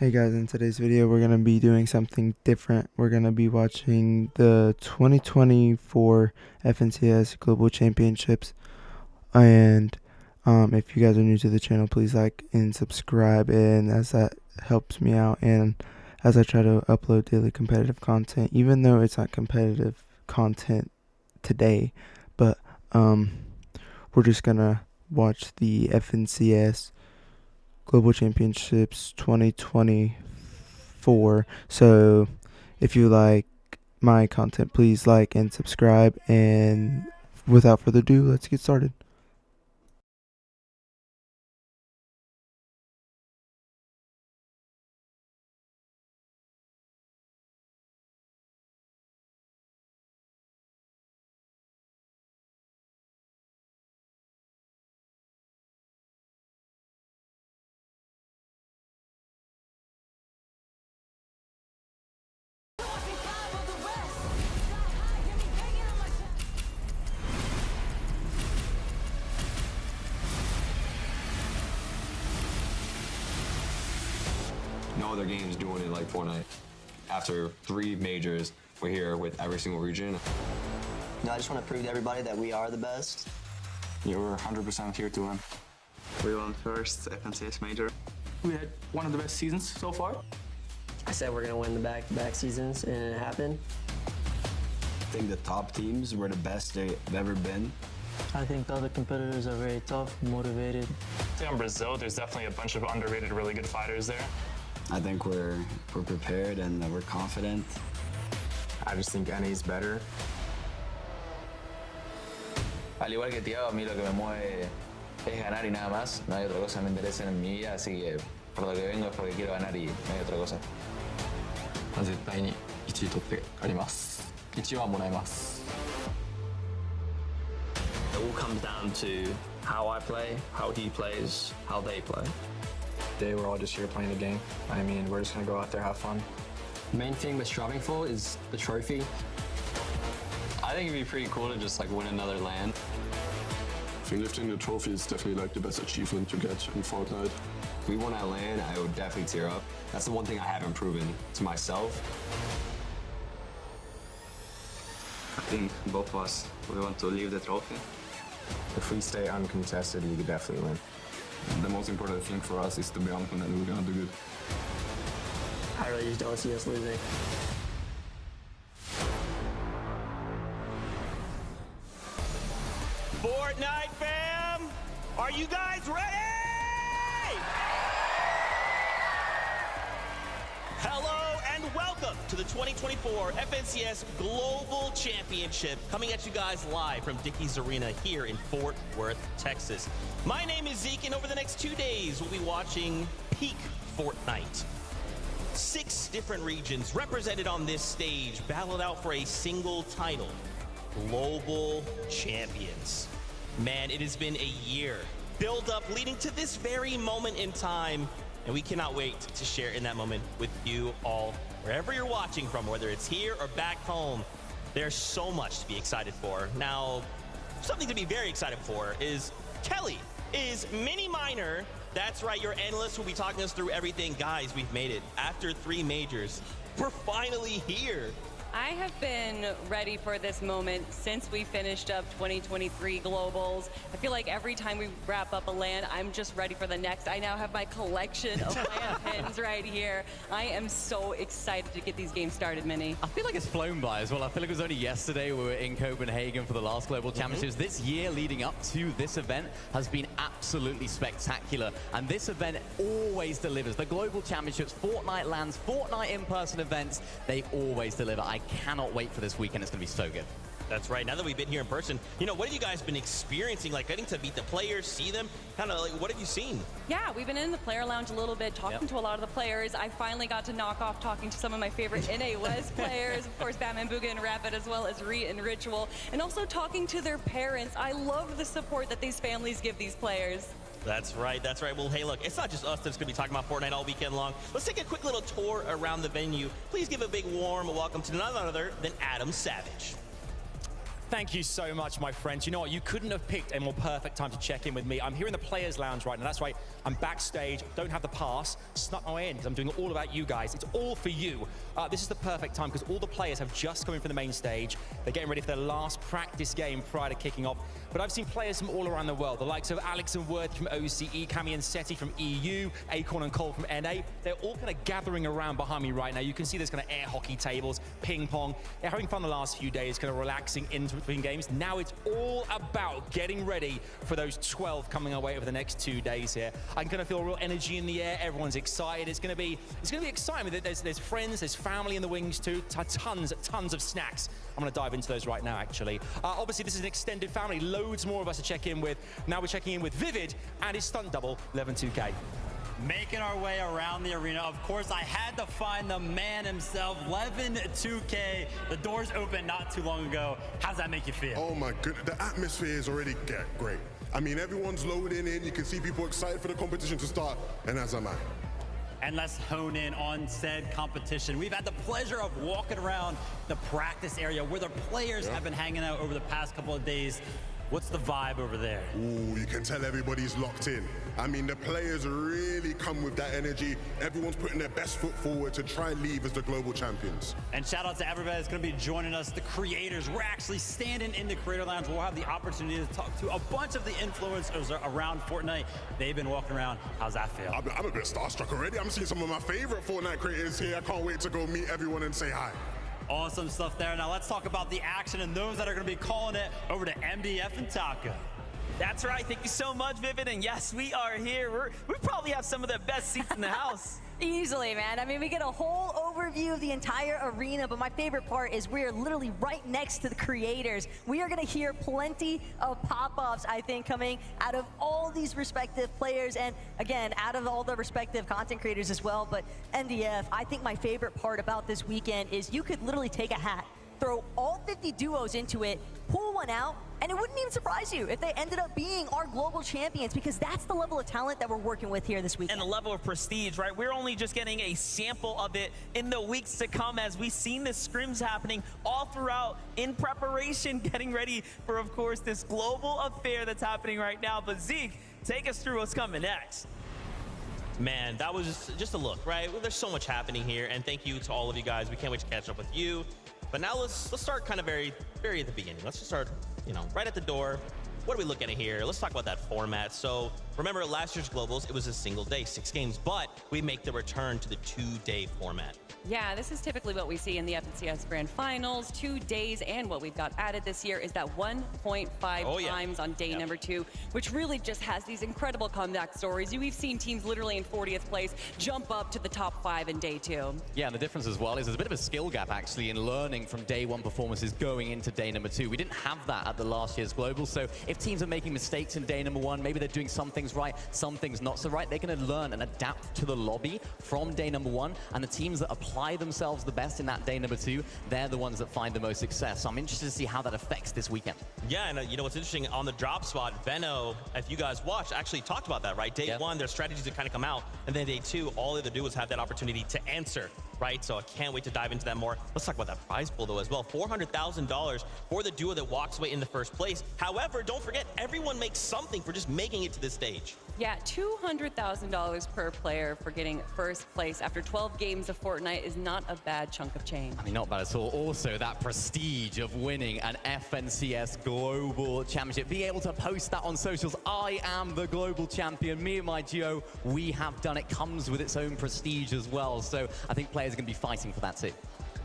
Hey guys, in today's video we're going to be doing something different. We're going to be watching the 2024 FNCS Global Championships, and if you guys are new to the channel, please like and subscribe, and as that helps me out, and as I try to upload daily competitive content, even though it's not competitive content today, but we're just going to watch the FNCS Global Championships 2024. So if you like my content, please like and subscribe, and without further ado, let's get started. No other game's doing it like Fortnite. After 3 majors, we're here with every single region. No, I just want to prove to everybody that we are the best. You're 100% here to win. We won first FNCS major. We had one of the best seasons so far. I said we're going to win the back-to-back seasons, and it happened. I think the top teams were the best they've ever been. I think the other competitors are very tough, motivated. I think in Brazil, there's definitely a bunch of underrated, really good fighters there. I think we're prepared and we're confident. I just think NA's better. Al igual que Tiago, a mí lo que me mueve es ganar y nada más. No hay otra cosa que me interese en mi vida, así que por lo que vengo es porque quiero ganar y no hay otra cosa. 絶対に1位取って帰ります。1位はもらいます。 It all comes down to how I play, how he plays, how they play. Today we're all just here playing the game. I mean, we're just gonna go out there, have fun. The main thing we're striving for is the trophy. I think it'd be pretty cool to just like win another LAN. I think lifting the trophy is definitely like the best achievement to get in Fortnite. If we won that LAN, I would definitely tear up. That's the one thing I haven't proven to myself. I think both of us, we want to leave the trophy. If we stay uncontested, we could definitely win. The most important thing for us is to be confident and we're gonna do good. I really just don't see us losing. Fortnite fam, are you guys ready? Hello and welcome to the 2024 FNCS Global Championship, coming at you guys live from Dickies Arena here in Fort Worth, Texas. My name is Zeke, and over the next 2 days, we'll be watching peak Fortnite. 6 different regions represented on this stage, battled out for a single title, Global Champions. Man, it has been a year build up leading to this very moment in time, and we cannot wait to share in that moment with you all, wherever you're watching from, whether it's here or back home. There's so much to be excited for. Now, something to be very excited for is Kelly is Mini Miner. That's right, your analyst will be talking us through everything. Guys, we've made it. After 3 majors, we're finally here. I have been ready for this moment since we finished up 2023 Globals. I feel like every time we wrap up a LAN, I'm just ready for the next. I now have my collection of LAN pins right here. I am so excited to get these games started, Minnie. I feel like it's flown by as well. I feel like it was only yesterday we were in Copenhagen for the last Global Championships. This year leading up to this event has been absolutely spectacular. And this event always delivers. The Global Championships, Fortnite lands, Fortnite in-person events, they always deliver. I cannot wait for this weekend. It's going to be so good. That's right. Now that we've been here in person, you know, what have you guys been experiencing? Like getting to meet the players, see them, kind of like, what have you seen? Yeah, we've been in the player lounge a little bit, talking to a lot of the players. I finally got to knock off talking to some of my favorite NA West players, of course, Batman, Booga, and Rapid, as well as Re and Ritual, and also talking to their parents. I love the support that these families give these players. That's right, that's right. Well, hey, look, it's not just us that's going to be talking about Fortnite all weekend long. Let's take a quick little tour around the venue. Please give a big warm welcome to none other than Adam Savage. Thank you so much, my friends. You know what? You couldn't have picked a more perfect time to check in with me. I'm here in the Players Lounge right now. That's right. I'm backstage. Don't have the pass. Snuck my way in because I'm doing it all about you guys. It's all for you. This is the perfect time because all the players have just come in from the main stage. They're getting ready for their last practice game prior to kicking off. But I've seen players from all around the world. The likes of Alex and Worth from OCE, Cami and Seti from EU, Acorn and Cole from NA. They're all kind of gathering around behind me right now. You can see there's kind of air hockey tables, ping pong. They're having fun the last few days, kind of relaxing in between games. Now it's all about getting ready for those 12 coming our way over the next 2 days here. I can kind of feel real energy in the air. Everyone's excited. It's going to be exciting. There's friends, there's family in the wings too. Tons of snacks. I'm going to dive into those right now, actually. Obviously, this is an extended family. Loads more of us to check in with. Now we're checking in with Vivid and his stunt double, Levin2K. Making our way around the arena. Of course, I had to find the man himself, Levin2K. The doors opened not too long ago. How does that make you feel? Oh my goodness, the atmosphere is already great. I mean, everyone's loading in. You can see people excited for the competition to start, and as am I. And let's hone in on said competition. We've had the pleasure of walking around the practice area where the players have been hanging out over the past couple of days. What's the vibe over there? Ooh, you can tell everybody's locked in. I mean, the players really come with that energy. Everyone's putting their best foot forward to try and leave as the global champions. And shout out to everybody that's going to be joining us, the creators. We're actually standing in the Creator Lounge. We'll have the opportunity to talk to a bunch of the influencers around Fortnite. They've been walking around. How's that feel? I'm a bit starstruck already. I'm seeing some of my favorite Fortnite creators here. I can't wait to go meet everyone and say hi. Awesome stuff there. Now let's talk about the action and those that are going to be calling it over to MDF and Taco. That's right. Thank you so much, Vivid. And yes, we are here. We probably have some of the best seats in the house. Easily, man. I mean, we get a whole overview of the entire arena, but my favorite part is we're literally right next to the creators. We are going to hear plenty of pop-ups, I think, coming out of all these respective players, and again, out of all the respective content creators as well. But MDF, I think my favorite part about this weekend is you could literally take a hat, throw all 50 duos into it, pull one out, and it wouldn't even surprise you if they ended up being our global champions, because that's the level of talent that we're working with here this weekend. And the level of prestige, right? We're only just getting a sample of it in the weeks to come as we've seen the scrims happening all throughout in preparation, getting ready for, of course, this global affair that's happening right now. But Zeke, take us through what's coming next. Man, that was just a look, right? Well, there's so much happening here, and thank you to all of you guys. We can't wait to catch up with you. But now let's start kind of very at the beginning. Let's just start, right at the door. What are we looking at here? Let's talk about that format. So remember, last year's Globals, it was a single day, 6 games, but we make the return to the 2-day format. Yeah, this is typically what we see in the FNCS Grand Finals, 2 days, and what we've got added this year is that 1.5 times on day number 2, which really just has these incredible comeback stories. We've seen teams literally in 40th place jump up to the top 5 in day 2. Yeah, and the difference as well is there's a bit of a skill gap actually in learning from day 1 performances going into day number 2. We didn't have that at the last year's Global, so if teams are making mistakes in day number 1, maybe they're doing some things right, some things not so right, they're going to learn and adapt to the lobby from day number 1, and the teams that apply themselves the best in that day number 2, they're the ones that find the most success. So I'm interested to see how that affects this weekend. Yeah, and you know what's interesting, on the drop spot, Veno, if you guys watched, actually talked about that, right? Day 1, their strategies would kind of come out, and then day 2, all they had to do was have that opportunity to answer, right? So I can't wait to dive into that more. Let's talk about that prize pool, though, as well. $400,000 for the duo that walks away in the first place. However, don't forget, everyone makes something for just making it to this stage. Yeah, $200,000 per player for getting first place after 12 games of Fortnite is not a bad chunk of change. I mean, not bad at all. Also, that prestige of winning an FNCS Global Championship. Being able to post that on socials, I am the global champion. Me and my duo, we have done it. Comes with its own prestige as well. So I think players are going to be fighting for that too.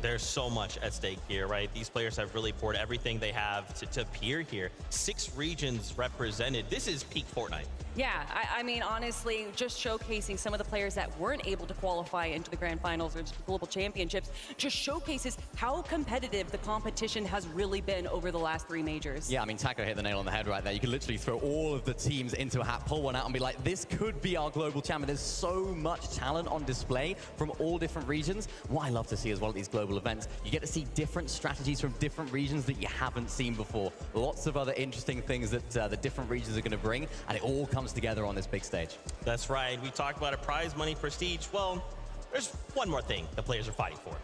There's so much at stake here, right? These players have really poured everything they have to appear here. 6 regions represented. This is peak Fortnite. Yeah, I mean, honestly, just showcasing some of the players that weren't able to qualify into the Grand Finals or Global Championships just showcases how competitive the competition has really been over the last 3 majors. Yeah, I mean, Taco hit the nail on the head right there. You can literally throw all of the teams into a hat, pull one out and be like, this could be our global champion. There's so much talent on display from all different regions. What I love to see as well at these global events, you get to see different strategies from different regions that you haven't seen before. Lots of other interesting things that the different regions are going to bring, and it all comes together on this big stage. That's right. We talked about a prize money prestige. Well, there's one more thing the players are fighting for.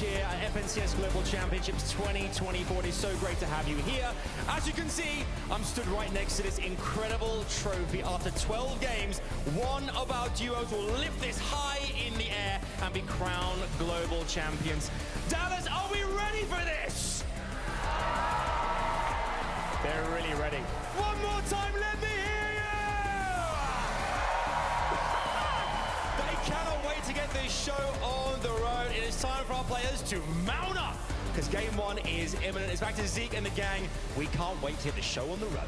here at FNCS Global Championships 2024. It is so great to have you here. As you can see, I'm stood right next to this incredible trophy. After 12 games, one of our duos will lift this high in the air and be crowned global champions. Dallas, are we ready for this? They're really ready. One more time, let me hear you! They cannot wait to get this show on the road. It is time for our players to mount up, because game one is imminent. It's back to Zeke and the gang. We can't wait to get the show on the road.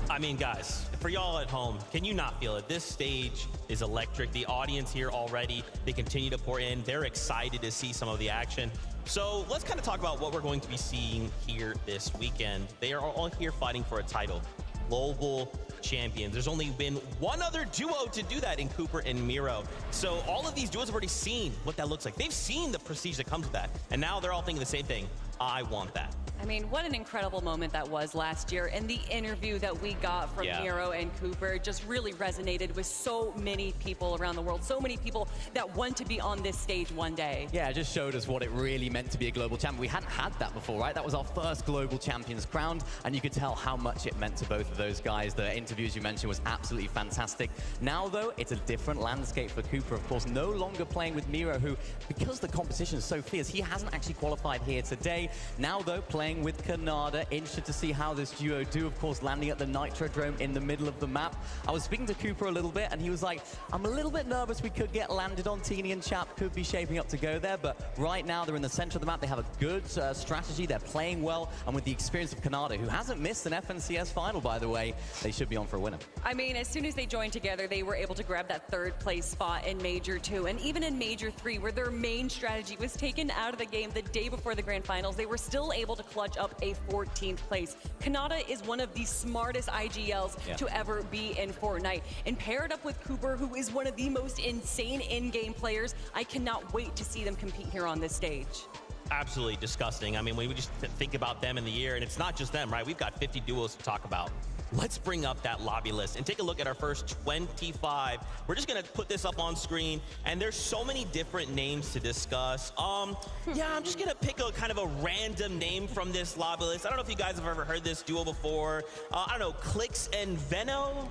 I mean, guys, for y'all at home, can you not feel it? This stage is electric. The audience here already, they continue to pour in. They're excited to see some of the action. So let's kind of talk about what we're going to be seeing here this weekend. They are all here fighting for a title, global champions. There's only been one other duo to do that in Cooper and Miro. So all of these duos have already seen what that looks like. They've seen the prestige that comes with that. And now they're all thinking the same thing. I want that. I mean, what an incredible moment that was last year. And the interview that we got from Miro and Cooper just really resonated with so many people around the world. So many people that want to be on this stage one day. Yeah, it just showed us what it really meant to be a global champion. We hadn't had that before, right? That was our first global champions crowned, and you could tell how much it meant to both of those guys. The interviews you mentioned was absolutely fantastic. Now, though, it's a different landscape for Cooper, of course, no longer playing with Miro, who, because the competition is so fierce, he hasn't actually qualified here today. Now, though, playing with Canada. Interested to see how this duo do, of course, landing at the Nitrodrome in the middle of the map. I was speaking to Cooper a little bit, and he was like, I'm a little bit nervous we could get landed on. Teeny and Chap could be shaping up to go there, but right now they're in the center of the map. They have a good strategy. They're playing well, and with the experience of Canada, who hasn't missed an FNCS final, by the way, they should be on for a winner. I mean, as soon as they joined together, they were able to grab that third place spot in Major 2, and even in Major 3, where their main strategy was taken out of the game the day before the grand finals, they were still able to clutch up a 14th place. Canada is one of the smartest IGLs to ever be in Fortnite. And paired up with Cooper, who is one of the most insane in-game players, I cannot wait to see them compete here on this stage. Absolutely disgusting. I mean, when we just think about them in the year, and it's not just them, right? We've got 50 duos to talk about. Let's bring up that lobby list and take a look at our first 25. We're just gonna put this up on screen, and there's so many different names to discuss. Yeah, I'm just gonna pick a kind of a random name from this lobby list. I don't know if you guys have ever heard this duo before. I don't know, Clicks and Veno?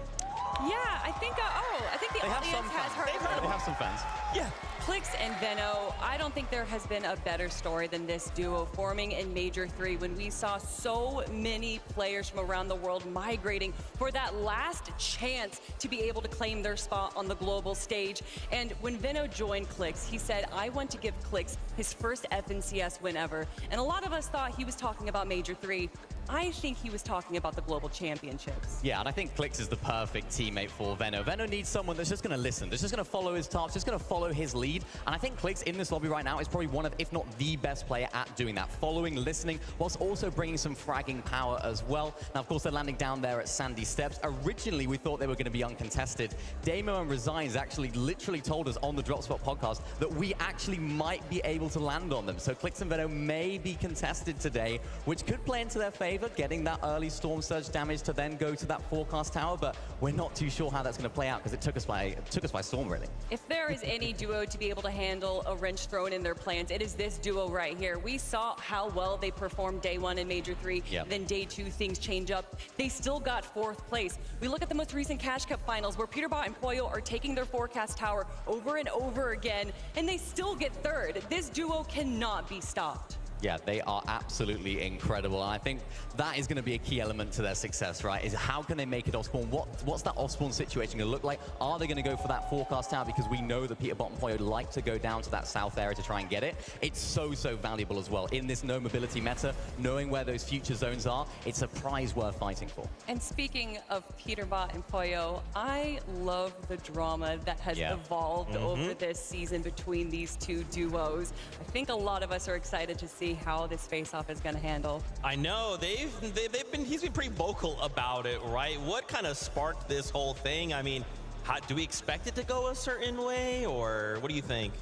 Yeah, I think, I think the audience has heard of them. They have some fans. Yeah. Clicks and Veno, I don't think there has been a better story than this duo forming in Major 3 when we saw so many players from around the world migrating for that last chance to be able to claim their spot on the global stage. And when Veno joined Clicks, he said, I want to give Clicks his first FNCS win ever. And a lot of us thought he was talking about Major 3. I think he was talking about the global championships. Yeah, and I think Clicks is the perfect teammate for Veno. Veno needs someone that's just going to listen, that's just going to follow his tasks, just going to follow his lead. And I think Clicks in this lobby right now is probably one of, if not the best player at doing that, following, listening, whilst also bringing some fragging power as well. Now, of course, they're landing down there at Sandy Steps. Originally, we thought they were going to be uncontested. Damo and Resigns actually literally told us on the Dropspot podcast that we actually might be able to land on them. So Clicks and Veno may be contested today, which could play into their favor, getting that early storm surge damage to then go to that forecast tower, but we're not too sure how that's going to play out because it took us by storm, really. If there is any duo to be able to handle a wrench thrown in their plans, it is this duo right here. We saw how well they performed day 1 in Major 3, then day 2 things change up. They still got 4th place. We look at the most recent Cash Cup finals where Peterbot and Pollo are taking their forecast tower over and over again, and they still get 3rd. This duo cannot be stopped. Yeah, they are absolutely incredible. And I think that is going to be a key element to their success, right? Is how can they make it off-spawn? What's that off-spawn situation going to look like? Are they going to go for that forecast tower? Because we know that Peterbot and Pollo like to go down to that south area to try and get it. It's so valuable as well. In this no mobility meta, knowing where those future zones are, it's a prize worth fighting for. And speaking of Peterbot and Pollo, I love the drama that has evolved over this season between these two duos. I think a lot of us are excited to see how this face-off is going to handle. I know he's been pretty vocal about it, right? What kind of sparked this whole thing? I mean, do we expect it to go a certain way, or what do you think?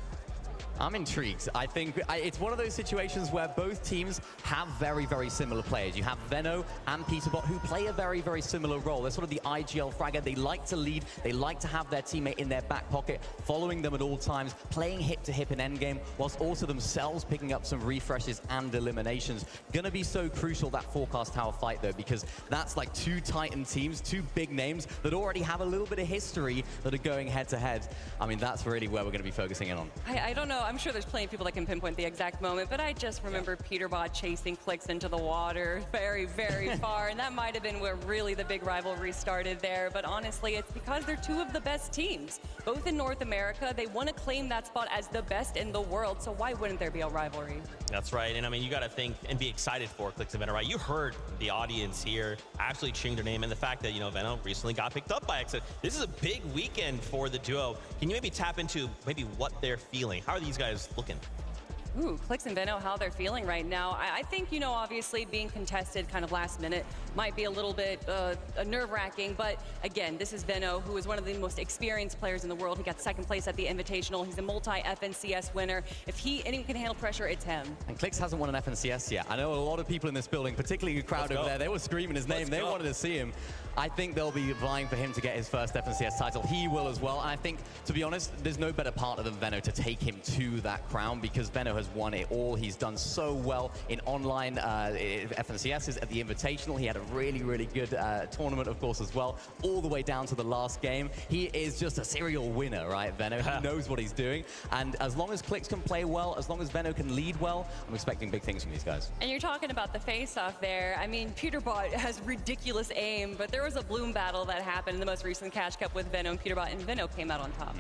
I'm intrigued. I think it's one of those situations where both teams have very, very similar players. You have Veno and Peterbot who play a very, very similar role. They're sort of the IGL fragger. They like to lead. They like to have their teammate in their back pocket, following them at all times, playing hip-to-hip in endgame, whilst also themselves picking up some refreshes and eliminations. Gonna be so crucial, that Forecast Tower fight, though, because that's like two Titan teams, two big names that already have a little bit of history that are going head-to-head. I mean, that's really where we're going to be focusing in on. I don't know. I'm sure there's plenty of people that can pinpoint the exact moment, but I just remember Peterbot chasing Clix into the water very, very far, and that might have been where really the big rivalry started there. But honestly, it's because they're two of the best teams, both in North America. They want to claim that spot as the best in the world, so why wouldn't there be a rivalry? That's right, and I mean, you got to think and be excited for Clix and Veno, right? You heard the audience here absolutely cheering their name, and the fact that, you know, Veno recently got picked up by Exit. This is a big weekend for the duo. Can you maybe tap into maybe what they're feeling? How are these guys looking? Ooh, Clix and Veno, how they're feeling right now. I think, you know, obviously being contested kind of last minute might be a little bit nerve-wracking, but again, this is Veno, who is one of the most experienced players in the world. He got second place at the Invitational. He's a multi-FNCS winner. If anyone can handle pressure, it's him. And Clix hasn't won an FNCS yet. I know a lot of people in this building, particularly the crowd over there, they were screaming his name. They wanted to see him. I think they'll be vying for him to get his first FNCS title. He will as well. And I think, to be honest, there's no better partner than Veno to take him to that crown, because Veno has won it all. He's done so well in online FNCSs at the Invitational. He had a really, really good tournament, of course, as well, all the way down to the last game. He is just a serial winner, right, Veno? He knows what he's doing. And as long as Clix can play well, as long as Veno can lead well, I'm expecting big things from these guys. And you're talking about the face-off there. I mean, Peterbot has ridiculous aim, but there was a Bloom battle that happened in the most recent Cash Cup with Veno and Peterbot, and Veno came out on top.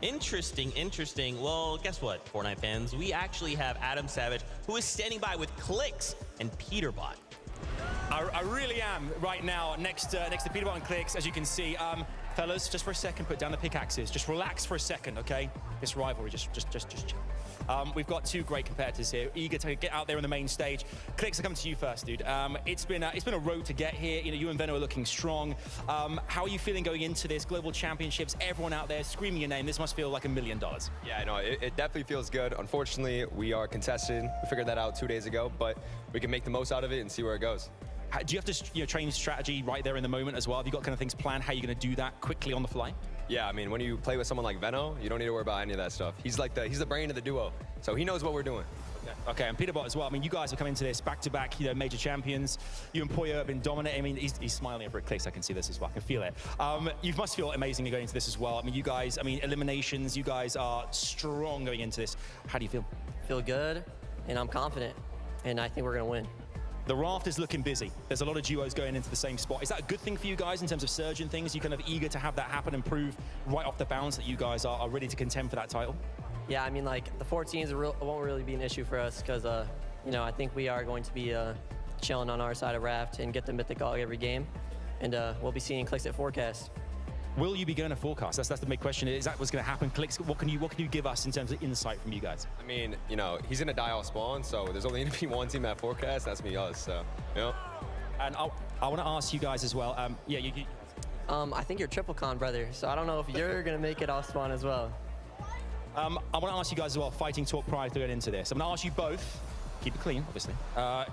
Interesting, interesting. Well, guess what, Fortnite fans? We actually have Adam Savage, who is standing by with Clix and Peterbot. I really am right now next to Peterbot and Clix, as you can see. Fellas, just for a second, put down the pickaxes. Just relax for a second, okay? This rivalry, just chill. We've got two great competitors here, eager to get out there on the main stage. Clix, I come to you first, dude. It's been a road to get here. You know, you and Veno are looking strong. How are you feeling going into this Global Championships? Everyone out there screaming your name. This must feel like $1 million. Yeah, I know. It definitely feels good. Unfortunately, we are contested. We figured that out 2 days ago, but we can make the most out of it and see where it goes. Do you have to train strategy right there in the moment as well? Have you got kind of things planned, how you're going to do that quickly on the fly? Yeah, I mean, when you play with someone like Veno, you don't need to worry about any of that stuff. He's the brain of the duo, so he knows what we're doing. Okay, and Peterbot as well. I mean, you guys are coming into this back-to-back, you know, major champions. You and Poyo have been dominant. I mean, he's smiling over at Clix. I can see this as well. I can feel it. You must feel amazing going into this as well. I mean, you guys, eliminations, you guys are strong going into this. How do you feel? Feel good, and I'm confident, and I think we're going to win. The raft is looking busy. There's a lot of duos going into the same spot. Is that a good thing for you guys in terms of surge and things? You kind of eager to have that happen and prove right off the bounce that you guys are ready to contend for that title? Yeah, I mean, like, the 14s won't really be an issue for us because, you know, I think we are going to be chilling on our side of raft and get the Mythic Gog every game. And we'll be seeing Clix at Forecast. Will you be going to Forecast? That's the big question. Is that what's going to happen? Clix, what can you give us in terms of insight from you guys? I mean, you know, he's going to die off spawn, so there's only going to be one team at Forecast. That's me, us. So, you know. And I want to ask you guys as well. Yeah, I think you're triple con, brother. So I don't know if you're going to make it off spawn as well. I want to ask you guys as well, fighting talk prior to going into this. I'm going to ask you both, keep it clean, obviously.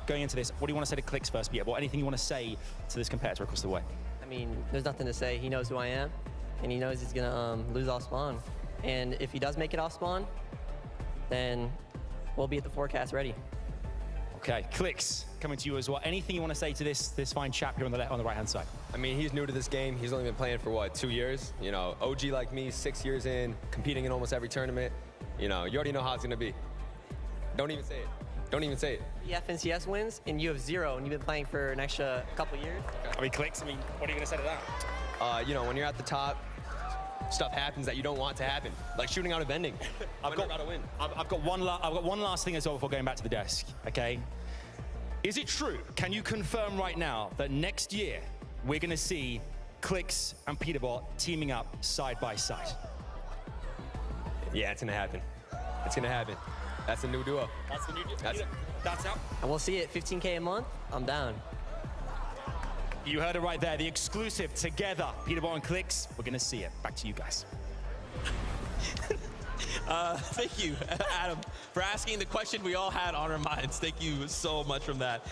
Going into this, what do you want to say to Clix first, Peter? What anything you want to say to this competitor across the way? I mean, there's nothing to say. He knows who I am, and he knows he's going to lose off spawn. And if he does make it off spawn, then we'll be at the Forecast ready. Okay, Clix, coming to you as well. Anything you want to say to this fine chap here on the right-hand side? I mean, he's new to this game. He's only been playing for, what, 2 years? You know, OG like me, 6 years in, competing in almost every tournament. You know, you already know how it's going to be. Don't even say it. Don't even say it. The FNCS wins, and you have 0, and you've been playing for an extra couple years. I mean, Clix, what are you going to say to that? You know, when you're at the top, stuff happens that you don't want to happen, like shooting out a vending. I've got to win. I've got one last thing as well before going back to the desk, okay? Is it true, can you confirm right now that next year we're going to see Clix and Peterbot teaming up side by side? Yeah, it's going to happen. It's going to happen. That's the new duo. That's the new duo. That's out. And we'll see it, 15K a month, I'm down. You heard it right there, the exclusive together, Peterbot and Clix. We're going to see it. Back to you guys. Thank you, Adam, for asking the question we all had on our minds. Thank you so much from that.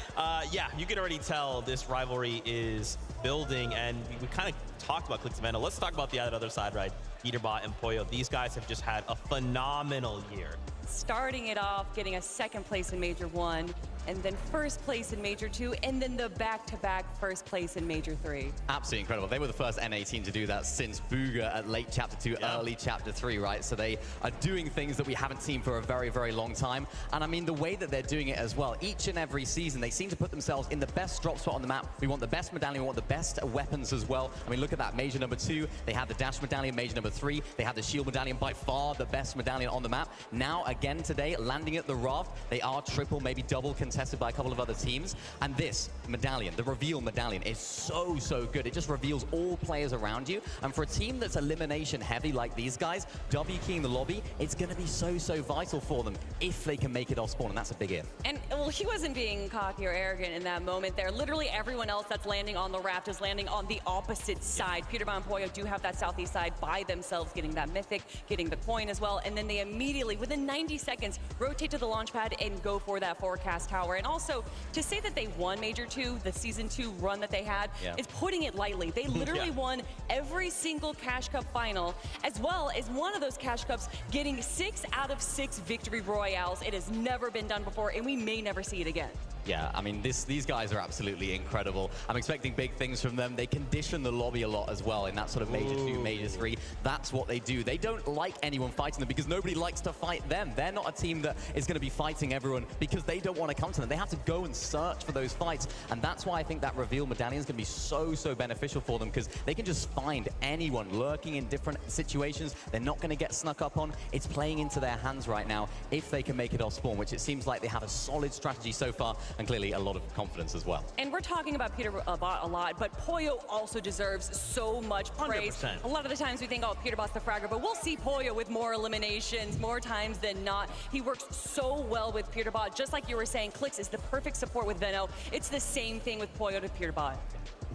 Yeah, you can already tell this rivalry is building, and we kind of talked about Clix Veno. Let's talk about the other side, right? Peterbot and Pollo. These guys have just had a phenomenal year. Starting it off, getting a second place in Major 1, and then first place in Major 2, and then the back-to-back first place in Major 3. Absolutely incredible. They were the first NA team to do that since Booga at late Chapter 2, early Chapter 3, right? So they are doing things that we haven't seen for a very, very long time. And I mean, the way that they're doing it as well, each and every season, they seem to put themselves in the best drop spot on the map. We want the best medallion, we want the best weapons as well. I mean, look at that. Major number 2, they have the dash medallion. Major number 3, they have the shield medallion, by far the best medallion on the map. Now, again today, landing at the raft, they are triple, maybe double contested by a couple of other teams. And this medallion, the reveal medallion, is so, so good. It just reveals all players around you. And for a team that's elimination heavy like these guys, W keying the lobby, it's going to be so, so vital for them if they can make it off spawn, and that's a big if. And, well, he wasn't being cocky or arrogant in that moment there. Literally everyone else that's landing on the raft is landing on the opposite side. Peterbot and Pollo do have that southeast side by themselves, getting that mythic, getting the coin as well, and then they immediately, within 90 seconds, rotate to the launch pad and go for that forecast tower. And also, to say that they won Major 2, the Season 2 run that they had, is putting it lightly. They literally won every single Cash Cup final, as well as one of those Cash Cups getting 6 out of 6 victory royales. It has never been done before, and we may never see it again. Yeah, I mean, these guys are absolutely incredible. I'm expecting big things from them. They condition the lobby a lot as well in that sort of Major 2, Major 3. That's what they do. They don't like anyone fighting them because nobody likes to fight them. They're not a team that is going to be fighting everyone because they don't want to come to them. They have to go and search for those fights. And that's why I think that reveal medallion is going to be so, so beneficial for them, because they can just find anyone lurking in different situations. They're not going to get snuck up on. It's playing into their hands right now if they can make it off spawn, which it seems like they have a solid strategy so far, and clearly a lot of confidence as well. And we're talking about Peterbot a lot, but Pollo also deserves so much praise. 100%. A lot of the times we think, oh, Peterbot's the fragger, but we'll see Pollo with more eliminations, more times than not. He works so well with Peterbot. Just like you were saying, Clix is the perfect support with Veno. It's the same thing with Pollo to Peterbot.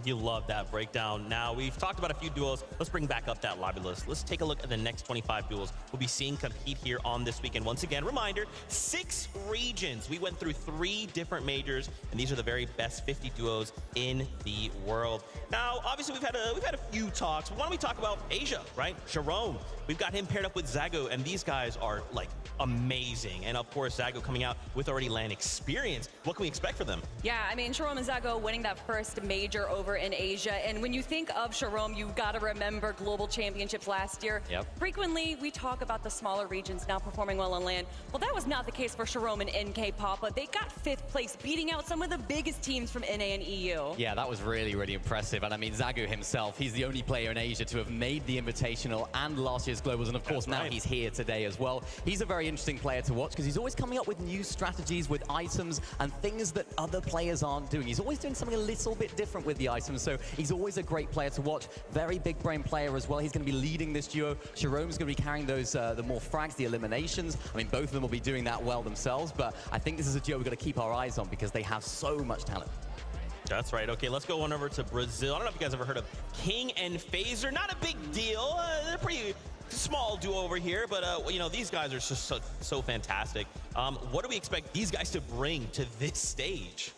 You love that breakdown. Now, we've talked about a few duos. Let's bring back up that lobby list. Let's take a look at the next 25 duels we'll be seeing compete here on this weekend. Once again, reminder, 6 regions. We went through 3 different majors, and these are the very best 50 duos in the world. Now, obviously, we've had a few talks. Why don't we talk about Asia, right? Jerome. We've got him paired up with Zago, and these guys are, like, amazing. And, of course, Zago coming out with already LAN experience. What can we expect for them? Yeah, I mean, Jerome and Zago winning that first major over in Asia. And when you think of Jerome, you've got to remember Global Championships last year. Frequently, we talk about the smaller regions not performing well on LAN. Well, that was not the case for Jerome and NK Papa. They got 5th place, beating out some of the biggest teams from NA and EU. Yeah, that was really, really impressive. And I mean, Zago himself, he's the only player in Asia to have made the Invitational and last year's Globals. And of course, now he's here today as well. He's a very interesting player to watch because he's always coming up with new strategies, with items and things that other players aren't doing. He's always doing something a little bit different with the items. So he's always a great player to watch. Very big brain player as well. He's going to be leading this duo. Jerome's going to be carrying those, the more frags, the eliminations. I mean, both of them will be doing that well themselves. But I think this is a duo we've got to keep our eyes on because they have so much talent. That's right. Okay, let's go on over to Brazil. I don't know if you guys ever heard of King and Phaser. Not a big deal. They're pretty small duo over here, but you know, these guys are just so fantastic. What do we expect these guys to bring to this stage?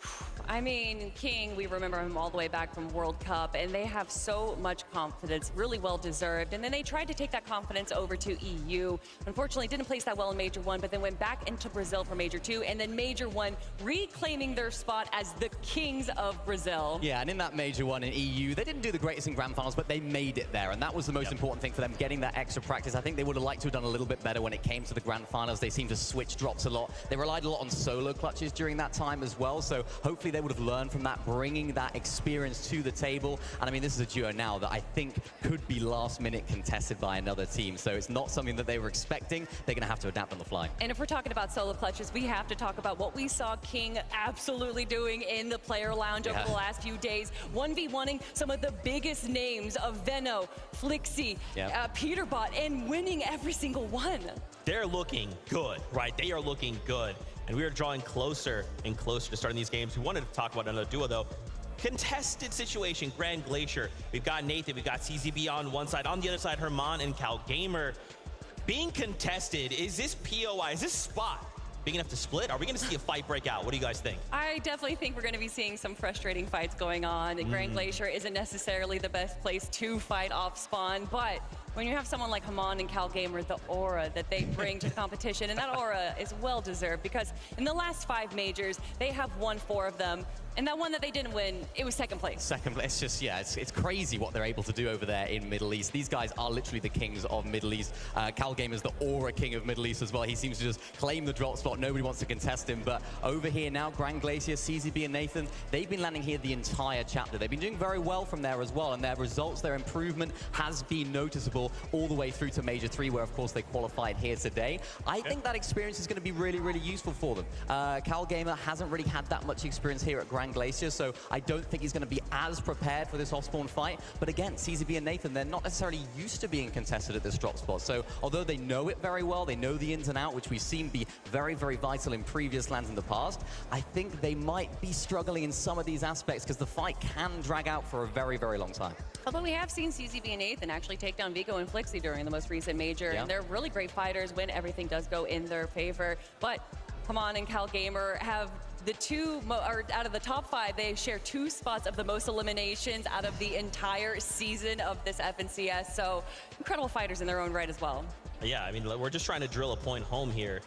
I mean, King, we remember him all the way back from World Cup, and they have so much confidence, really well deserved. And then they tried to take that confidence over to EU. Unfortunately, didn't place that well in Major 1, but then went back into Brazil for Major 2, and then Major 1 reclaiming their spot as the Kings of Brazil. Yeah, and in that Major 1 in EU, they didn't do the greatest in Grand Finals, but they made it there, and that was the most important thing for them, getting that extra practice. I think they would have liked to have done a little bit better when it came to the Grand Finals. They seemed to switch drops a lot. They relied a lot on solo clutches during that time as well, so hopefully they would have learned from that, bringing that experience to the table. And I mean, this is a duo now that I think could be last minute contested by another team, so it's not something that they were expecting. They're going to have to adapt on the fly. And if we're talking about solo clutches, we have to talk about what we saw King absolutely doing in the player lounge over the last few days. 1v1ing some of the biggest names of Veno, Flixie, Peterbot, and winning every single one. They're looking good, right? They are looking good. And we are drawing closer and closer to starting these games. We wanted to talk about another duo, though. Contested situation, Grand Glacier. We've got Nathan, we've got CZB on one side. On the other side, Herman and Cal Gamer. being contested, is this POI, is this spot big enough to split? Are we going to see a fight break out? What do you guys think? I definitely think we're going to be seeing some frustrating fights going on. Grand Glacier isn't necessarily the best place to fight off spawn, but when you have someone like Haman and Cal Gamer, the aura that they bring to the competition, and that aura is well deserved because in the last 5 majors, they have won 4 of them. And that one that they didn't win, it was second place. Second place. It's just, yeah, it's crazy what they're able to do over there in Middle East. These guys are literally the kings of Middle East. Cal Gamer's the aura king of Middle East as well. He seems to just claim the drop spot. Nobody wants to contest him. But over here now, Grand Glacier, CZB, and Nathan, they've been landing here the entire chapter. They've been doing very well from there as well. And their results, their improvement has been noticeable all the way through to Major 3, where, of course, they qualified here today. I think that experience is going to be really, really useful for them. Cal Gamer hasn't really had that much experience here at Grand Glacier, so I don't think he's going to be as prepared for this off-spawn fight. But again, CZB and Nathan, they're not necessarily used to being contested at this drop spot. So although they know it very well, they know the ins and out, which we've seen be very, very vital in previous lands in the past, I think they might be struggling in some of these aspects because the fight can drag out for a very, very long time. Although we have seen CZB and Nathan actually take down Vico and Flixie during the most recent major, and they're really great fighters when everything does go in their favor. But Haman and Cal Gamer have the out of the top 5, they share 2 spots of the most eliminations out of the entire season of this FNCS. So incredible fighters in their own right as well. Yeah, I mean, we're just trying to drill a point home here.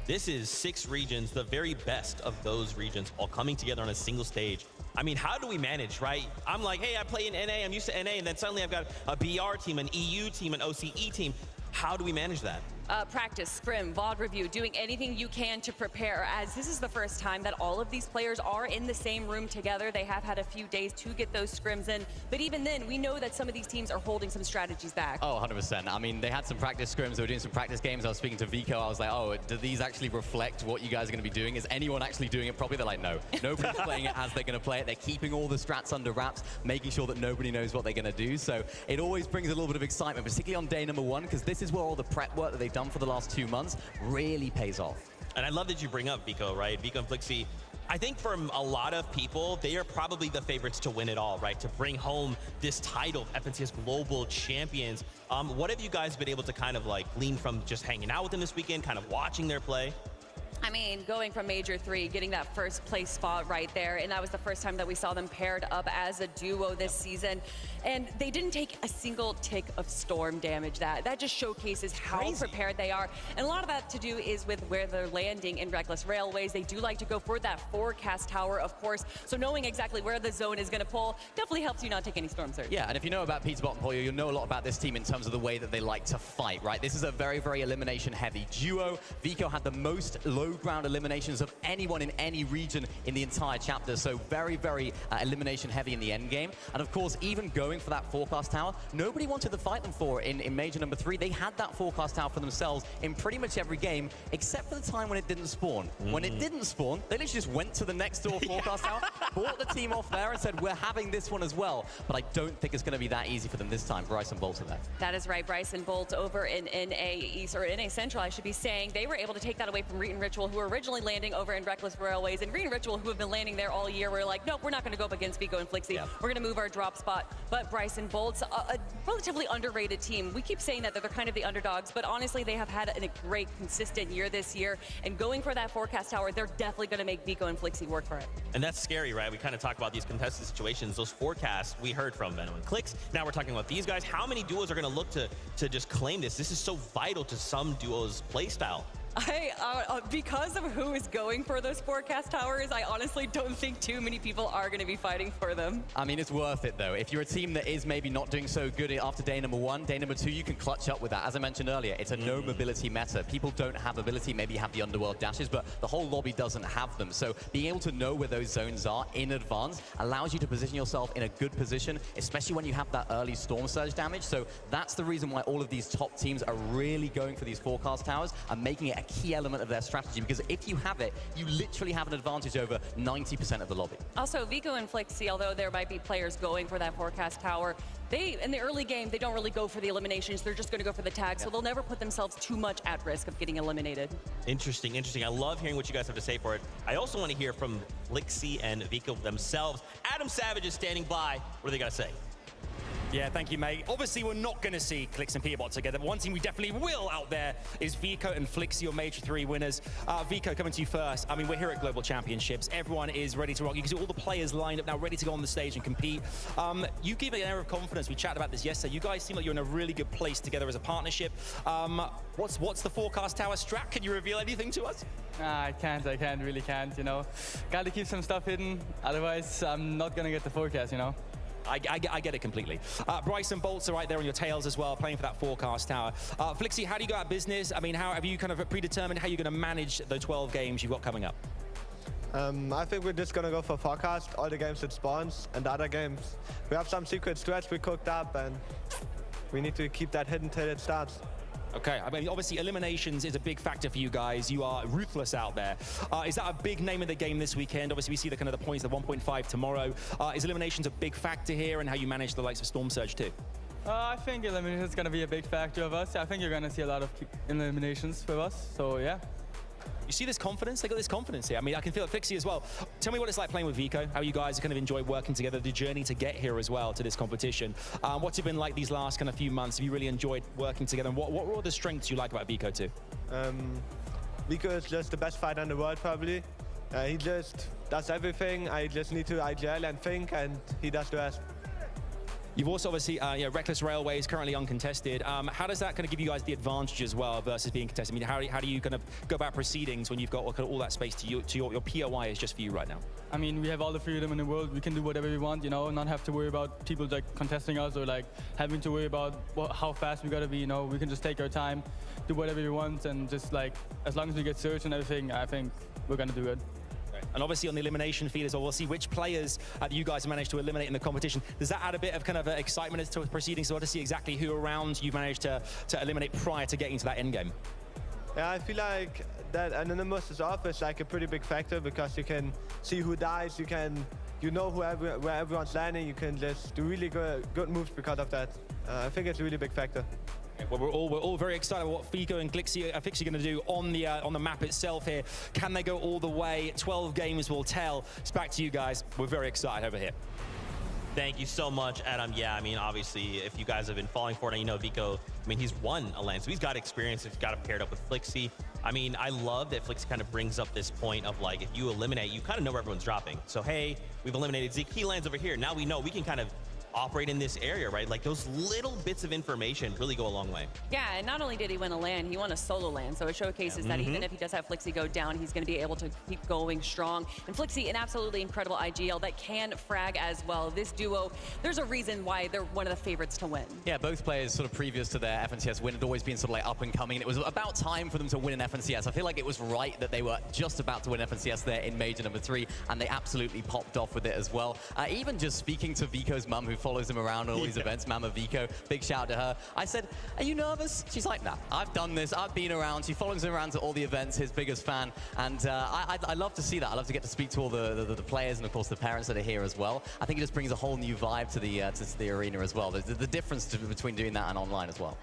This is 6 regions, the very best of those regions, all coming together on a single stage. I mean, how do we manage, right? I'm like, hey, I play in NA, I'm used to NA, and then suddenly I've got a BR team, an EU team, an OCE team. How do we manage that? Practice, scrim, VOD review, doing anything you can to prepare, as this is the first time that all of these players are in the same room together. They have had a few days to get those scrims in, but even then, we know that some of these teams are holding some strategies back. Oh, 100%. I mean, they had some practice scrims, they were doing some practice games. I was speaking to Vico, I was like, oh, do these actually reflect what you guys are going to be doing? Is anyone actually doing it properly? They're like, no. Nobody's playing it as they're going to play it. They're keeping all the strats under wraps, making sure that nobody knows what they're going to do. So it always brings a little bit of excitement, particularly on day number 1, because this is where all the prep work that they've done for the last 2 months really pays off. And I love that you bring up Vico, right? Vico and Flixie, I think for a lot of people, they are probably the favorites to win it all, right? To bring home this title of FNCS Global Champions. What have you guys been able to kind of like glean from just hanging out with them this weekend, kind of watching their play? I mean, going from Major 3, getting that first place spot right there, and that was the first time that we saw them paired up as a duo this season. And they didn't take a single tick of storm damage. That just showcases how prepared they are. And a lot of that to do is with where they're landing in Reckless Railways. They do like to go for that forecast tower, of course. So knowing exactly where the zone is going to pull definitely helps you not take any storm surge. Yeah, and if you know about Peterbot and Polio, you'll know a lot about this team in terms of the way that they like to fight, right? This is a very, very elimination-heavy duo. Vico had the most low-ground eliminations of anyone in any region in the entire chapter, so very, very elimination-heavy in the end game. And of course, even going for that forecast tower, nobody wanted to fight them for it in Major number 3. They had that forecast tower for themselves in pretty much every game, except for the time when it didn't spawn. When it didn't spawn, they literally just went to the next door forecast tower, bought the team off there and said, we're having this one as well. But I don't think it's going to be that easy for them this time. Bryson Bolt's in there. That is right. Bryson Bolt over in NA East, or NA Central, I should be saying. They were able to take that away from Reet and Ritual, who were originally landing over in Reckless Railways. And Reet and Ritual, who have been landing there all year, were like, nope, we're not going to go up against Vico and Flixie. We're going to move our drop spot. But Bryson Bolt's a relatively underrated team. We keep saying that they're kind of the underdogs, but honestly, they have had a great, consistent year this year. And going for that forecast tower, they're definitely going to make Vico and Flixie work for it. And that's scary, right? We kind of talk about these contested situations, those forecasts we heard from Venom and Clicks. Now we're talking about these guys. How many duos are going to look to just claim this? This is so vital to some duos' play style. Because of who is going for those forecast towers, I honestly don't think too many people are going to be fighting for them. I mean, it's worth it, though. If you're a team that is maybe not doing so good after day number 1, day number 2, you can clutch up with that. As I mentioned earlier, it's a no mobility meta. People don't have ability. Maybe you have the underworld dashes, but the whole lobby doesn't have them. So being able to know where those zones are in advance allows you to position yourself in a good position, especially when you have that early storm surge damage. So that's the reason why all of these top teams are really going for these forecast towers and making it a key element of their strategy, because if you have it, you literally have an advantage over 90% of the lobby. Also, Vico and Flixie, although there might be players going for that forecast tower, they, in the early game, they don't really go for the eliminations. They're just going to go for the tags, so they'll never put themselves too much at risk of getting eliminated. Interesting, interesting. I love hearing what you guys have to say for it. I also want to hear from Flixie and Vico themselves. Adam Savage is standing by. What do they got to say? Yeah, thank you, mate. Obviously, we're not going to see Clix and Peterbot together, but one team we definitely will out there is Vico and Flixie, your Major 3 winners. Vico, coming to you first. I mean, we're here at Global Championships. Everyone is ready to rock. You can see all the players lined up now, ready to go on the stage and compete. You give it an air of confidence. We chatted about this yesterday. You guys seem like you're in a really good place together as a partnership. What's the forecast tower strat? Can you reveal anything to us? I really can't, you know. Gotta keep some stuff hidden, otherwise I'm not gonna get the forecast, you know. I get it completely. Bryce and Bolts are right there on your tails as well, playing for that forecast tower. Flixie, how do you go out of business? I mean, how have you kind of predetermined how you're going to manage the 12 games you've got coming up? I think we're just going to go for forecast, all the games it spawns, and the other games. We have some secret strats we cooked up, and we need to keep that hidden till it starts. Okay, I mean, obviously eliminations is a big factor for you guys. You are ruthless out there. Is that a big name of the game this weekend? Obviously, we see the kind of the points, the 1.5 tomorrow. Is eliminations a big factor here, and how you manage the likes of Storm Surge too? I think eliminations is going to be a big factor of us. I think you're going to see a lot of eliminations for us, so yeah. You see this confidence? They got this confidence here. I mean, I can feel it. Flixie as well. Tell me what it's like playing with Vico, how you guys kind of enjoy working together, the journey to get here as well to this competition. What's it been like these last kind of few months? Have you really enjoyed working together? And what were the strengths you like about Vico too? Vico is just the best fighter in the world, probably. He just does everything. I just need to IGL and think, and he does the rest. You've also obviously, Reckless Railway is currently uncontested. How does that kind of give you guys the advantage as well versus being contested? I mean, how do you kind of go about proceedings when you've got all that space to your POI is just for you right now? I mean, we have all the freedom in the world. We can do whatever we want, you know, not have to worry about people like contesting us or like having to worry about how fast we gotta be, you know. We can just take our time, do whatever we want, and just like, as long as we get search and everything, I think we're gonna do good. And obviously on the elimination feed as well, we'll see which players you guys managed to eliminate in the competition. Does that add a bit of kind of excitement as to proceedings, so to see exactly who around you managed to eliminate prior to getting to that end game? Yeah, I feel like that Anonymous is off is like a pretty big factor because you can see who dies, you know where everyone's landing, you can just do really good moves because of that. I think it's a really big factor. Well, we're all very excited about what Vico and Flixie are going to do on the map itself here. Can they go all the way? 12 games will tell. It's back to you guys. We're very excited over here. Thank you so much, Adam. Yeah, I mean, obviously, if you guys have been falling for it, and you know Vico, I mean, he's won a LAN, so he's got experience. He's got it paired up with Flixie. I mean, I love that Flixie kind of brings up this point of like, if you eliminate, you kind of know where everyone's dropping. So, hey, we've eliminated Zeke. He lands over here. Now we know we can kind of operate in this area, right? Like those little bits of information really go a long way. Yeah, and not only did he win a LAN, he won a solo LAN, so it showcases that even if he does have Flixie go down, he's going to be able to keep going strong. And Flixie, an absolutely incredible IGL that can frag as well. This duo, there's a reason why they're one of the favorites to win. Yeah, both players sort of previous to their FNCS win had always been sort of like up and coming. It was about time for them to win an FNCS. I feel like it was right that they were just about to win FNCS there in Major number 3, and they absolutely popped off with it as well. Even just speaking to Vico's mum, who follows him around all these events, Mama Vico, big shout out to her. I said, are you nervous? She's like, nah, I've done this, I've been around. She follows him around to all the events, his biggest fan. And I love to see that. I love to get to speak to all the players and of course the parents that are here as well. I think it just brings a whole new vibe to the arena as well. The difference between doing that and online as well.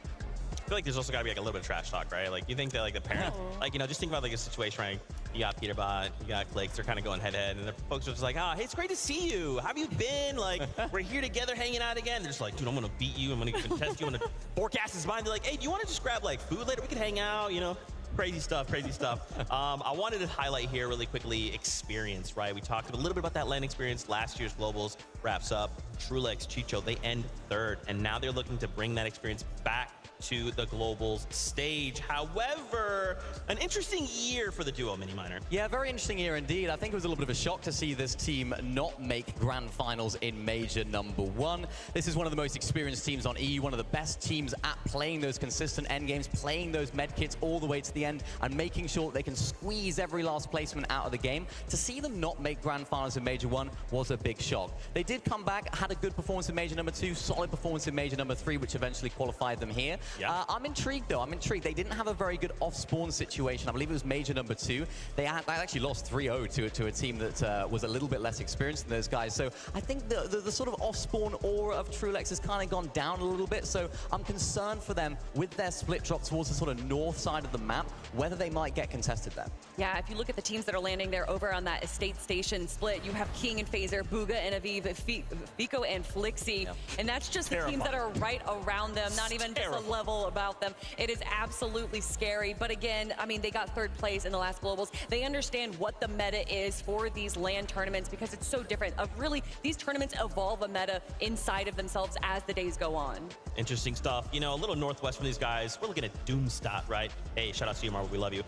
I feel like there's also got to be like a little bit of trash talk, right? Like you think that like the parents, like, you know, just think about like a situation, right? You got Peterbot, you got Clix, they're kind of going head to head, and the folks are just like, hey, it's great to see you. How have you been? Like, we're here together hanging out again. They're just like, dude, I'm gonna beat you. I'm gonna contest you. I'm gonna forecast his mind. They're like, hey, do you want to just grab like food later? We can hang out, you know? Crazy stuff, crazy stuff. I wanted to highlight here really quickly experience, right? We talked a little bit about that LAN experience. Last year's Globals wraps up. Trulex, Chicho, they end 3rd, and now they're looking to bring that experience back to the Globals stage. However, an interesting year for the duo, Mini Miner. Yeah, very interesting year indeed. I think it was a little bit of a shock to see this team not make grand finals in Major number 1. This is one of the most experienced teams on EU, one of the best teams at playing those consistent end games, playing those med kits all the way to the end, and making sure that they can squeeze every last placement out of the game. To see them not make grand finals in Major 1 was a big shock. They did come back, had a good performance in Major number 2, solid performance in Major number 3, which eventually qualified them here. Yeah. I'm intrigued though, I'm intrigued. They didn't have a very good off-spawn situation. I believe it was Major number 2. They actually lost 3-0 to a team that was a little bit less experienced than those guys. So I think the sort of off-spawn aura of Trulex has kind of gone down a little bit. So I'm concerned for them with their split drop towards the sort of north side of the map, whether they might get contested there. Yeah, if you look at the teams that are landing there over on that estate station split, you have King and Phaser, Booga and Aviv, Fico and Flixie, and that's just the teams that are right around them, not even just a level about them. It is absolutely scary, but again, I mean, they got third place in the last Globals. They understand what the meta is for these LAN tournaments because it's so different. Really, these tournaments evolve a meta inside of themselves as the days go on. Interesting stuff. You know, a little northwest from these guys. We're looking at Doomstat, right? Hey, shout out to you, Marvel. We love you.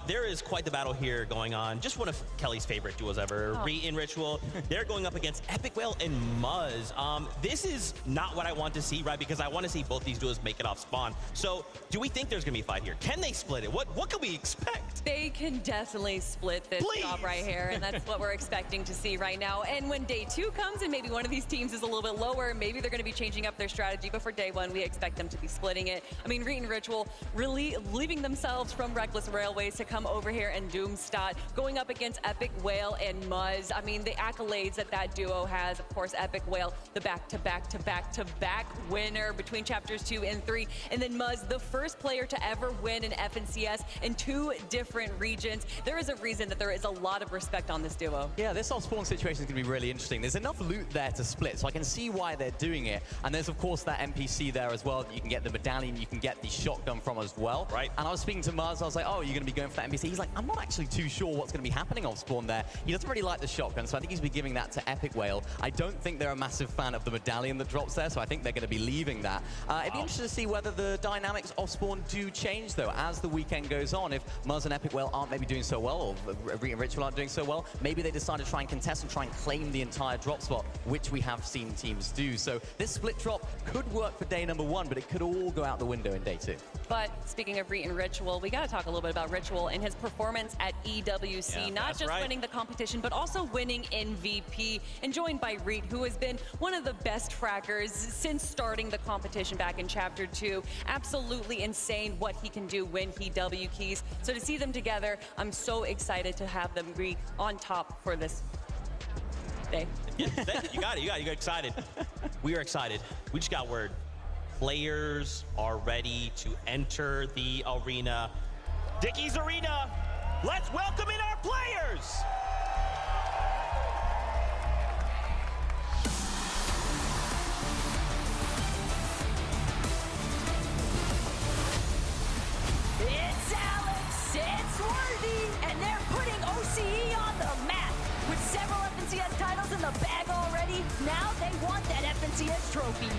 There is quite the battle here going on. Just one of Kelly's favorite duos ever. Reet and Ritual. They're going up against Epic Whale and Muzz. This is not what I want to see, right? Because I want to see both these duos make it off spawn. So do we think there's going to be a fight here? Can they split it? What can we expect? They can definitely split this job right here, and that's what we're expecting to see right now. And when day 2 comes and maybe one of these teams is a little bit lower, maybe they're going to be changing up their strategy, but for day 1, we expect them to be splitting it. I mean, Reet and Ritual really leaving themselves from Reckless Railways to come over here and Doomstat, going up against Epic Whale and Muzz. I mean, the accolades that duo has, of course, Epic Whale, the back-to-back-to-back-to-back winner between chapters 2 and 3, and then Muzz, the first player to ever win an FNCS in 2 different regions. There is a reason that there is a lot of respect on this duo. Yeah, this off-spawn situation is going to be really interesting. There's enough loot there to split, so I can see why they're doing it. And there's, of course, that NPC there as well. You can get the medallion, you can get the shotgun from as well. Right. And I was speaking to Muzz, I was like, oh, you're going to be going for that NPC? He's like, I'm not actually too sure what's going to be happening off-spawn there. He doesn't really like the shotgun, so I think he's been giving that to Epic Whale. I don't think they're a massive fan of the medallion that drops there, so I think they're going to be leaving that. It'd be interesting to see whether the dynamics off-spawn do change, though, as the weekend goes on. If Muzz and Epic Whale aren't maybe doing so well, or Reet and Ritual aren't doing so well, maybe they decide to try and contest and try and claim the entire drop spot, which we have seen teams do. So this split drop could work for day number 1, but it could all go out the window in day 2. But speaking of Reet and Ritual, we got to talk a little bit about Ritual and his performance at EWC. Not just winning the competition, but also winning MVP. And joined by Reet, who has been one of the best fraggers since starting the competition back in Chapter 2. Absolutely insane what he can do when he W keys. So to see them together, I'm so excited to have them be on top for this day. Yeah, you got it. You got excited. We are excited. We just got word. Players are ready to enter the arena. Dickie's Arena, let's welcome in our players. It's Alex, it's Worthy, and they're putting OCE on the map. With several FNCS titles in the bag already, now they want that FNCS trophy.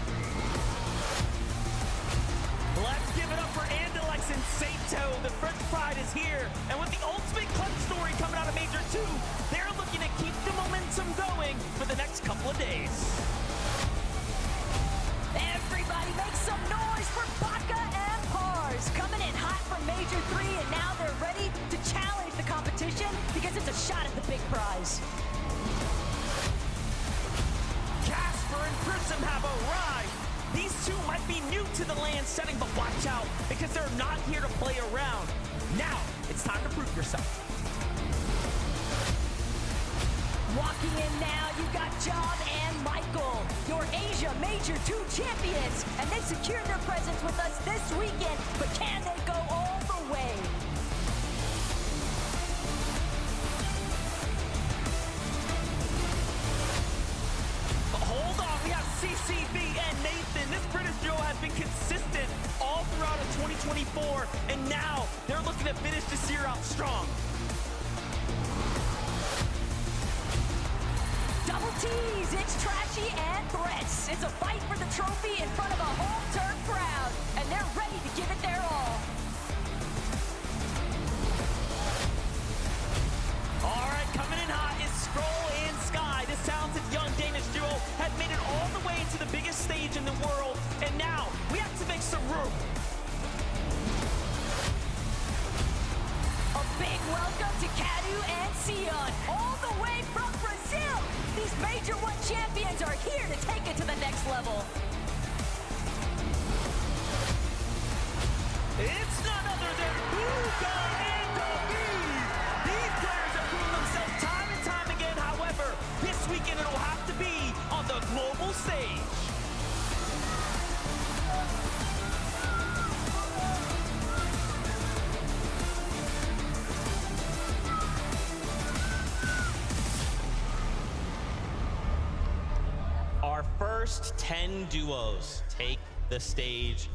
Let's give it up for Andalex and Sato. The French pride is here. And with the ultimate clutch story coming out of Major 2, they're looking to keep the momentum going for the next couple of days. Everybody make some noise for Baka and Pars. Coming in hot from Major 3, and now they're ready to challenge the competition because it's a shot at the big prize. Casper and Prism have arrived. These two might be new to the LAN setting, but watch out, because they're not here to play around. Now, it's time to prove yourself. Walking in now, you got Job and Michael, your Asia Major 2 champions, and they secured their presence with us this weekend, but can they go all the way? Hold on, we have CCB and Nathan. This British duo has been consistent all throughout 2024, and now they're looking to finish this year out strong. Double T's, it's Trashy and Threats. It's a fight for the trophy in front of a whole turn crowd, and they're ready to give it their all. All right, coming in hot is Scroll and Sky. This talented young Danish duo had made it all the way to the biggest stage in the world, and now we have to make some room. A big welcome to Cadu and Sion, all the way from Brazil. These Major 1 champions are here to take it to the next level. It's none other than Buka and David. These players have proven themselves time and time again. However, this weekend it'll have to be on the global stage. first 10 duos take the stage.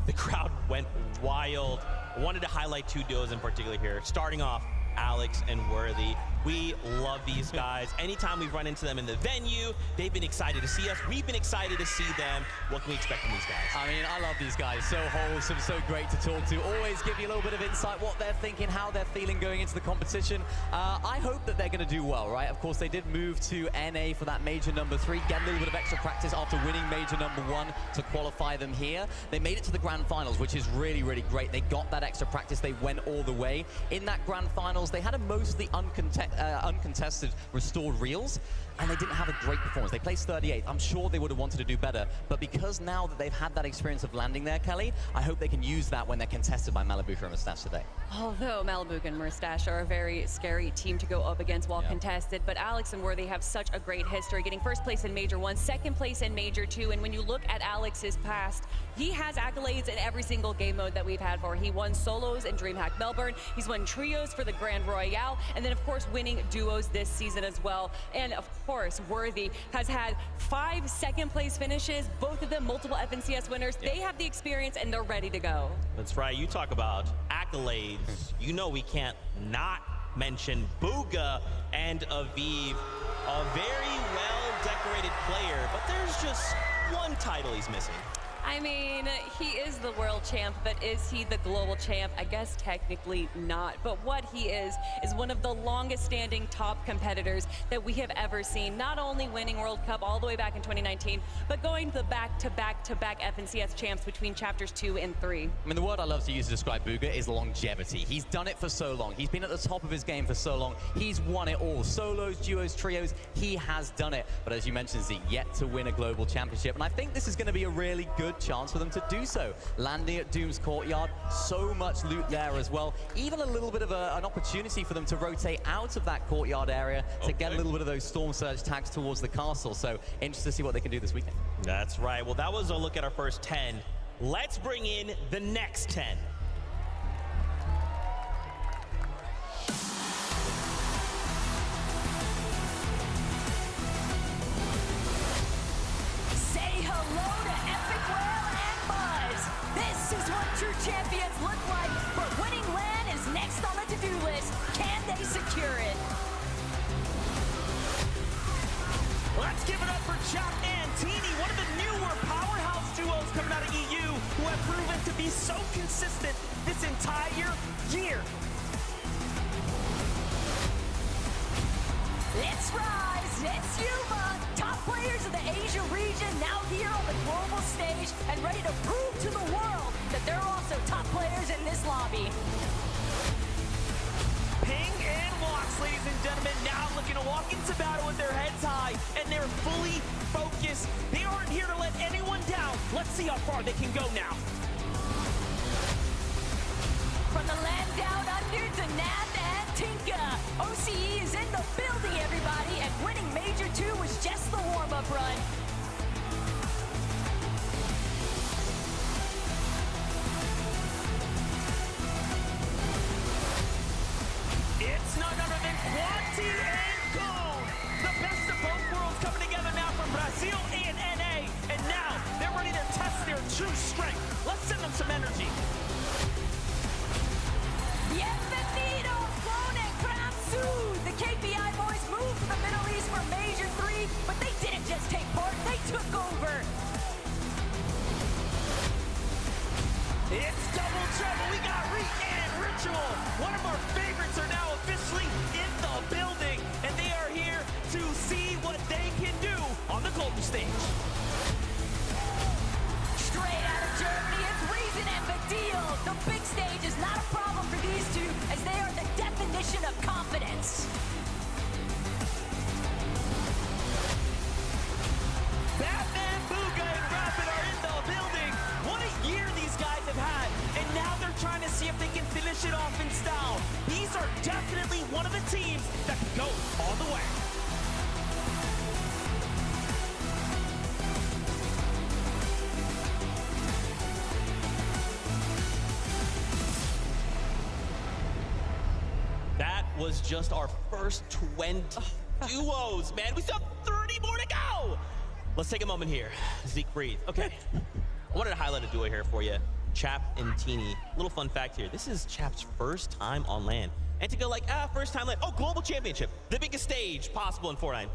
The crowd went wild. I wanted to highlight 2 duos in particular here. Starting off, Alex and Worthy. We love these guys. Anytime we run into them in the venue, they've been excited to see us. We've been excited to see them. What can we expect from these guys? I mean, I love these guys. So wholesome, so great to talk to. Always give you a little bit of insight, what they're thinking, how they're feeling going into the competition. I hope that they're going to do well, right? Of course, they did move to NA for that major number 3, get a little bit of extra practice after winning major number 1 to qualify them here. They made it to the grand finals, which is really, really great. They got that extra practice. They went all the way. In that grand finals, they had a mostly uncontested restored reels, and they didn't have a great performance. They placed 38th. I'm sure they would have wanted to do better, but because now that they've had that experience of landing there, Kelly, I hope they can use that when they're contested by Malibuca and Mustache today. Although Malibuca and Mustache are a very scary team to go up against while contested, but Alex and Worthy have such a great history, getting first place in Major 1, second place in Major 2, and when you look at Alex's past, he has accolades in every single game mode that we've had for. He won solos in DreamHack Melbourne, he's won trios for the Grand Royale, and then of course winning duos this season as well. And of course, Worthy has had 5 second-place finishes, both of them multiple FNCS winners. They have the experience and they're ready to go. That's right. You talk about accolades. You know we can't not mention Booga and Aviv, a very well-decorated player, but there's just one title he's missing. I mean, he is the world champ, but is he the global champ? I guess technically not. But what he is one of the longest standing top competitors that we have ever seen. Not only winning World Cup all the way back in 2019, but going to the back-to-back FNCS champs between chapters 2 and 3. I mean, the word I love to use to describe Booga is longevity. He's done it for so long. He's been at the top of his game for so long. He's won it all. Solos, duos, trios, he has done it. But as you mentioned, Zeke, yet to win a global championship. And I think this is going to be a really good chance for them to do so. Landing at Doom's courtyard, so much loot there as well. Even a little bit of an opportunity for them to rotate out of that courtyard area to get a little bit of those Storm Surge tags towards the castle. So interested to see what they can do this weekend. That's right. Well, that was a look at our first 10. Let's bring in the next 10. True champions look like, but winning LAN is next on the to-do list. Can they secure it? Let's give it up for Chop and Teeny, one of the newer powerhouse duos coming out of EU who have proven to be so consistent this entire year. Let's rise, it's Yuma. Top players of the Asia region now here on the global stage and ready to prove to the world that they're also top players in this lobby. Ping and Walks, ladies and gentlemen, now looking to walk into battle with their heads high, and they're fully focused. They aren't here to let anyone down. Let's see how far they can go now. From the land down under to Nath and Tinka, OCE is in the building, everybody, and winning Major 2 was just the warm-up run. It's none other than Quanti and Gold. The best of both worlds coming together now from Brazil and NA. And now they're ready to test their true strength. Let's send them some energy. Bienvenido, Clone and Kramsu. The KPI boys moved to the Middle East for Major 3, but they didn't just take part, they took over. It's double trouble. We got Reek and Ritual. One of our favorites are now officially in the building, and they are here to see what they can do on the global stage. Straight out of Germany, it's Reason and Badil. The big stage is not a problem for these two, as they are the definition of confidence. Batman, Booga, and Rapid are in the building. What a year these guys have had, and now they're trying to see if they can finish it off in style. These are definitely one of the teams that can go all the way. That was just our first 20 duos, man. We still have 30 more to go. Let's take a moment here. Zeke, breathe. Okay. I wanted to highlight a duo here for you. Chap and Teeny. Little fun fact here. This is Chap's first time on LAN. And to go like, first time LAN. Oh, Global Championship. The biggest stage possible in Fortnite.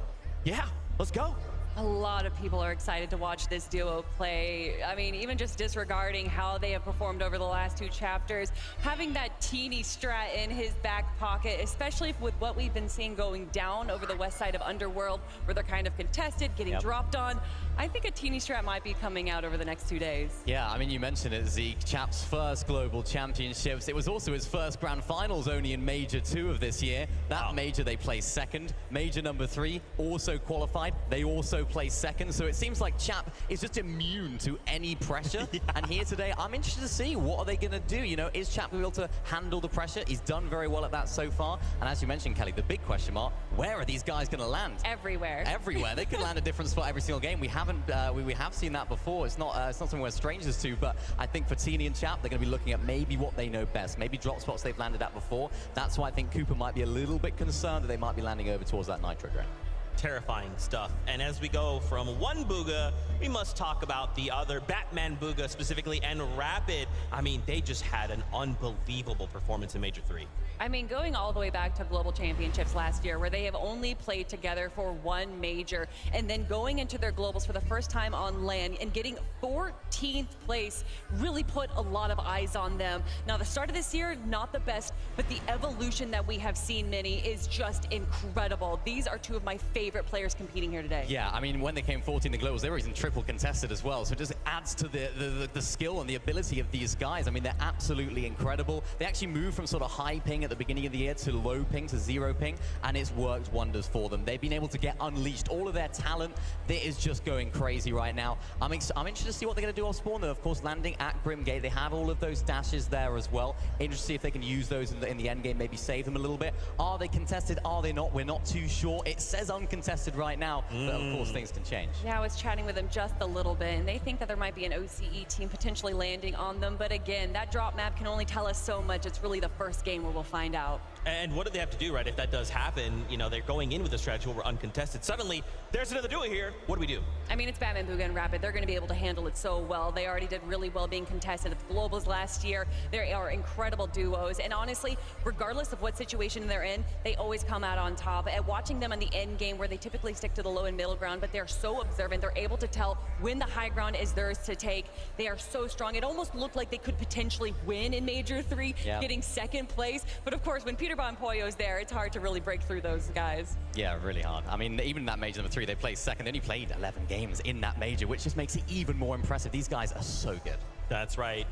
Yeah, let's go. A lot of people are excited to watch this duo play. I mean, even just disregarding how they have performed over the last 2 chapters, having that Teeny strat in his back pocket, especially with what we've been seeing going down over the west side of Underworld, where they're kind of contested, getting dropped on. I think a Teeny strat might be coming out over the next 2 days. Yeah, I mean, you mentioned it, Zeke. Chap's first global championships. It was also his first grand finals only in Major 2 of this year. That major, they placed second. Major number 3 also qualified. They also placed second. So it seems like Chap is just immune to any pressure. And here today, I'm interested to see what are they going to do. You know, is Chap able to handle the pressure? He's done very well at that so far. And as you mentioned, Kelly, the big question mark, where are these guys going to land? Everywhere. Everywhere. They could land a different spot every single game. We have seen that before. It's not something we're strangers to, but I think for Teeny and Chap, they're going to be looking at maybe what they know best, maybe drop spots they've landed at before. That's why I think Cooper might be a little bit concerned that they might be landing over towards that Nitro ground. Terrifying stuff. And as we go from one Booga, we must talk about the other, Batman Booga specifically, and Rapid. I mean, they just had an unbelievable performance in Major 3. I mean, going all the way back to Global Championships last year, where they have only played together for 1 major, and then going into their Globals for the first time on LAN and getting 14th place really put a lot of eyes on them. Now, the start of this year, not the best, but the evolution that we have seen, Minnie, is just incredible. These are 2 of my favorite players competing here today. Yeah, I mean, when they came 14 in the Globals, they were even triple contested as well. So it just adds to the skill and the ability of these guys. I mean, they're absolutely incredible. They actually moved from sort of high ping at the beginning of the year to low ping to 0 ping, and it's worked wonders for them. They've been able to get unleashed all of their talent. That is just going crazy right now. I'm interested to see what they're going to do off spawn. They're of course landing at Grimgate. They have all of those dashes there as well. Interested to see if they can use those in the end game, maybe save them a little bit. Are they contested? Are they not? We're not too sure. It says uncontested right now, but of course things can change. Yeah, I was chatting with them just a little bit, and they think that there might be an OCE team potentially landing on them, but again, that drop map can only tell us so much. It's really the first game where we'll find out. And what do they have to do, right? If that does happen, you know, they're going in with a strategy where we're uncontested. Suddenly, there's another duo here. What do we do? I mean, it's Batman Booga and Rapid. They're going to be able to handle it so well. They already did really well being contested at the Globals last year. They are incredible duos. And honestly, regardless of what situation they're in, they always come out on top. And watching them on the end game where they typically stick to the low and middle ground, but they're so observant. They're able to tell when the high ground is theirs to take. They are so strong. It almost looked like they could potentially win in Major 3, getting second place. But of course, when Peter Bon Pollo's there, it's hard to really break through those guys. Yeah, really hard. I mean, even that Major number 3, they placed second. They only played 11 games in that Major, which just makes it even more impressive. These guys are so good. That's right.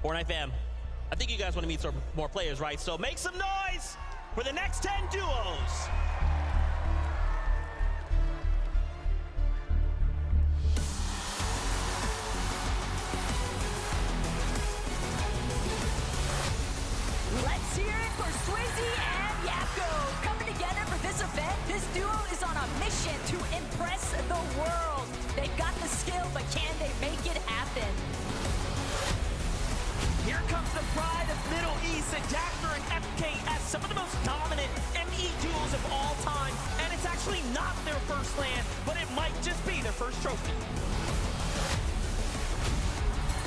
Fortnite fam, I think you guys want to meet some more players, right? So make some noise for the next 10 duos. Let's hear it for Swizzy and Yakko. Coming together for this event, this duo is on a mission to impress the world. They've got the skill, but can they make it happen? Here comes the pride of Middle East, Adapter and FKS, some of the most dominant ME duels of all time. And it's actually not their first LAN, but it might just be their first trophy.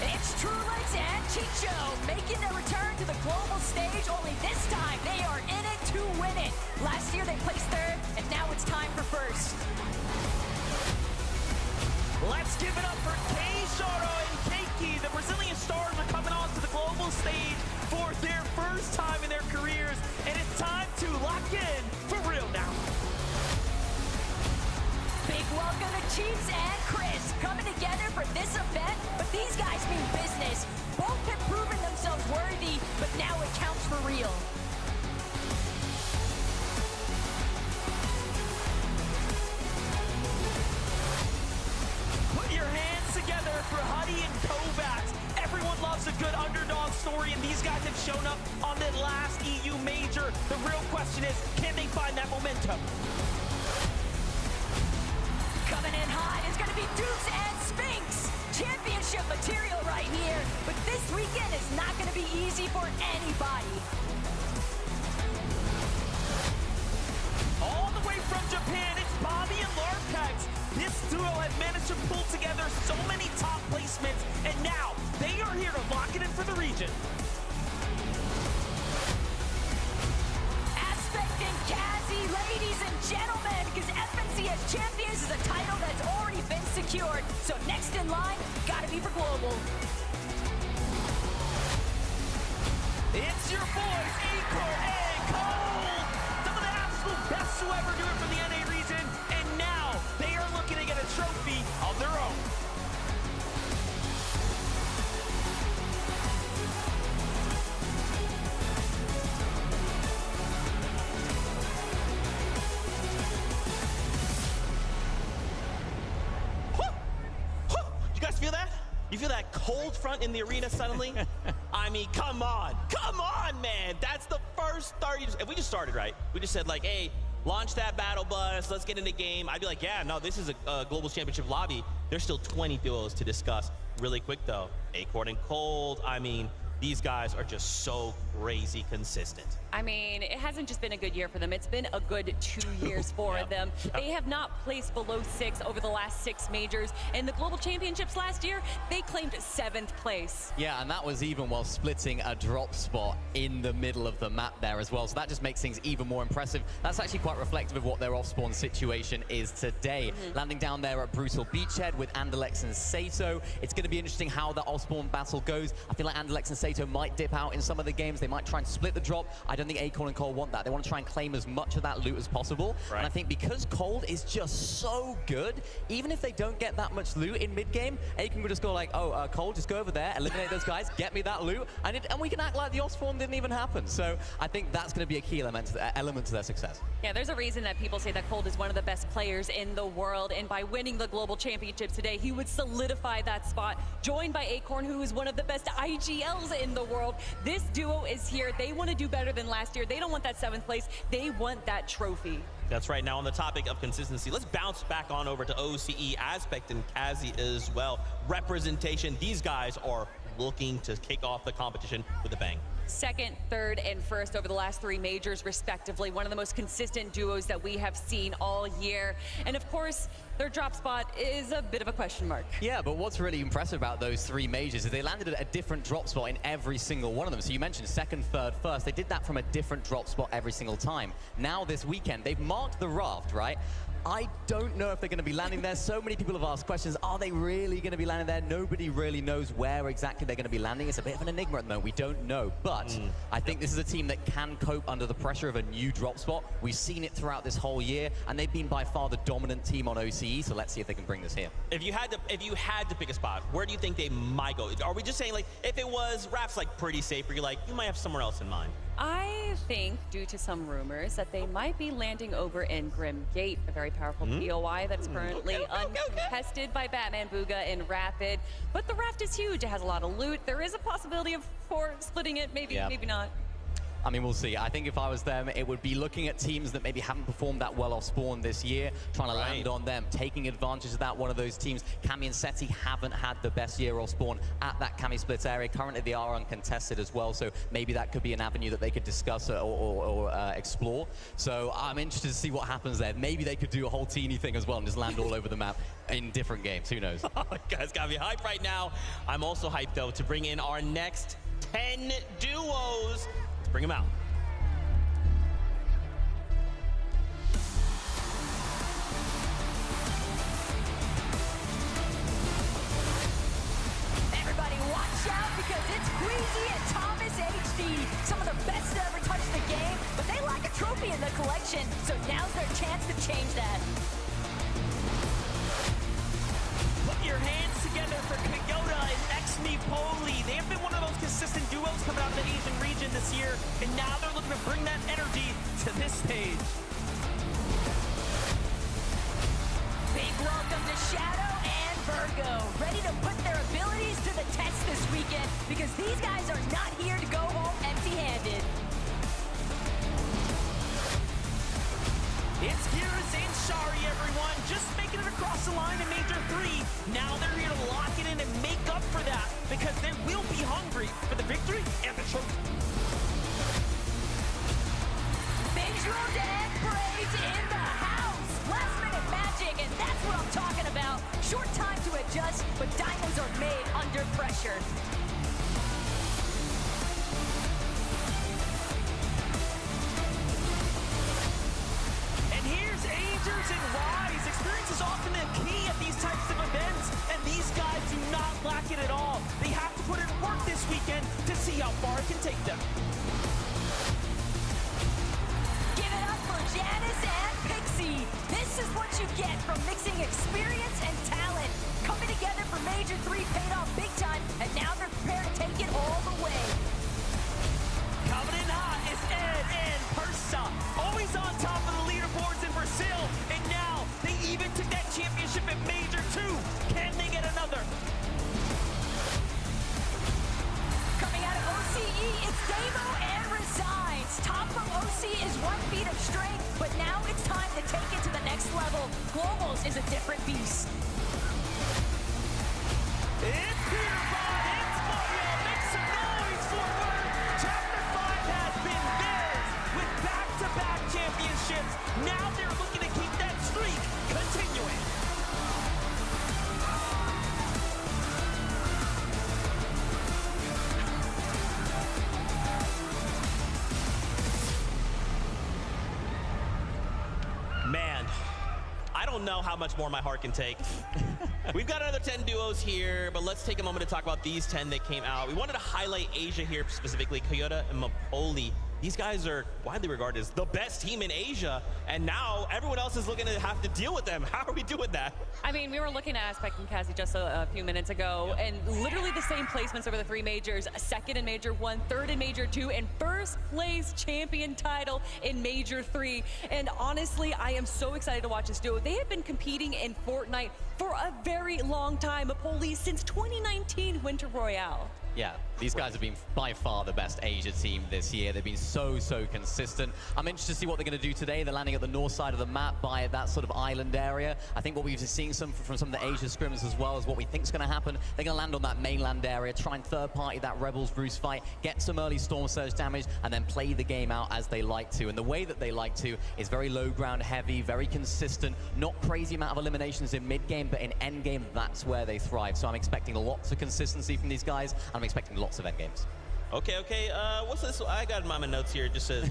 It's Trulex and Chicho making their return to the global stage, only this time they are in it to win it. Last year they placed third, and now it's time for first. Let's give it up for K-Sharo and Keiki. The Brazilian stars are coming onto the global stage for their first time in their careers, and it's time to lock in for real now. Big welcome to Chiefs and Chris coming together for this event, but these guys mean business. Both have proven themselves worthy, but now it counts for real. Put your hands together for Huddy and Kovacs. Everyone loves a good underdog story, and these guys have shown up on the last EU major. The real question is, can they find that momentum? Coming in hot is going to be Dukes and Sphinx. Championship material right here, but this weekend is not going to be easy for anybody. All the way from Japan, it's Bobby and Larpex. This duo have managed to pull together so many top placements, and now they are here to lock it in for the region. Aspect and Kazi, ladies and gentlemen, because FNCS Champions is a title that's already been secured. So next in line, gotta be for Global. It's your boys, Acorn and Cole! Some of the absolute best to ever do it for the NA region, and now they are looking to get a trophy of their own. You guys feel that? You feel that cold front in the arena suddenly? I mean, come on, man. That's the first start. If we just started right, we just said like, hey, launch that battle bus, let's get in the game. I'd be like, yeah, no, this is a Global Championship lobby. There's still 20 duos to discuss. Really quick though, Acorn and Cold, I mean, these guys are just so crazy consistent. I mean, it hasn't just been a good year for them. It's been a good 2 years for them. They have not placed below 6 over the last 6 majors. In the Global Championships last year, they claimed 7th place. Yeah, and that was even while splitting a drop spot in the middle of the map there as well. So that just makes things even more impressive. That's actually quite reflective of what their off-spawn situation is today. Landing down there at Brutal Beachhead with Andalex and Sato. It's going to be interesting how the off-spawn battle goes. I feel like Andalex and Sato might dip out in some of the games. They might try and split the drop. I don't think Acorn and Cole want that. They want to try and claim as much of that loot as possible. Right. And I think because Cold is just so good, even if they don't get that much loot in mid-game, Acorn will just go like, oh, Cold, just go over there, eliminate those guys, get me that loot, and we can act like the off-spawn didn't even happen. So I think that's going to be a key element to their success. Yeah, there's a reason that people say that Cold is one of the best players in the world, and by winning the Global Championships today, he would solidify that spot, joined by Acorn, who is one of the best IGLs in the world. This duo is here. They want to do better than last year. They don't want that 7th place. They want that trophy. That's right. Now on the topic of consistency, let's bounce back on over to OCE, Aspect and Kazi as well. Representation. These guys are looking to kick off the competition with a bang. 2nd, 3rd, and 1st over the last 3 majors, respectively. One of the most consistent duos that we have seen all year. And of course, their drop spot is a bit of a question mark. Yeah, but what's really impressive about those 3 majors is they landed at a different drop spot in every single one of them. So you mentioned 2nd, 3rd, 1st. They did that from a different drop spot every single time. Now this weekend, they've marked the raft, right? I don't know if they're going to be landing there. So many people have asked questions. Are they really going to be landing there? Nobody really knows where exactly they're going to be landing. It's a bit of an enigma at the moment. We don't know. But I think this is a team that can cope under the pressure of a new drop spot. We've seen it throughout this whole year, and they've been by far the dominant team on OCE. So let's see if they can bring this here. If you had to pick a spot, where do you think they might go? Are we just saying, like, if it was Raft's like pretty safe, or you're like, you might have somewhere else in mind? I think, due to some rumors, that they might be landing over in Grim Gate, a very powerful POI that is currently uncontested by Batman Booga and Rapid. But the raft is huge. It has a lot of loot. There is a possibility of splitting it, maybe, maybe not. I mean, we'll see. I think if I was them, it would be looking at teams that maybe haven't performed that well off spawn this year, trying to land on them, taking advantage of that. One of those teams, Cami and Seti, haven't had the best year off spawn at that Cami split area. Currently, they are uncontested as well, so maybe that could be an avenue that they could discuss or explore. So I'm interested to see what happens there. Maybe they could do a whole teeny thing as well and just land all over the map in different games. Who knows? Guys, got me hyped right now. I'm also hyped, though, to bring in our next 10 duos. Bring them out. Everybody watch out, because it's Queasy and Thomas HD. Some of the best to ever touch the game, but they lack a trophy in the collection, so now's their chance to change that. Put your hands together for Kyoto and Xme Poli. They have been one of those consistent duos coming out of the Asian region this year, and now they're looking to bring that energy to this stage. Big welcome to Shadow and Virgo, ready to put their abilities to the test this weekend, because these guys are not here to go home empty-handed. It's Gears and Shari, everyone, just making it across the line in Major 3. Now they're here to lock it in and make up for that, because they will be hungry for the victory and the trophy. Binge Rolled and Braids in the house. Last minute magic, and that's what I'm talking about. adjust, but diamonds are made under pressure. And here's Angers and Wise. Experience is often the key at these types of events, and these guys do not lack it at all. They have to put in work this weekend to see how far it can take them. Give it up for Janice and Pixie. This is what you get from mixing experience and talent. Coming together for Major 3 paid off big time, and now they're prepared to take it all the way. Coming in hot is Ed and Persa. Always on top of the leaderboards in Brazil, and now they even took that championship at Major 2. Can they get another? Coming out of OCE, it's Davo and Resigns. Top of OC is 1 feat of strength, but now it's time to take it to the next level. Globals is a different beast. It's Peter Bond, it's Mario, make some noise for her. Chapter 5 has been theirs with back-to-back championships. Now they're looking to keep that streak continuing. Man, I don't know how much more my heart can take. We've got another 10 duos here, but let's take a moment to talk about these 10 that came out. We wanted to highlight Asia here, specifically Kyoto and Mapoli. These guys are widely regarded as the best team in Asia, and now everyone else is looking to have to deal with them. How are we doing that? I mean, we were looking at Aspect and Cassie just a few minutes ago, and literally the same placements over the 3 majors, second in Major 1, third in Major 2, and first place champion title in Major 3. And honestly, I am so excited to watch this duo. They have been competing in Fortnite for a very long time, Mapoli since 2019 Winter Royale. Yeah, these guys have been by far the best Asia team this year. They've been so consistent. I'm interested to see what they're going to do today. They're landing at the north side of the map by that sort of island area. I think what we've seen from some of the Asia scrims as well is what we think is going to happen. They're going to land on that mainland area, try and third party that Rebels Roost fight, get some early Storm Surge damage, and then play the game out as they like to. And the way that they like to is very low ground heavy, very consistent, not crazy amount of eliminations in mid game, but in end game, that's where they thrive. So I'm expecting lots of consistency from these guys. I'm expecting lots of end games. Okay, what's this? I got my notes here. It just says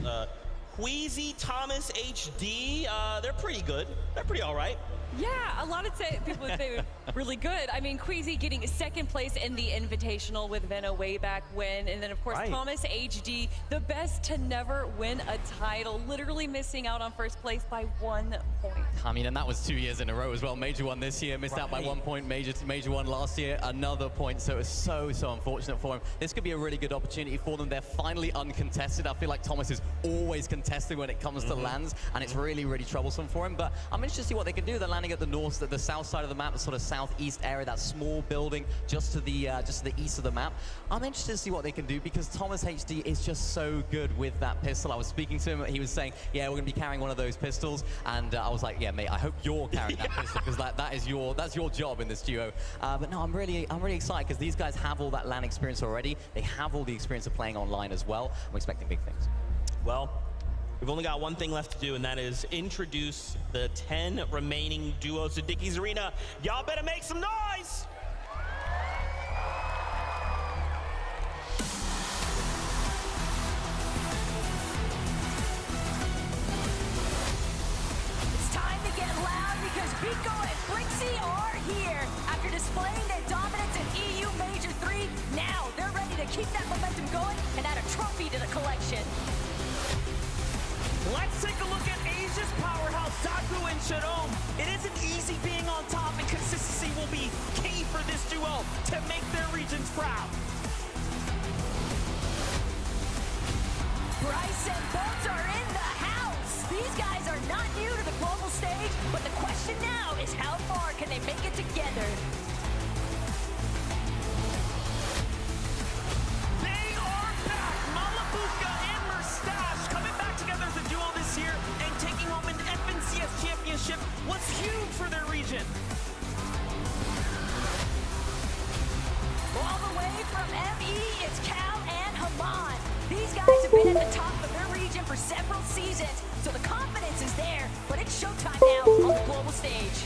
Queasy, Thomas, HD. They're pretty good. They're pretty all right. Yeah, a lot of people would say really good. I mean, Queasy getting second place in the Invitational with Venno way back when. And then, of course, Thomas HD, the best to never win a title, literally missing out on first place by 1 point. I mean, and that was 2 years in a row as well. Major 1 this year, missed out by 1 point. Major 1 last year, another point. So it was so unfortunate for him. This could be a really good opportunity for them. They're finally uncontested. I feel like Thomas is always contested when it comes to lands, and it's really troublesome for him. But I'm interested to see what they can do. They're landing at the north, the south side of the map, the sort of southeast area, that small building just to the east of the map. I'm interested to see what they can do because Thomas HD is just so good with that pistol. I was speaking to him, he was saying, yeah, we're gonna be carrying one of those pistols, and I was like, yeah, mate, I hope you're carrying that pistol because that's your job in this duo. But no, I'm really excited because these guys have all that LAN experience already. They have all the experience of playing online as well. I'm expecting big things. Well, we've only got one thing left to do, and that is introduce the 10 remaining duos to Dickies Arena. Y'all better make some noise! It's time to get loud because Biko and Blixie are here. After displaying their dominance in EU Major 3, now they're ready to keep that momentum going and add a trophy to the collection. Let's take a look at Asia's powerhouse, Daku and Sharom. It isn't easy being on top, and consistency will be key for this duo to make their regions proud. Bryce and Bolts are in the house. These guys are not new to the global stage, but the question now is how far can they make it together? They are back! Malabuka and Mustache coming back together as a duo this year and taking home an FNCS championship was huge for their region. All the way from ME, it's Cal and Haman. These guys have been at the top of their region for several seasons, so the confidence is there, but it's showtime now on the global stage.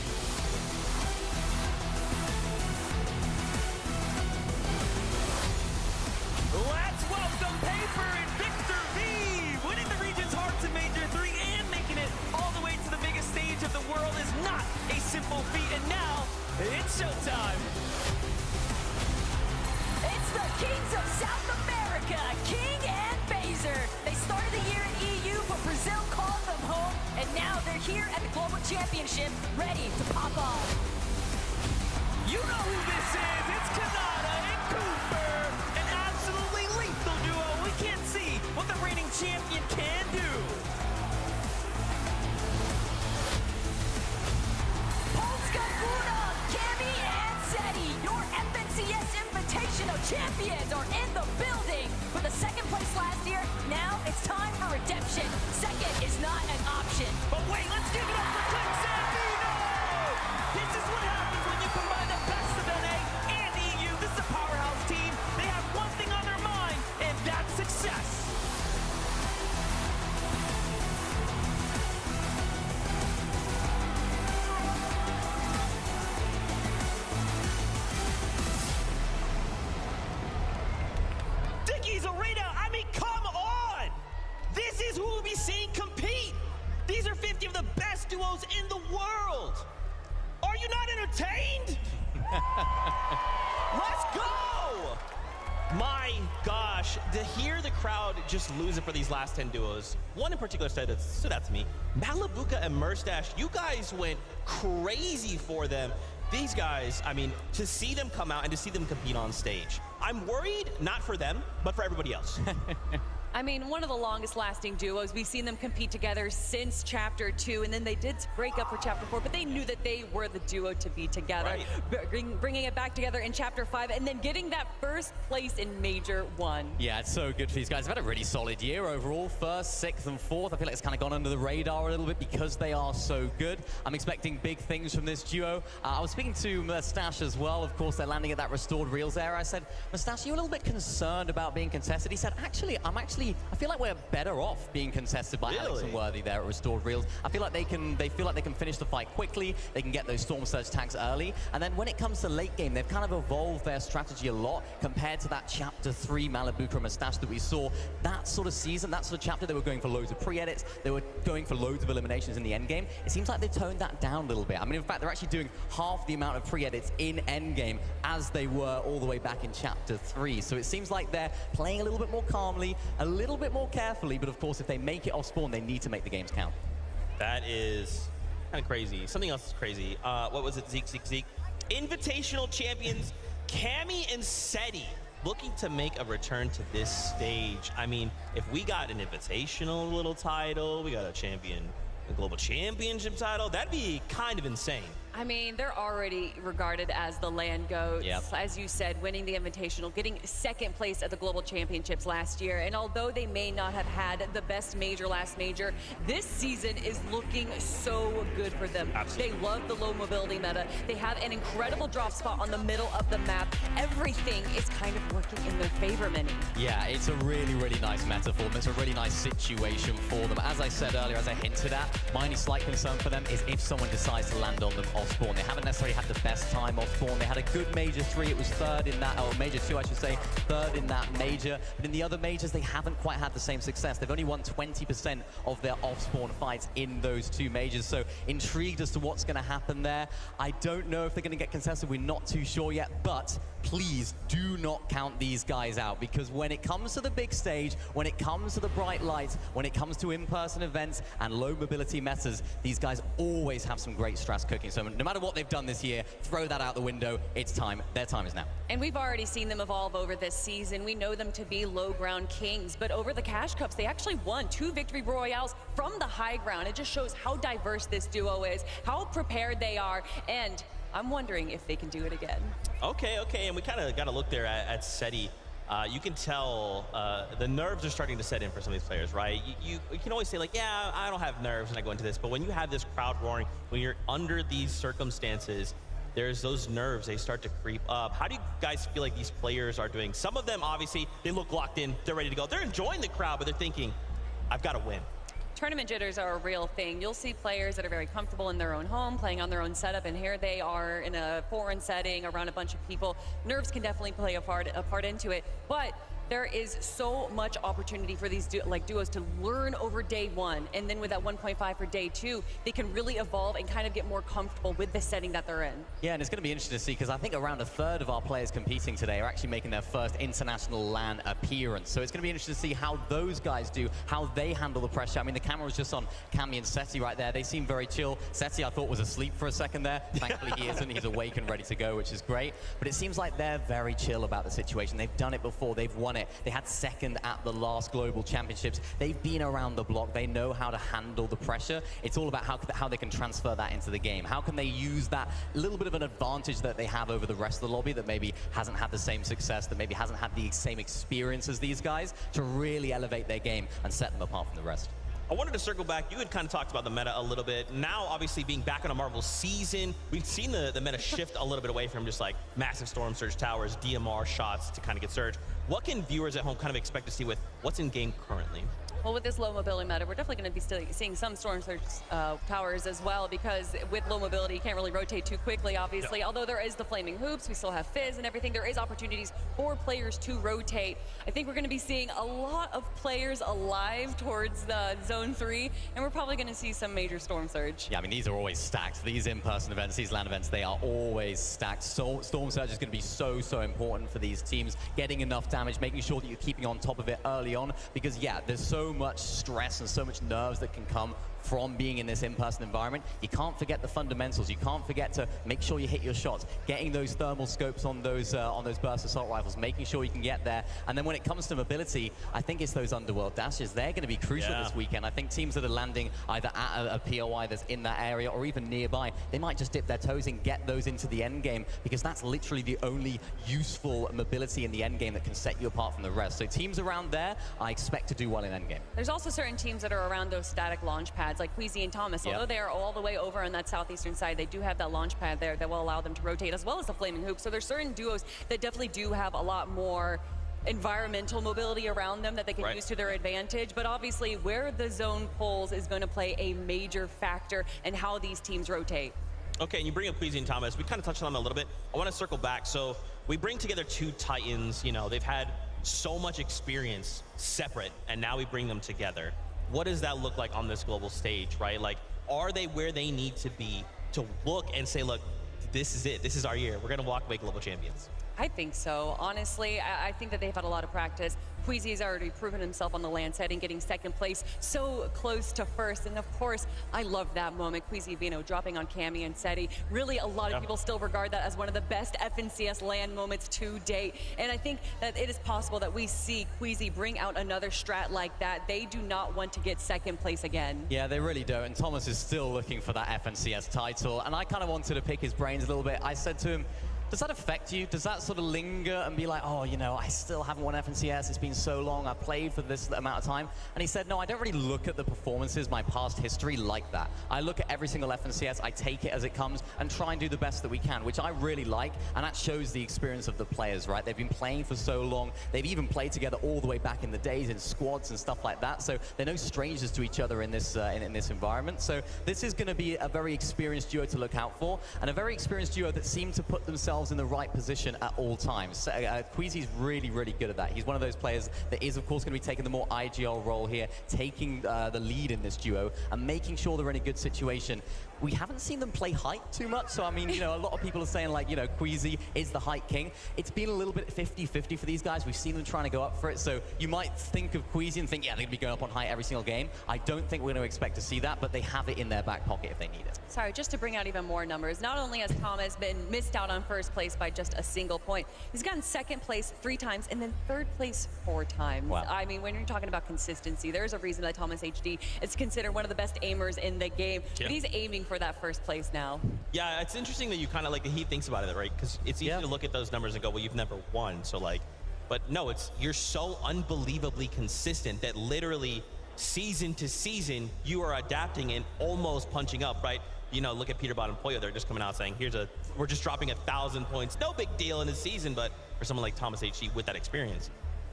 simple feat, and now it's showtime. It's the Kings of South America, King and Baszler. They started the year in EU, but Brazil called them home, and now they're here at the Global Championship, ready to pop off. You know who this is. It's Kanata and Cooper. An absolutely lethal duo. We can't see what the reigning champion can do. Polska Górna, Cammy and Seti, your FNCS Invitational champions are in the building. For the second place last year, now it's time for redemption. Second is not an option. But wait, let's give it up for Click Sandino! This is what happens when you combine the best of NA and EU. This is a powerhouse team. They have one thing on their mind, and that's success. Dickies Arena, I mean, come on! This is who we'll be seeing compete. These are 50 of the best duos in the world. Are you not entertained? Let's go! My gosh, to hear the crowd just lose it for these last 10 duos. One in particular stood out to me. Malabuka and Merstash, you guys went crazy for them. These guys, I mean, to see them come out and to see them compete on stage, I'm worried not for them, but for everybody else. I mean, one of the longest lasting duos. We've seen them compete together since Chapter 2, and then they did break up for Chapter 4, but they knew that they were the duo to be together. Right. Bringing it back together in Chapter 5, and then getting that first place in Major 1. Yeah, it's so good for these guys. They've had a really solid year overall. First, 6th, and 4th. I feel like it's kind of gone under the radar a little bit because they are so good. I'm expecting big things from this duo. I was speaking to Mustache as well. Of course, they're landing at that restored reels there. I said, Mustache, are you a little bit concerned about being contested? He said, I feel like we're better off being contested by Alex and Worthy there at restored reels. I feel like they feel like they can finish the fight quickly. They can get those Storm Surge tags early. And then when it comes to late game, they've kind of evolved their strategy a lot compared to that Chapter 3 Malabuka and Mustache that we saw. That sort of season, that sort of chapter, they were going for loads of pre-edits. They were going for loads of eliminations in the end game. It seems like they toned that down a little bit. I mean, in fact, they're actually doing half the amount of pre-edits in end game as they were all the way back in Chapter 3. So it seems like they're playing a little bit more calmly, a little bit more carefully, but of course, if they make it off spawn, they need to make the games count. That is kind of crazy. Something else is crazy. What was it? Zeke. Invitational champions Cammy and Seti looking to make a return to this stage. I mean, if we got an invitational little title, we got a global championship title, that'd be kind of insane. I mean, they're already regarded as the land goats. Yep. As you said, winning the Invitational, getting second place at the Global Championships last year. And although they may not have had the best last major, this season is looking so good for them. Absolutely. They love the low mobility meta. They have an incredible drop spot on the middle of the map. Everything is kind of working in their favor, Minnie. Yeah, it's a really, really nice meta for them. It's a really nice situation for them. As I said earlier, as I hinted at, my only slight concern for them is if someone decides to land on them off spawn. They haven't necessarily had the best time off spawn. They had a good Major 3. It was third in that, or Major 2, I should say, third in that major. But in the other majors, they haven't quite had the same success. They've only won 20% of their off spawn fights in those two majors. So intrigued as to what's going to happen there. I don't know if they're going to get contested. We're not too sure yet, but please do not count these guys out, because when it comes to the big stage, when it comes to the bright lights, when it comes to in-person events and low mobility metas, these guys always have some great strats cooking. So no matter what they've done this year, throw that out the window. It's time. Their time is now. And we've already seen them evolve over this season. We know them to be low ground kings, but over the Cash Cups, they actually won 2 victory royales from the high ground. It just shows how diverse this duo is, how prepared they are, and I'm wondering if they can do it again. Okay, and we kind of got to look there at Seti. You can tell the nerves are starting to set in for some of these players, right? You can always say, like, yeah, I don't have nerves when I go into this, but when you have this crowd roaring, when you're under these circumstances, there's those nerves, they start to creep up. How do you guys feel like these players are doing? Some of them, obviously, they look locked in, they're ready to go. They're enjoying the crowd, but they're thinking, I've got to win. Tournament jitters are a real thing. You'll see players that are very comfortable in their own home, playing on their own setup, and here they are in a foreign setting around a bunch of people. Nerves can definitely play a part into it, but there is so much opportunity for these duos to learn over day one, and then with that 1.5 for day two, they can really evolve and kind of get more comfortable with the setting that they're in. Yeah, and it's going to be interesting to see, because I think around a third of our players competing today are actually making their first international LAN appearance. So it's going to be interesting to see how those guys do, how they handle the pressure. I mean, the camera was just on Cammy and Seti right there. They seem very chill. Seti, I thought, was asleep for a second there. Thankfully, he isn't. He's awake and ready to go, which is great. But it seems like they're very chill about the situation. They've done it before. They've won it. They had second at the last Global Championships. They've been around the block. They know how to handle the pressure. It's all about how they can transfer that into the game. How can they use that little bit of an advantage that they have over the rest of the lobby that maybe hasn't had the same success, that maybe hasn't had the same experience as these guys, to really elevate their game and set them apart from the rest. I wanted to circle back. You had kind of talked about the meta a little bit. Now, obviously, being back on a Marvel season, we've seen the meta shift a little bit away from just like massive Storm Surge towers, DMR shots to kind of get Surge. What can viewers at home kind of expect to see with what's in game currently? Well, with this low mobility meta, we're definitely going to be still seeing some Storm Surge towers as well, because with low mobility, you can't really rotate too quickly, obviously. Although there is the flaming hoops, we still have Fizz and everything. There is opportunities for players to rotate. I think we're going to be seeing a lot of players alive towards the Zone 3, and we're probably going to see some major Storm Surge. Yeah, I mean, these are always stacked. These in-person events, these LAN events, they are always stacked. So Storm Surge is going to be so important for these teams, getting enough damage, making sure that you're keeping on top of it early on, because, yeah, there's so much stress and so much nerves that can come from being in this in-person environment. You can't forget the fundamentals. You can't forget to make sure you hit your shots, getting those thermal scopes on those burst assault rifles, making sure you can get there. And then when it comes to mobility, I think it's those underworld dashes. They're going to be crucial this weekend. I think teams that are landing either at a POI that's in that area or even nearby, they might just dip their toes and get those into the end game, because that's literally the only useful mobility in the end game that can set you apart from the rest. So teams around there, I expect to do well in end game. There's also certain teams that are around those static launch pads, like Queasy and Thomas. Although they are all the way over on that southeastern side, they do have that launch pad there that will allow them to rotate, as well as the flaming hoop. So there's certain duos that definitely do have a lot more environmental mobility around them that they can use to their advantage. But obviously, where the zone pulls is going to play a major factor in how these teams rotate. Okay, and you bring up Queasy and Thomas. We kind of touched on them a little bit. I want to circle back. So we bring together two Titans. You know, they've had so much experience separate, and now we bring them together. What does that look like on this global stage, right? Like, are they where they need to be to look and say, look, this is it. This is our year. We're going to walk away global champions? I think so. Honestly, I think that they've had a lot of practice. Queasy has already proven himself on the LAN setting, getting second place, so close to first. And of course, I love that moment. Queasy, dropping on Cammy and Seti. Really, a lot of people still regard that as one of the best FNCS LAN moments to date. And I think that it is possible that we see Queasy bring out another strat like that. They do not want to get second place again. Yeah, they really don't. And Thomas is still looking for that FNCS title. And I kind of wanted to pick his brains a little bit. I said to him, does that affect you? Does that sort of linger and be like, oh, you know, I still haven't won FNCS. It's been so long. I've played for this amount of time. And he said, no, I don't really look at the performances, my past history like that. I look at every single FNCS. I take it as it comes and try and do the best that we can, which I really like. And that shows the experience of the players, right? They've been playing for so long. They've even played together all the way back in the days in squads and stuff like that. So they're no strangers to each other in this environment. So this is going to be a very experienced duo to look out for, and a very experienced duo that seem to put themselves in the right position at all times. Queasy's really good at that. He's one of those players that is, of course, going to be taking the more IGL role here, taking the lead in this duo and making sure they're in a good situation. We haven't seen them play height too much, so I mean, you know, a lot of people are saying, like, you know, Queasy is the height king. It's been a little bit 50-50 for these guys. We've seen them trying to go up for it, so you might think of Queasy and think, yeah, they're going to be going up on height every single game. I don't think we're going to expect to see that, but they have it in their back pocket if they need it. Sorry, just to bring out even more numbers, not only has Thomas been missed out on first place by just a single point, he's gotten second place 3 times and then third place 4 times. Wow. I mean, when you're talking about consistency, there's a reason that Thomas HD is considered one of the best aimers in the game. Yeah. But he's aiming for that first place now. Yeah, it's interesting that you kind of like, he thinks about it, right? Because it's easy to look at those numbers and go, well, you've never won. So like, but no, you're so unbelievably consistent that literally season to season, you are adapting and almost punching up, right? You know, look at Peterbot and Poyo, they're just coming out saying, we're just dropping 1,000 points. No big deal in a season, but for someone like Thomas HG with that experience.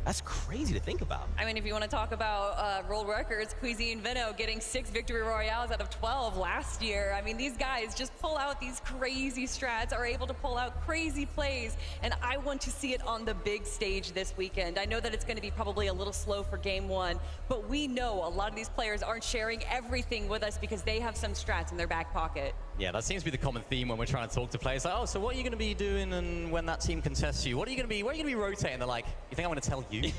That's crazy to think about. I mean, if you want to talk about world records, Cuisine Vino getting 6 victory royales out of 12 last year. I mean, these guys just pull out these crazy strats, are able to pull out crazy plays, and I want to see it on the big stage this weekend. I know that it's going to be probably a little slow for game 1, but we know a lot of these players aren't sharing everything with us because they have some strats in their back pocket. Yeah, that seems to be the common theme when we're trying to talk to players. Like, oh, so what are you going to be doing and when that team contests you? What are you going to be? Where are you going to be rotating? They're like, you think I'm going to tell you?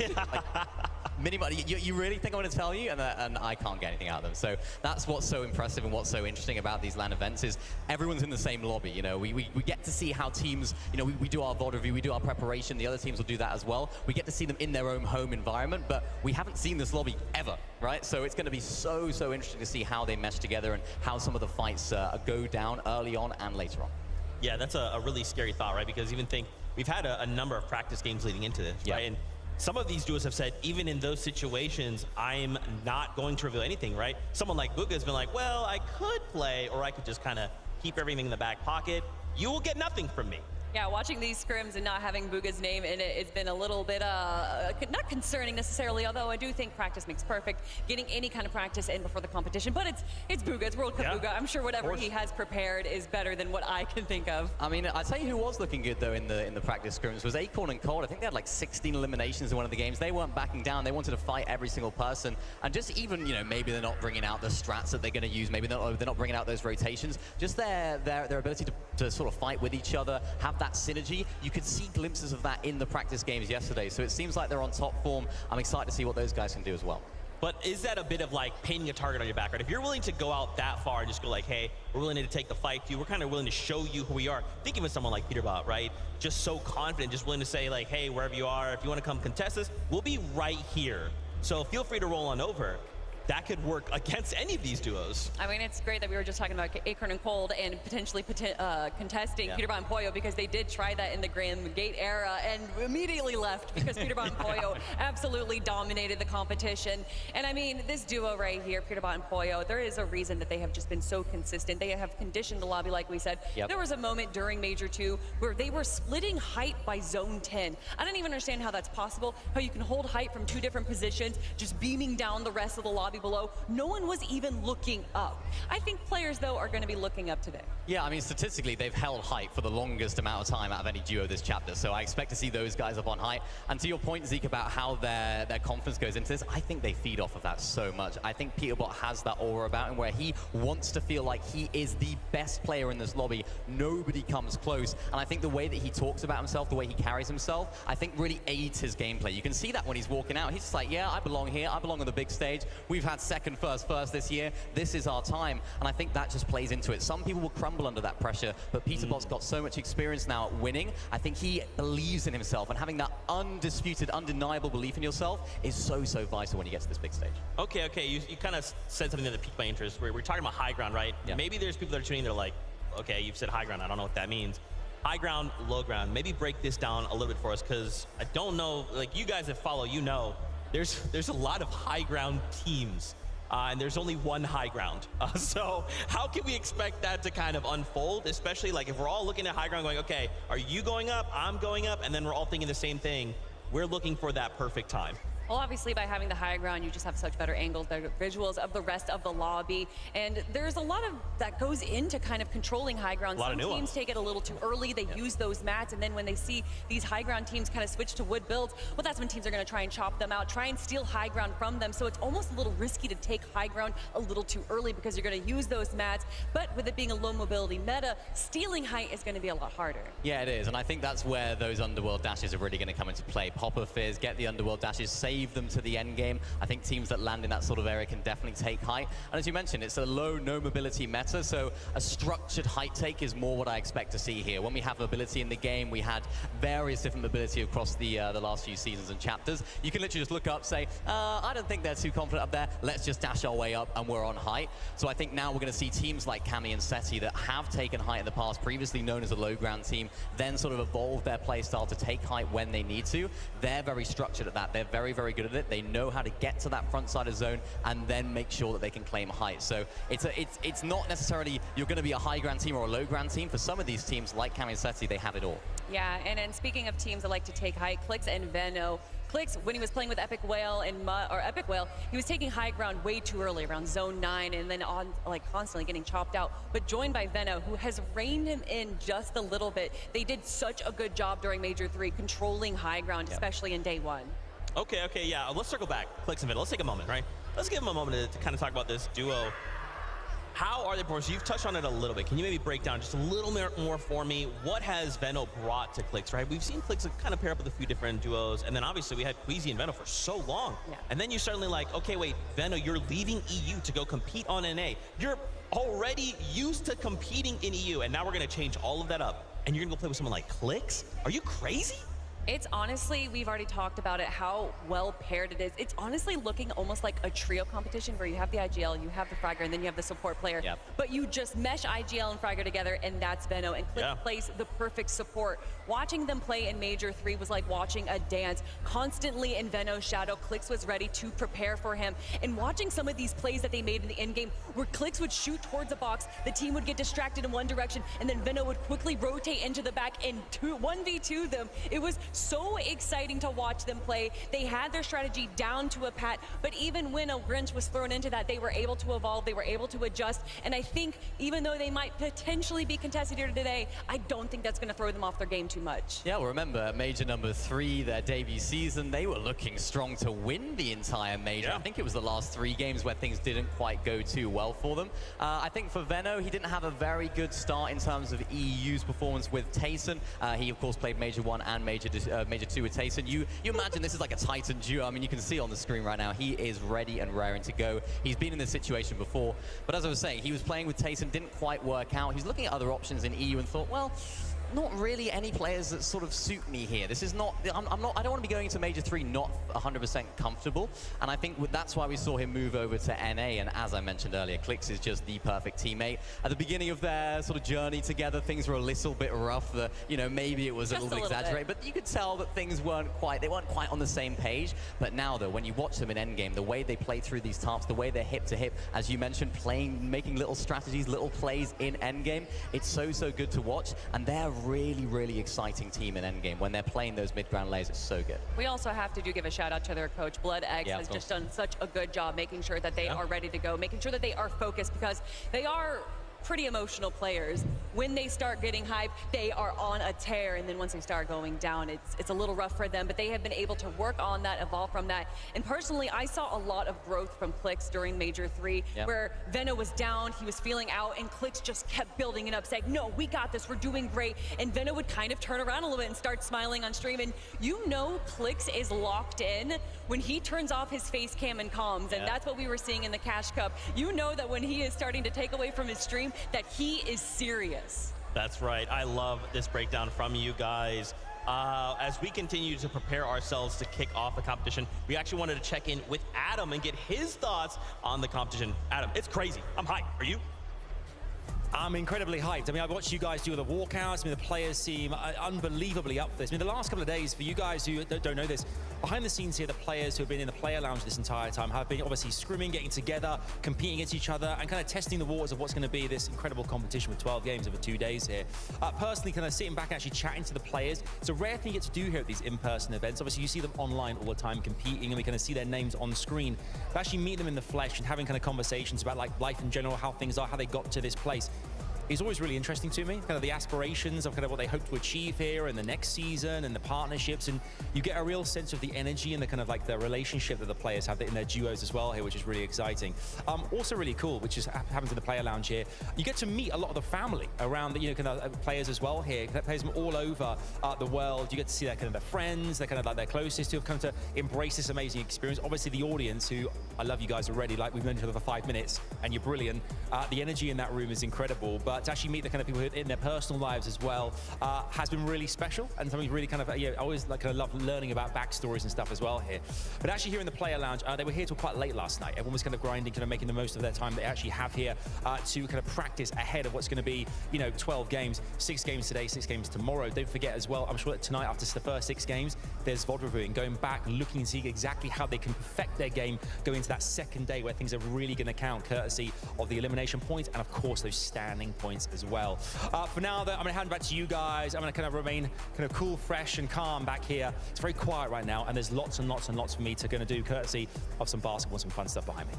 Like, you really think I'm going to tell you? And I can't get anything out of them. So that's what's so impressive and what's so interesting about these LAN events is everyone's in the same lobby. You know, we get to see how teams, you know, we do our VOD review, we do our preparation. The other teams will do that as well. We get to see them in their own home environment, but we haven't seen this lobby ever, right? So it's going to be so interesting to see how they mesh together and how some of the fights go down early on and later on. Yeah, that's a really scary thought, right? Because even think we've had a number of practice games leading into this, right? And some of these duos have said, even in those situations, I'm not going to reveal anything, right? Someone like Bugha has been like, well, I could play, or I could just kind of keep everything in the back pocket. You will get nothing from me. Yeah, watching these scrims and not having Bugha's name in it has been a little bit, not concerning necessarily, although I do think practice makes perfect. Getting any kind of practice in before the competition, but it's Bugha, it's World Cup Bugha. I'm sure whatever he has prepared is better than what I can think of. I mean, I'll tell you who was looking good, though, in the practice scrims was Acorn and Cold. I think they had like 16 eliminations in one of the games. They weren't backing down. They wanted to fight every single person. And just even, you know, maybe they're not bringing out the strats that they're going to use. Maybe they're not bringing out those rotations. Just their ability to sort of fight with each other, have that synergy. You could see glimpses of that in the practice games yesterday. So it seems like they're on top form. I'm excited to see what those guys can do as well. But is that a bit of like painting a target on your back, right? If you're willing to go out that far and just go like, hey, we're willing to take the fight to you, we're kind of willing to show you who we are. Think of someone like Peterbot, right? Just so confident, just willing to say like, hey, wherever you are, if you want to come contest us, we'll be right here. So feel free to roll on over. That could work against any of these duos. I mean, it's great that we were just talking about Acorn and Cold and potentially contesting Peterbot and Pollo, because they did try that in the Grand Gate era and immediately left because Peterbot and Pollo absolutely dominated the competition. And I mean, this duo right here, Peterbot and Pollo, there is a reason that they have just been so consistent. They have conditioned the lobby, like we said. There was a moment during Major 2 where they were splitting height by zone 10. I don't even understand how that's possible, how you can hold height from 2 different positions, just beaming down the rest of the lobby below. No one was even looking up. I think players, though, are going to be looking up today. Yeah, I mean, statistically, they've held height for the longest amount of time out of any duo this chapter, so I expect to see those guys up on height. And to your point, Zeke, about how their confidence goes into this, I think they feed off of that so much. I think Peterbot has that aura about him where he wants to feel like he is the best player in this lobby. Nobody comes close. And I think the way that he talks about himself, the way he carries himself, I think really aids his gameplay. You can see that when he's walking out. He's just like, yeah, I belong here. I belong on the big stage. We've had second, first this year. This is our time. And I think that just plays into it. Some people will crumble under that pressure, but Peterbot's got so much experience now at winning. I think he believes in himself, and having that undisputed, undeniable belief in yourself is so vital when you get to this big stage. Okay, you kind of said something that piqued my interest. We're talking about high ground, right? Yeah. Maybe there's people that are tuning in, they're like, okay, you've said high ground, I don't know what that means. High ground, low ground. Maybe break this down a little bit for us, because I don't know, like you guys that follow, you know, there's a lot of high ground teams. And there's only one high ground. So how can we expect that to kind of unfold, especially like if we're all looking at high ground going, okay, are you going up, I'm going up, and then we're all thinking the same thing. We're looking for that perfect time. Well, obviously, by having the high ground, you just have such better angles, better visuals of the rest of the lobby. And there's a lot of that goes into kind of controlling high ground. Some teams take it a little too early. They use those mats. And then when they see these high ground teams kind of switch to wood builds, well, that's when teams are going to try and chop them out, try and steal high ground from them. So it's almost a little risky to take high ground a little too early because you're going to use those mats. But with it being a low mobility meta, stealing height is going to be a lot harder. Yeah, it is. And I think that's where those underworld dashes are really going to come into play. Pop a Fizz, get the underworld dashes, save them to the end game. I think teams that land in that sort of area can definitely take height. And as you mentioned, it's a low, no mobility meta, so a structured height take is more what I expect to see here. When we have mobility in the game, we had various different mobility across the last few seasons and chapters. You can literally just look up, say, I don't think they're too confident up there. Let's just dash our way up and we're on height. So I think now we're going to see teams like Cami and Seti that have taken height in the past, previously known as a low ground team, then sort of evolve their play style to take height when they need to. They're very structured at that. They're very very good at it. They know how to get to that front side of zone and then make sure that they can claim height. So it's not necessarily you're going to be a high ground team or a low ground team. For some of these teams, like Kaminseti, they have it all. Yeah, and speaking of teams that like to take height, Clix and Veno. Clix, when he was playing with Epic Whale and Epic Whale, he was taking high ground way too early, around zone 9, and then on constantly getting chopped out. But joined by Veno, who has reined him in just a little bit. They did such a good job during Major 3, controlling high ground, especially in day 1. Okay, yeah. Let's circle back. Clix and Veno. Let's take a moment, right? Let's give them a moment to kind of talk about this duo. How are they performing? So you've touched on it a little bit. Can you maybe break down just a little more for me? What has Veno brought to Clix, right? We've seen Clix kind of pair up with a few different duos, and then obviously we had Queasy and Veno for so long. Yeah. And then you're suddenly like, okay, wait, Veno, you're leaving EU to go compete on NA. You're already used to competing in EU, and now we're gonna change all of that up, and you're gonna go play with someone like Clix? Are you crazy? It's honestly, we've already talked about it, how well paired it is. It's honestly looking almost like a trio competition where you have the IGL, you have the Fragger, and then you have the support player. Yep. But you just mesh IGL and Fragger together, and that's Veno. And Clix plays the perfect support. Watching them play in Major 3 was like watching a dance. Constantly in Veno's shadow, Clix was ready to prepare for him. And watching some of these plays that they made in the end game, where Clix would shoot towards a box, the team would get distracted in one direction, and then Veno would quickly rotate into the back and 1v2 them. It was so exciting to watch them play. They had their strategy down to a pat, but even when a wrench was thrown into that, they were able to evolve, they were able to adjust, and I think even though they might potentially be contested here today, I don't think that's going to throw them off their game too much. Yeah, well, remember, Major number 3, their debut season, they were looking strong to win the entire Major. I think it was the last 3 games where things didn't quite go too well for them. I think for Veno, he didn't have a very good start in terms of EU's performance with Tayson. He, of course, played Major 1 and Major 2 with Tayson. You imagine this is like a Titan duo. I mean, you can see on the screen right now, he is ready and raring to go. He's been in this situation before, but as I was saying, he was playing with Tayson, didn't quite work out. He's looking at other options in EU and thought, well, not really any players that sort of suit me here. This is not, I don't want to be going into Major 3 not 100% comfortable, and I think that's why we saw him move over to NA, and as I mentioned earlier, Clix is just the perfect teammate. At the beginning of their sort of journey together, things were a little bit rough. Maybe it was a little exaggerated, but you could tell that things weren't quite on the same page. But now, though, when you watch them in endgame, the way they play through these tarps, the way they're hip to hip, as you mentioned, making little strategies, little plays in endgame, it's so good to watch, and they're really exciting team in endgame. When they're playing those mid-ground layers, it's so good. We also have to give a shout out to their coach. Blood Eggs has just done such a good job making sure that they are ready to go, making sure that they are focused, because they are pretty emotional players. When they start getting hyped, they are on a tear, and then once they start going down, it's a little rough for them, but they have been able to work on that, evolve from that. And personally, I saw a lot of growth from Clix during Major 3, where Veno was down, he was feeling out, and Clix just kept building it up, saying, no, we got this, we're doing great. And Veno would kind of turn around a little bit and start smiling on stream, and you know Clix is locked in when he turns off his face cam and comms, and that's what we were seeing in the Cash Cup. You know that when he is starting to take away from his stream, that he is serious. That's right. I love this breakdown from you guys. As we continue to prepare ourselves to kick off the competition, we actually wanted to check in with Adam and get his thoughts on the competition. Adam, it's crazy. I'm hyped. Are you? I'm incredibly hyped. I mean, I've watched you guys do the walkouts. I mean, the players seem unbelievably up for this. I mean, the last couple of days, for you guys who don't know this, behind the scenes here, the players who have been in the player lounge this entire time have been obviously scrimming, getting together, competing against each other, and kind of testing the waters of what's going to be this incredible competition with 12 games over 2 days here. Personally, kind of sitting back and actually chatting to the players. It's a rare thing you get to do here at these in-person events. Obviously, you see them online all the time competing, and we kind of see their names on screen. But actually meet them in the flesh and having kind of conversations about like life in general, how things are, how they got to this place, is always really interesting to me, kind of the aspirations of kind of what they hope to achieve here in the next season and the partnerships, and you get a real sense of the energy and the kind of like the relationship that the players have in their duos as well here, which is really exciting. Also really cool, which is happens in the player lounge here, you get to meet a lot of the family around the, kind of players as well here, players from all over the world. You get to see their kind of their friends, they're kind of like their closest, who have come to embrace this amazing experience. Obviously the audience, who I love you guys already, like we've known each other for 5 minutes and you're brilliant. The energy in that room is incredible, but to actually meet the kind of people in their personal lives as well has been really special, and something really kind of, I always kind of love learning about backstories and stuff as well here. But actually here in the player lounge, they were here till quite late last night. Everyone was kind of grinding, kind of making the most of their time they actually have here to kind of practice ahead of what's going to be, 12 games, 6 games today, 6 games tomorrow. Don't forget as well, I'm sure that tonight after the first 6 games, there's VOD reviewing, going back, looking and seeing exactly how they can perfect their game going into that second day where things are really going to count, courtesy of the elimination points and of course those standing points as well. For now though, I'm going to hand back to you guys. I'm going to kind of remain kind of cool, fresh and calm back here. It's very quiet right now and there's lots and lots and lots for me to do, courtesy of some basketball and some fun stuff behind me.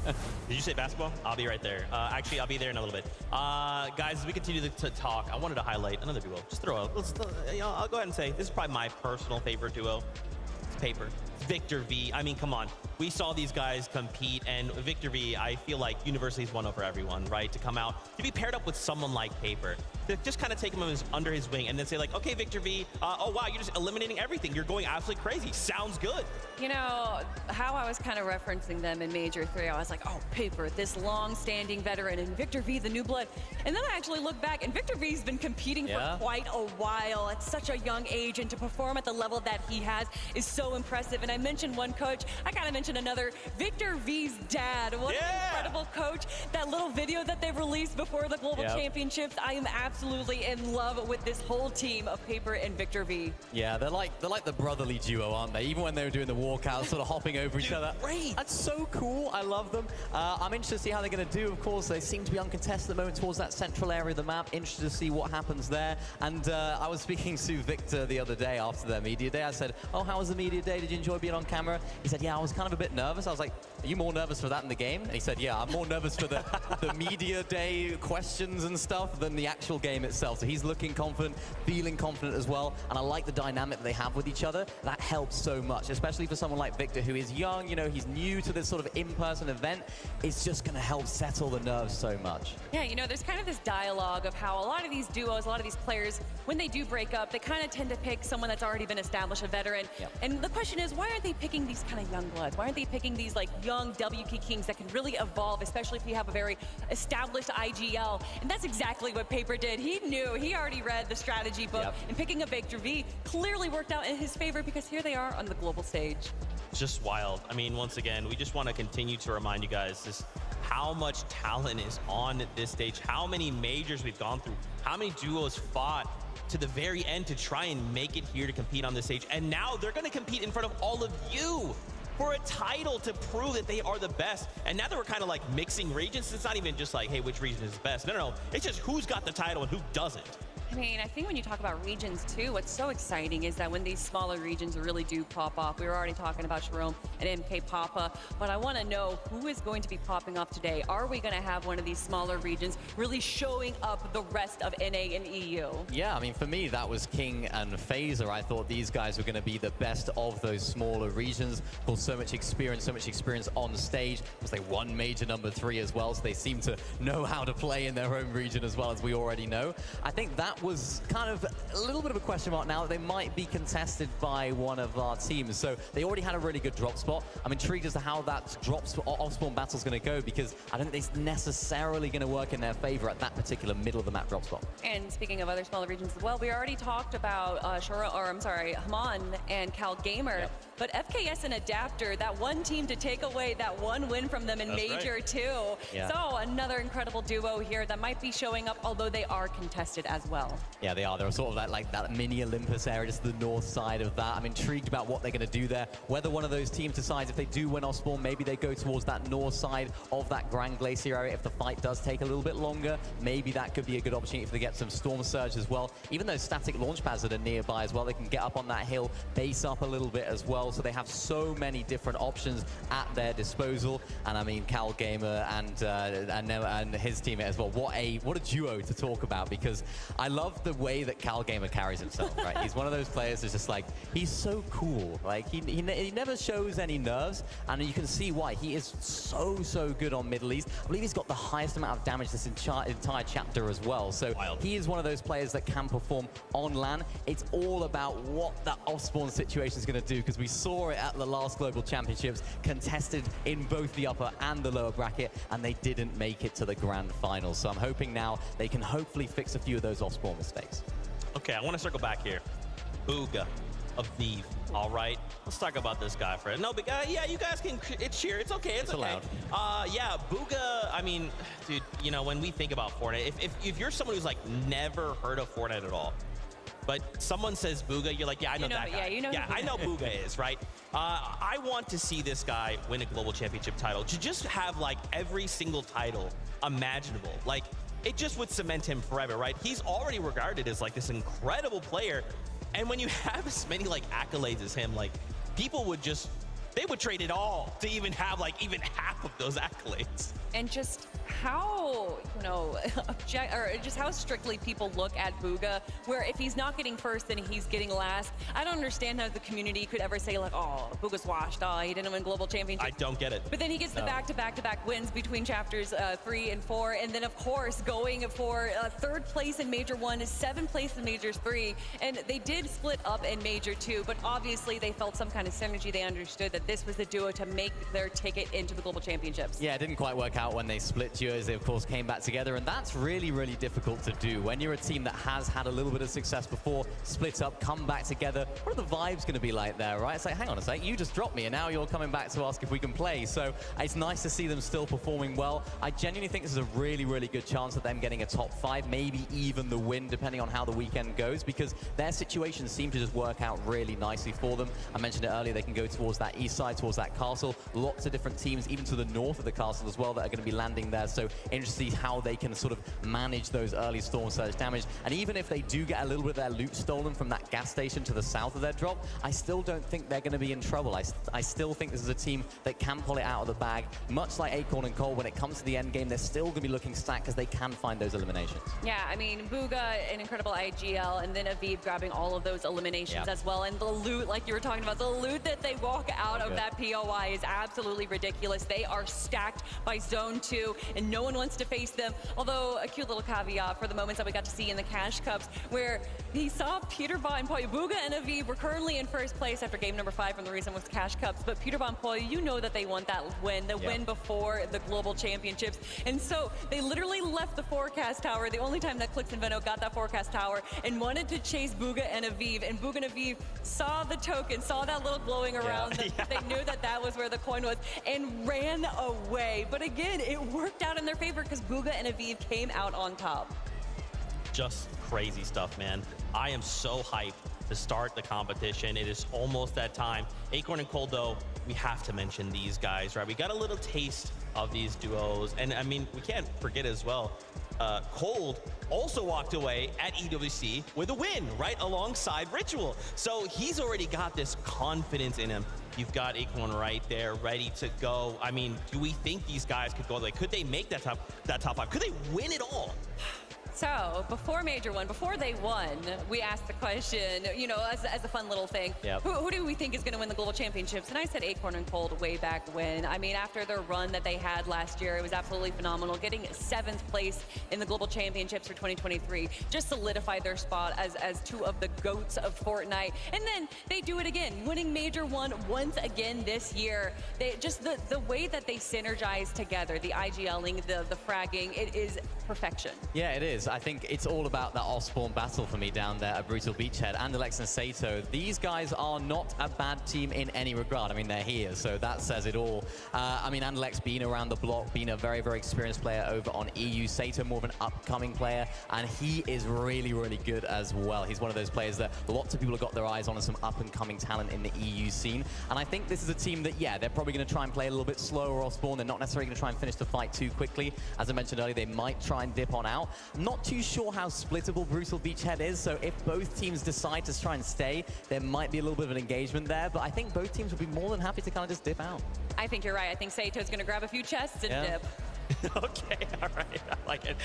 Did you say basketball? I'll be right there. Actually, I'll be there in a little bit. Guys, as we continue to talk, I wanted to highlight another duo. Just throw out. I'll go ahead and say this is probably my personal favorite duo. It's Paper. Victor V. I mean, come on. We saw these guys compete, and Victor V, I feel like University's won over everyone, right? To come out, to be paired up with someone like Paper, to just kind of take him under his wing and then say like, okay, Victor V, oh wow, you're just eliminating everything. You're going absolutely crazy. Sounds good. You know, how I was kind of referencing them in Major 3, I was like, oh, Paper, this long-standing veteran, and Victor V, the new blood. And then I actually look back, and Victor V's been competing for quite a while at such a young age, and to perform at the level that he has is so impressive. And I mentioned one coach, I gotta mention another, Victor V's dad. What an incredible coach. That little video that they released before the Global Championships, I am absolutely in love with this whole team of Paper and Victor V. Yeah, they're like the brotherly duo, aren't they? Even when they were doing the walkout, sort of hopping over each other. Great. That's so cool. I love them. I'm interested to see how they're going to do. Of course, they seem to be uncontested at the moment towards that central area of the map. Interested to see what happens there. And I was speaking to Victor the other day after their media day. I said, oh, how was the media day? Did you enjoy being on camera? He said, yeah, I was kind of a bit nervous. I was like, are you more nervous for that in the game? And he said, yeah, I'm more nervous for the media day questions and stuff than the actual game itself. So he's looking confident, feeling confident as well. And I like the dynamic that they have with each other. That helps so much, especially for someone like Victor, who is young, he's new to this sort of in-person event. It's just going to help settle the nerves so much. Yeah, there's kind of this dialogue of how a lot of these duos, a lot of these players, when they do break up, they kind of tend to pick someone that's already been established, a veteran. And the question is, why aren't they picking these kind of young bloods? Why aren't they picking these like young WK Kings that can really evolve, especially if you have a very established IGL? And that's exactly what Paper did. He knew, he already read the strategy book, and picking a Victor V clearly worked out in his favor because here they are on the global stage. It's just wild. I mean, once again, we just want to continue to remind you guys just how much talent is on this stage, how many majors we've gone through, how many duos fought to the very end to try and make it here to compete on this stage. And now they're going to compete in front of all of you for a title to prove that they are the best. And now that we're kind of like mixing regions, it's not even just like, hey, which region is the best? No, it's just who's got the title and who doesn't. I mean, I think when you talk about regions too, what's so exciting is that when these smaller regions really do pop off, we were already talking about Jerome and MK Papa, but I want to know who is going to be popping off today. Are we going to have one of these smaller regions really showing up the rest of NA and EU? Yeah, I mean, for me, that was King and Phaser. I thought these guys were going to be the best of those smaller regions. Of course, so much experience on stage, because they won Major number 3 as well, so they seem to know how to play in their home region as well, as we already know. I think that was kind of a little bit of a question mark now that they might be contested by one of our teams. So they already had a really good drop spot. I'm intrigued as to how that off-spawn battle is going to go, because I don't think it's necessarily going to work in their favor at that particular middle of the map drop spot. And speaking of other smaller regions as well, we already talked about Haman and Cal Gamer, but FKS and Adapter, that one team to take away that one win from them in Major 2. So another incredible duo here that might be showing up, although they are contested as well. Yeah, they are. They're sort of like that mini Olympus area, just the north side of that. I'm intrigued about what they're going to do there. Whether one of those teams decides if they do win off spawn, maybe they go towards that north side of that Grand Glacier area. If the fight does take a little bit longer, maybe that could be a good opportunity if they get some Storm Surge as well. Even those static launch pads that are nearby as well, they can get up on that hill, base up a little bit as well. So they have so many different options at their disposal. And I mean, Cal Gamer and his teammate as well. What a duo to talk about, because I love the way that Cal Gamer carries himself, right? He's one of those players that's just like, he's so cool. Like, he never shows any nerves, and you can see why. He is so good on Middle East. I believe he's got the highest amount of damage this entire chapter as well. So he is one of those players that can perform on LAN. It's all about what that off-spawn situation is going to do, because we saw it at the last Global Championships, contested in both the upper and the lower bracket, and they didn't make it to the grand final. So I'm hoping now they can hopefully fix a few of those off-spawn mistakes. Okay, I want to circle back here. Bugha of Vive. All right, let's talk about this guy for it. No, but yeah, you guys can cheer. It's okay. It's okay. Allowed. Yeah, Bugha. I mean, dude, you know, when we think about Fortnite, if you're someone who's like never heard of Fortnite at all, but someone says Bugha, you're like, yeah, I know that guy. Yeah, you know. Yeah, I know Bugha is, right? I want to see this guy win a global championship title. To just have like every single title imaginable, like it just would cement him forever, right? He's already regarded as like this incredible player. And when you have as many like accolades as him, like people would just, they would trade it all to even have like even half of those accolades. And just how, you know, just how strictly people look at Bugha, where if he's not getting first, then he's getting last. I don't understand how the community could ever say like, oh, Bugha's washed, oh, he didn't win global championship. I don't get it. But then he gets the back-to-back wins between chapters 3 and 4, and then of course going for 3rd place in Major 1 is 7th place in Majors 3, and they did split up in Major 2, but obviously they felt some kind of synergy. They understood that this was the duo to make their ticket into the global championships. Yeah, it didn't quite work out when they split duos. They of course came back together, and that's really, really difficult to do. When you're a team that has had a little bit of success before, split up, come back together, what are the vibes going to be like there, right? It's like, hang on a sec, you just dropped me, and now you're coming back to ask if we can play. So it's nice to see them still performing well. I genuinely think this is a really, really good chance of them getting a top 5, maybe even the win, depending on how the weekend goes, because their situations seem to just work out really nicely for them. I mentioned it earlier, they can go towards that east side, towards that castle. Lots of different teams, even to the north of the castle as well, that are going to be landing there. So interesting to see how they can sort of manage those early storm surge damage. And even if they do get a little bit of their loot stolen from that gas station to the south of their drop, I still don't think they're going to be in trouble. I still think this is a team that can pull it out of the bag. Much like Acorn and Cole, when it comes to the end game, they're still going to be looking stacked because they can find those eliminations. Yeah, I mean, Bugha, an incredible IGL, and then Aviv grabbing all of those eliminations as well. And the loot, like you were talking about, the loot that they walk out of that POI is absolutely ridiculous. They are stacked by Zone 2, and no one wants to face them. Although, a cute little caveat for the moments that we got to see in the Cash Cups, where he saw Peter Von Poy. Bugha and Aviv were currently in first place after game number 5 from the reason was Cash Cups, but Peter Von Poy, you know that they want that win, the win before the global championships. And so they literally left the forecast tower, the only time that Clix and Veno got that forecast tower, and wanted to chase Bugha and Aviv. And Bugha and Aviv saw the token, saw that little glowing around them. They knew that that was where the coin was, and ran away. But again, it worked out in their favor because Bugha and Aviv came out on top. Just crazy stuff, man. I am so hyped to start the competition. It is almost that time. Acorn and Cole, though, we have to mention these guys, right? We got a little taste of these duos. And I mean, we can't forget as well, Cold also walked away at EWC with a win, right alongside Ritual. So he's already got this confidence in him. You've got Acorn right there, ready to go. I mean, do we think these guys could go? Like, could they make that top 5? Could they win it all? So before Major 1, before they won, we asked the question, you know, as a fun little thing, who do we think is going to win the global championships? And I said Acorn and Cold way back when. I mean, after their run that they had last year, it was absolutely phenomenal. Getting 7th place in the global championships for 2023 just solidified their spot as 2 of the GOATs of Fortnite. And then they do it again, winning Major 1 once again this year. They just the way that they synergize together, the IGLing, the fragging, it is perfection. Yeah, it is. I think it's all about that off-spawn battle for me down there at Brutal Beachhead. Andalex and Sato, these guys are not a bad team in any regard. I mean, they're here, so that says it all. I mean, Andalex being around the block, being a very, very experienced player over on EU. Sato more of an upcoming player, and he is really, really good as well. He's one of those players that lots of people have got their eyes on as some up-and-coming talent in the EU scene. And I think this is a team that, yeah, they're probably going to try and play a little bit slower off-spawn. They're not necessarily going to try and finish the fight too quickly. As I mentioned earlier, they might try and dip on out. I'm not too sure how splittable Brutal Beachhead is, so if both teams decide to try and stay, there might be a little bit of an engagement there, but I think both teams would be more than happy to kind of just dip out. I think you're right. I think Sato's going to grab a few chests and dip. Okay, all right, I like it.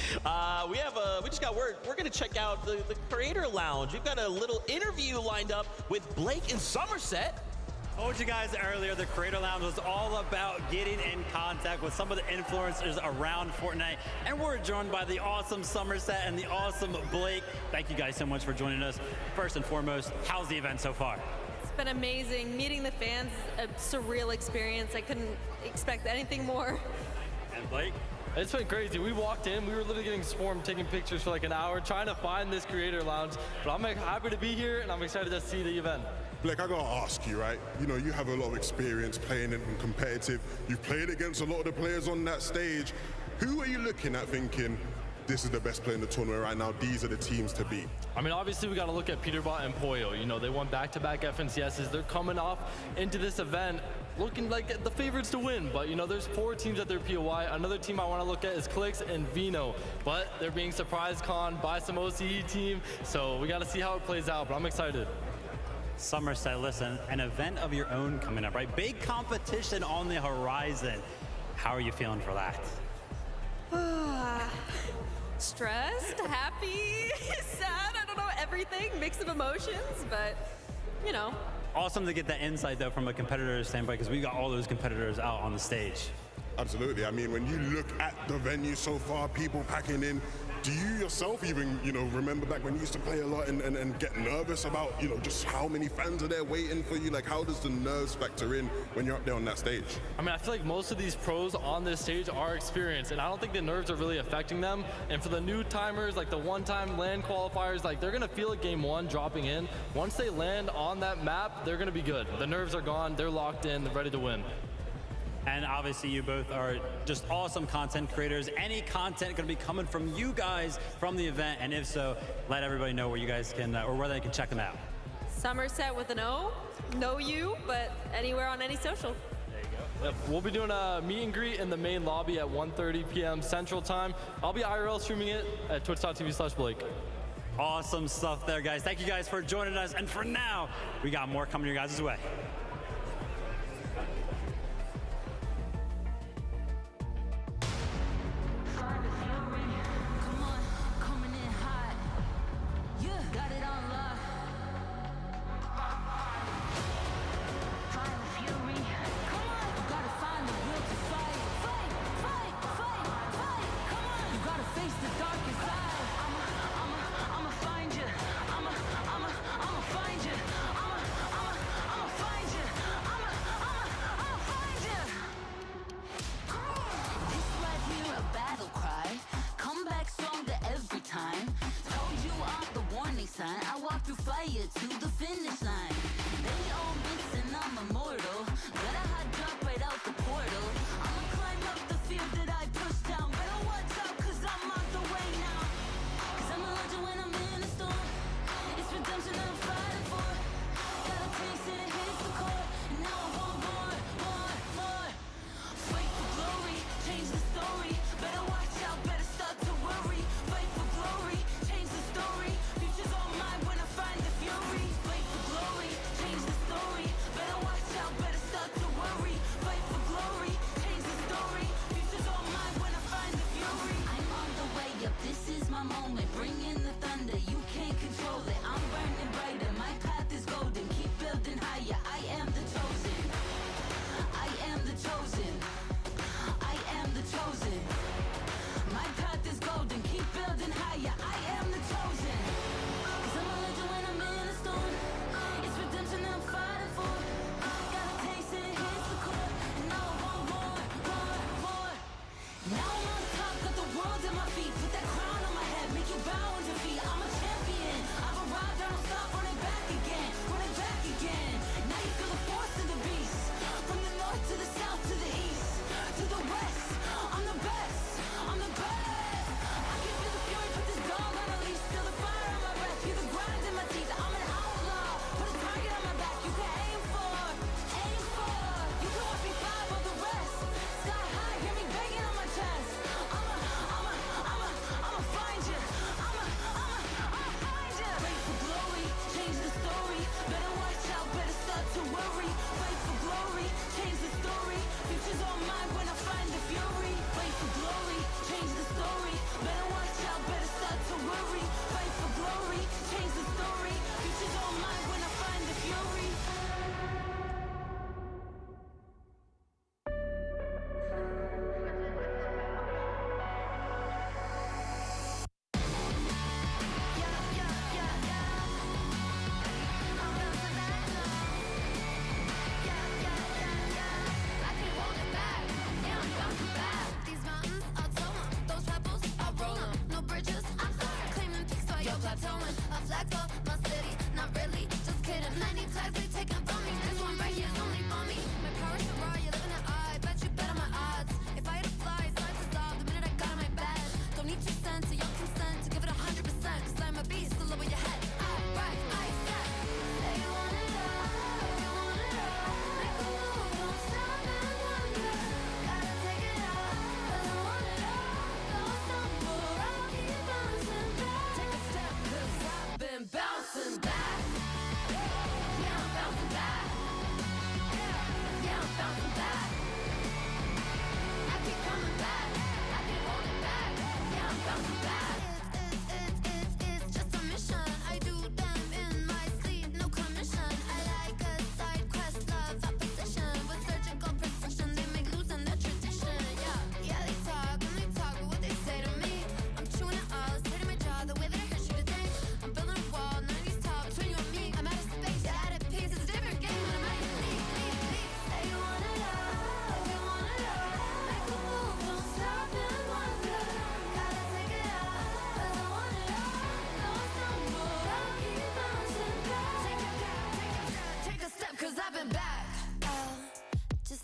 We just got word. We're gonna check out the Creator Lounge. We've got a little interview lined up with Blake in Somerset. I told you guys earlier, the Creator Lounge was all about getting in contact with some of the influencers around Fortnite, and we're joined by the awesome Somerset and the awesome Blake. Thank you guys so much for joining us. First and foremost, how's the event so far? been amazing. Meeting the fans, a surreal experience. I couldn't expect anything more. And Blake? It's been crazy. We walked in, we were literally getting swarmed, taking pictures for like an hour, trying to find this creator lounge. But I'm happy to be here, and I'm excited to see the event. Blake, I gotta ask you, right? You know, you have a lot of experience playing in competitive. You've played against a lot of the players on that stage. Who are you looking at thinking, this is the best player in the tournament right now, these are the teams to beat? I mean, obviously we got to look at Peterbot and Poyo. You know, they won back-to-back FNCSs. They're coming off into this event looking like the favorites to win. But, you know, there's 4 teams at their POI. Another team I want to look at is Clix and Vino. But they're being surprise con by some OCE team. So we got to see how it plays out, but I'm excited. Somerset, listen, an event of your own coming up, right? Big competition on the horizon. How are you feeling for that? Stressed, happy, sad, I don't know, everything, mix of emotions, but, you know. Awesome to get that insight, though, from a competitor's standpoint, because we got all those competitors out on the stage. Absolutely. I mean, when you look at the venue so far, people packing in, do you yourself even, you know, remember back when you used to play a lot and get nervous about, you know, just how many fans are there waiting for you? Like, how does the nerves factor in when you're up there on that stage? I mean, I feel like most of these pros on this stage are experienced, and I don't think the nerves are really affecting them. And for the new timers, like the one-time land qualifiers, like they're gonna feel it game 1 dropping in. Once they land on that map, they're gonna be good. The nerves are gone, they're locked in, they're ready to win. And obviously you both are just awesome content creators. Any content going to be coming from you guys from the event? And if so, let everybody know where you guys can, or where they can check them out. Somerset with an O, no U, but anywhere on any social. There you go. Yep. We'll be doing a meet and greet in the main lobby at 1:30 p.m. Central Time. I'll be IRL streaming it at twitch.tv/Blake. Awesome stuff there, guys. Thank you guys for joining us. And for now, we got more coming your guys' way. I'ma find you.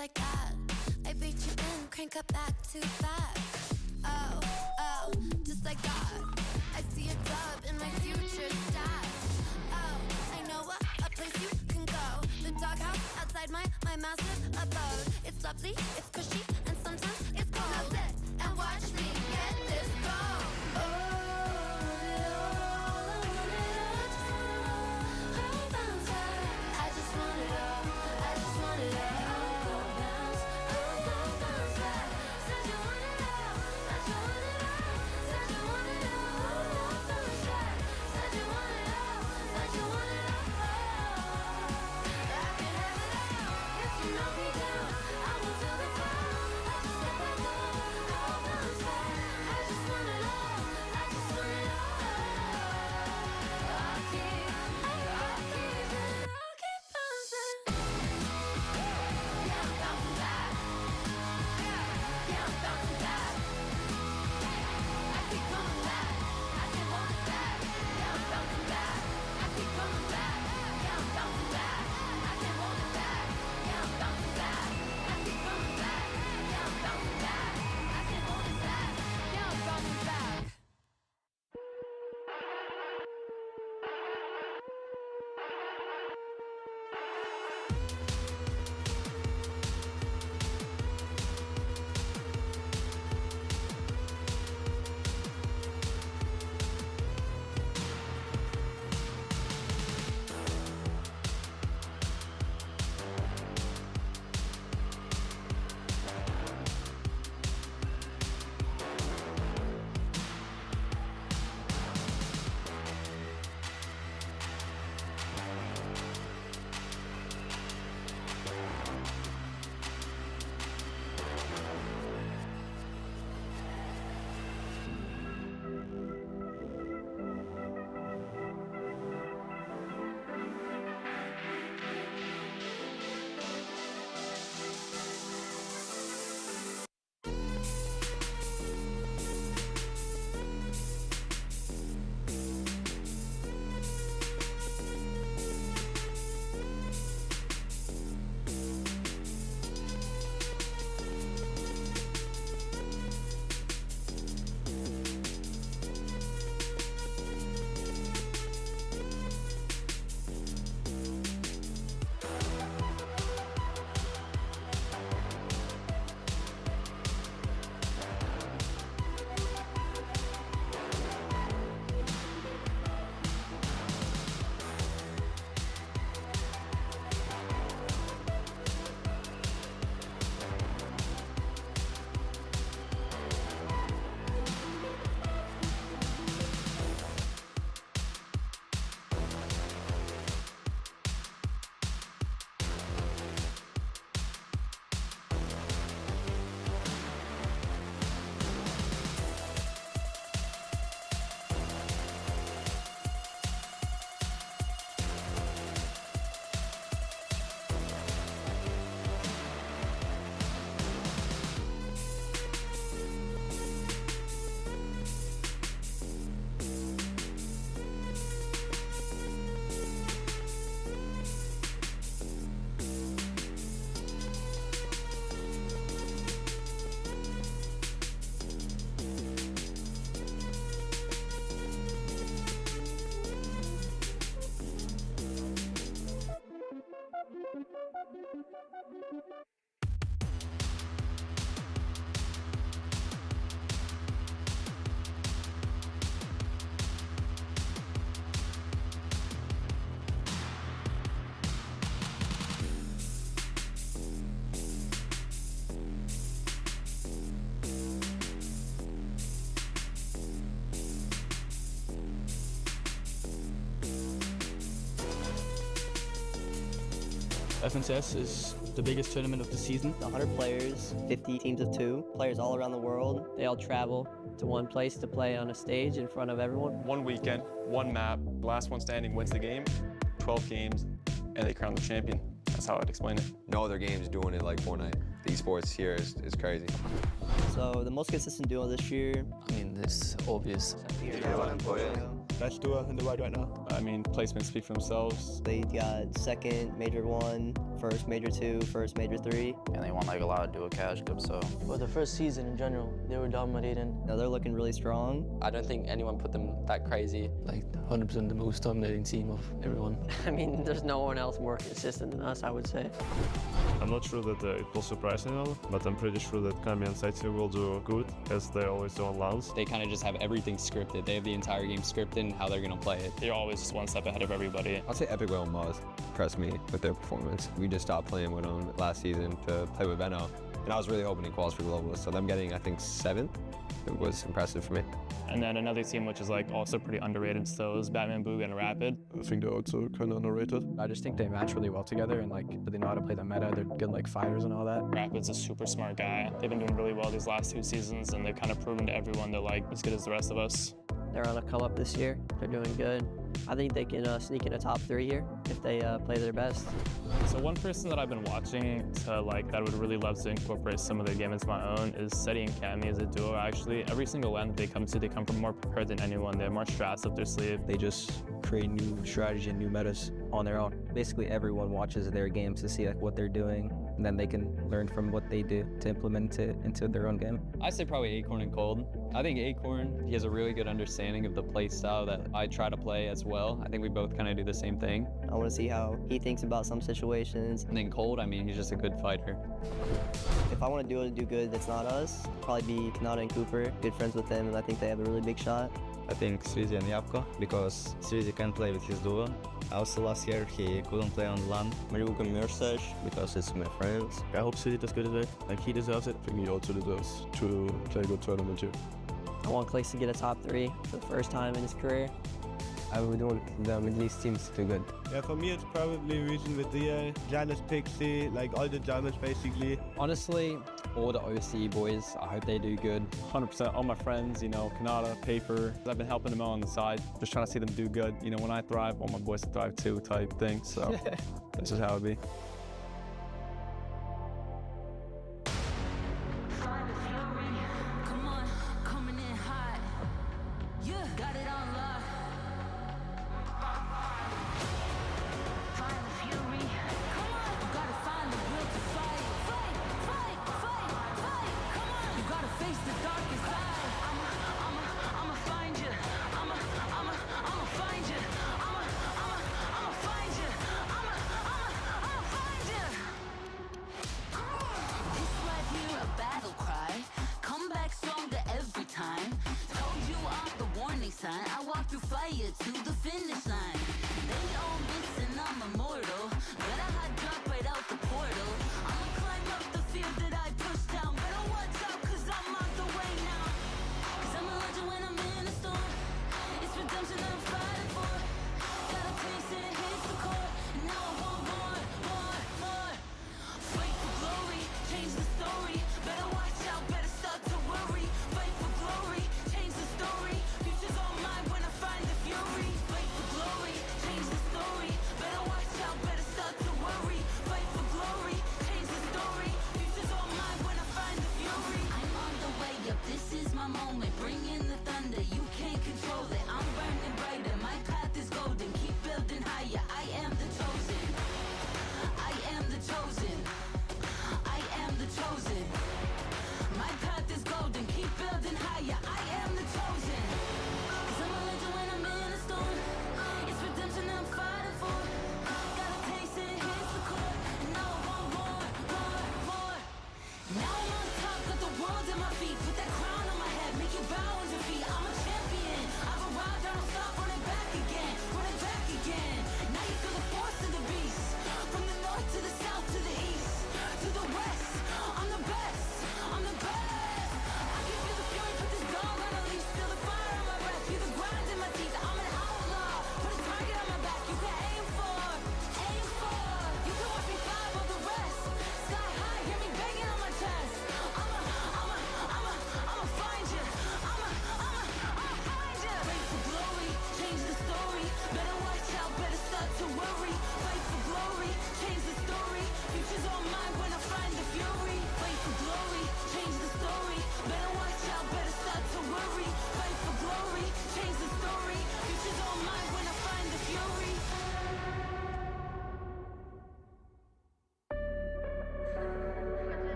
like that. I beat you in, crank up back too fast. Oh, oh, just like that. I see a dub in my future stats. Oh, I know a place you can go. The doghouse outside my massive abode. It's lovely, it's cushy, and sometimes it's cold. Now sit and watch me get this goal. Oh. FNCS is the biggest tournament of the season. 100 players, 50 teams of 2, players all around the world. They all travel to one place to play on a stage in front of everyone. One weekend, one map, last one standing wins the game, 12 games, and they crown the champion. That's how I'd explain it. No other game's doing it like Fortnite. The esports here is crazy. So the most consistent duo this year, I mean, it's obvious. best duo in the world right now. I mean, placements speak for themselves. They got second major 1, first major 2, first major 3. And they won like a lot of duo cash cups, so. For the first season in general, they were dominating. No, they're looking really strong. I don't think anyone put them that crazy. Like 100% the most dominating team of everyone. I mean, there's no one else more consistent than us, I would say. I'm not sure that it will surprise anyone, but I'm pretty sure that Kami and Saitsu will do good, as they always do on LANs. They kind of just have everything scripted. They have the entire game scripted and how they're going to play it. They're always just one step ahead of everybody. I'll say Epic Whale and Maz impressed me with their performance. We just stopped playing with them last season to play with Venno, and I was really hoping he qualifies for Globalists, so them getting, I think, 7th, it was impressive for me. And then another team which is like also pretty underrated still is Batman Boog and Rapid. I think they're also kind of underrated. I just think they match really well together and like they know how to play the meta. They're good like fighters and all that. Rapid's a super smart guy. They've been doing really well these last 2 seasons and they've kind of proven to everyone they're like as good as the rest of us. They're on a come up this year. They're doing good. I think they can sneak in a top 3 here if they play their best. So one person that I've been watching to like that would really love to incorporate some of their game into my own is Seti and Kami as a duo. Actually, every single LAN that they come to, they come from more prepared than anyone. They have more strats up their sleeve. They just create new strategy and new metas on their own. Basically, everyone watches their games to see like what they're doing, and then they can learn from what they do to implement it into their own game. I say probably Acorn and Cold. I think Acorn, he has a really good understanding of the play style that I try to play as well. I think we both kind of do the same thing. I want to see how he thinks about some situations. And then Cold, I mean, he's just a good fighter. If I want to do good that's not us, probably be Kanata and Cooper. Good friends with them, and I think they have a really big shot. I think Srizi and Yapko, because Srizi can play with his duo. Also last year he couldn't play on LAN. Maribuka Mirsaj, because it's my friends. I hope Srizi does good at it. Like he deserves it. I think he also deserves to play a good tournament here. I want Clays to get a top 3 for the first time in his career. I would want the Middle East teams to do good. Yeah, for me it's probably Reason with DA, Janus Pixie, like all the Germans basically. Honestly, all the OC boys, I hope they do good. 100%, all my friends, you know, Kanata, Paper, I've been helping them out on the side, just trying to see them do good. You know, when I thrive, all my boys thrive too type thing, so this is how it be.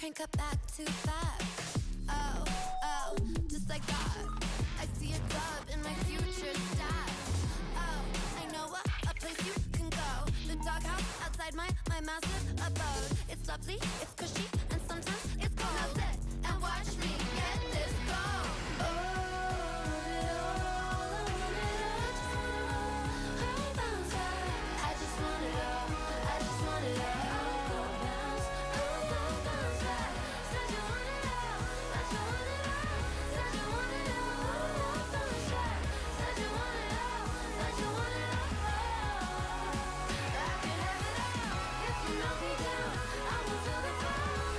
crank up back to back. Oh, oh, just like that. I see a dub in my future stats. Oh, I know a place you can go. The doghouse outside my massive abode. It's lovely, it's cushy, and sometimes it's cold. Now sit and watch me get this goal. Oh, I just want it all. I just want it all. If you knock me down, I won't feel the fall.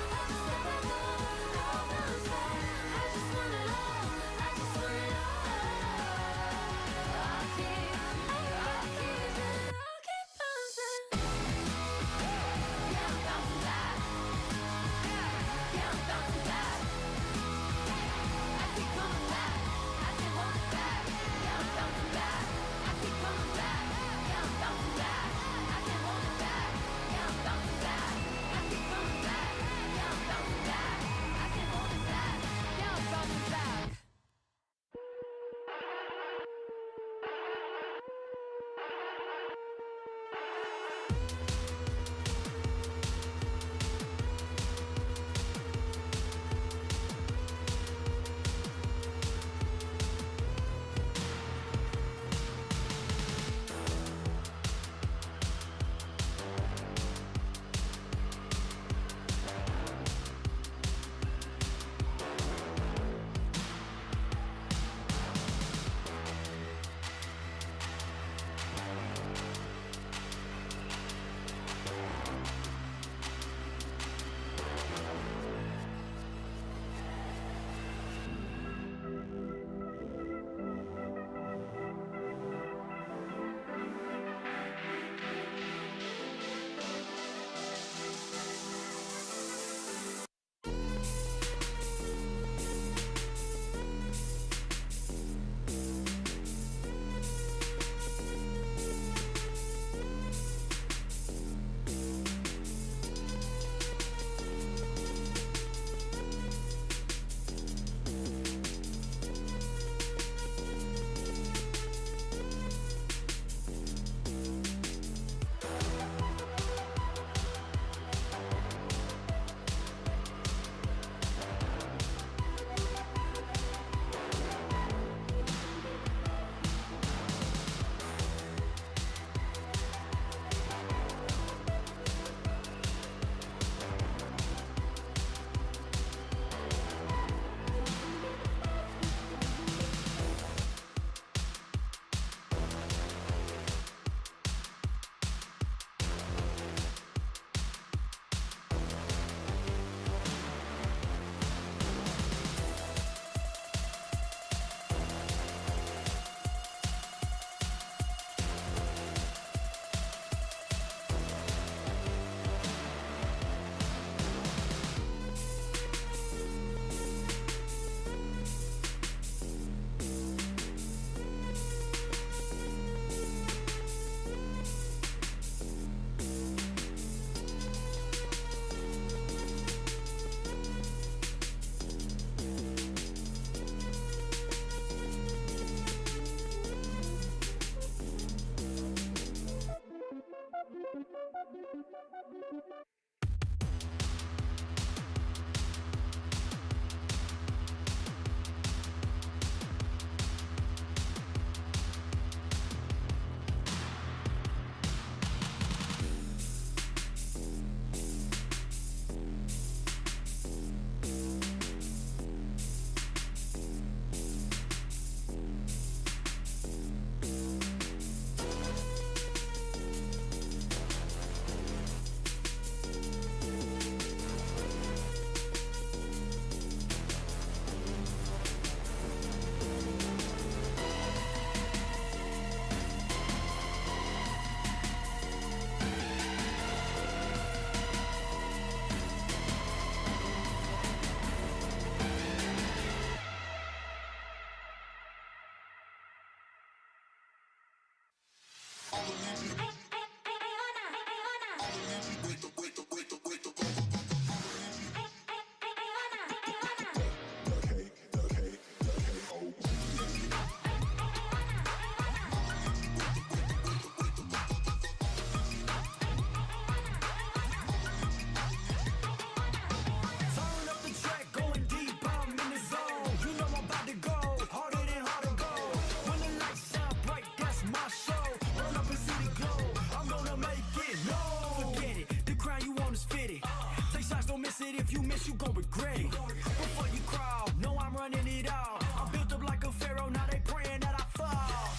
shots, don't miss it. If you miss, you gon' regret it. Before you crawl, know I'm running it all. I'm built up like a pharaoh, now they praying that I fall.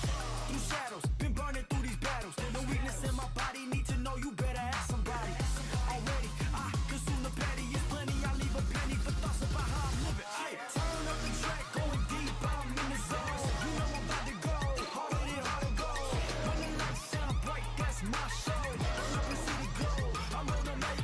Through shadows, been burning through these battles. No weakness in my body, need to know you better ask somebody. Already, I consume the patty, it's plenty. I leave a penny for thoughts about how I'm living. Ay, turn up the track, going deep, I'm in the zone. You know I'm about to go, harder than hard to go. When the lights shine bright, that's my show. I'm up and see the glow, I'm on the night.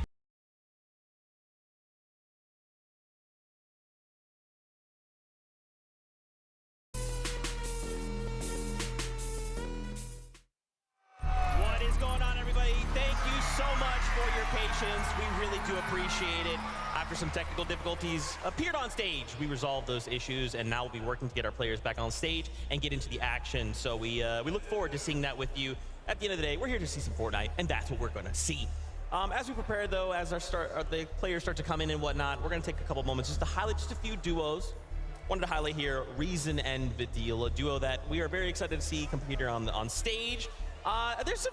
What is going on, everybody? Thank you so much for your patience. We really do appreciate it. After some technical difficulties appeared on stage, we resolved those issues, and now we'll be working to get our players back on stage and get into the action. So we look forward to seeing that with you. At the end of the day, we're here to see some Fortnite, and that's what we're going to see. As we prepare, though, as the players start to come in and whatnot, we're going to take a couple moments just to highlight just a few duos. Wanted to highlight here Reason and Vidil, a duo that we are very excited to see compete here on stage. There's some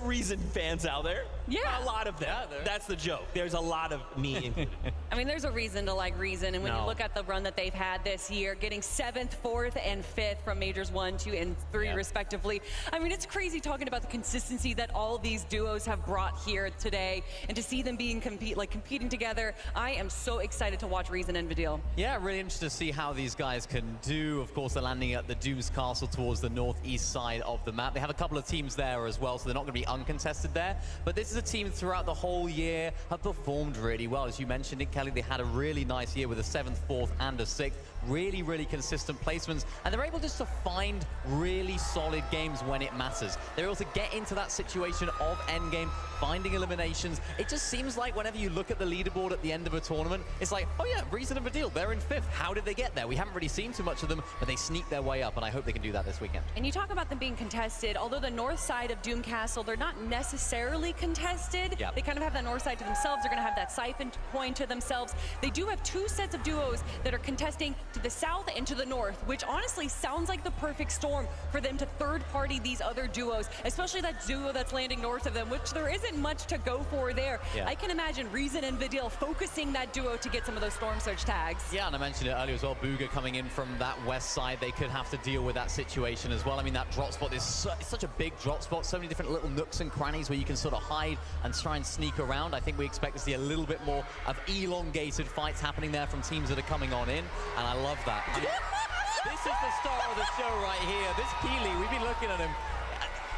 Reason fans out there. Yeah. A lot of them. Yeah, that's the joke. There's a lot of me included. I mean, there's a reason to like Reason, and when you look at the run that they've had this year, getting 7th, 4th, and 5th from Majors 1, 2, and 3, respectively. I mean, it's crazy talking about the consistency that all these duos have brought here today, and to see them being competing together. I am so excited to watch Reason and Vidil. Yeah, really interested to see how these guys can do. Of course, they're landing at the Doom's Castle towards the northeast side of the map. They have a couple of teams there as well, so they're not going to be uncontested there. But this is a team throughout the whole year have performed really well. As you mentioned it, Kelly, they had a really nice year with a 7th, 4th, and a 6th. Really, really consistent placements, and they're able just to find really solid games when it matters. They're able to get into that situation of endgame, finding eliminations. It just seems like whenever you look at the leaderboard at the end of a tournament, it's like, oh yeah, Reason and Vidil, they're in 5th. How did they get there? We haven't really seen too much of them, but they sneak their way up, and I hope they can do that this weekend. And you talk about them being contested, although the north side of Doom Castle, they're not necessarily contested. Yep. They kind of have that north side to themselves. They're going to have that siphon point to themselves. They do have 2 sets of duos that are contesting to the south and to the north, which honestly sounds like the perfect storm for them to third-party these other duos, especially that duo that's landing north of them, which there isn't much to go for there. Yeah. I can imagine Reason and Vidil focusing that duo to get some of those Storm Surge tags. Yeah, and I mentioned it earlier as well, Booga coming in from that west side, they could have to deal with that situation as well. I mean, that drop spot is it's such a big drop spot, so many different little nooks and crannies where you can sort of hide and try and sneak around. I think we expect to see a little bit more of elongated fights happening there from teams that are coming on in, and I love that. I mean, this is the star of the show right here. This Peely, we've been looking at him.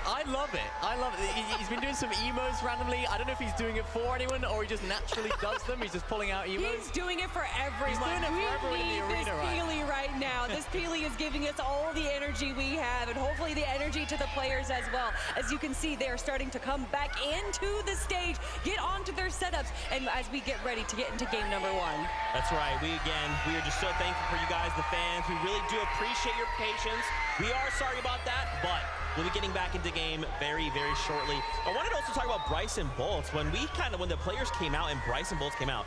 I love it. I love it. He's been doing some emos randomly. I don't know if he's doing it for anyone or he just naturally does them. He's just pulling out emos. He's doing it for everyone. He's doing it for everyone in the arena, this Peely right now. This Peely is giving us all the energy we have, and hopefully the energy to the players as well. As you can see, they are starting to come back into the stage, get onto their setups, and as we get ready to get into game number 1. That's right. We are just so thankful for you guys, the fans. We really do appreciate your patience. We are sorry about that, but we'll be getting back into game very, very shortly. I wanted to also talk about Bryson Bolts. When the players came out and Bryson Bolts came out,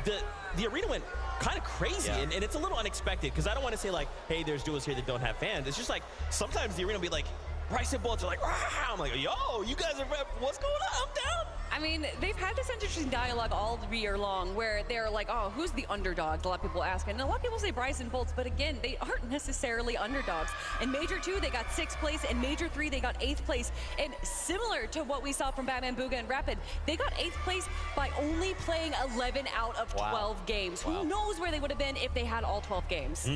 the arena went kind of crazy, and it's a little unexpected, because I don't want to say like, hey, there's duos here that don't have fans. It's just like, sometimes the arena will be like, Bryson Bolts are like, rah! I'm like, yo, you guys are, what's going on? I'm down. I mean, they've had this interesting dialogue all year long where they're like, oh, who's the underdog? A lot of people ask, and a lot of people say Bryson Bolts, but again, they aren't necessarily underdogs. In Major 2, they got 6th place. In Major 3, they got 8th place. And similar to what we saw from Batman, Booga, and Rapid, they got 8th place by only playing 11 out of 12 games. Wow. Who knows where they would have been if they had all 12 games?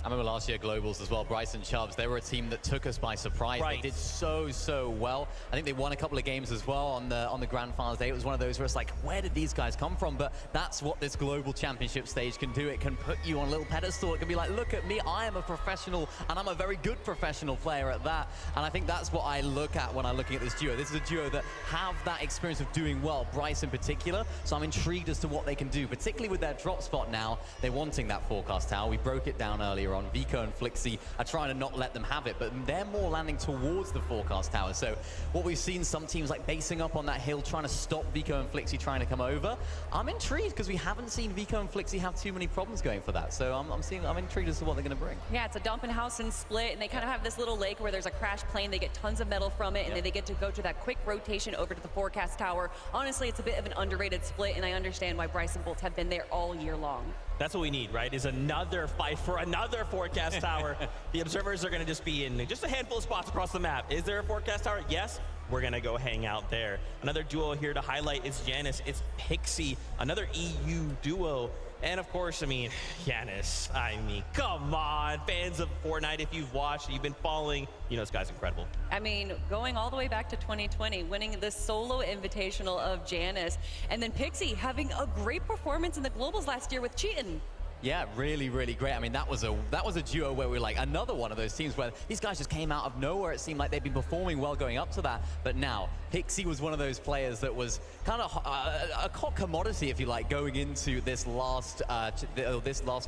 I remember last year Globals as well, Bryson Chubbs, they were a team that took us by surprise. Right. They did so well. I think they won a couple of games as well on the Grand Finals day. It was one of those where it's like, where did these guys come from? But that's what this global championship stage can do. It can put you on a little pedestal. It can be like, look at me, I am a professional, and I'm a very good professional player at that. And I think that's what I look at when I'm looking at this duo. This is a duo that have that experience of doing well, Bryce in particular. So I'm intrigued as to what they can do, particularly with their drop spot now. They're wanting that forecast tower. We broke it down earlier earlier on. Vico and Flixie are trying to not let them have it, but they're more landing towards the forecast tower. So what we've seen, some teams like basing up on that hill, trying to stop Vico and Flixie trying to come over. I'm intrigued because we haven't seen Vico and Flixie have too many problems going for that. So I'm intrigued as to what they're going to bring. Yeah, it's a dump and house and split, and they kind of have this little lake where there's a crash plane. They get tons of metal from it, and then they get to go to that quick rotation over to the forecast tower. Honestly, it's a bit of an underrated split, and I understand why Bryson Bolts have been there all year long. That's what we need, right? Is another fight for another forecast tower. The observers are going to just be in just a handful of spots across the map. Is there a forecast tower? Yes. We're going to go hang out there. Another duo here to highlight is Janus. It's Pixie, another EU duo. And of course, I mean, Janus, come on, fans of Fortnite, if you've watched, you've been following, you know this guy's incredible. I mean, going all the way back to 2020, winning the solo invitational of Janus, and then Pixie having a great performance in the Globals last year with Cheatin'. Yeah, really, really great. I mean, that was a duo where we were like, another one of those teams where these guys just came out of nowhere. It seemed like they'd been performing well going up to that. But now, Pixie was one of those players that was kind of a hot commodity, if you like, going into this last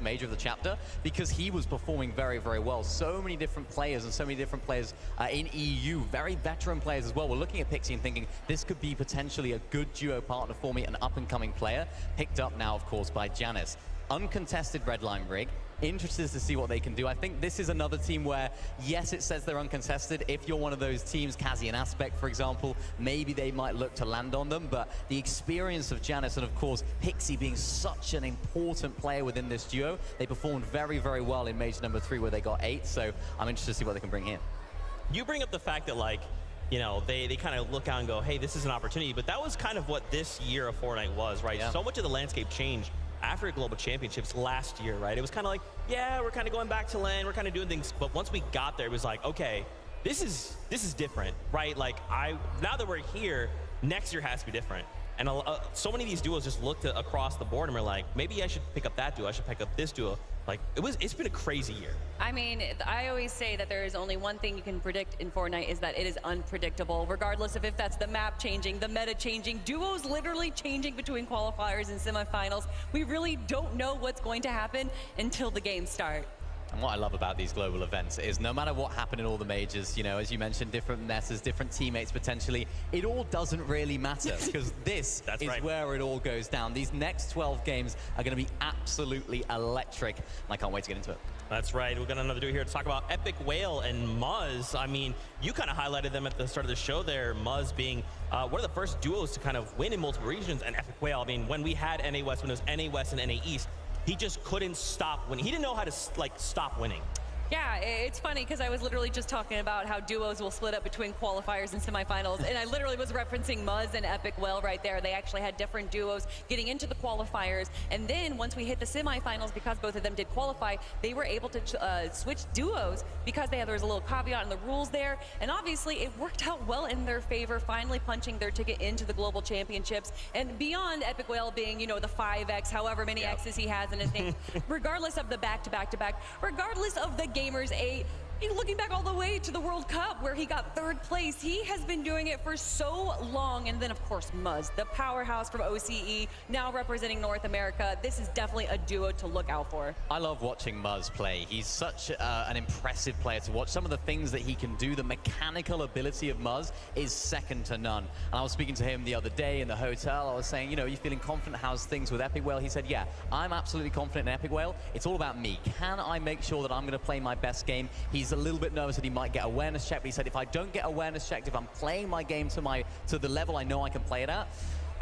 major of the chapter, because he was performing very, very well. So many different players and so many different players in EU, very veteran players as well. We're looking at Pixie and thinking, this could be potentially a good duo partner for me, an up-and-coming player, picked up now, of course, by Janus. Uncontested red line rig. Interested to see what they can do. I think this is another team where, yes, it says they're uncontested. If you're one of those teams, Kazi and Aspect, for example, maybe they might look to land on them. But the experience of Janus and, of course, Pixie being such an important player within this duo, they performed very, very well in Major number 3 where they got 8. So I'm interested to see what they can bring here. You bring up the fact that, like, you know, they kind of look out and go, hey, this is an opportunity. But that was kind of what this year of Fortnite was, right? Yeah. So much of the landscape changed after Global Championships last year, right? It was kind of like, yeah, we're kind of going back to LAN, we're kind of doing things. But once we got there, it was like, okay, this is different, right? Like, now that we're here, next year has to be different. And so many of these duos just looked across the board and were like, maybe I should pick up that duo, I should pick up this duo. Like, it's been a crazy year. I mean, I always say that there is only one thing you can predict in Fortnite, is that it is unpredictable, regardless of if that's the map changing, the meta changing, duos literally changing between qualifiers and semifinals. We really don't know what's going to happen until the games start. And what I love about these global events is no matter what happened in all the majors, you know, as you mentioned, different metas, different teammates potentially, it all doesn't really matter because this is right where it all goes down. These next 12 games are going to be absolutely electric, and I can't wait to get into it. That's right. We've got another duo here to talk about Epic Whale and Muzz. I mean, you kind of highlighted them at the start of the show there, Muzz being one of the first duos to kind of win in multiple regions, and Epic Whale, I mean, when we had NA West, when it was NA West and NA East, he just couldn't stop winning. He didn't know how to, like, stop winning. Yeah, it's funny because I was literally just talking about how duos will split up between qualifiers and semifinals, and I literally was referencing Muzz and Epic Whale right there. They actually had different duos getting into the qualifiers, and then once we hit the semifinals, because both of them did qualify, they were able to switch duos because there was a little caveat in the rules there, and obviously it worked out well in their favor, finally punching their ticket into the Global Championships. And beyond Epic Whale being, you know, the 5X, however many X's he has in his name, regardless of the back-to-back-to-back, regardless of the Gamers 8, looking back all the way to the World Cup where he got 3rd place, he has been doing it for so long. And then of course Muzz, the powerhouse from OCE, now representing North America. This is definitely a duo to look out for. I love watching Muzz play. He's such an impressive player to watch. Some of the things that he can do, the mechanical ability of Muzz is second to none. And I was speaking to him the other day in the hotel. I was saying, you know, you feeling confident? How's things with Epic Whale? He said, yeah, I'm absolutely confident in Epic Whale. It's all about me. Can I make sure that I'm going to play my best game? He's a little bit nervous that he might get awareness checked, but he said if I don't get awareness checked, if I'm playing my game to the level I know I can play it at,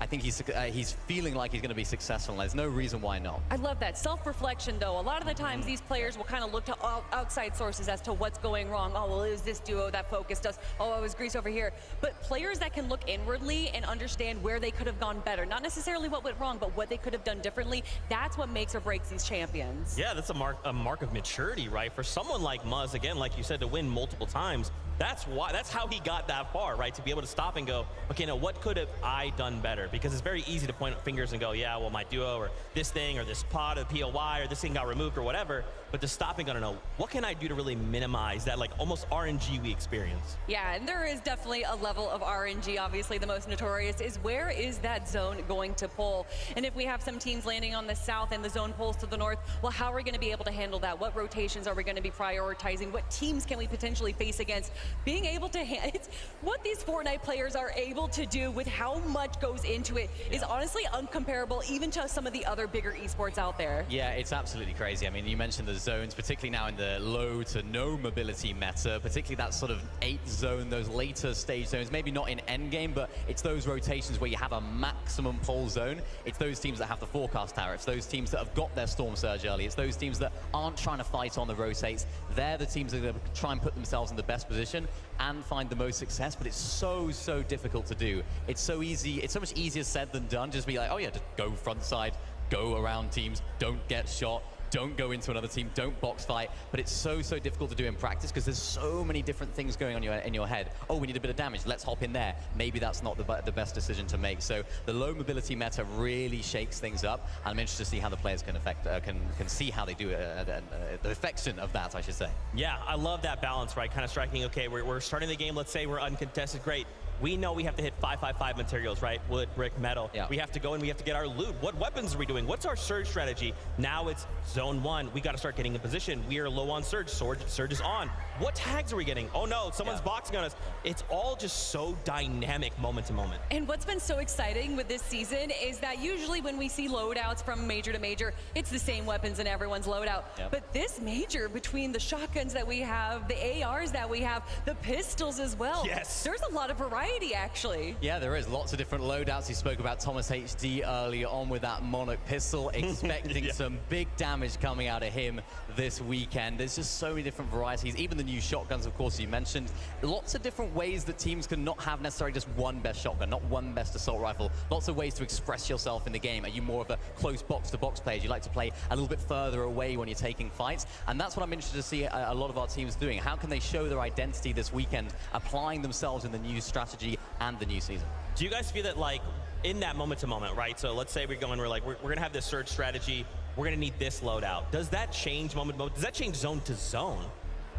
I think he's feeling like he's going to be successful, and there's no reason why not. I love that. Self-reflection, though. A lot of the times, these players will kind of look to outside sources as to what's going wrong. Oh, well, it was this duo that focused us. Oh, it was Greece over here. But players that can look inwardly and understand where they could have gone better, not necessarily what went wrong, but what they could have done differently, that's what makes or breaks these champions. Yeah, that's a mark of maturity, right? For someone like Muzz, again, like you said, to win multiple times, that's how he got that far, right? To be able to stop and go, okay, now what could have I done better? together? Because it's very easy to point fingers and go, yeah, well, my duo or this thing or this pod or POY or this thing got removed or whatever. But to stop and go, no, what can I do to really minimize that like almost RNG we experience? Yeah, and there is definitely a level of RNG. Obviously, the most notorious is where is that zone going to pull? And if we have some teams landing on the south and the zone pulls to the north, well, how are we going to be able to handle that? What rotations are we going to be prioritizing? What teams can we potentially face against? Being able to, it's what these Fortnite players are able to do with how much goes into it is honestly uncomparable even to some of the other bigger esports out there. Yeah, it's absolutely crazy. I mean, you mentioned the zones, particularly now in the low to no mobility meta, particularly that sort of 8 zone, those later stage zones, maybe not in endgame, but it's those rotations where you have a maximum pull zone. It's those teams that have the forecast tower. It's those teams that have got their storm surge early. It's those teams that aren't trying to fight on the rotates. They're the teams that are going to try and put themselves in the best position and find the most success, but it's so difficult to do. It's so easy, it's so much easier said than done. Just be like, oh yeah, just go front side, go around teams, don't get shot, don't go into another team, don't box fight. But it's so difficult to do in practice because there's so many different things going on in your head. Oh, we need a bit of damage, let's hop in there. Maybe that's not the best decision to make. So the low mobility meta really shakes things up, and I'm interested to see how the players can see how they do the affection of that, I should say. Yeah, I love that balance, right? Kind of striking, okay, we're starting the game, let's say we're uncontested, great. We know we have to hit 555 materials, right? Wood, brick, metal. Yeah. We have to go and we have to get our loot. What weapons are we doing? What's our surge strategy? Now it's zone 1. We got to start getting in position. We are low on surge. Surge is on. What tags are we getting? Oh no, someone's boxing on us. It's all just so dynamic moment to moment. And what's been so exciting with this season is that usually when we see loadouts from major to major, it's the same weapons in everyone's loadout. Yep. But this major, between the shotguns that we have, the ARs that we have, the pistols as well. Yes. There's a lot of variety, actually. Yeah, there is lots of different loadouts. You spoke about Thomas HD earlier on with that Monarch pistol, expecting some big damage coming out of him this weekend. There's just so many different varieties. Even the new shotguns, of course, you mentioned. Lots of different ways that teams can not have necessarily just one best shotgun, not one best assault rifle. Lots of ways to express yourself in the game. Are you more of a close box-to-box player? Do you like to play a little bit further away when you're taking fights? And that's what I'm interested to see a lot of our teams doing. How can they show their identity this weekend, applying themselves in the new strategy and the new season? Do you guys feel that, like, in that moment to moment, right? So let's say we're gonna have this surge strategy. We're gonna need this loadout. Does that change moment to moment? Does that change zone to zone?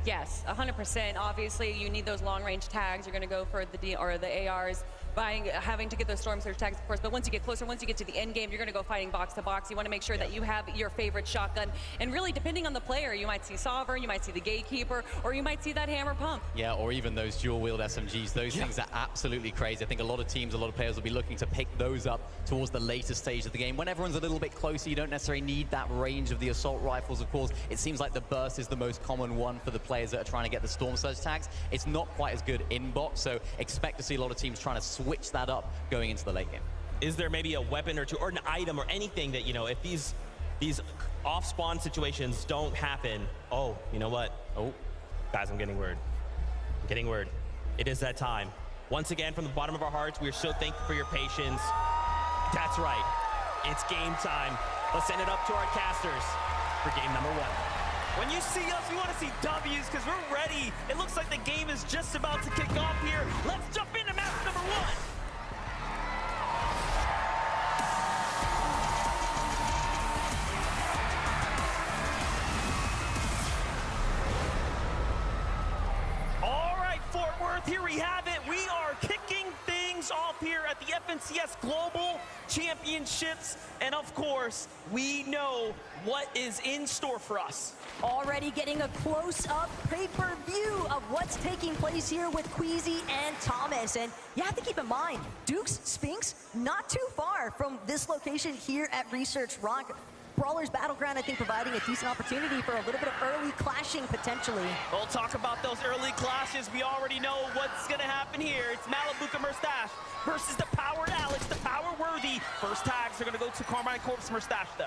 Yes, 100%. Obviously, you need those long-range tags. You're going to go for the ARs, having to get those storm surge tags, of course. But once you get closer, once you get to the end game, you're going to go fighting box to box. You want to make sure that you have your favorite shotgun. And really, depending on the player, you might see Sovereign, you might see the Gatekeeper, or you might see that hammer pump. Yeah, or even those dual-wield SMGs. Those things are absolutely crazy. I think a lot of teams, a lot of players will be looking to pick those up towards the later stage of the game. When everyone's a little bit closer, you don't necessarily need that range of the assault rifles, of course. It seems like the burst is the most common one for the players that are trying to get the storm surge tags. It's not quite as good in box, so expect to see a lot of teams trying to switch that up going into the late game. Is there maybe a weapon or two or an item or anything that, you know, if these off-spawn situations don't happen, oh, you know what? Oh, guys, I'm getting word. I'm getting word. It is that time. Once again, from the bottom of our hearts, we are so thankful for your patience. That's right. It's game time. Let's send it up to our casters for game number 1. When you see us, we want to see W's because we're ready. It looks like the game is just about to kick off here. Let's jump into match number 1. All right, Fort Worth, here we have it. We are kicking things off here at the FNCS Global Championships. And of course, we know what is in store for us. Already getting a close-up pay-per-view of what's taking place here with Queasy and Thomas. And you have to keep in mind, Duke's Sphinx not too far from this location here at Research Rock. Brawler's Battleground, I think, providing a decent opportunity for a little bit of early clashing, potentially. We'll talk about those early clashes. We already know what's going to happen here. It's Malibuca Murstache versus the powered Alex, the power-worthy. First tags are going to go to Carmine Corpse Murstache, though.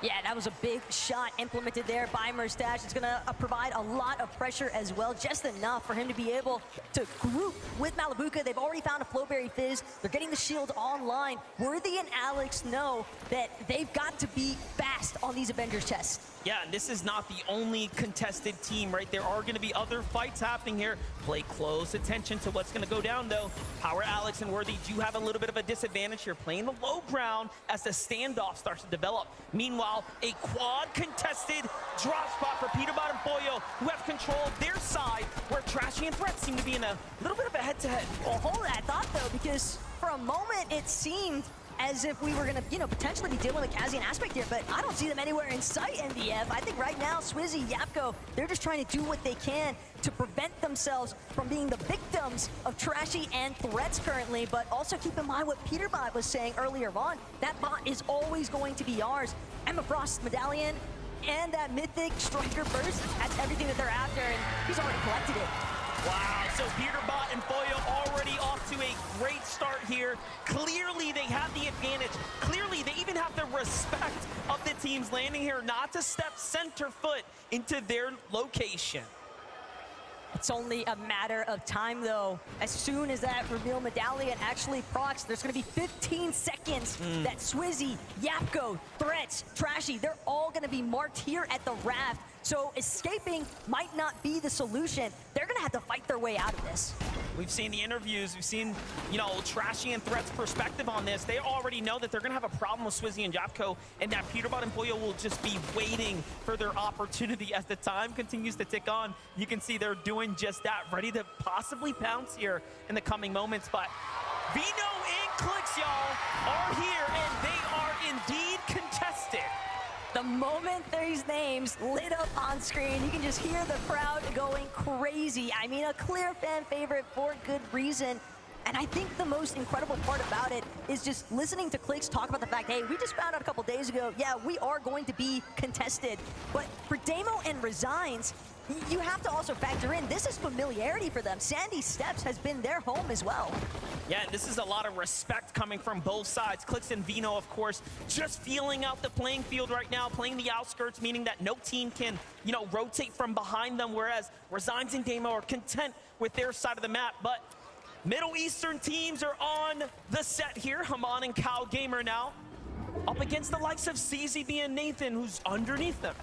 Yeah, that was a big shot implemented there by Murstache. It's going to provide a lot of pressure as well, just enough for him to be able to group with Malibuca. They've already found a Flowberry Fizz. They're getting the shield online. Worthy and Alex know that they've got to be fast on these Avengers chests. Yeah, and this is not the only contested team, right? There are going to be other fights happening here. Play close attention to what's going to go down, though. Power Alex and Worthy do have a little bit of a disadvantage here, playing the low ground as the standoff starts to develop. Meanwhile, a quad contested drop spot for Peterbot and Boyo, who have control of their side, where Trashy and Threat seem to be in a little bit of a head-to-head. Well, hold that thought, though, because for a moment it seemed as if we were going to, potentially be dealing with a Kazian aspect here, but I don't see them anywhere in sight, NDF. I think right now, Swizzy, Yapko, they're just trying to do what they can to prevent themselves from being the victims of Trashy and Threats currently, but also keep in mind what Peterbot was saying earlier on. That bot is always going to be ours. Emma Frost's medallion and that mythic striker burst, that's everything that they're after, and he's already collected it. Wow, so Peterbot and Boyo already off to a great start here. Clearly, they have the advantage. Clearly, they even have the respect of the teams landing here not to step center foot into their location. It's only a matter of time, though. As soon as that reveal medallion actually procs, there's going to be 15 seconds that Swizzy, Yapko, Threats, Trashy, they're all going to be marked here at the raft. So escaping might not be the solution. They're going to have to fight their way out of this. We've seen the interviews. We've seen, Trashy and Threat's perspective on this. They already know that they're going to have a problem with Swizzy and Yapko, and that Peterbot and Boyo will just be waiting for their opportunity as the time continues to tick on. You can see they're doing just that, ready to possibly pounce here in the coming moments. But Vino and Clicks, y'all, are here, and they are indeed contested. The moment these names lit up on screen, you can just hear the crowd going crazy. I mean, a clear fan favorite for good reason. And I think the most incredible part about it is just listening to Clicks talk about the fact, hey, we just found out a couple days ago, yeah, we are going to be contested. But for Damo and Resigns, you have to also factor in, this is familiarity for them. Sandy Steps has been their home as well. Yeah, this is a lot of respect coming from both sides. Clicks and Vino, of course, just feeling out the playing field right now, playing the outskirts, meaning that no team can, rotate from behind them, whereas Resigns and Damo are content with their side of the map. But Middle Eastern teams are on the set here. Haman and Cow Gamer now up against the likes of CZB and Nathan, who's underneath them.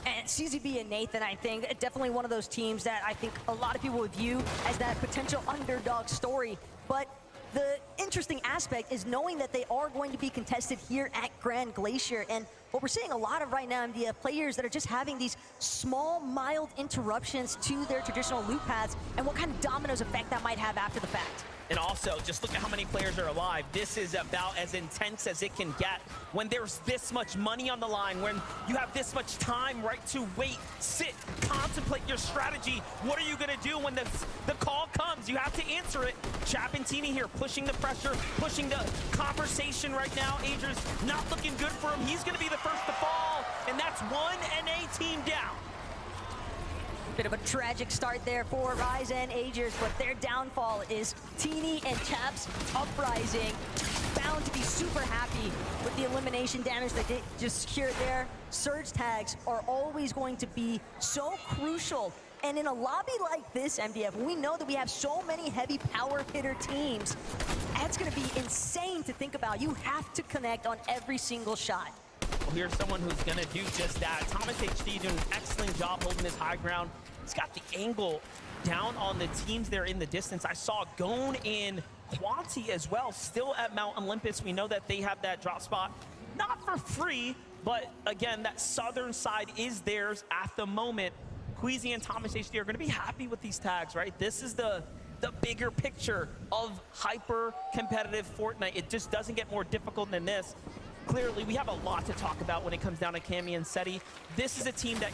And CZB and Nathan, I think, definitely one of those teams that I think a lot of people would view as that potential underdog story. But the interesting aspect is knowing that they are going to be contested here at Grand Glacier. And what we're seeing a lot of right now, MDF, players that are just having these small, mild interruptions to their traditional loot paths and what kind of dominoes effect that might have after the fact. And also, just look at how many players are alive. This is about as intense as it can get when there's this much money on the line, when you have this much time, right, to wait, sit, contemplate your strategy. What are you going to do when the call comes? You have to answer it. Chapentini here pushing the pressure, pushing the conversation right now. Adrian's not looking good for him. He's going to be the first to fall, and that's one NA team down. Bit of a tragic start there for Rise and Agers, but their downfall is Teeny and Chaps Uprising. Bound to be super happy with the elimination damage that they just secured there. Surge tags are always going to be so crucial. And in a lobby like this, MDF, we know that we have so many heavy power hitter teams. That's going to be insane to think about. You have to connect on every single shot. Well, here's someone who's going to do just that. Thomas HD doing an excellent job holding his high ground. He's got the angle down on the teams there in the distance. I saw Gone and Quanti as well, still at Mount Olympus. We know that they have that drop spot, not for free, but again, that southern side is theirs at the moment. Queasy and Thomas HD are going to be happy with these tags, right? This is the bigger picture of hyper-competitive Fortnite. It just doesn't get more difficult than this. Clearly, we have a lot to talk about when it comes down to Cammy and Seti. This is a team that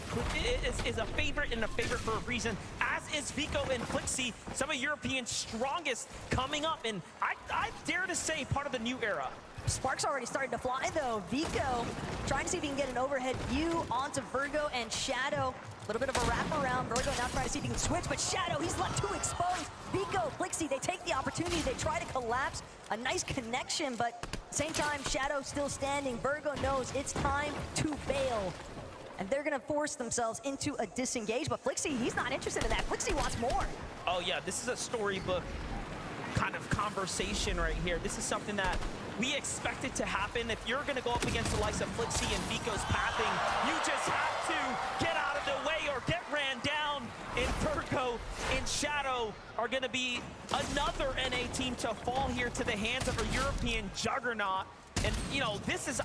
is a favorite and a favorite for a reason, as is Vico and Flixie, some of Europeans' strongest coming up, and I dare to say part of the new era. Sparks already starting to fly, though. Vico trying to see if he can get an overhead view onto Virgo and Shadow. A little bit of a wraparound. Virgo now trying to see if he can switch, but Shadow, he's left too exposed. Vico, Flixie, they take the opportunity. They try to collapse. A nice connection, but at the same time, Shadow still standing. Virgo knows it's time to bail. And they're going to force themselves into a disengage, but Flixie, he's not interested in that. Flixie wants more. Oh, yeah, this is a storybook kind of conversation right here. This is something that we expect it to happen. If you're going to go up against the likes of Flixie and Vico's pathing, you just have to get out of the way or get ran down. And Turco and Shadow are going to be another NA team to fall here to the hands of a European juggernaut. And, you know, this is,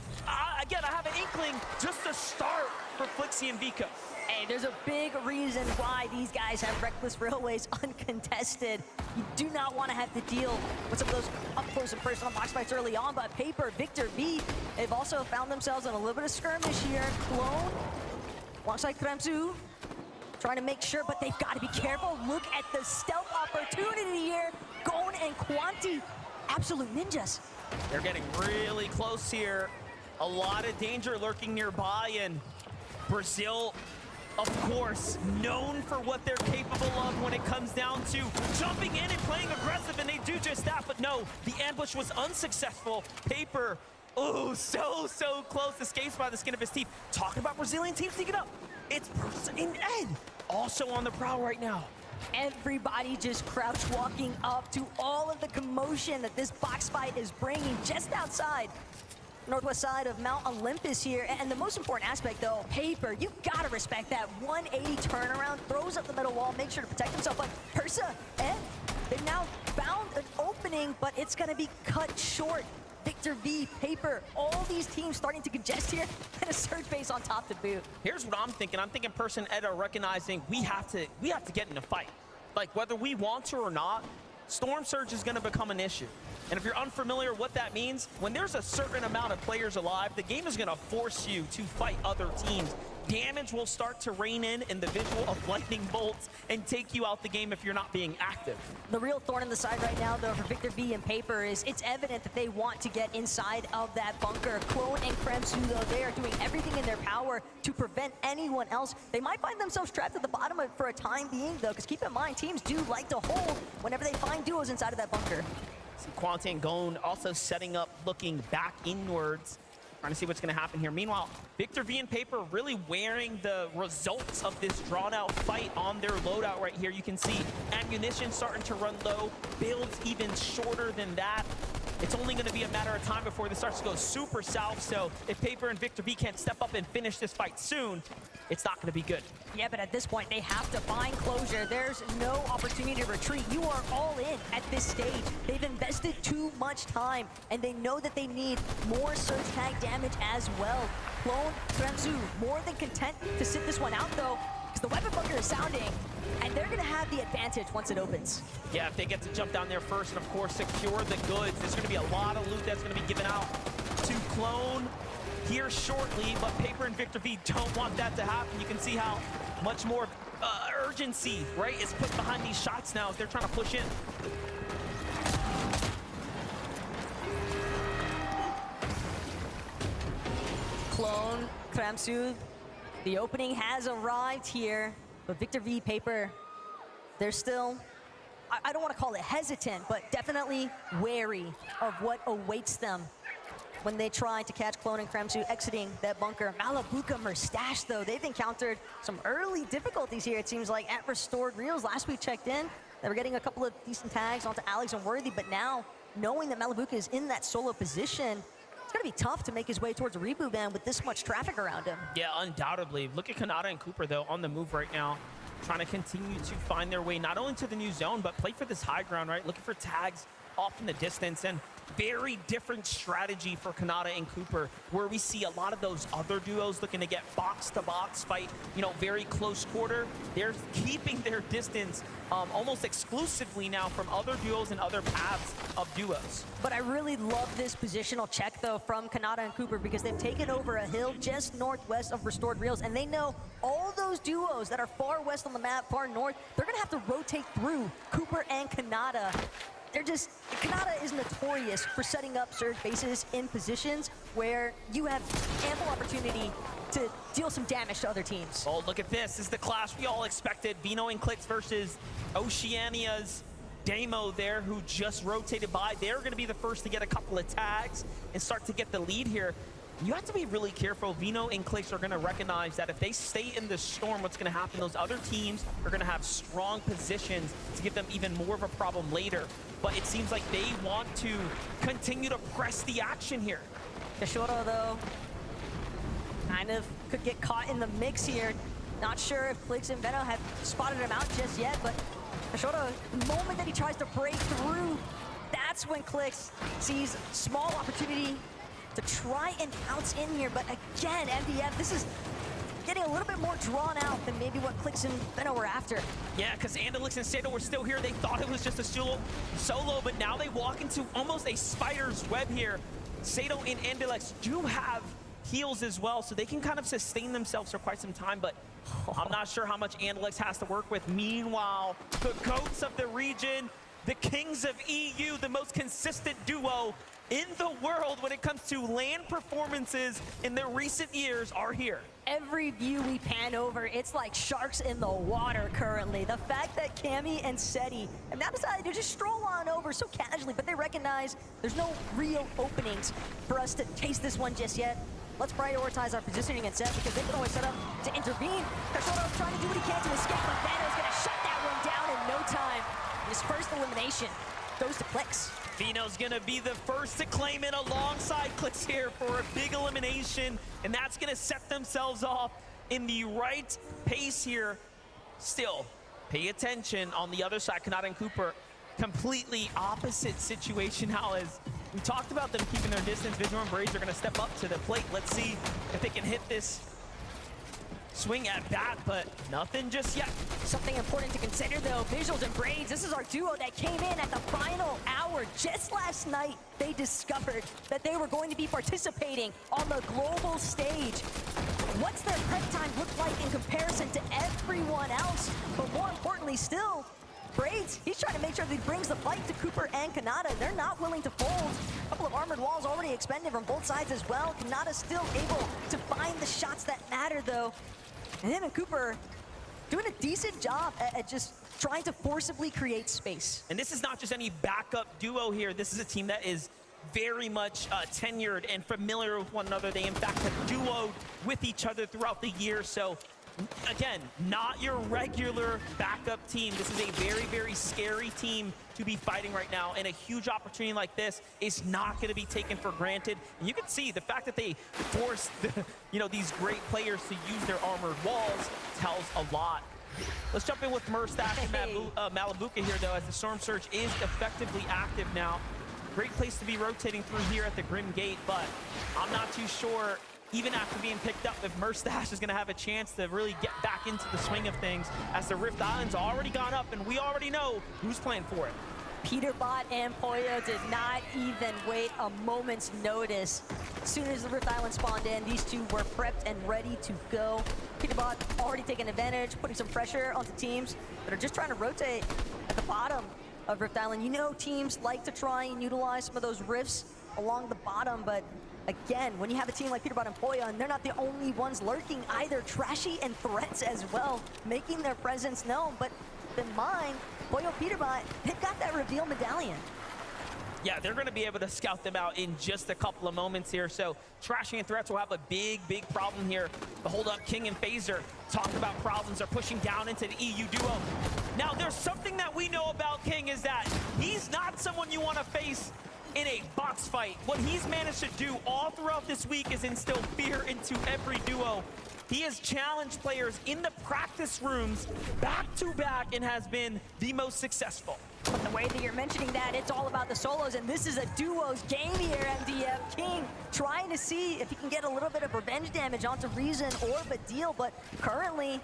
again, I have an inkling just to start for Flixie and Vico. Hey, there's a big reason why these guys have Reckless Railways uncontested. You do not want to have to deal with some of those up-close and personal box fights early on, but Paper, Victor V, they've also found themselves in a little bit of skirmish here. Clone, alongside Kremzu, trying to make sure, but they've got to be careful. Look at the stealth opportunity here. Gon and Quanti, absolute ninjas. They're getting really close here. A lot of danger lurking nearby, and Brazil, of course, known for what they're capable of when it comes down to jumping in and playing aggressive, and they do just that, but no, the ambush was unsuccessful. Paper, oh, so close, escapes by the skin of his teeth. Talking about Brazilian teams sneaking up. It's Persa and Ed also on the prowl right now. Everybody just crouch walking up to all of the commotion that this box fight is bringing just outside northwest side of Mount Olympus here. And the most important aspect, though, Paper, you gotta respect that 180 turnaround, throws up the middle wall, makes sure to protect himself. But Persa, Ed, they've now found an opening, but it's gonna be cut short. Victor V, Paper, all these teams starting to congest here, and a surge base on top to boot. Here's what I'm thinking. I'm thinking Persa and Ed are recognizing we have to get in a fight. Like, whether we want to or not, Storm Surge is going to become an issue. And if you're unfamiliar what that means, when there's a certain amount of players alive, the game is going to force you to fight other teams. Damage will start to rain in the visual of lightning bolts and take you out the game if you're not being active. The real thorn in the side right now, though, for Victor V and Paper is it's evident that they want to get inside of that bunker. Clone and Kremsu, though, they are doing everything in their power to prevent anyone else. They might find themselves trapped at the bottom of it for a time being, though, because keep in mind, teams do like to hold whenever they find duos inside of that bunker. See Quante and Gon also setting up, looking back inwards, trying to see what's going to happen here. Meanwhile, Victor V and Paper really wearing the results of this drawn-out fight on their loadout right here. You can see ammunition starting to run low, builds even shorter than that. It's only going to be a matter of time before this starts to go super south, so if Paper and Victor V can't step up and finish this fight soon, it's not going to be good. Yeah, but at this point, they have to find closure. There's no opportunity to retreat. You are all in at this stage. They've invested too much time, and they know that they need more surge tag damage as well. Clone, Kremzu, more than content to sit this one out, though, because the weapon bunker is sounding, and they're going to have the advantage once it opens. Yeah, if they get to jump down there first and, of course, secure the goods, there's going to be a lot of loot that's going to be given out to Clone here shortly, but Paper and Victor V don't want that to happen. You can see how much more urgency, right, is put behind these shots now as they're trying to push in. Clone, Kremsu, the opening has arrived here, but Victor V, Paper, they're still, I don't want to call it hesitant, but definitely wary of what awaits them when they try to catch Clone and Kremsu exiting that bunker. Malabuka Merstash, though, they've encountered some early difficulties here, it seems like, at Restored Reels. Last we checked in, they were getting a couple of decent tags onto Alex and Worthy, but now, knowing that Malabuka is in that solo position, it's gonna be tough to make his way towards a reboot ban with this much traffic around him. Yeah, undoubtedly. Look at Kanata and Cooper, though, on the move right now, trying to continue to find their way not only to the new zone, but play for this high ground, right? Looking for tags off in the distance, and very different strategy for Kanata and Cooper, where we see a lot of those other duos looking to get box-to-box fight, you know, very close quarter. They're keeping their distance almost exclusively now from other duos and other paths of duos. But I really love this positional check, though, from Kanata and Cooper, because they've taken over a hill just northwest of Restored Reels, and they know all those duos that are far west on the map, far north, they're gonna have to rotate through Cooper and Kanata. Kanata is notorious for setting up surge bases in positions where you have ample opportunity to deal some damage to other teams. Oh, look at this. This is the clash we all expected. Vino and Clicks versus Oceania's Damo there, who just rotated by. They're going to be the first to get a couple of tags and start to get the lead here. you have to be really careful. Vino and Clix are going to recognize that if they stay in the storm, what's going to happen, those other teams are going to have strong positions to give them even more of a problem later. But it seems like they want to continue to press the action here. Kashoro, though, kind of could get caught in the mix here. Not sure if Clix and Veno have spotted him out just yet, but Kashoro, the moment that he tries to break through, that's when Clix sees small opportunity to try and bounce in here. But again, MDF, this is getting a little bit more drawn out than maybe what Clix and Veno were after. Yeah, because Andalix and Sato were still here. They thought it was just a solo, but now they walk into almost a spider's web here. Sato and Andalix do have heals as well, so they can kind of sustain themselves for quite some time, but I'm not sure how much Andalix has to work with. Meanwhile, the GOATs of the region, the Kings of EU, the most consistent duo in the world when it comes to LAN performances in the recent years, are here. Every view we pan over, it's like sharks in the water currently. The fact that Cammy and Seti have now decided to just stroll on over so casually, but they recognize there's no real openings for us to chase this one just yet. Let's prioritize our positioning and set because they can always set up to intervene. Kashoro trying to do what he can to escape, but Vano's gonna shut that one down in no time. His first elimination goes to Clix. Vino's gonna be the first to claim it alongside Clix here for a big elimination, and that's gonna set themselves off in the right pace here. Still, pay attention on the other side, Kanata and Cooper, completely opposite situation now. As we talked about them keeping their distance, Visual and Braids are gonna step up to the plate. Let's see if they can hit this swing at bat, but nothing just yet. Something important to consider though, Visuals and Braids, this is our duo that came in at the final hour. Just last night, they discovered that they were going to be participating on the global stage. What's their prep time look like in comparison to everyone else? But more importantly still, Braids, he's trying to make sure that he brings the fight to Cooper and Kanata. They're not willing to fold. A couple of armored walls already expended from both sides as well. Kanata still able to find the shots that matter though. And him and Cooper doing a decent job at just trying to forcibly create space. And this is not just any backup duo here. This is a team that is very much tenured and familiar with one another. They, in fact, have duoed with each other throughout the year. So, again, not your regular backup team. This is a very, very scary team to be fighting right now, and a huge opportunity like this is not going to be taken for granted. And you can see the fact that they forced these great players to use their armored walls tells a lot. Let's jump in with Murstache and Malabuka here, though, as the Storm Surge is effectively active now. Great place to be rotating through here at the Grim Gate, but I'm not too sure, even after being picked up, if Murstache is going to have a chance to really get back into the swing of things, as the Rift Island's already gone up, and we already know who's playing for it. Peterbot and Poyo did not even wait a moment's notice. As soon as the Rift Island spawned in, these two were prepped and ready to go. Peterbot already taking advantage, putting some pressure onto teams that are just trying to rotate at the bottom of Rift Island. You know teams like to try and utilize some of those rifts along the bottom, but again, when you have a team like Peterbot and Poyo, and they're not the only ones lurking either, Trashy and Threats as well, making their presence known. But keep in mind, Poyo, Peterbot, they've got that reveal medallion. Yeah, they're going to be able to scout them out in just a couple of moments here. So Trashy and Threats will have a big, big problem here. The hold up King and Phaser talk about problems. They're pushing down into the EU duo. Now, there's something that we know about King is that he's not someone you want to face in a box fight. What he's managed to do all throughout this week is instill fear into every duo. He has challenged players in the practice rooms back to back and has been the most successful. But the way that you're mentioning that, it's all about the solos, and this is a duo's game here, MDF. King trying to see if he can get a little bit of revenge damage onto Reason or Badil, but currently,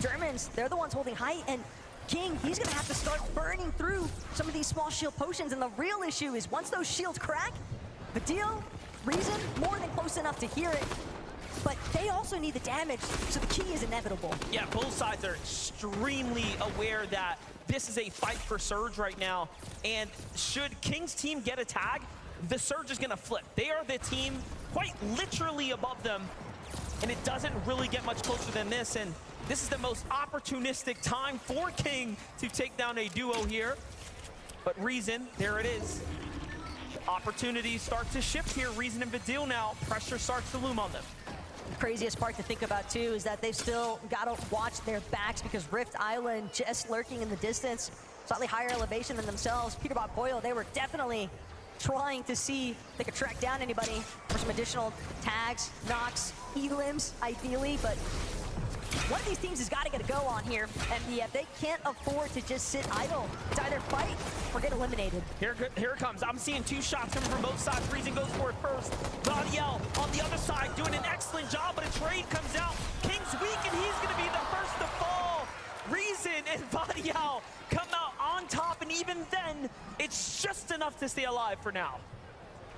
Germans, they're the ones holding height, and King, he's gonna have to start burning through some of these small shield potions, and the real issue is once those shields crack, Badil, Reason, more than close enough to hear it, but they also need the damage, so the key is inevitable. Yeah, both sides are extremely aware that this is a fight for Surge right now, and should King's team get a tag, the Surge is gonna flip. They are the team quite literally above them, and it doesn't really get much closer than this, and this is the most opportunistic time for King to take down a duo here. But Reason, there it is. opportunities start to shift here. Reason and Vidil now, pressure starts to loom on them. The craziest part to think about too is that they've still got to watch their backs because Rift Island just lurking in the distance, slightly higher elevation than themselves. Peterbot Boyle, they were definitely trying to see if they could track down anybody for some additional tags, knocks, elims, ideally, but one of these teams has got to get a go on here, and yeah, they can't afford to just sit idle. It's either fight or get eliminated. Here it comes. I'm seeing two shots coming from both sides. Reason goes for it first. Vadiel on the other side doing an excellent job, but a trade comes out. King's weak, and he's going to be the first to fall. Reason and Vadiel come out on top, and even then, it's just enough to stay alive for now.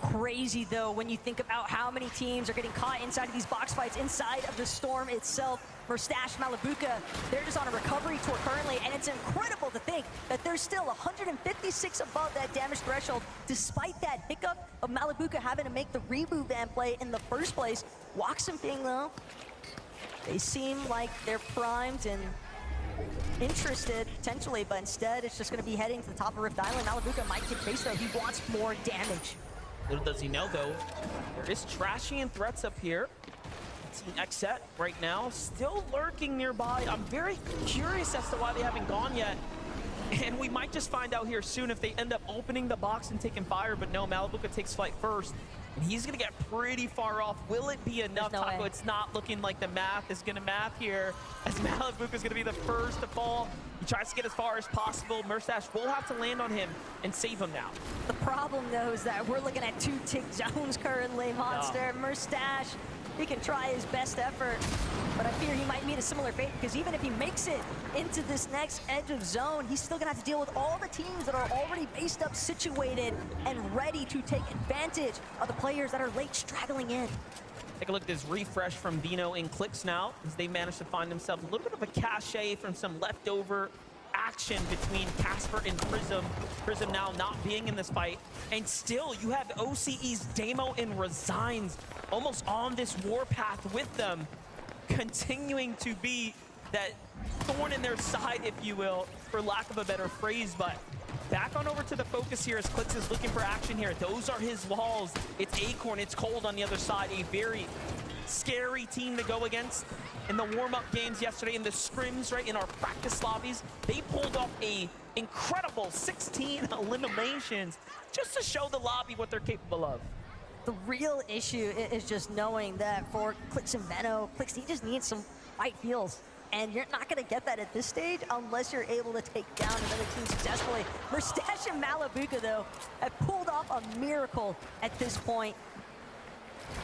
Crazy though when you think about how many teams are getting caught inside of these box fights inside of the Storm itself. Mustache, Malabuka, they're just on a recovery tour currently, and it's incredible to think that they're still 156 above that damage threshold despite that hiccup of Malabuka having to make the reboot van play in the first place. Wax and Ping though, they seem like they're primed and interested potentially, but instead it's just going to be heading to the top of Rift Island. Malabuka might get chased though. He wants more damage. Little does he know, though, there is trashing and threats up here. Team Xset right now still lurking nearby. I'm very curious as to why they haven't gone yet. And we might just find out here soon if they end up opening the box and taking fire. But no, Malabuka takes flight first. And he's going to get pretty far off. Will it be enough, no Taco? way. It's not looking like the math is going to math here, as Malabuka's going to be the first to fall. He tries to get as far as possible. Mustache will have to land on him and save him now. The problem though is that we're looking at 2 tick zones currently. Monster, Mustache, he can try his best effort, but I fear he might meet a similar fate because even if he makes it into this next edge of zone, he's still gonna have to deal with all the teams that are already based up, situated, and ready to take advantage of the players that are late straggling in. Take a look at this refresh from Vino in clicks now, as they managed to find themselves a little bit of a cachet from some leftover action between Casper and Prism. Prism now not being in this fight. And still, you have OCE's Damo and Resigns almost on this warpath with them, continuing to be that thorn in their side, if you will, for lack of a better phrase. But back on over to the focus here as Clix is looking for action here. Those are his walls. It's Acorn, it's Cold on the other side. A very scary team to go against. In the warm-up games yesterday, in the scrims, right, in our practice lobbies, they pulled off a incredible 16 eliminations just to show the lobby what they're capable of. The real issue is just knowing that for Clix and Veno, Clix, he just needs some white heals. And you're not going to get that at this stage unless you're able to take down another team successfully. Mustache and Malabuka, though, have pulled off a miracle at this point.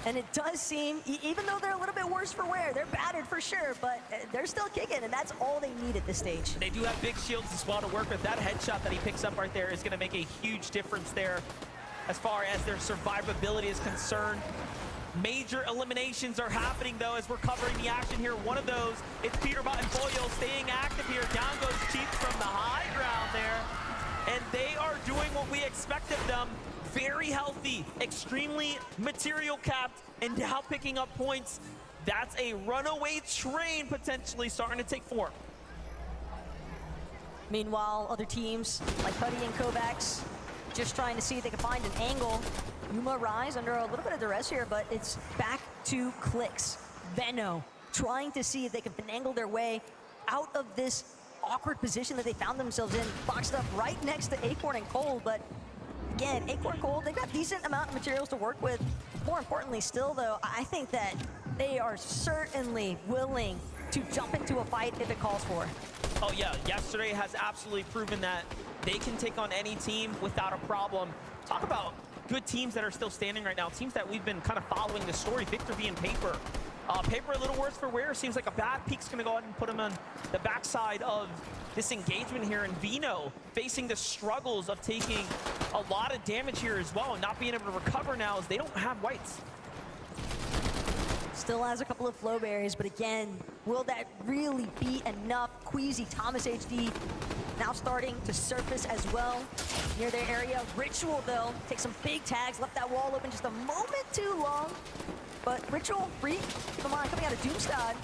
And it does seem, even though they're a little bit worse for wear, they're battered for sure, but they're still kicking, and that's all they need at this stage. They do have big shields as well to work with. That headshot that he picks up right there is going to make a huge difference there as far as their survivability is concerned. Major eliminations are happening, though, as we're covering the action here. One of those, it's Peterbot and Boyle staying active here. Down goes Chief from the high ground there. And they are doing what we expect of them. Very healthy, extremely material capped, and now picking up points. That's a runaway train potentially starting to take form. Meanwhile, other teams like Cuddy and Kovacs just trying to see if they can find an angle. Yuma Rise under a little bit of duress here, but it's back to Clix. Veno trying to see if they can finagle their way out of this awkward position that they found themselves in, boxed up right next to Acorn and Cold, but again, Acorn and Cold, they've got decent amount of materials to work with. More importantly still, though, I think that they are certainly willing to jump into a fight if it calls for it. Oh yeah, yesterday has absolutely proven that they can take on any team without a problem. Talk about good teams that are still standing right now, teams that we've been kind of following the story. Victor V and Paper. Paper a little worse for wear. Seems like a bad peek's gonna go ahead and put him on the backside of this engagement here. And Vino facing the struggles of taking a lot of damage here as well and not being able to recover now as they don't have whites. Still has a couple of flow berries, but again, will that really be enough? Queasy, Thomas HD now starting to surface as well near their area. Ritual, though, takes some big tags, left that wall open just a moment too long. But Ritual, free, keep in mind, coming out of Doomstad,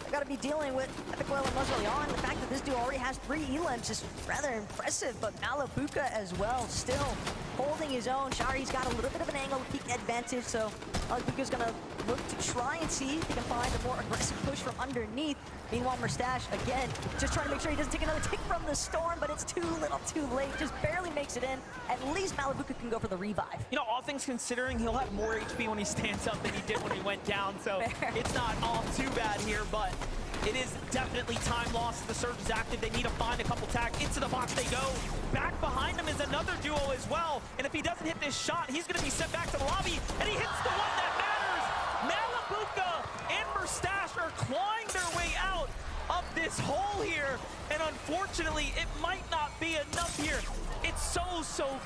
they've got to be dealing with Epic Oil and Muzzle on. The fact that this dude already has 3 elims is rather impressive, but Malabuka as well, still holding his own. Shari's got a little bit of an angle peak advantage, so Malabuka's gonna look to try and see if he can find a more aggressive push from underneath. Meanwhile, Mustache, again, just trying to make sure he doesn't take another tick from the Storm, but it's too little too late. Just barely makes it in. At least Malabuka can go for the revive. You know, all things considering, he'll have more HP when he stands up than he did when he went down, so it's not all too bad here, but it is definitely time lost. The surge is active. They need to find a couple tags. Into the box they go. Back behind him is another duo as well. And if he doesn't hit this shot, he's going to be sent back to the lobby. And he hits the one that matters. Malabuka and Mustache are clawing their way out of this hole here. And unfortunately, it might not be enough here. It's so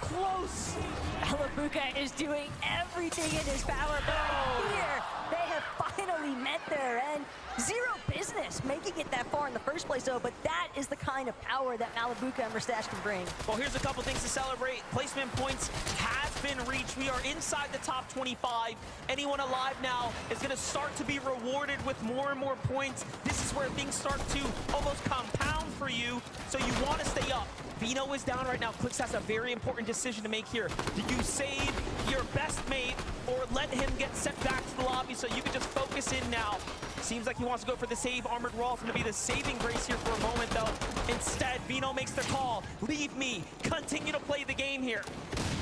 close. Malabuka is doing everything in his power, but here they have finally met their end. Zero business making it that far in the first place, though, but that is the kind of power that Malabuka and Mustache can bring. Well, here's a couple things to celebrate. Placement points has been reached. We are inside the top 25. Anyone alive now is going to start to be rewarded with more and more points. This is where things start to almost compound for you, so you want to stay up. Vino is down right now. Clix has a very important decision to make here. Do you save your best mate or let him get sent back to the lobby so you can just focus in now? Seems like he wants to go for the save. Armored Wall is going to be the saving grace here for a moment, though. Instead, Vino makes the call. Leave me. Continue to play the game here.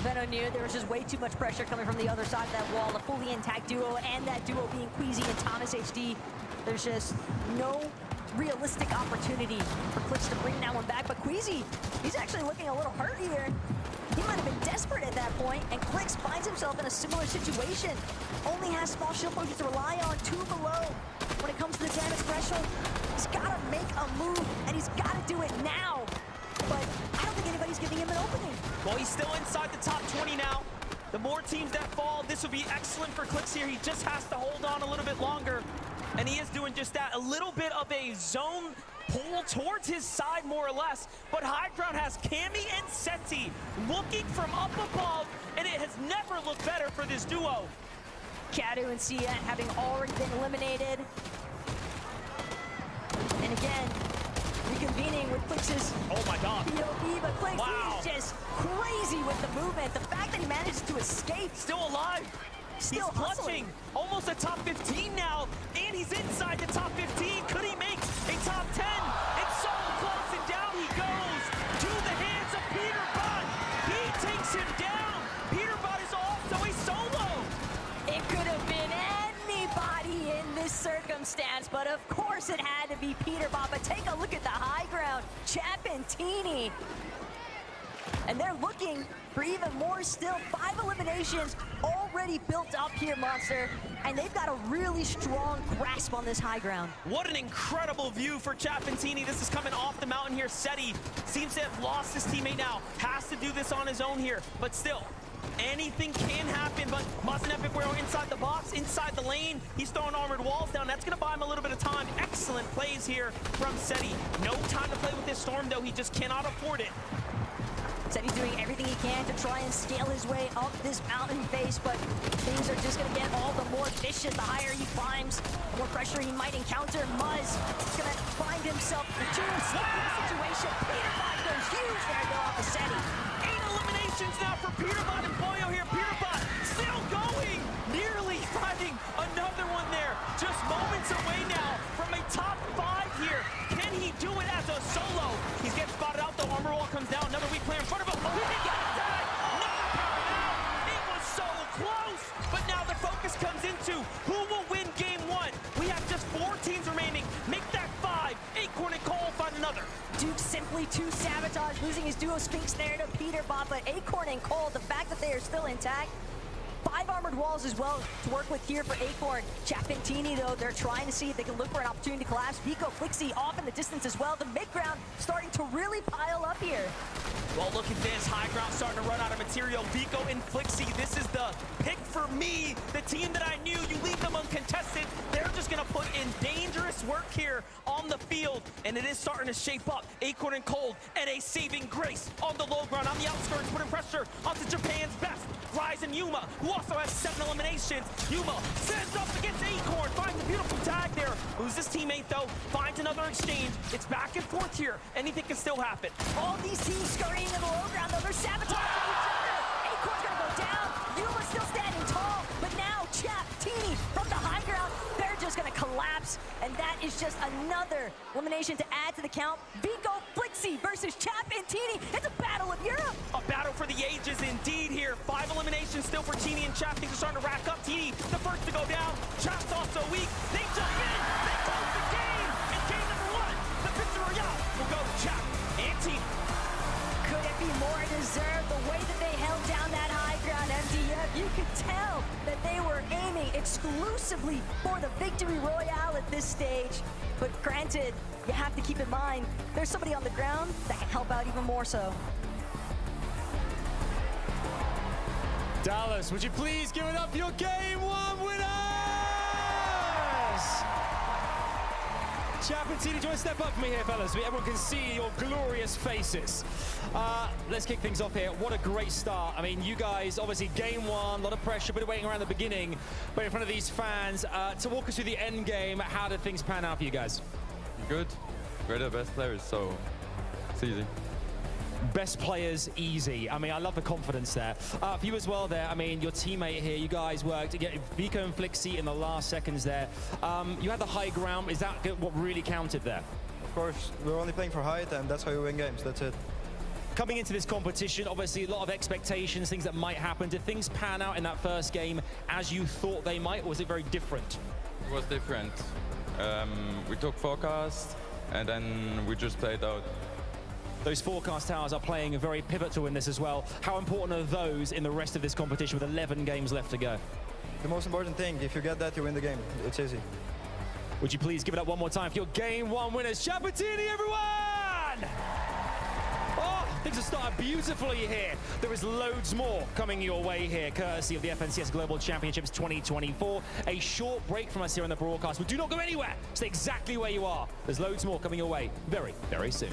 Veno knew there was just way too much pressure coming from the other side of that wall. A fully intact duo, and that duo being Queasy and Thomas HD. There's just no realistic opportunity for Clix to bring that one back. But Queasy, he's actually looking a little hurt here. He might have been desperate at that point, and Clix finds himself in a similar situation. Only has small shield potions to rely on, 2 below. When it comes to the damage threshold, he's got to make a move, and he's got to do it now. But I don't think anybody's giving him an opening. Well, he's still inside the top 20 now. The more teams that fall, this would be excellent for Clix here. He just has to hold on a little bit longer, and he is doing just that. A little bit of a zone pull towards his side, more or less. But High Ground has Cammy and Seti looking from up above, and it has never looked better for this duo. Kadu and Sia having already been eliminated. And again, reconvening with Clix's POV, but Clix is just crazy with the movement. The fact that he manages to escape. Still alive. Still he's clutching. Almost a top 15 now, and he's inside the top 15. Could he make a top 10? It's so close, and down he goes to the hands of Peterbot. He takes him down. Peterbot is also a solo. It could have been anybody in this circumstance, but of course it had to be Peterbot. But take a look at the High Ground, Chapentini. And they're looking for even more still. 5 eliminations already built up here, Monster. And they've got a really strong grasp on this High Ground. What an incredible view for Chapentini. This is coming off the mountain here. Seti seems to have lost his teammate now. Has to do this on his own here. But still, anything can happen. But Mazenepic, we're inside the box, inside the lane. He's throwing armored walls down. That's going to buy him a little bit of time. Excellent plays here from Seti. No time to play with this Storm, though. He just cannot afford it. Seti's doing everything he can to try and scale his way up this mountain face, but things are just going to get all the more vicious. The higher he climbs, the more pressure he might encounter. Muzz is going to find himself in a situation. Peterbot goes huge there to go off of Seti. 8 eliminations now for Peterbot and Boyo here. Peterbot still going, nearly finding another one there. Just moments away now from a top 5 here. Can he do it as a solo? He's getting spotted out though. Armor wall comes down. Another weak player in front of him. He got attacked. Not powered out. It was so close. But now the focus comes into who will win game 1. We have just 4 teams remaining. Make that 5. Acorn and Cole find another. Duke simply too sabotage, losing his duo Sphinx there to Peterbot, but Acorn and Cole, the fact that they are still intact. 5 armored walls as well to work with here for Acorn. Chapentini, though, they're trying to see if they can look for an opportunity to collapse. Vico, Flixie off in the distance as well. The mid-ground starting to really pile up here. Well, look at this. High Ground starting to run out of material. Vico and Flixie, this is the pick for me. The team that I knew, you leave them uncontested. They're just going to put in dangerous work here on the field, and it is starting to shape up. Acorn and Cold, and a saving grace on the low ground. On the outskirts, putting pressure onto Japan's best. Rise and Yuma, who also has 7 eliminations. Yuma sends up against Acorn, finds a beautiful tag there. Loses his teammate, though, finds another exchange. It's back and forth here. Anything can still happen. All these teams scurrying in the low ground, though, they're sabotaging each other. Yuma still standing tall, but now Chap, Teeny from the high ground, they're just gonna collapse, and that is just another elimination to add to the count. Vico Flixie versus Chap and Teeny. It's a battle of Europe. A battle for the ages indeed here. 5 eliminations still for Teeny and Chap. Things are starting to rack up. Teeny, the first to go down. Chap's also weak. They jump in. They close the game. And game number 1, the victory royale will go to Chap and Teeny. Could it be more deserved? The way that they held down that high ground MTF, you could tell that they were aiming exclusively for the victory royale at this stage. But granted, you have to keep in mind, there's somebody on the ground that can help out even more so. Dallas, would you please give it up for your Game 1 winners? Chap and Teeny, do you want to step up for me here, fellas? So everyone can see your glorious faces. Let's kick things off here. What a great start. I mean, you guys, obviously, Game 1, a lot of pressure, bit of waiting around the beginning, but in front of these fans. To walk us through the end game, how did things pan out for you guys? Good. We're the best players, so it's easy. Best players, easy. I mean, I love the confidence there. For you as well there, I mean, your teammate here, you guys worked to get Vico and Flixie in the last seconds there. You had the high ground. Is that what really counted there? Of course, we're only playing for height, and that's how you win games. That's it. Coming into this competition, obviously a lot of expectations, things that might happen. Did things pan out in that first game as you thought they might, or was it very different? It was different. We took forecast, and then we just played out. Those forecast towers are playing very pivotal in this as well. How important are those in the rest of this competition with 11 games left to go? The most important thing, if you get that, you win the game. It's easy. Would you please give it up one more time for your Game 1 winners, Chap and Teeny, everyone! Oh, things have started beautifully here. There is loads more coming your way here, courtesy of the FNCS Global Championships 2024. A short break from us here on the broadcast, but do not go anywhere. Stay exactly where you are. There's loads more coming your way very, very soon.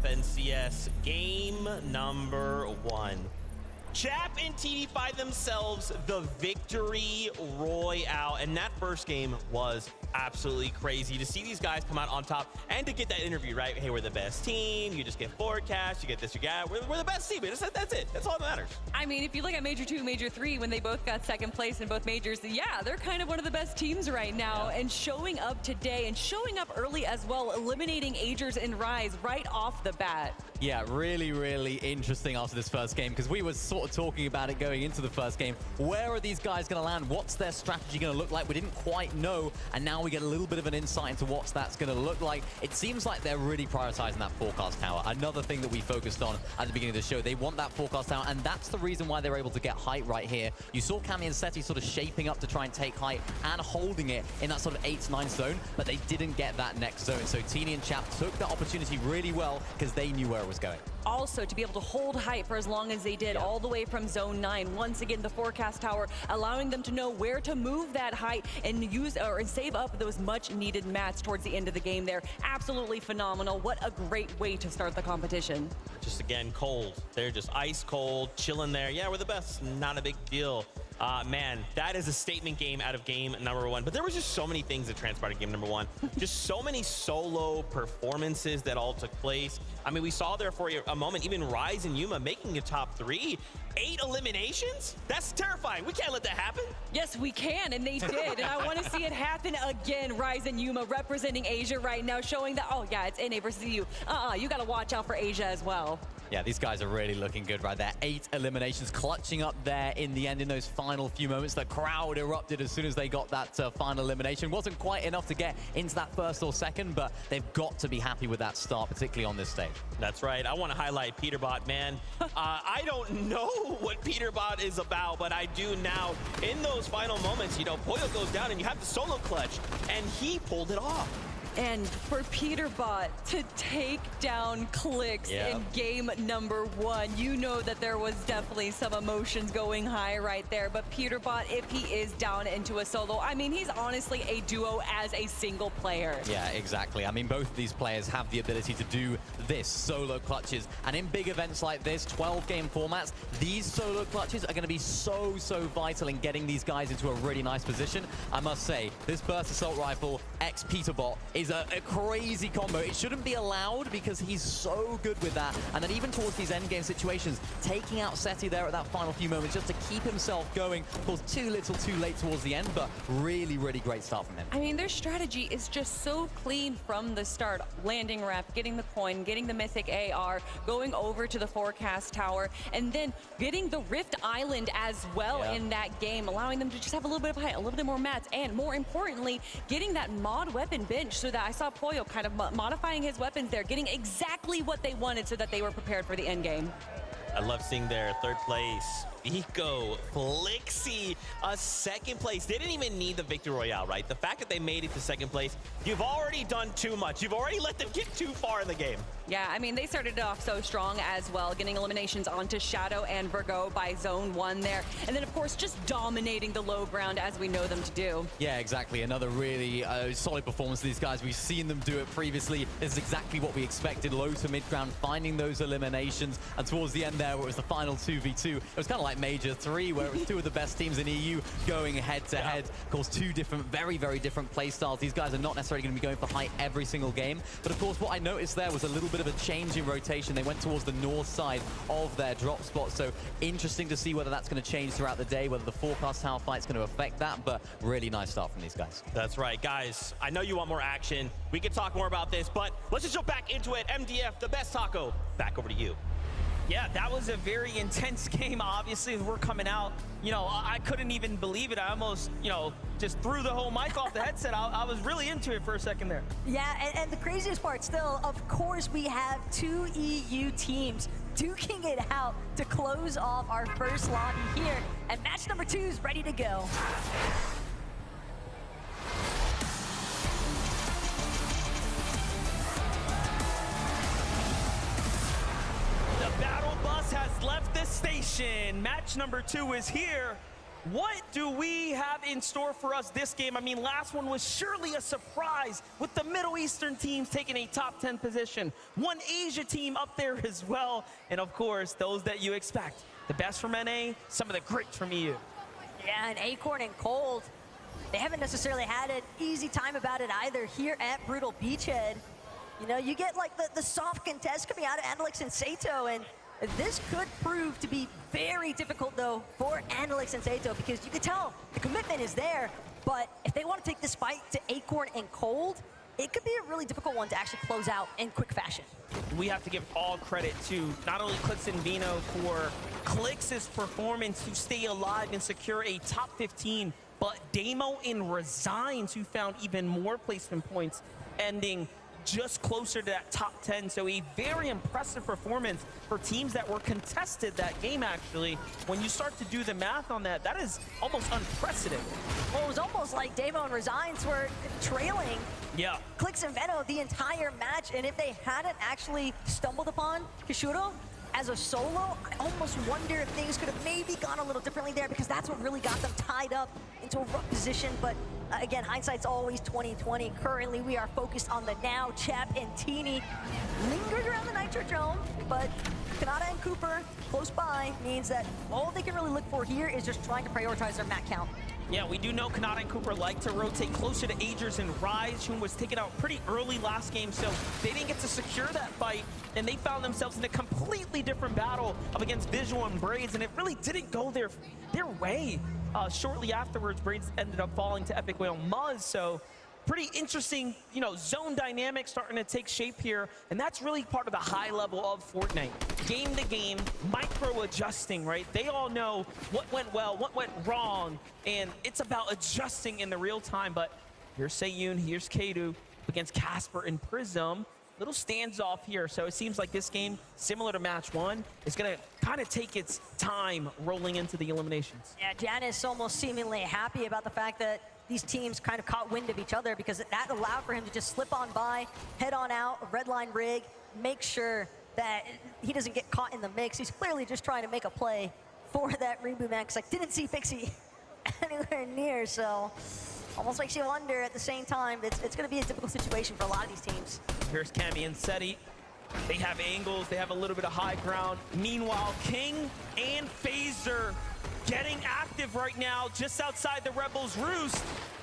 FNCS game number 1. Chap and TD find themselves the victory royale, and that first game was absolutely crazy to see these guys come out on top and to get that interview, right? Hey, we're the best team. You just get forecast, you get this, you got. We're the best team. That's it. That's all that matters. I mean, if you look at Major 2, Major 3, when they both got second place in both majors, yeah, they're kind of one of the best teams right now. And showing up today and showing up early as well, eliminating Agers and Rise right off the bat. Yeah, really, really interesting after this first game, because we were sort of talking about it going into the first game. Where are these guys going to land? What's their strategy going to look like? We didn't quite know, and now we get a little bit of an insight into what that's going to look like. It seems like they're really prioritizing that forecast tower. Another thing that we focused on at the beginning of the show. They want that forecast tower, and that's the reason why they're able to get height right here. You saw Cammy and Seti sort of shaping up to try and take height and holding it in that sort of 8-9 zone, but they didn't get that next zone. So Teeny and Chap took that opportunity really well because they knew where it was going. Also, to be able to hold height for as long as they did, all the way from zone 9. Once again, the forecast tower allowing them to know where to move that height and use or save up those much needed mats towards the end of the game there. Absolutely phenomenal. What a great way to start the competition. Just again, cold. They're just ice cold, chilling there. Yeah, we're the best. Not a big deal. Man, that is a statement game out of game number 1. But there was just so many things that transpired in game number 1. Just so many solo performances that all took place. I mean, we saw there for a moment, even Rise and Yuma making a top 3. 8 eliminations? That's terrifying. We can't let that happen. Yes, we can, and they did. And I want to see it happen again. Rise and Yuma representing Asia right now, showing that, oh yeah, it's NA versus EU. You got to watch out for Asia as well. Yeah, these guys are really looking good right there. 8 eliminations clutching up there in the end in those final few moments. The crowd erupted as soon as they got that final elimination. Wasn't quite enough to get into that first or second, but they've got to be happy with that start, particularly on this stage. That's right. I want to highlight Peterbot, man. I don't know what Peterbot is about, but I do now. In those final moments, you know, Poyo goes down and you have the solo clutch, and he pulled it off. And for Peterbot to take down Clicks in game number 1, you know that there was definitely some emotions going high right there. But Peterbot, if he is down into a solo, I mean, he's honestly a duo as a single player. Yeah, exactly. I mean, both of these players have the ability to do this, solo clutches. And in big events like this, 12-game formats, these solo clutches are going to be so vital in getting these guys into a really nice position. I must say, this burst assault rifle ex Peterbot is a crazy combo. It shouldn't be allowed because he's so good with that. And then even towards these endgame situations, taking out Seti there at that final few moments just to keep himself going. Of course, too little too late towards the end, but really great start from him. I mean, their strategy is just so clean from the start. Landing rep, getting the coin, getting the mythic AR, going over to the forecast tower, and then getting the Rift Island as well in that game, allowing them to just have a little bit of height, a little bit more mats, and more importantly, getting that mod weapon bench so that I saw Poyo kind of modifying his weapons there, getting exactly what they wanted so that they were prepared for the end game. I love seeing their 3rd place. Eco, Flixie, a 2nd place. They didn't even need the Victory Royale, right? The fact that they made it to 2nd place, you've already done too much. You've already let them get too far in the game. Yeah, I mean, they started it off so strong as well, getting eliminations onto Shadow and Virgo by zone 1 there. And then, of course, just dominating the low ground as we know them to do. Yeah, exactly. Another really solid performance of these guys. We've seen them do it previously. This is exactly what we expected. Low to mid ground, finding those eliminations. And towards the end there, where it was the final 2v2, it was kind of like Major 3, where it was 2 of the best teams in EU going head-to-head. Of course, 2 different, very different play styles. These guys are not necessarily going to be going for height every single game. But of course, what I noticed there was a little bit of a change in rotation. They went towards the north side of their drop spot. So interesting to see whether that's going to change throughout the day, whether the forecast tower fight's going to affect that. But really nice start from these guys. That's right, guys. I know you want more action. We can talk more about this, but let's just jump back into it. MDF, the best taco. Back over to you. Yeah, that was a very intense game. Obviously, as we're coming out, you know, I couldn't even believe it. I almost, you know, just threw the whole mic off the headset. I was really into it for a second there. Yeah, and the craziest part still, of course, we have 2 EU teams duking it out to close off our first lobby here. And match number 2 is ready to go. The battle bus has left the station. Match number 2 is here. What do we have in store for us this game? I mean, last one was surely a surprise with the Middle Eastern teams taking a top 10 position. One Asia team up there as well. And of course, those that you expect. The best from NA, some of the greats from EU. Yeah, and Acorn and Cold, they haven't necessarily had an easy time about it either here at Brutal Beachhead. You know, you get like the soft contest coming out of Andalix and Sato, and this could prove to be very difficult, though, for Andalix and Sato, because you can tell the commitment is there, but if they want to take this fight to Acorn and Cold, it could be a really difficult one to actually close out in quick fashion. We have to give all credit to not only Clix and Vino for Clix's performance to stay alive and secure a top 15, but Damo and Resigns, who found even more placement points, ending just closer to that top 10. So a very impressive performance for teams that were contested that game, actually. When you start to do the math on that, that is almost unprecedented. Well, it was almost like Damo and Resigns were trailing Clix and Veno the entire match, and if they hadn't actually stumbled upon Kishuro as a solo, I almost wonder if things could have maybe gone a little differently there, because that's what really got them tied up into a rough position. But again, hindsight's always 20/20. Currently, we are focused on the now. Chap and Teeny lingered around the Nitrodrome, but Kanata and Cooper close by means that all they can really look for here is just trying to prioritize their mat count. Yeah, we do know Kanata and Cooper like to rotate closer to Agers and Rise, who was taken out pretty early last game, so they didn't get to secure that fight, and they found themselves in a completely different battle up against Visual and Braids, and it really didn't go their way. Shortly afterwards, Braids ended up falling to Epic Whale Muzz, so pretty interesting, you know, zone dynamic starting to take shape here, and that's really part of the high level of Fortnite. Game to game, micro-adjusting, right? They all know what went well, what went wrong, and it's about adjusting in the real time. But here's Seiyun, here's Kadu against Casper and Prism. Little standoff here, so it seems like this game, similar to match one, is gonna kind of take its time rolling into the eliminations. Yeah, Janice almost seemingly happy about the fact that these teams kind of caught wind of each other, because that allowed for him to just slip on by, head on out, redline rig, make sure that he doesn't get caught in the mix. He's clearly just trying to make a play for that reboot max. Like, didn't see Pixie anywhere near, so almost makes you wonder at the same time. It's going to be a difficult situation for a lot of these teams. Here's Cammy and Seti. They have angles, they have a little bit of high ground. Meanwhile, King and Phaser getting active right now just outside the Rebels' roost.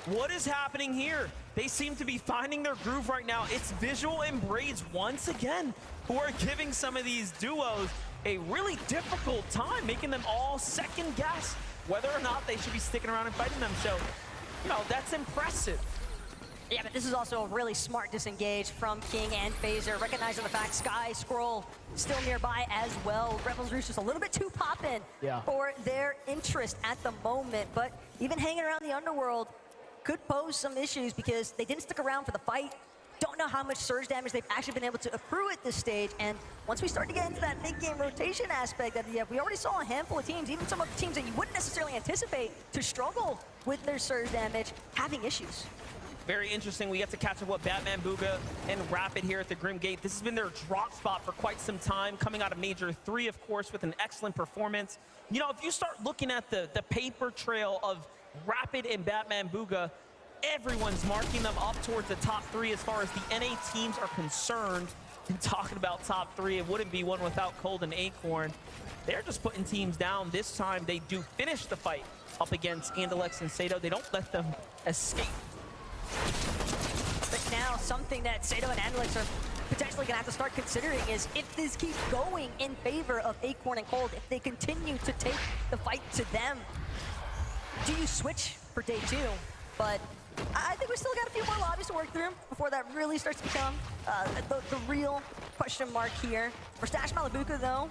What is happening here? They seem to be finding their groove right now. It's Visual and Braids once again who are giving some of these duos a really difficult time, making them all second guess whether or not they should be sticking around and fighting them. So, you know, that's impressive. Yeah, but this is also a really smart disengage from King and Phaser, recognizing the fact Sky Scroll still nearby as well. Rebels Roost just a little bit too poppin' for their interest at the moment, but even hanging around the underworld could pose some issues because they didn't stick around for the fight. Don't know how much surge damage they've actually been able to accrue at this stage, and once we start to get into that mid-game rotation aspect, we already saw a handful of teams, even some of the teams that you wouldn't necessarily anticipate to struggle with their surge damage, having issues. Very interesting. We get to catch up with Batman Booga and Rapid here at the Grim Gate. This has been their drop spot for quite some time, coming out of Major 3, of course, with an excellent performance. You know, if you start looking at the paper trail of Rapid and Batman Booga, everyone's marking them up towards the top 3 as far as the NA teams are concerned. And talking about top 3, it wouldn't be one without Cold and Acorn. They're just putting teams down. This time, they do finish the fight up against Andalex and Sato. They don't let them escape. But now, something that Sato and Andalix are potentially going to have to start considering is if this keeps going in favor of Acorn and Cold, if they continue to take the fight to them, do you switch for day 2? But I think we still got a few more lobbies to work through before that really starts to become the real question mark here. For Stash Malibuca, though,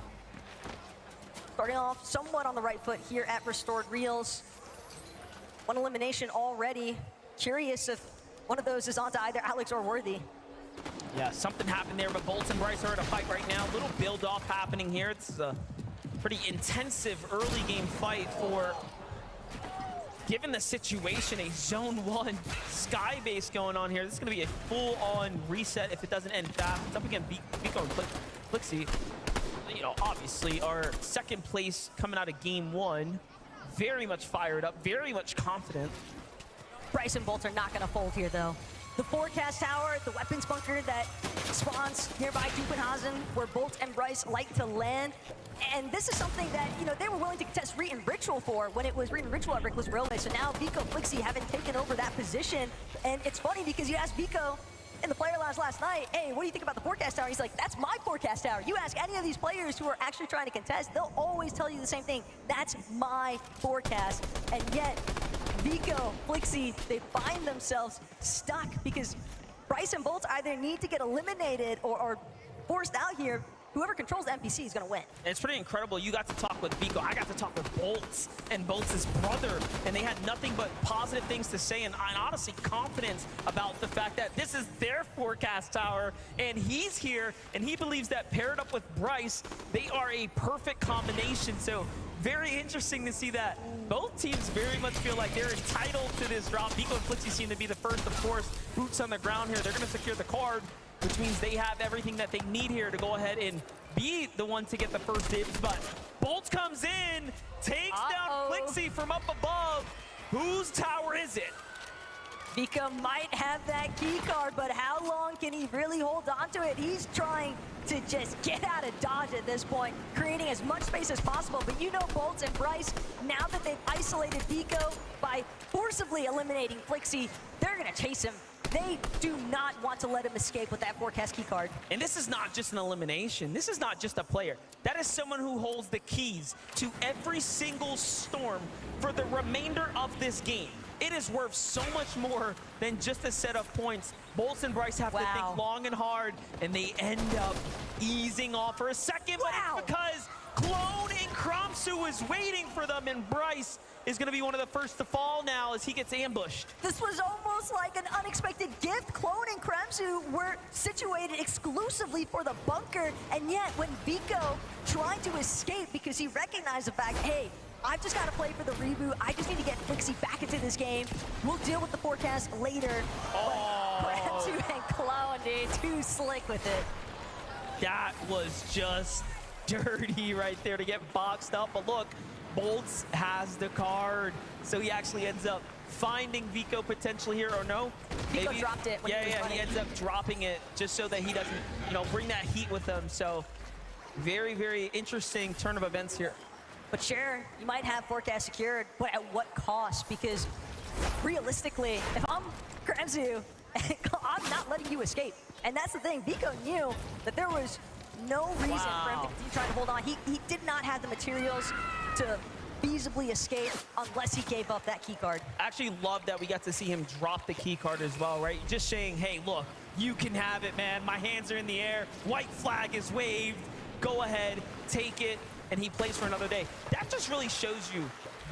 starting off somewhat on the right foot here at Restored Reels. One elimination already. Curious if one of those is onto either Alex or Worthy. Yeah, something happened there, but Bolts and Bryce are in a fight right now. A little build-off happening here. This is a pretty intensive early game fight for, given the situation, a Zone 1 Sky base going on here. This is going to be a full-on reset if it doesn't end fast. It's up against Biko and Flixie. You know, obviously, our second place coming out of game 1. very much fired up, very much confident. Bryce and Bolt are not going to fold here, though. The forecast tower, the weapons bunker that spawns nearby Dupenhausen, where Bolt and Bryce like to land. And this is something that, you know, they were willing to contest Reet and Ritual for when it was Reet and Ritual at Reckless Railway. So now Vico, Flixie haven't taken over that position. And it's funny because you asked Vico in the player lounge last night, hey, what do you think about the forecast tower? He's like, that's my forecast tower. You ask any of these players who are actually trying to contest, they'll always tell you the same thing. That's my forecast. And yet, Vico, Flixie, they find themselves stuck because Bryce and Bolt either need to get eliminated or forced out here. Whoever controls the NPC is going to win. It's pretty incredible. You got to talk with Vico. I got to talk with Bolts and Bolts' brother, and they had nothing but positive things to say and honestly confidence about the fact that this is their forecast tower, and he's here, and he believes that paired up with Bryce, they are a perfect combination. So very interesting to see that both teams very much feel like they're entitled to this drop. Vico and Flixie seem to be the first, of course, boots on the ground here. They're going to secure the card, which means they have everything that they need here to go ahead and be the one to get the first dibs. But Bolt comes in, takes down Flixie from up above. Whose tower is it? Vico might have that key card, but how long can he really hold on to it? He's trying to just get out of dodge at this point, creating as much space as possible. But you know Bolts and Bryce, now that they've isolated Vico by forcibly eliminating Flixie, they're gonna chase him. They do not want to let him escape with that forecast key card. And this is not just an elimination. This is not just a player. That is someone who holds the keys to every single storm for the remainder of this game. It is worth so much more than just a set of points. Bolts and Bryce have to think long and hard, and they end up easing off for a second, but it's because Clone and Kromsu is waiting for them, and Bryce is going to be one of the first to fall now as he gets ambushed. This was almost like an unexpected gift. Clone and Kromsu were situated exclusively for the bunker, and yet when Vico tried to escape because he recognized the fact, hey, I've just got to play for the reboot. I just need to get Flixie back into this game. We'll deal with the forecast later. Kromsu and Clone, dude, too slick with it. That was just dirty right there to get boxed up. But look, Bolts has the card, so he actually ends up finding Vico potentially here, or no? Vico dropped it when he ends up dropping it just so that he doesn't, you know, bring that heat with him. So very, very interesting turn of events here. But sure, you might have forecast secured, but at what cost? Because realistically, if I'm Kromsu, I'm not letting you escape. And that's the thing, Vico knew that there was no reason for him to continue trying to hold on. He did not have the materials to feasibly escape unless he gave up that key card. I actually love that we got to see him drop the key card as well, right? Just saying, hey, look, you can have it, man. My hands are in the air. White flag is waved. Go ahead, take it. And he plays for another day. That just really shows you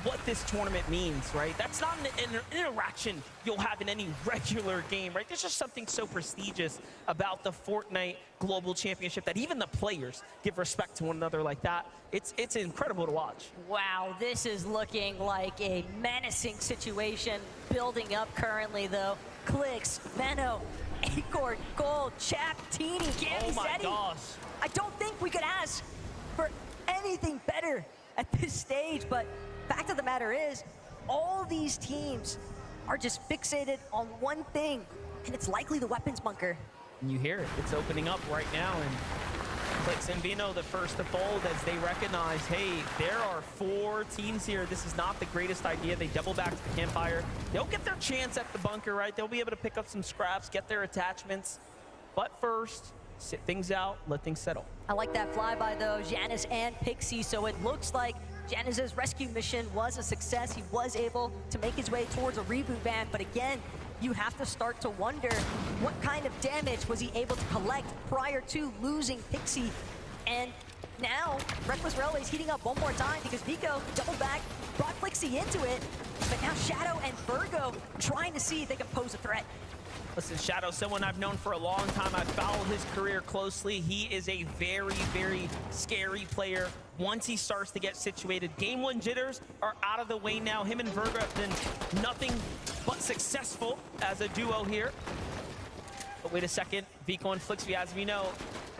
what this tournament means, right? That's not an interaction you'll have in any regular game, right? There's just something so prestigious about the Fortnite Global Championship that even the players give respect to one another like that. It's incredible to watch. Wow, this is looking like a menacing situation building up currently, though. Clicks, Venno, Acorn, Gold, Chap, Teeny, Gammy, Oh my Zeddy. gosh. I don't think we could ask for anything better at this stage, but fact of the matter is, all these teams are just fixated on one thing, and it's likely the weapons bunker. And you hear it, it's opening up right now, and Clicks and Vino the first to fold as they recognize, hey, there are 4 teams here. This is not the greatest idea. They double back to the campfire. They'll get their chance at the bunker, right? They'll be able to pick up some scraps, get their attachments, but first, sit things out, let things settle. I like that flyby though, Janice and Pixie, so it looks like Janice's rescue mission was a success. He was able to make his way towards a reboot van, but again, you have to start to wonder what kind of damage was he able to collect prior to losing Pixie. And now, Reckless Railway is heating up one more time because Vico doubled back, brought Flixie into it, but now Shadow and Virgo trying to see if they can pose a threat. Listen, Shadow, someone I've known for a long time. I've followed his career closely. He is a very, very scary player once he starts to get situated. Game 1 jitters are out of the way now. Him and Virgo have been nothing but successful as a duo here. But wait a second, Vico and Flixie, as we know,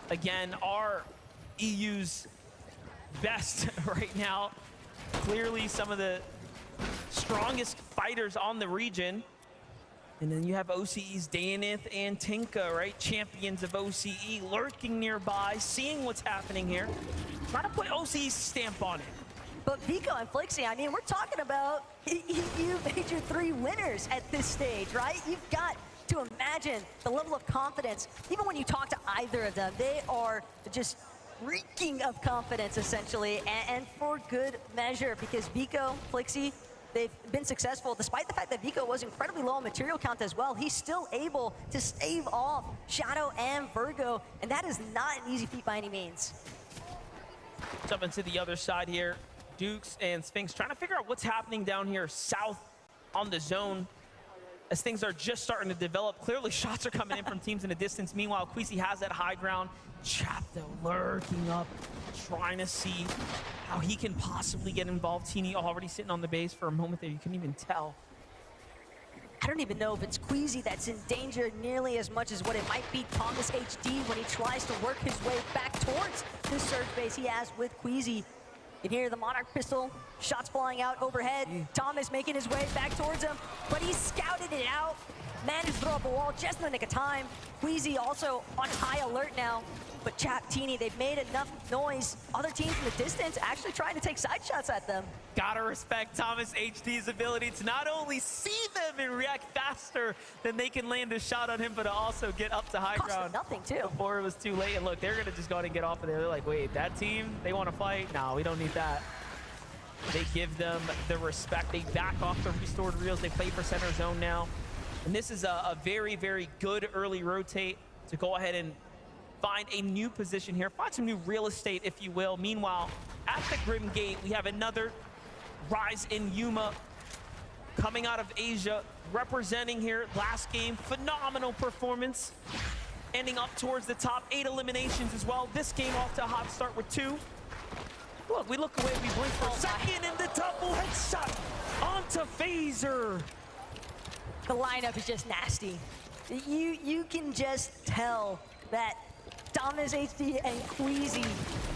again, are EU's best right now. clearly some of the strongest fighters on the region. And then you have OCE's Dayanith and Tinka, right? Champions of OCE lurking nearby, seeing what's happening here. Trying to put OCE's stamp on it. But Vico and Flixie, I mean, we're talking about you major 3 winners at this stage, right? You've got to imagine the level of confidence. Even when you talk to either of them, they are just reeking of confidence, essentially, and for good measure, because Vico, Flixie, they've been successful, despite the fact that Vico was incredibly low on material count as well. He's still able to stave off Shadow and Virgo, and that is not an easy feat by any means. Jumping to the other side here, Dukes and Sphinx trying to figure out what's happening down here south on the zone as things are just starting to develop. Clearly shots are coming in from teams in the distance. Meanwhile, Queasy has that high ground. Chap though lurking up, trying to see how he can possibly get involved. Teeny already sitting on the base for a moment there. You couldn't even tell. I don't even know if it's Queasy that's in danger nearly as much as what it might be Thomas HD when he tries to work his way back towards this surge base he has with Queasy. You can hear the Monarch pistol, shots flying out overhead. Thomas making his way back towards him, but he scouted it out. Managed to throw up a wall just in the nick of time. Queasy also on high alert now. But Chap, Teeny, they've made enough noise. Other teams in the distance actually trying to take side shots at them. Gotta respect Thomas HD's ability to not only see them and react faster than they can land a shot on him, but to also get up to high ground. Nothing too. Before it was too late. And look, they're gonna just go ahead and get off of there. They're like, wait, that team, they wanna fight? No, we don't need that. They give them the respect. They back off the restored reels. They play for center zone now. And this is a very, very good early rotate to go ahead and find a new position here, find some new real estate, if you will. Meanwhile, at the Grim Gate, we have another Rise in Yuma coming out of Asia, representing here last game. Phenomenal performance, ending up towards the top, 8 eliminations as well. This game off to a hot start with 2. Look, we look away, we blink for a second, and the double headshot onto Phaser. The lineup is just nasty. You can just tell that Thomas HD and Queasy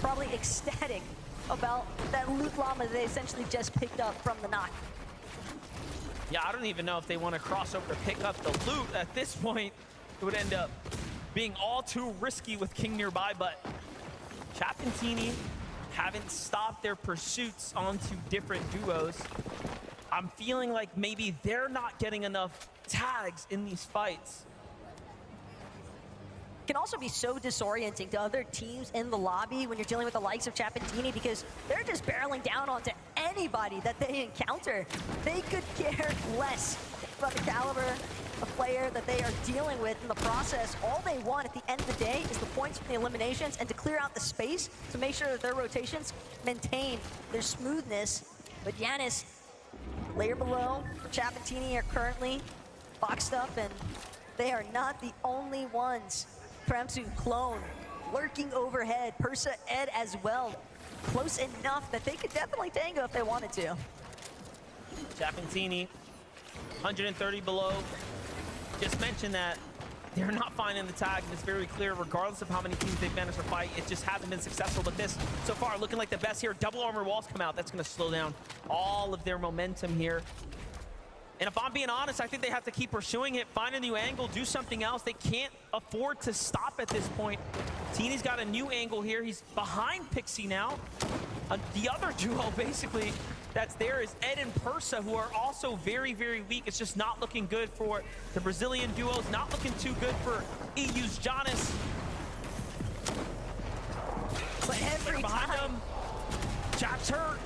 probably ecstatic about that loot llama they essentially just picked up from the knock. Yeah, I don't even know if they want to cross over to pick up the loot. At this point, it would end up being all too risky with King nearby, but Chap and Teeny haven't stopped their pursuits onto different duos. I'm feeling like maybe they're not getting enough tags in these fights. Can also be so disorienting to other teams in the lobby when you're dealing with the likes of Chapentini, because they're just barreling down onto anybody that they encounter. They could care less about the caliber of player that they are dealing with in the process. All they want at the end of the day is the points from the eliminations and to clear out the space to make sure that their rotations maintain their smoothness. But Yanis, layer below, Chapentini are currently boxed up, and they are not the only ones. Kremsu, Clone, lurking overhead, Persa, Ed as well. Close enough that they could definitely tango if they wanted to. Chapentini, 130 below. Just mentioned that they're not finding the tag, and it's very clear, regardless of how many teams they've managed to fight, it just hasn't been successful. But this, so far, looking like the best here. Double armor walls come out. That's going to slow down all of their momentum here. And if I'm being honest, I think they have to keep pursuing it, find a new angle, do something else. They can't afford to stop at this point. Teeny's got a new angle here. He's behind Pixie now. The other duo, basically, that's there is Ed and Persa, who are also very, very weak. It's just not looking good for the Brazilian duos. Not looking too good for EU's Jonas. But every behind him, Chap's hurt.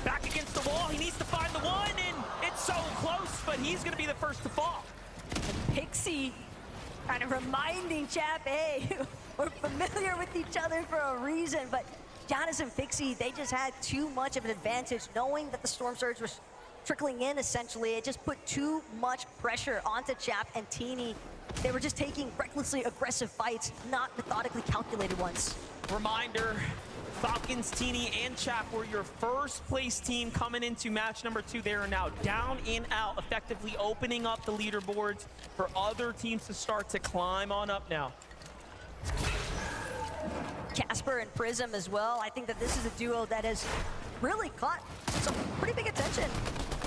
Back against the wall. He needs to find the one, and it's so close, but he's going to be the first to fall. And Pixie kind of reminding Chap, hey, we're familiar with each other for a reason, but Giannis and Pixie, they just had too much of an advantage, knowing that the Storm Surge was trickling in, essentially. It just put too much pressure onto Chap and Teeny. They were just taking recklessly aggressive fights, not methodically calculated ones. Reminder, Falcons, Teeny, and Chap were your first place team coming into match number 2. They are now down and out, effectively opening up the leaderboards for other teams to start to climb on up now. Casper and Prism as well. I think that this is a duo that has really caught some pretty big attention,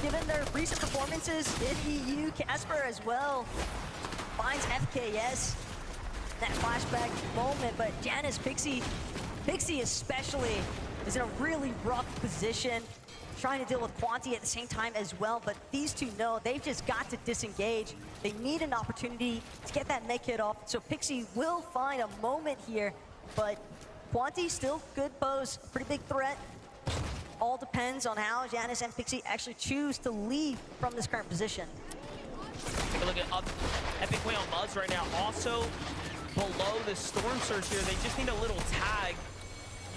given their recent performances in EU. Casper as well finds FKS that flashback moment, but Janice, Pixie especially is in a really rough position, trying to deal with Quanti at the same time as well, but these two know they've just got to disengage. They need an opportunity to get that make hit off, so Pixie will find a moment here, but Quanti still good pose, pretty big threat. All depends on how Janice and Pixie actually choose to leave from this current position. Take a look at Epic Way on Muzz right now. Also below the Storm Surge here, they just need a little tag.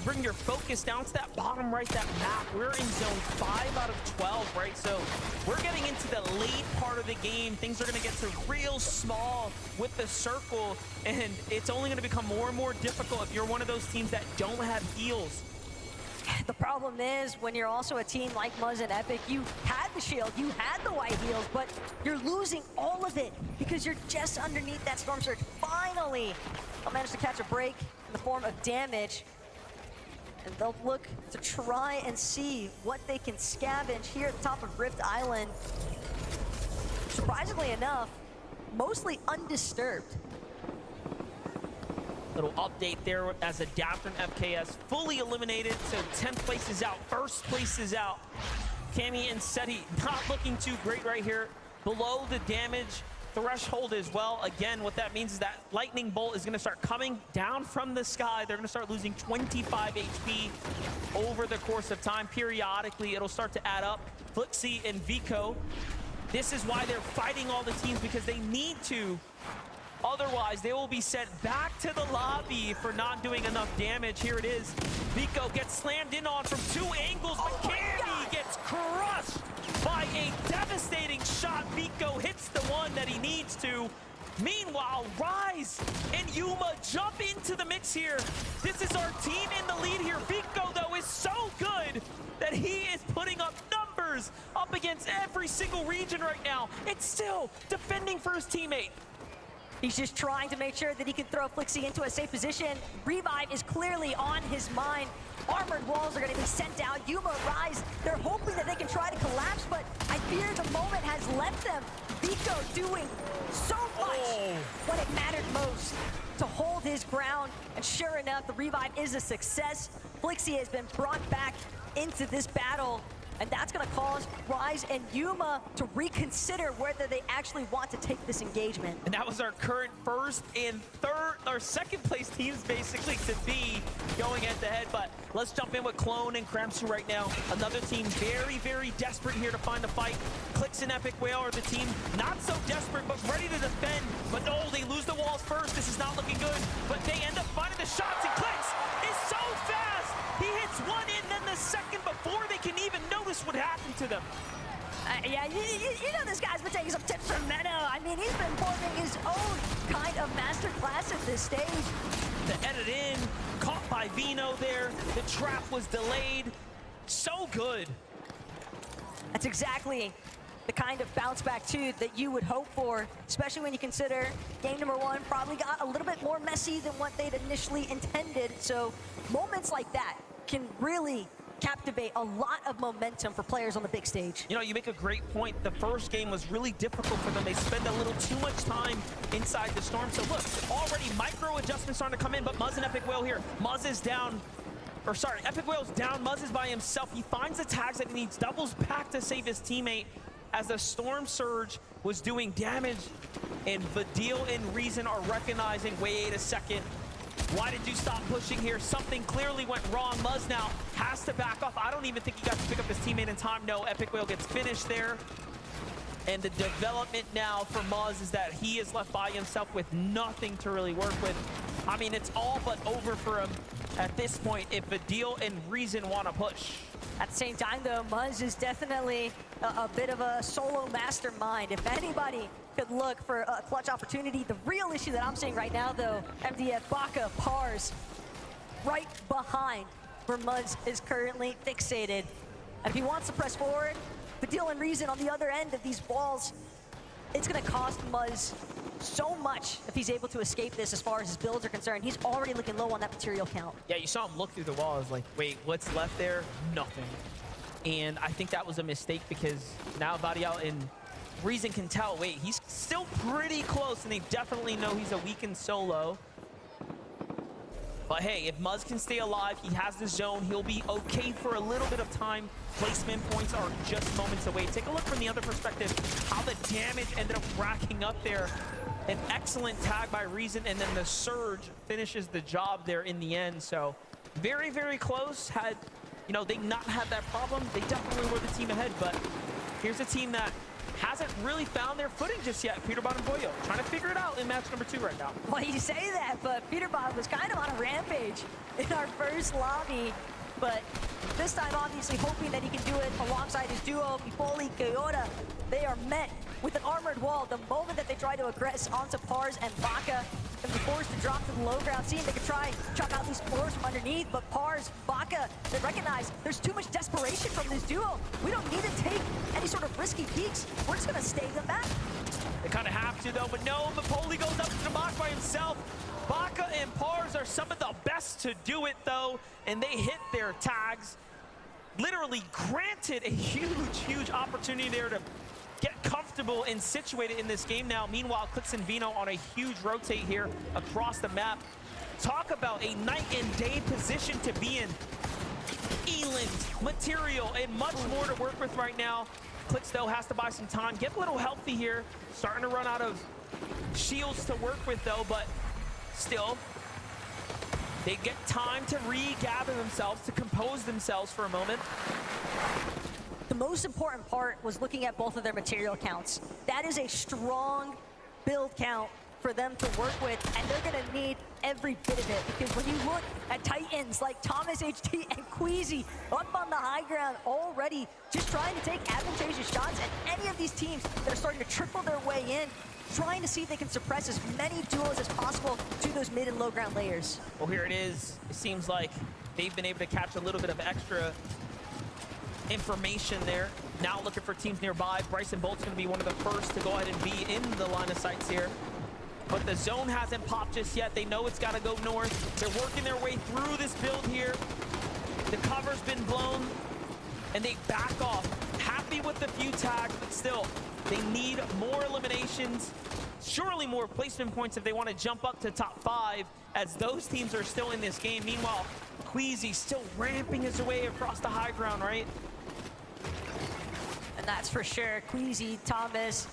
Bring your focus down to that bottom right, that map. We're in zone 5 out of 12, right? So we're getting into the late part of the game. Things are gonna get to real small with the circle, and it's only gonna become more and more difficult if you're one of those teams that don't have heals. The problem is, when you're also a team like Muzz and Epic, you had the shield, you had the white heals, but you're losing all of it because you're just underneath that Storm Surge. Finally, they'll manage to catch a break in the form of damage, and they'll look to try and see what they can scavenge here at the top of Rift Island. Surprisingly enough, mostly undisturbed. Little update there as Adapter and FKS fully eliminated, so 10th place is out, 1st place is out. Cammy and Seti not looking too great right here. Below the damage threshold as well. Again, what that means is that lightning bolt is gonna start coming down from the sky. They're gonna start losing 25 HP over the course of time. Periodically, it'll start to add up. Flixie and Vico, this is why they're fighting all the teams, because they need to. Otherwise, they will be sent back to the lobby for not doing enough damage. Here it is. Vico gets slammed in on from 2 angles, but Cammy gets crushed by a devastating shot. Vico hits the one that he needs to. Meanwhile, Rise and Yuma jump into the mix here. This is our team in the lead here. Vico, though, is so good that he is putting up numbers up against every single region right now. It's still defending for his teammate. He's just trying to make sure that he can throw Flixie into a safe position. Revive is clearly on his mind. Armored walls are going to be sent out. Yuma, Rise, they're hoping that they can try to collapse, but I fear the moment has left them. Vico doing so much when it mattered most to hold his ground. And sure enough, the revive is a success. Flixie has been brought back into this battle, and that's going to cause Rise and Yuma to reconsider whether they actually want to take this engagement. And that was our current 1st and 3rd, or 2nd place teams basically to be going head to head. But let's jump in with Clone and Kramsu right now. Another team very, very desperate here to find a fight. Clicks and Epic Whale are the team not so desperate, but ready to defend. But no, they lose the walls first. This is not looking good. But they end up finding the shots, and Clicks is so fast. He hits one in, then the second before they can even notice what happened to them. Yeah, you know this guy's been taking some tips from Meadow. I mean, he's been forming his own kind of master class at this stage. The edit in, caught by Vino there. The trap was delayed. So good. That's exactly the kind of bounce back too that you would hope for, especially when you consider game number 1 probably got a little bit more messy than what they'd initially intended. So moments like that can really captivate a lot of momentum for players on the big stage. You know, you make a great point. The first game was really difficult for them. They spend a little too much time inside the storm. So look, already micro adjustments starting to come in, but Muzz and Epic Whale here. Muzz is down, or sorry, Epic Whale's down. Muzz is by himself. He finds the tags that he needs, doubles back to save his teammate as the Storm Surge was doing damage. And Vidil and Reason are recognizing, wait a second, why did you stop pushing here? Something clearly went wrong. Muzz now has to back off. I don't even think he got to pick up his teammate in time. No, Epic Whale gets finished there. And the development now for Muzz is that he is left by himself with nothing to really work with. I mean, it's all but over for him at this point if Vidil and Reason want to push. At the same time, though, Muzz is definitely a bit of a solo mastermind. If anybody could look for a clutch opportunity, the real issue that I'm seeing right now, though, MDF, Baka, Pars, right behind where Muzz is currently fixated. And if he wants to press forward, Vidil and Reason on the other end of these walls, it's going to cost Muzz so much if he's able to escape this as far as his builds are concerned. He's already looking low on that material count. Yeah, you saw him look through the wall. I was like, wait, what's left there? Nothing. And I think that was a mistake because now Varial and Reason can tell, wait, he's still pretty close, and they definitely know he's a weakened solo. But hey, if Muzz can stay alive, he has the zone, he'll be okay for a little bit of time. Placement points are just moments away. Take a look from the other perspective, how the damage ended up racking up there. An excellent tag by Reason, and then the Surge finishes the job there in the end. So very, very close. Had, you know, they not had that problem, they definitely were the team ahead. But here's a team that hasn't really found their footing just yet. Peterbot and Boyo trying to figure it out in match number 2 right now. Well, you say that, but Peterbot was kind of on a rampage in our first lobby. But this time, obviously, hoping that he can do it alongside his duo, Bifoli, Kyoto. They are met with an armored wall. The moment that they try to aggress onto Pars and Baka, and be forced to drop to the low ground, seeing they could try chuck out these floors from underneath, but Pars, Baka, they recognize there's too much desperation from this duo. We don't need to take any sort of risky peeks. We're just gonna stay them back. They kind of have to though, but no, Mapoli goes up to the box by himself. Baka and Pars are some of the best to do it though, and they hit their tags. Literally granted a huge, huge opportunity there to get comfortable and situated in this game now. Meanwhile, Clix and Vino on a huge rotate here across the map. Talk about a night and day position to be in. Eland, material, and much more to work with right now. Clix, though, has to buy some time, get a little healthy here. Starting to run out of shields to work with, though, but still, they get time to regather themselves, to compose themselves for a moment. The most important part was looking at both of their material counts. That is a strong build count for them to work with, and they're gonna need every bit of it, because when you look at Titans like Thomas HD and Queasy up on the high ground already, just trying to take advantageous shots, and any of these teams that are starting to trickle their way in, trying to see if they can suppress as many duos as possible to those mid and low ground layers. Well, here it is. It seems like they've been able to catch a little bit of extra information there. Now looking for teams nearby. Bryson Bolt's going to be one of the first to go ahead and be in the line of sights here. But the zone hasn't popped just yet. They know it's got to go north. They're working their way through this build here. The cover's been blown, and they back off. Happy with the few tags, but still, they need more eliminations. Surely more placement points if they want to jump up to top 5, as those teams are still in this game. Meanwhile, Queasy still ramping his way across the high ground, right? And that's for sure. Queasy, Thomas,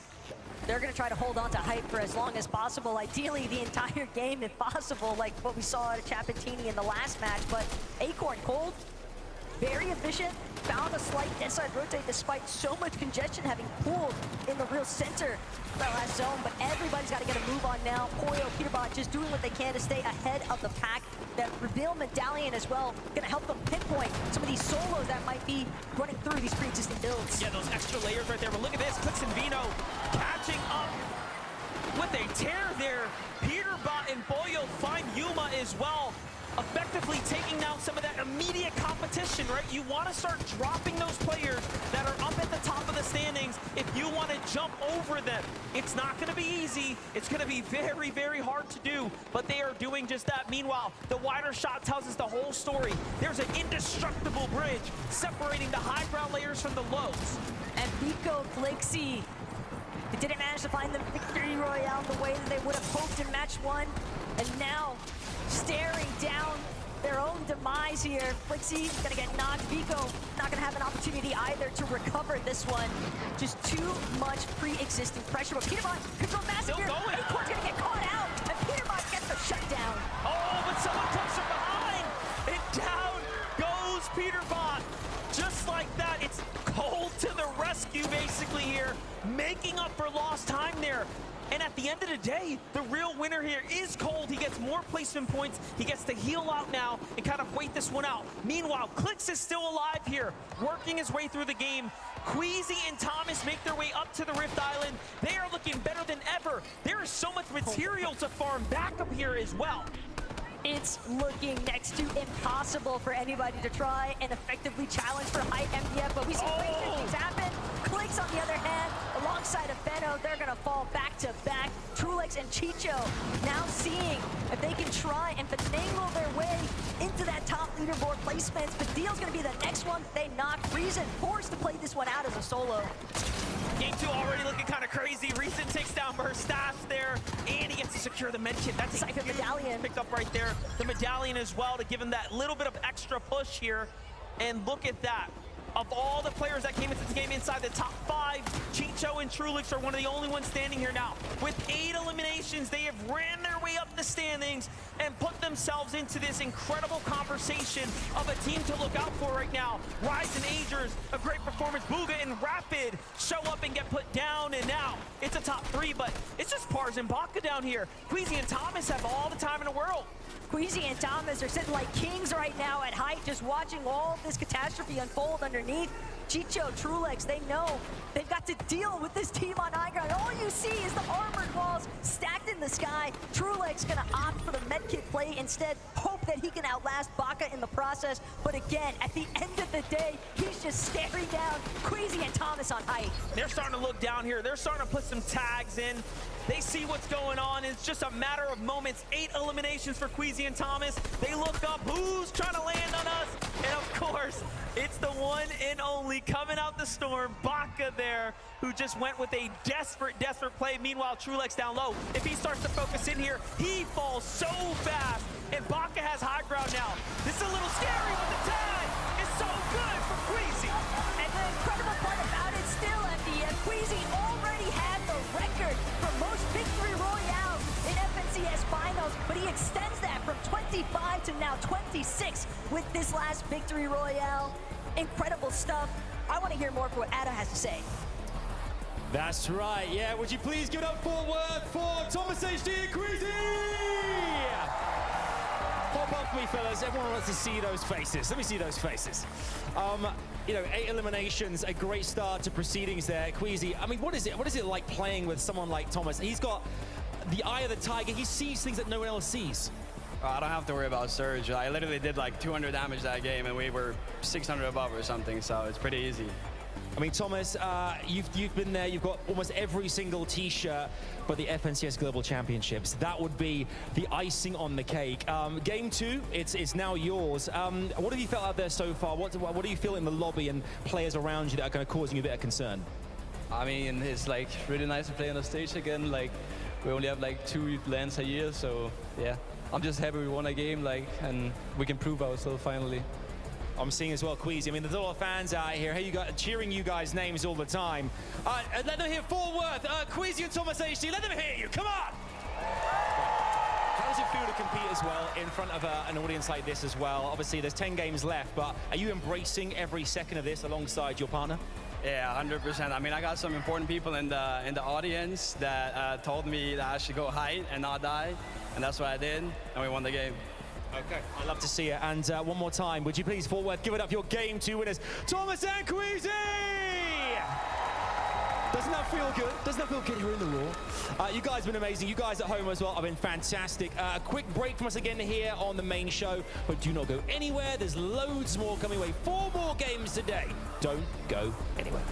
they're going to try to hold on to hype for as long as possible. Ideally, the entire game, if possible, like what we saw at Chapatini in the last match. But Acorn, Cold, very efficient, found a slight dead side rotate despite so much congestion having pooled in the real center of that last zone. But everybody's got to get a move on now. Poyo, Peterbot just doing what they can to stay ahead of the pack. That reveal medallion as well, going to help them pinpoint some of these solos that might be running through these pre-existing builds. Yeah, those extra layers right there. But look at this, Clix and Vino catching up with a tear there. Peterbot and Boyo find Yuma as well, effectively taking down some of that immediate competition, right? You want to start dropping those players that are up at the top of the standings if you want to jump over them. It's not going to be easy. It's going to be very, very hard to do, but they are doing just that. Meanwhile, the wider shot tells us the whole story. There's an indestructible bridge separating the high ground layers from the lows. And Vico, Flixie, they didn't manage to find the victory royale the way that they would have hoped in match 1, and now staring down their own demise here. Flixie gonna get knocked. Vico not gonna have an opportunity either to recover this one. Just too much pre-existing pressure. But Peterbot could go massive here. Acorn's gonna get caught out, and Peterbot gets the shutdown. Oh, but someone comes from behind, and down goes Peterbot. Just like that, it's Cold to the rescue basically here, making up for lost time there. And at the end of the day, the real winner here is Cold. He gets more placement points. He gets to heal out now and kind of wait this one out. Meanwhile, Clix is still alive here, working his way through the game. Queasy and Thomas make their way up to the Rift Island. They are looking better than ever. There is so much material to farm back up here as well. It's looking next to impossible for anybody to try and effectively challenge for high MDF, but we see great things happen. Clix Spinks, on the other hand, alongside of Benno, they're going to fall back-to-back. Trulex and Chicho now seeing if they can try and finagle their way into that top leaderboard placements. But Deal's going to be the next one they knock. Reason forced to play this one out as a solo. Game 2 already looking kind of crazy. Reason takes down Stash there, and he gets to secure the medkit. That's a Siphon medallion picked up right there. The medallion as well to give him that little bit of extra push here. And look at that. Of all the players that came into this game inside the top 5, Chicho and Trulex are one of the only ones standing here now. With 8 eliminations, they have ran their way up the standings and put themselves into this incredible conversation of a team to look out for right now. Rise and Agers, a great performance. Booga and Rapid show up and get put down, and now it's a top 3, but it's just Pars and Baka down here. Queasy and Thomas have all the time in the world. Queasy and Thomas are sitting like kings right now at height, just watching all this catastrophe unfold underneath. Chicho, Trulex, they know they've got to deal with this team on high ground. All you see is the armored walls stacked in the sky. Trulex gonna opt for the medkit play instead, hope that he can outlast Baka in the process. But again, at the end of the day, he's just staring down Queasy and Thomas on height. They're starting to look down here. They're starting to put some tags in. They see what's going on. It's just a matter of moments. 8 eliminations for Queasy and Thomas. They look up. Who's trying to land on us? And of course, it's the one and only coming out the storm, Baka there, who just went with a desperate play. Meanwhile, Trulex down low. If he starts to focus in here, he falls so fast. And Baka has high ground now. This is a little scary, but the tag is so good for Queasy. And the incredible part about it still, MDF, Queasy already had the record for most victory royales in FNCS finals, but he extends that from 25 to now 26 with this last victory royale. Incredible stuff. I want to hear more for what Ada has to say. That's right, yeah. Would you please give it up for Thomas HD and Queasy? Pop up for me, fellas. Everyone wants to see those faces. Let me see those faces. You know, 8 eliminations, a great start to proceedings there. Queasy, I mean, what is it like playing with someone like Thomas? He's got the eye of the tiger. He sees things that no one else sees. I don't have to worry about Surge. I literally did like 200 damage that game, and we were 600 above or something, so it's pretty easy. I mean, Thomas, you've been there. You've got almost every single T-shirt, but the FNCS Global Championships, that would be the icing on the cake. Game 2, it's now yours. What have you felt out there so far? What do you feel in the lobby and players around you that are kind of causing you a bit of concern? I mean, it's like really nice to play on the stage again. Like, we only have like 2 lands a year, so yeah. I'm just happy we won a game, like, and we can prove ourselves finally. I'm seeing as well, Queasy. I mean, there's a lot of fans out here. Hey, you got cheering you guys' names all the time. Let them hear Fort Worth. Queasy and Thomas HD, let them hear you. Come on! How does it feel to compete as well in front of an audience like this as well? Obviously, there's 10 games left, but are you embracing every second of this alongside your partner? Yeah, 100%. I mean, I got some important people in the audience that told me that I should go height and not die, and that's what I did, and we won the game. Okay, I'd love to see it. And one more time, would you please, Fort Worth, give it up your Game 2 winners, Thomas and Queasy! Doesn't that feel good? Doesn't that feel good here in the Raw? You guys have been amazing. You guys at home as well have been fantastic. A quick break from us again here on the main show, but do not go anywhere. There's loads more coming away. 4 more games today. Don't go anywhere.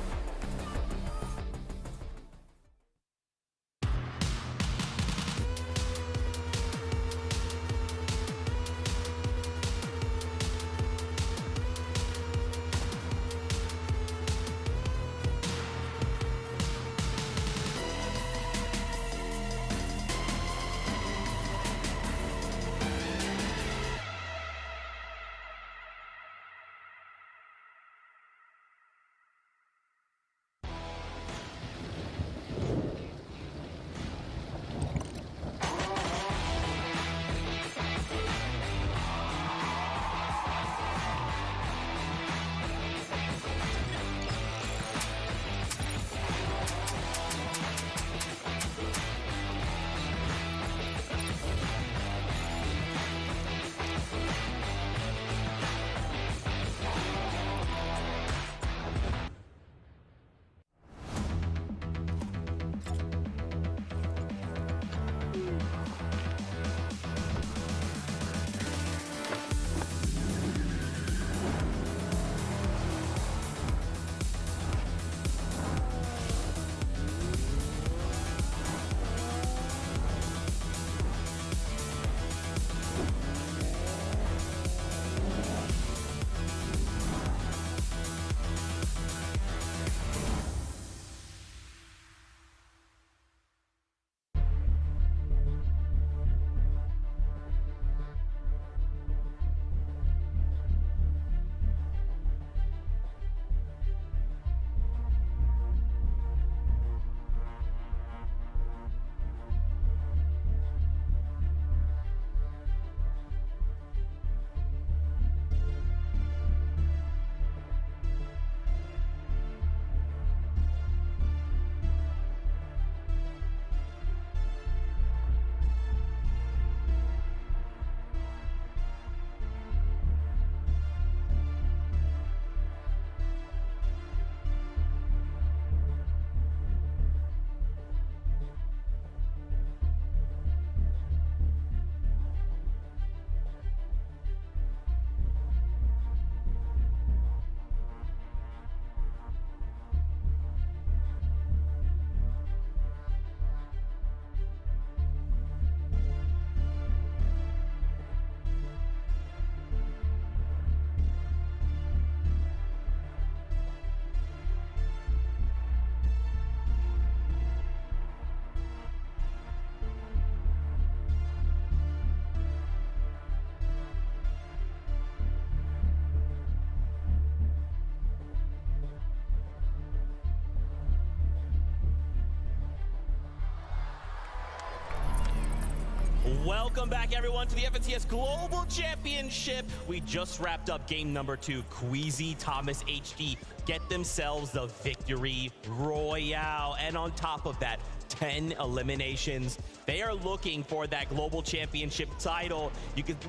Welcome back, everyone, to the FNCS Global Championship. We just wrapped up game number 2. Queasy, Thomas, HD get themselves the victory royale. And on top of that, 10 eliminations. They are looking for that Global Championship title.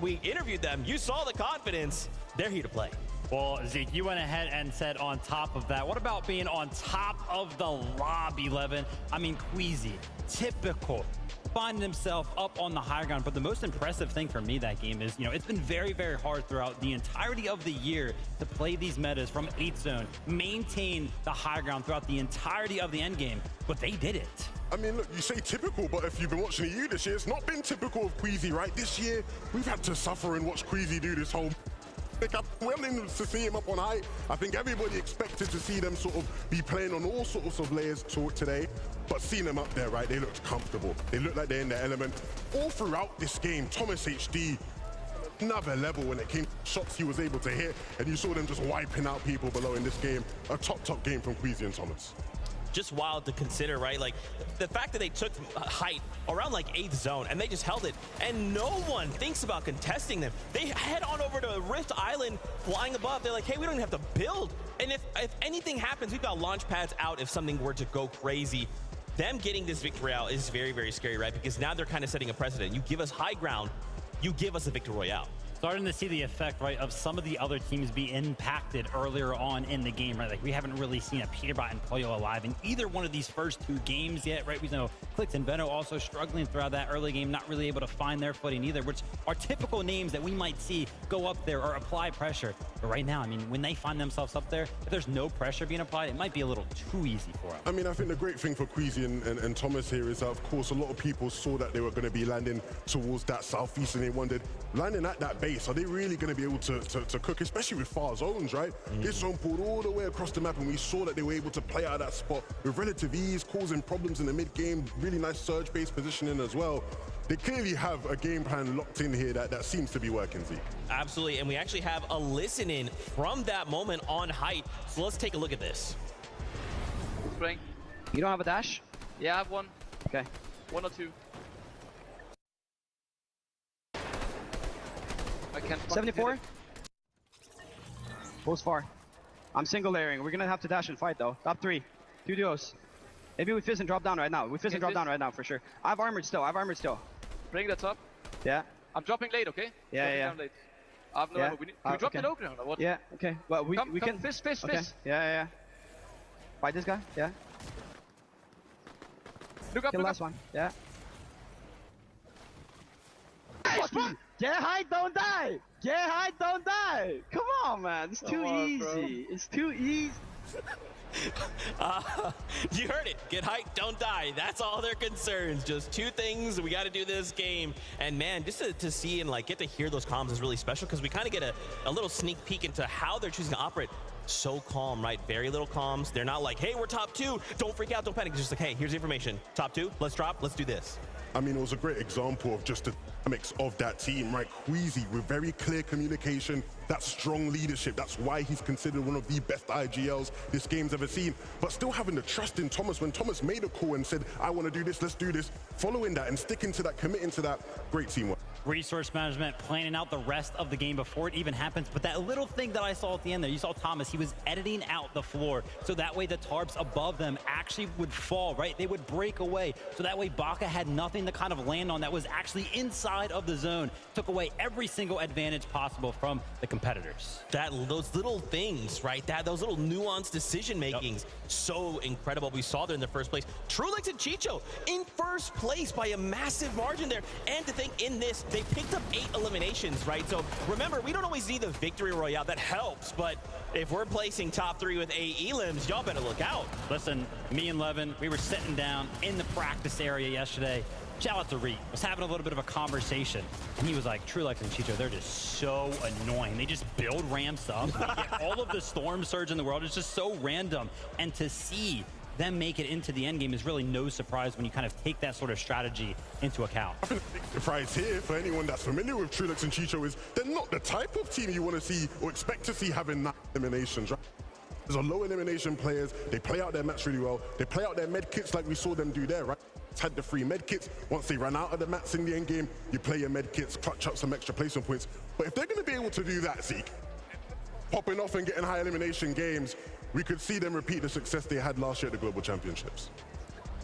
We interviewed them. You saw the confidence. They're here to play. Well, Zeke, you went ahead and said on top of that. What about being on top of the lobby, Levin? I mean, Queasy, typical. Finding himself up on the high ground. But the most impressive thing for me that game is, it's been very, very hard throughout the entirety of the year to play these metas from 8th zone, maintain the high ground throughout the entirety of the end game, but they did it. I mean, look, you say typical, but if you've been watching EU this year, it's not been typical of Queasy, right? This year, we've had to suffer and watch Queasy do this whole willing to see him up on height. I think everybody expected to see them sort of be playing on all sorts of layers today, but seeing them up there, right, they looked comfortable. They looked like they're in their element. All throughout this game, Thomas HD, another level when it came to shots he was able to hit, and you saw them just wiping out people below in this game. A top game from Queasy and Thomas. Just wild to consider, right? Like the fact that they took height around like 8th zone and they just held it, and no one thinks about contesting them. They head on over to Rift Island flying above. They're like, hey, we don't even have to build. And if anything happens, we've got launch pads out if something were to go crazy. Them getting this victory out is very, very scary, right? Because now they're kind of setting a precedent. You give us high ground, you give us a victory royale. Starting to see the effect, right, of some of the other teams be impacted earlier on in the game, right? Like, we haven't really seen a Peterbot and Pollo alive in either one of these first 2 games yet, right? We know Clix and Veno also struggling throughout that early game, not really able to find their footing either, which are typical names that we might see go up there or apply pressure. But right now, I mean, when they find themselves up there, if there's no pressure being applied, it might be a little too easy for them. I mean, I think the great thing for Queasy and Thomas here is that, of course, a lot of people saw that they were going to be landing towards that southeast, and they wondered, landing at that base, are they really going to be able to cook, especially with far zones, right? This zone pulled all the way across the map, and we saw that they were able to play out of that spot with relative ease, causing problems in the mid-game, really nice surge-based positioning as well. They clearly have a game plan locked in here that seems to be working, Zeke. Absolutely, and we actually have a listen-in from that moment on height. So let's take a look at this. Spring. You don't have a dash? Yeah, I have one. Okay. 1 or 2. I can't. 74. Goes far. I'm single layering. We're gonna have to dash and fight though. Top 3. 2 duos. Maybe we fizz and drop down right now. We fizz and drop down right now for sure. I have armored still. Bring that up. Yeah. I'm dropping late, okay? Yeah, Down late. I have no ammo. Can we drop the low ground or what? Yeah, okay. Well, we can. Fizz. Okay. Yeah. Fight this guy. Yeah. Look up. Kill last one. Yeah. Get high, don't die! Get high, don't die! Come on, man. It's too easy. Bro. It's too easy. You heard it. Get hyped, don't die. That's all their concerns. Just 2 things. We got to do this game. And man, just to see and like get to hear those comms is really special, because we kind of get a little sneak peek into how they're choosing to operate. So calm, right? Very little comms. They're not like, hey, we're top 2. Don't freak out. Don't panic. It's just like, hey, here's the information. Top 2. Let's drop. Let's do this. I mean, it was a great example of just the dynamics of that team, right? Queasy with very clear communication, that strong leadership. That's why he's considered one of the best IGLs this game's ever seen. But still having the trust in Thomas. When Thomas made a call and said, I want to do this, let's do this, following that and sticking to that, committing to that, great teamwork. Resource management, planning out the rest of the game before it even happens. But that little thing that I saw at the end there, you saw Thomas, he was editing out the floor. So that way the tarps above them actually would fall, right? They would break away. So that way Baka had nothing to kind of land on that was actually inside of the zone. Took away every single advantage possible from the competitors. Those little things, right? Those little nuanced decision makings, so incredible. We saw there in the first place. Trulix and Chicho in first place by a massive margin there. And to think in this, they picked up 8 eliminations, right? So remember, we don't always need the victory royale. That helps, but if we're placing top 3 with 8 elims, y'all better look out. Listen, me and Levin, we were sitting down in the practice area yesterday. Shout out to Reed, was having a little bit of a conversation. And he was like, Trulix and Chicho, they're just so annoying. They just build ramps up. They get all of the storm surge in the world. It's just so random. And to see them make it into the end game is really no surprise when you kind of take that sort of strategy into account. I think the big surprise here for anyone that's familiar with Trulix and Chicho is they're not the type of team you want to see or expect to see having 9 eliminations, right? There's a low elimination players. They play out their match really well. They play out their med kits like we saw them do there, right? had the free med kits. Once they ran out of the mats in the end game, you play your med kits, clutch up some extra placement points. But if they're going to be able to do that, Zeke, popping off and getting high elimination games, we could see them repeat the success they had last year at the Global Championships.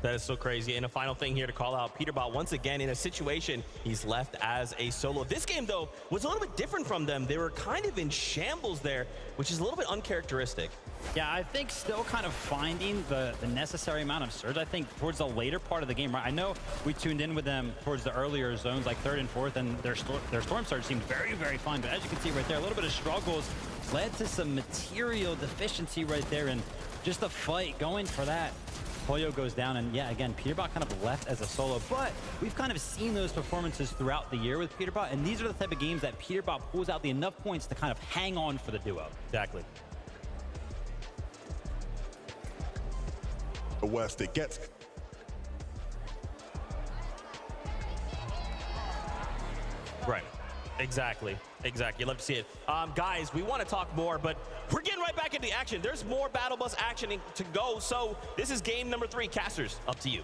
That is so crazy. And a final thing here to call out, Peterbot once again in a situation he's left as a solo. This game, though, was a little bit different from them. They were kind of in shambles there, which is a little bit uncharacteristic. Yeah, I think still kind of finding the necessary amount of surge. I think towards the later part of the game, right? I know we tuned in with them towards the earlier zones, like 3rd and 4th, and their storm surge seemed very, very fine. But as you can see right there, a little bit of struggles led to some material deficiency right there, and just the fight going for that. Pollo goes down, and yeah, again, Peterbot kind of left as a solo, but we've kind of seen those performances throughout the year with Peterbot, and these are the type of games that Peterbot pulls out the enough points to kind of hang on for the duo. Exactly. The worst it gets. Right. Exactly. Exactly. Love to see it. Guys, we want to talk more, but we're getting right back into action. There's more Battle Bus action to go. So this is game number 3. Casters, up to you.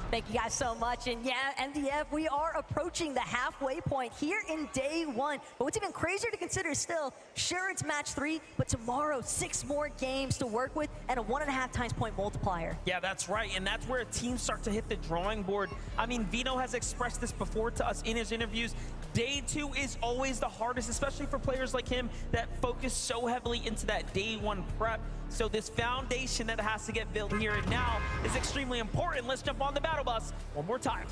Thank you guys so much. And yeah, MDF, we are approaching the halfway point here in day 1. But what's even crazier to consider is still, sure, it's match 3, but tomorrow 6 more games to work with and a 1.5 times point multiplier. Yeah, that's right. And that's where teams start to hit the drawing board. I mean, Vino has expressed this before to us in his interviews. Day 2 is always the hardest, especially for players like him that focus so heavily into that day 1 prep. So this foundation that has to get built here and now is extremely important. Let's jump on the Battle Bus one more time.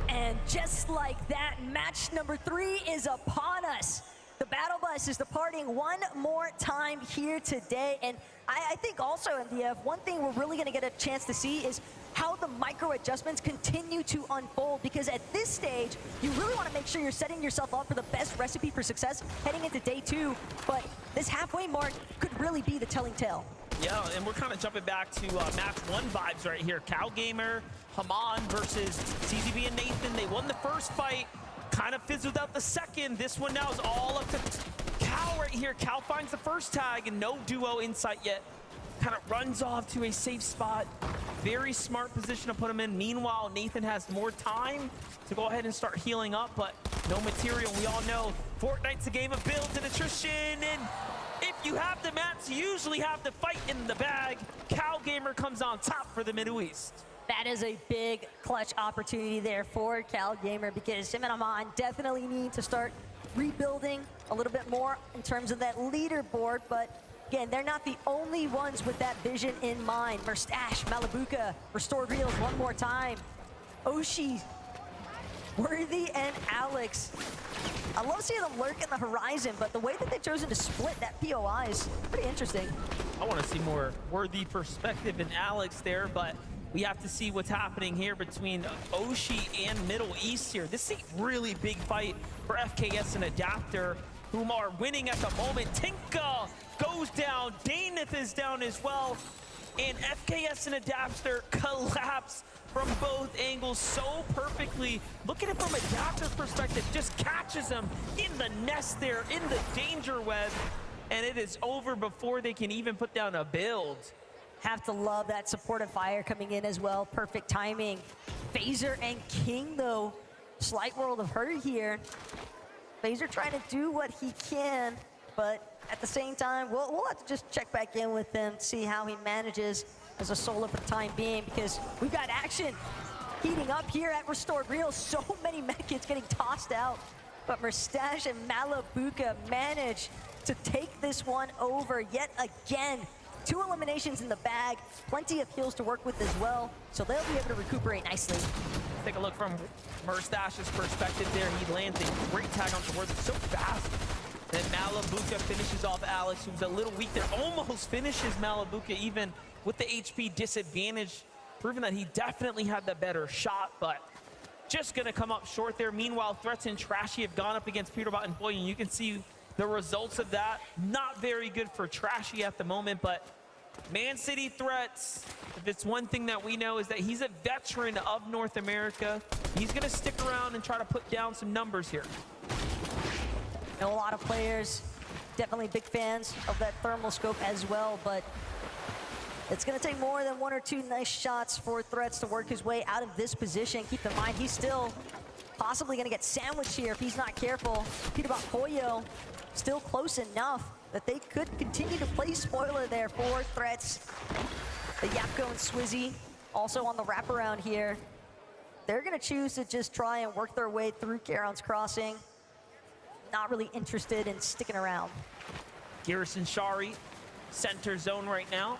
And just like that, match number 3 is upon us. The Battle Bus is departing one more time here today. And I think also, MDF, one thing we're really going to get a chance to see is how the micro adjustments continue to unfold, because at this stage, you really want to make sure you're setting yourself up for the best recipe for success heading into day 2. But this halfway mark could really be the telling tale. Yeah, and we're kind of jumping back to match 1 vibes right here. Cal Gamer, Haman versus CZB and Nathan. They won the first fight, kind of fizzled out the second. This one now is all up to Cal right here. Cal finds the first tag and no duo insight yet. Kind of runs off to a safe spot. Very smart position to put him in. Meanwhile, Nathan has more time to go ahead and start healing up, but no material. We all know Fortnite's a game of builds and attrition, and if you have the mats, you usually have the fight in the bag. Cal Gamer comes on top for the Middle East. That is a big clutch opportunity there for Cal Gamer, because him and Amon definitely need to start rebuilding a little bit more in terms of that leaderboard. But again, they're not the only ones with that vision in mind. Merstash, Malibuka, Restored Reels one more time. Oshi, Worthy, and Alex. I love seeing them lurk in the horizon, but the way that they've chosen to split that POI is pretty interesting. I want to see more Worthy perspective in Alex there, but we have to see what's happening here between Oshi and Middle East here. This is a really big fight for FKS and Adapter, whom are winning at the moment. Tinka goes down, Daneth is down as well, and FKS and Adapter collapse from both angles so perfectly. Look at it from Adapter's perspective, just catches him in the nest there, in the danger web, and it is over before they can even put down a build. Have to love that supportive fire coming in as well. Perfect timing. Phaser and King, though, slight world of hurt here. Phaser trying to do what he can, but at the same time, we'll have to just check back in with him, see how he manages as a solo for the time being, because we've got action heating up here at Restored Reels. So many medkits getting tossed out, but Merstash and Malibuka manage to take this one over yet again. 2 eliminations in the bag, plenty of heals to work with as well, so they'll be able to recuperate nicely. Take a look from Merstash's perspective there. He lands a great tag onto Worthy so fast. Then Malibuka finishes off Alex, who's a little weak there. Almost finishes Malibuka even with the HP disadvantage, proving that he definitely had the better shot, but just gonna come up short there. Meanwhile, Threats and Trashy have gone up against Peterbot and Boy, and you can see the results of that. Not very good for Trashy at the moment, but Man City Threats, if it's one thing that we know is that he's a veteran of North America. He's gonna stick around and try to put down some numbers here. Know a lot of players, definitely big fans of that thermal scope as well, but it's gonna take more than 1 or 2 nice shots for Threats to work his way out of this position. Keep in mind, he's still possibly gonna get sandwiched here if he's not careful. Peter Pollo still close enough that they could continue to play spoiler there for Threats. The Yapko and Swizzy also on the wraparound here. They're gonna choose to just try and work their way through Charon's Crossing. Not really interested in sticking around. Garrison Shari, center zone right now.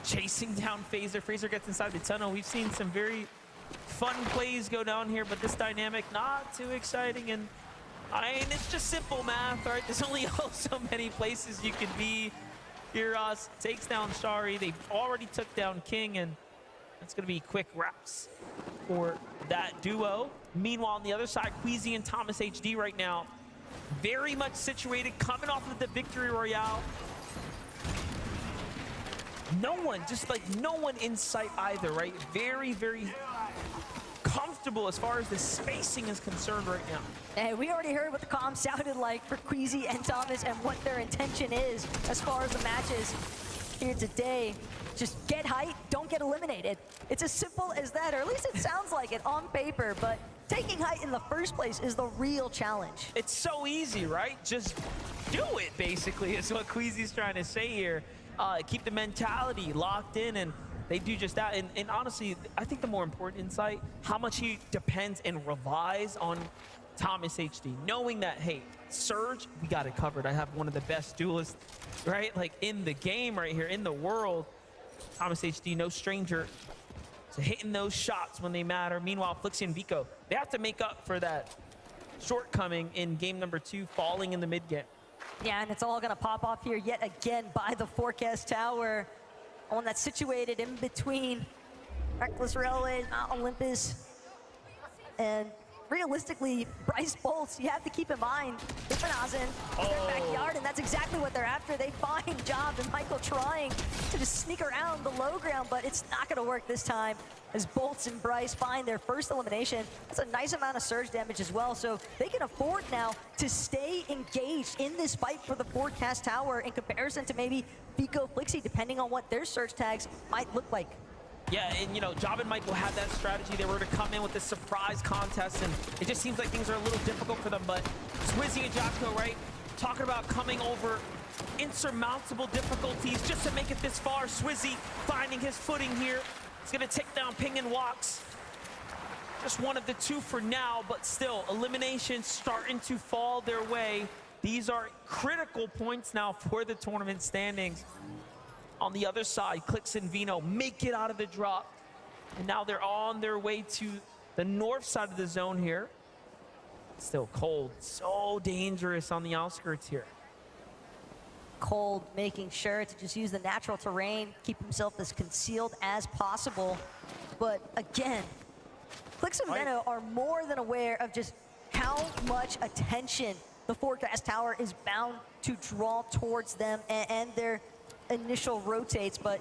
Chasing down Phaser. Phaser gets inside the tunnel. We've seen some very fun plays go down here, but this dynamic not too exciting. And I mean, it's just simple math, right? There's only so many places you could be. Kiros takes down Shari. They already took down King, and it's going to be quick wraps for that duo. Meanwhile, on the other side, Queasy and Thomas HD right now, very much situated, coming off of the victory royale. No one, just like no one in sight either, right? Very, very comfortable as far as the spacing is concerned right now. Hey, we already heard what the comm sounded like for Queasy and Thomas and what their intention is as far as the matches here today. Just get height, don't get eliminated. It's as simple as that, or at least it sounds like it on paper, but taking height in the first place is the real challenge. It's so easy, right? Just do it, basically, is what Queasy's trying to say here. Keep the mentality locked in, and they do just that. And honestly, I think the more important insight, how much he depends and relies on Thomas HD, knowing that, hey, Surge, we got it covered. I have one of the best duelists, right? Like in the game right here, in the world. Thomas HD, no stranger to hitting those shots when they matter. Meanwhile, Flixie and Vico, they have to make up for that shortcoming in game number 2, falling in the mid game. Yeah, and it's all gonna pop off here yet again by the Forecast Tower. One that's situated in between Reckless Railways, Mount Olympus, and realistically, Bryce Bolts, you have to keep in mind, Ifanazen in their backyard, and that's exactly what they're after. They find Job and Michael trying to just sneak around the low ground, but it's not gonna work this time as Bolts and Bryce find their first elimination. That's a nice amount of surge damage as well, so they can afford now to stay engaged in this fight for the Forecast Tower in comparison to maybe Vico, Flixie, depending on what their search tags might look like. Yeah, and you know, Job and Michael had that strategy. They were to come in with this surprise contest, and it just seems like things are a little difficult for them. But Swizzy and Jocko, right, talking about coming over insurmountable difficulties just to make it this far. Swizzy finding his footing here. He's gonna take down Ping and Walks. Just one of the 2 for now, but still, eliminations starting to fall their way. These are critical points now for the tournament standings. On the other side, Clix and Vino make it out of the drop. And now they're on their way to the north side of the zone here. Still cold, so dangerous on the outskirts here. Cold making sure to just use the natural terrain, keep himself as concealed as possible. But again, Clix and Vino are more than aware of just how much attention the Forecast Tower is bound to draw towards them and their initial rotates, but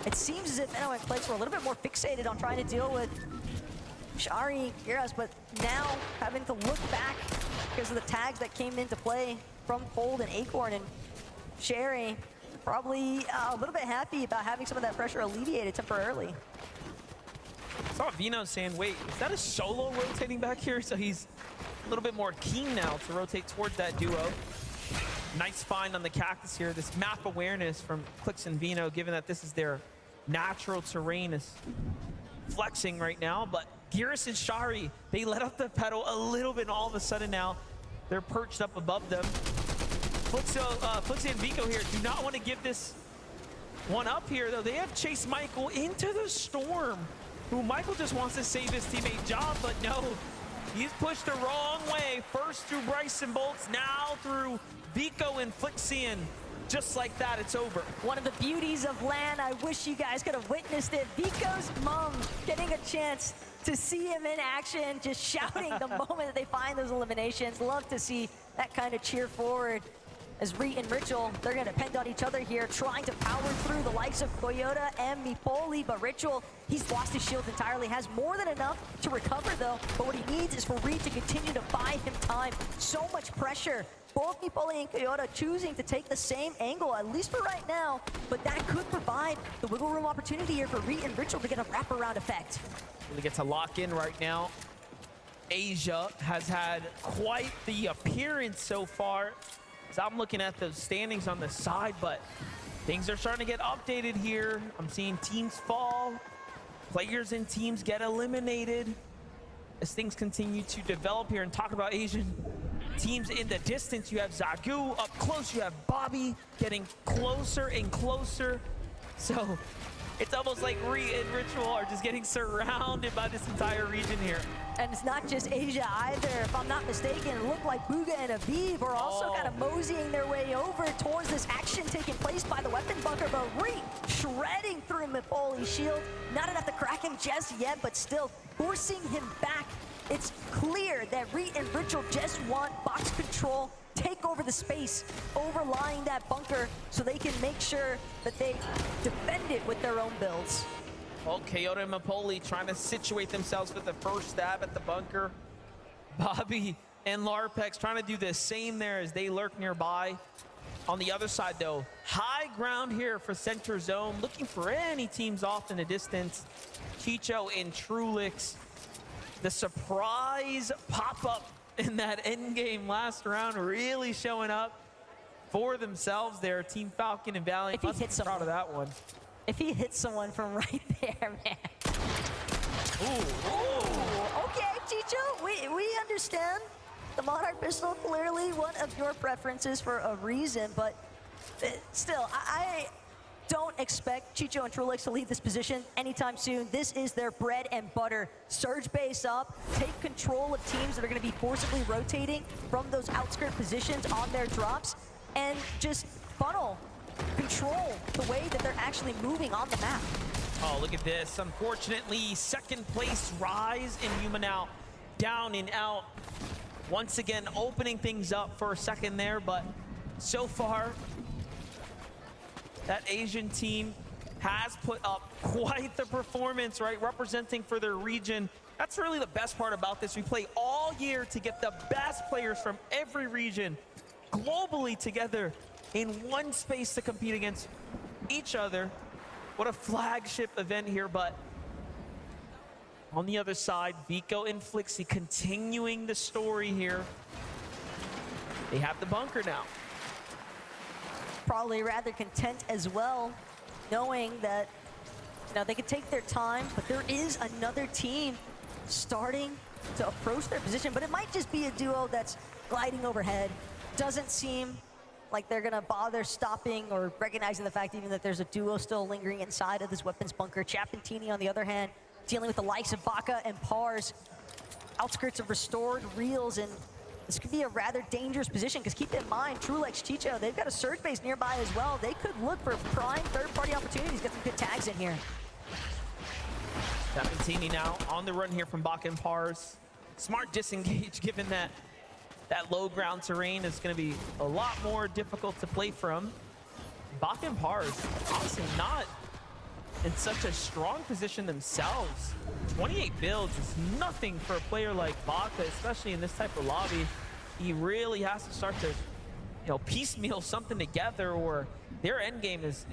it seems as if Veno and Clix were a little bit more fixated on trying to deal with Shari and Kiras, but now having to look back because of the tags that came into play from Cold and Acorn, and Sherry probably a little bit happy about having some of that pressure alleviated temporarily. I saw Vino saying, wait, is that a solo rotating back here? So he's a little bit more keen now to rotate towards that duo. Nice find on the Cactus here. This map awareness from Clix and Vino, given that this is their natural terrain, is flexing right now. But Geras and Shari, they let up the pedal a little bit, and all of a sudden now they're perched up above them. Flixie and Vico here do not want to give this one up here, though. They have chased Michael into the storm, who Michael just wants to save his teammate Job, but no. He's pushed the wrong way. First through Bryce and Bolts, now through Vico and Flixie, and just like that, it's over. One of the beauties of LAN, I wish you guys could have witnessed it. Vico's mom getting a chance to see him in action, just shouting the moment that they find those eliminations. Love to see that kind of cheer forward. as Reet and Ritual, they're going to depend on each other here, trying to power through the likes of Toyota and Mipoli, but Ritual, he's lost his shield entirely, has more than enough to recover though, but what he needs is for Reet to continue to buy him time. So much pressure. Both Mipoli and Toyota choosing to take the same angle, at least for right now, but that could provide the wiggle room opportunity here for Reet and Ritual to get a wraparound effect. Really get to lock in right now. Asia has had quite the appearance so far. As I'm looking at the standings on the side, but things are starting to get updated here. I'm seeing teams fall, players and teams get eliminated as things continue to develop here. And talk about Asian teams in the distance. You have Zagu up close, you have Bobby getting closer and closer. So it's almost like Reet and Ritual are just getting surrounded by this entire region here. And it's not just Asia either. If I'm not mistaken, it looked like Bugha and Aviv are also kind of moseying their way over towards this action taking place by the weapon bunker, but Reet shredding through Mipoli's shield. Not enough to crack him just yet, but still forcing him back. It's clear that Reet and Ritual just want box control, take over the space overlying that bunker so they can make sure that they defend it with their own builds. Well, Toyota and Mipoli trying to situate themselves for the first stab at the bunker. Bobby and Larpex trying to do the same there as they lurk nearby. On the other side, though, high ground here for center zone, looking for any teams off in the distance. Chicho and Trulix, the surprise pop-up in that end game last round, really showing up for themselves there. Team Falcon and Valiant. If he hits proud of that one. If he hits someone from right there, man. Ooh. Okay, Chicho, we understand. The Monarch pistol, clearly one of your preferences for a reason, but still, I don't expect Chicho and Trulix to leave this position anytime soon. This is their bread and butter. Surge base up, take control of teams that are going to be forcibly rotating from those outskirt positions on their drops, and just funnel, control the way that they're actually moving on the map. Oh, look at this. Unfortunately, second place Rise and Yuma now down and out. Once again, opening things up for a second there, but so far, that Asian team has put up quite the performance, right? Representing for their region. That's really the best part about this. We play all year to get the best players from every region globally together in one space to compete against each other. What a flagship event here, but on the other side, Vico and Flixie continuing the story here. They have the bunker now. Probably rather content as well, knowing that they can take their time, but there is another team starting to approach their position, but it might just be a duo that's gliding overhead. Doesn't seem like they're gonna bother stopping or recognizing the fact even that there's a duo still lingering inside of this weapons bunker. Chapentini, on the other hand, dealing with the likes of Baka and Pars, outskirts of restored reels, and this could be a rather dangerous position because keep in mind, Trulix, Chicho, they've got a surge base nearby as well. They could look for prime third-party opportunities, get some good tags in here. Chapentini now on the run here from Baka and Pars. Smart disengage given that low ground terrain is going to be a lot more difficult to play from. Baka and Pars, honestly not in such a strong position themselves. 28 builds is nothing for a player like Baka, especially in this type of lobby. He really has to start to, piecemeal something together, or their end game is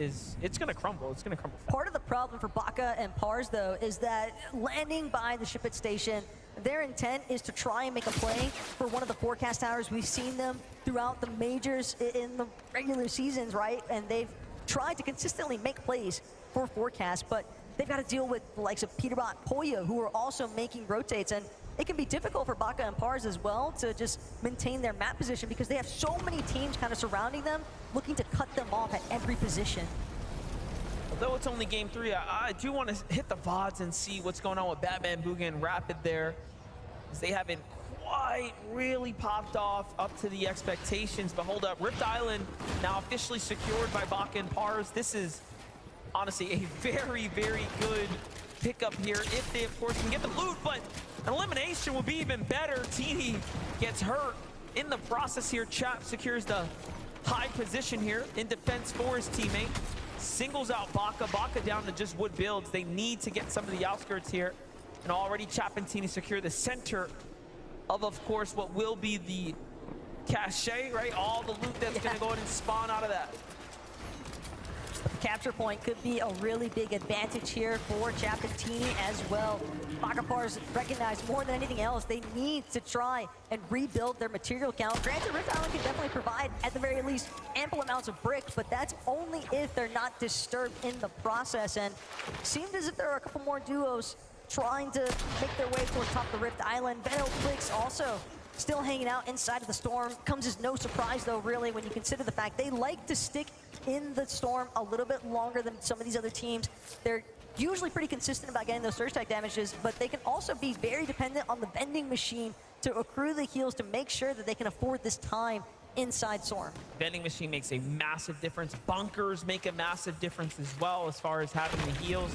it's going to crumble. It's going to crumble fast. Part of the problem for Baka and Pars, though, is that landing by the ship at station, their intent is to try and make a play for one of the forecast towers. We've seen them throughout the majors in the regular seasons, right? And they've tried to consistently make plays for forecast, but they've got to deal with the likes of Peterbot, Poya, who are also making rotates, and it can be difficult for Baka and Pars as well to just maintain their map position because they have so many teams kind of surrounding them, looking to cut them off at every position. Although it's only game 3, I do want to hit the VODs and see what's going on with Batman, Bugha, and Rapid there, because they haven't quite really popped off up to the expectations. But hold up, Rift Island now officially secured by Baka and Pars. This is honestly a very, very good pickup here if they, of course, can get the loot, but an elimination would be even better. Teeny gets hurt in the process here. Chap secures the high position here in defense for his teammate. Singles out Baka. Baka down to just wood builds. They need to get some of the outskirts here. And already Chapentini secure the center of course, what will be the cache, right? All the loot that's going to go in and spawn out of that. The capture point could be a really big advantage here for Chapentini as well. Bakapars recognize more than anything else, they need to try and rebuild their material count. Granted, Rift Island can definitely provide, at the very least, ample amounts of bricks, but that's only if they're not disturbed in the process. And it seemed as if there are a couple more duos trying to make their way toward top of the Rift Island. Benno Clicks also still hanging out inside of the storm. Comes as no surprise though, really, when you consider the fact they like to stick in the storm a little bit longer than some of these other teams. They're usually pretty consistent about getting those surge tag damages, but they can also be very dependent on the vending machine to accrue the heals to make sure that they can afford this time inside Storm. Vending machine makes a massive difference. Bunkers make a massive difference as well as far as having the heals.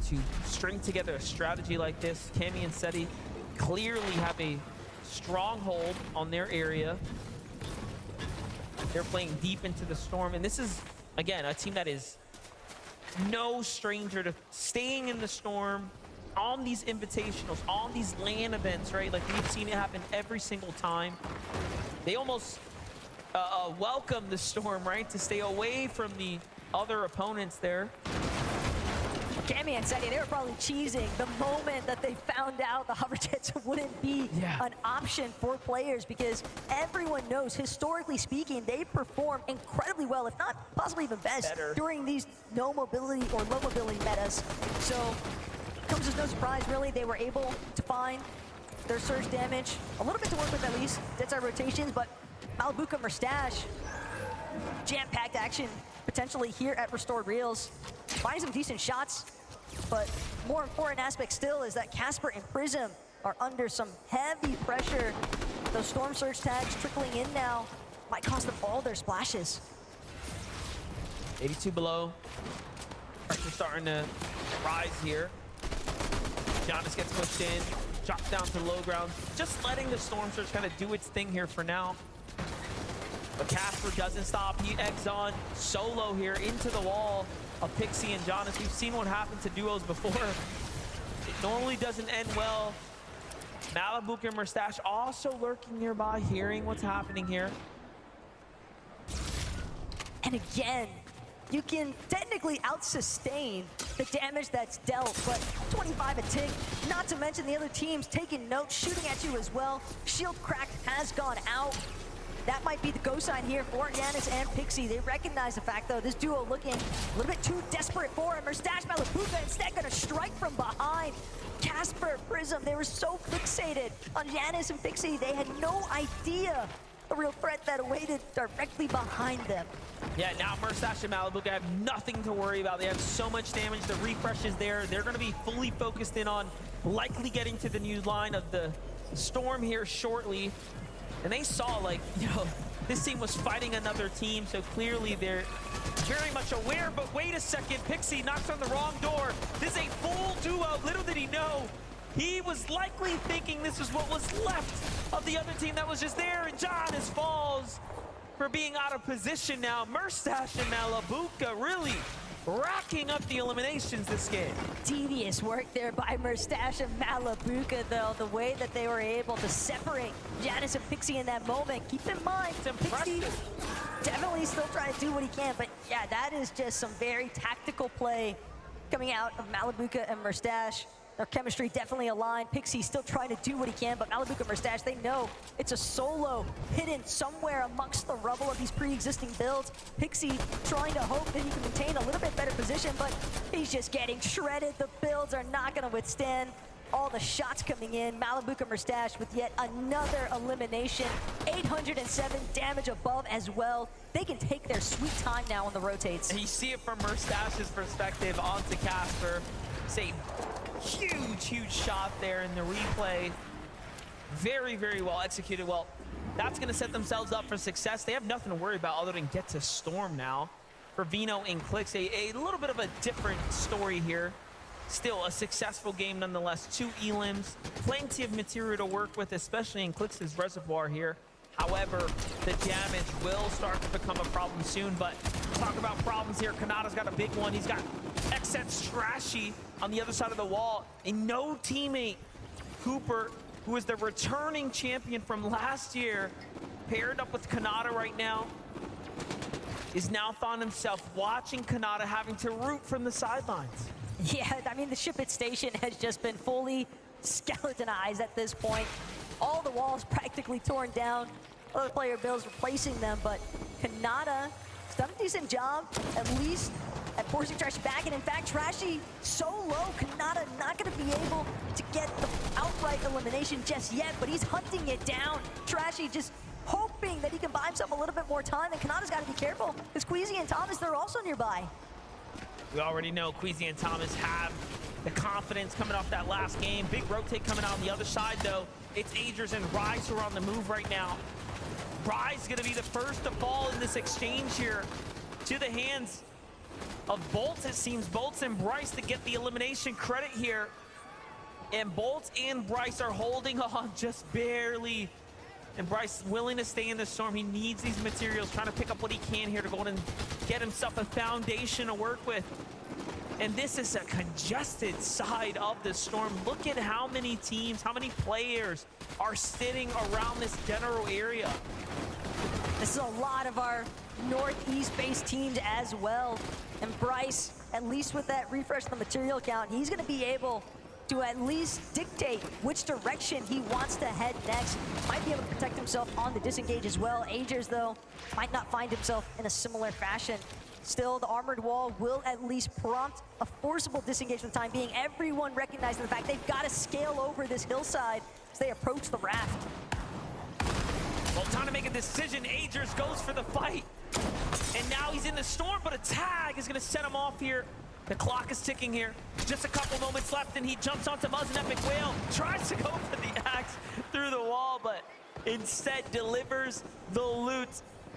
To string together a strategy like this, Cammy and Seti clearly have a stronghold on their area. They're playing deep into the storm, and this is, again, a team that is no stranger to staying in the storm on these invitationals, on these LAN events, right? Like, we've seen it happen every single time. They almost welcome the storm, right? To stay away from the other opponents there. Cammy and Seti, they were probably cheesing the moment that they found out the hover jets wouldn't be an option for players, because everyone knows, historically speaking, they perform incredibly well, if not possibly even best, during these no mobility or low mobility metas. So, comes as no surprise, really, they were able to find their surge damage, a little bit to work with at least, Deadside rotations, but Malabuka Mustache, jam-packed action potentially here at Restored Reels, finding some decent shots. But more important aspect still is that Casper and Prism are under some heavy pressure. Those Storm Surge tags trickling in now might cost them all their splashes. 82 below. Pressure starting to rise here. Giannis gets pushed in, drops down to low ground. Just letting the Storm Surge kind of do its thing here for now. But Casper doesn't stop. He eggs on solo here into the wall of Pixie and Giannis. We've seen what happened to duos before. It normally doesn't end well. Malabuka and Mustache also lurking nearby, hearing what's happening here. And again, you can technically out-sustain the damage that's dealt, but 25 a tick, not to mention the other teams taking notes, shooting at you as well. Shield cracked has gone out. That might be the go sign here for Giannis and Pixie. They recognize the fact, though, this duo looking a little bit too desperate for him. Mustache Malabuka instead gonna strike from behind. Casper, Prism, they were so fixated on Giannis and Pixie, they had no idea the real threat that awaited directly behind them. Yeah, now Mustache and Malabuka have nothing to worry about. They have so much damage. The refresh is there. They're going to be fully focused in on likely getting to the new line of the storm here shortly. And they saw, like, you know, this team was fighting another team, so clearly they're very much aware. But wait a second, Pixie knocks on the wrong door. This is a full duo. Little did he know, he was likely thinking this is what was left of the other team that was just there. And Giannis falls for being out of position now. Mustache and Malabuka really racking up the eliminations this game. Devious work there by Mustache and Malabuka, though. The way that they were able to separate Giannis and Pixie in that moment. Keep in mind, Pixie definitely still trying to do what he can, but yeah, that is just some very tactical play coming out of Malabuka and Mustache. Their chemistry definitely aligned. Pixie still trying to do what he can, but Malabuka and Mustache, they know it's a solo hidden somewhere amongst the rubble of these pre-existing builds. Pixie trying to hope that he can maintain a little bit better position, but he's just getting shredded. The builds are not going to withstand all the shots coming in. Malabuka and Mustache with yet another elimination. 807 damage above as well. They can take their sweet time now on the rotates. And you see it from Mustache's perspective onto Casper. Say, huge shot there in the replay. Very well executed. Well, that's going to set themselves up for success. They have nothing to worry about other than get to Storm now. For Vino and Clicks, a little bit of a different story here. Still a successful game nonetheless. 2 elims, plenty of material to work with, especially in Clicks' reservoir here. However, the damage will start to become a problem soon. But talk about problems here. Kanata's got a big one. He's got XZ Trashy on the other side of the wall. And no teammate, Cooper, who is the returning champion from last year, paired up with Kanata right now, is now found himself watching Kanata having to root from the sidelines. Yeah, I mean, the ship-it station has just been fully skeletonized at this point. All the walls practically torn down. Other player builds replacing them, but Kanata has done a decent job, at least at forcing Trashy back. And in fact, Trashy so low, Kanata not going to be able to get the outright elimination just yet, but he's hunting it down. Trashy just hoping that he can buy himself a little bit more time, and Kanata's got to be careful because Queasy and Thomas, they're also nearby. We already know Queasy and Thomas have the confidence coming off that last game. Big rotate coming out on the other side, though. It's Agers and Rise who are on the move right now. Rise is going to be the first to fall in this exchange here to the hands of Bolts. It seems Bolts and Bryce to get the elimination credit here. And Bolts and Bryce are holding on just barely. And Bryce willing to stay in the storm. He needs these materials, trying to pick up what he can here to go in and get himself a foundation to work with. And this is a congested side of the storm. Look at how many teams, how many players are sitting around this general area. This is a lot of our northeast-based teams as well. And Bryce, at least with that refresh of the material count, he's going to be able to at least dictate which direction he wants to head next. Might be able to protect himself on the disengage as well. Agers, though, might not find himself in a similar fashion. Still, the armored wall will at least prompt a forcible disengage for the time being. Everyone recognizing the fact they've got to scale over this hillside as they approach the raft. Well, time to make a decision. Agers goes for the fight. And now he's in the storm, but a tag is going to set him off here. The clock is ticking here. Just a couple moments left, and he jumps onto Muzz and Epic Whale. Tries to go for the axe through the wall, but instead delivers the loot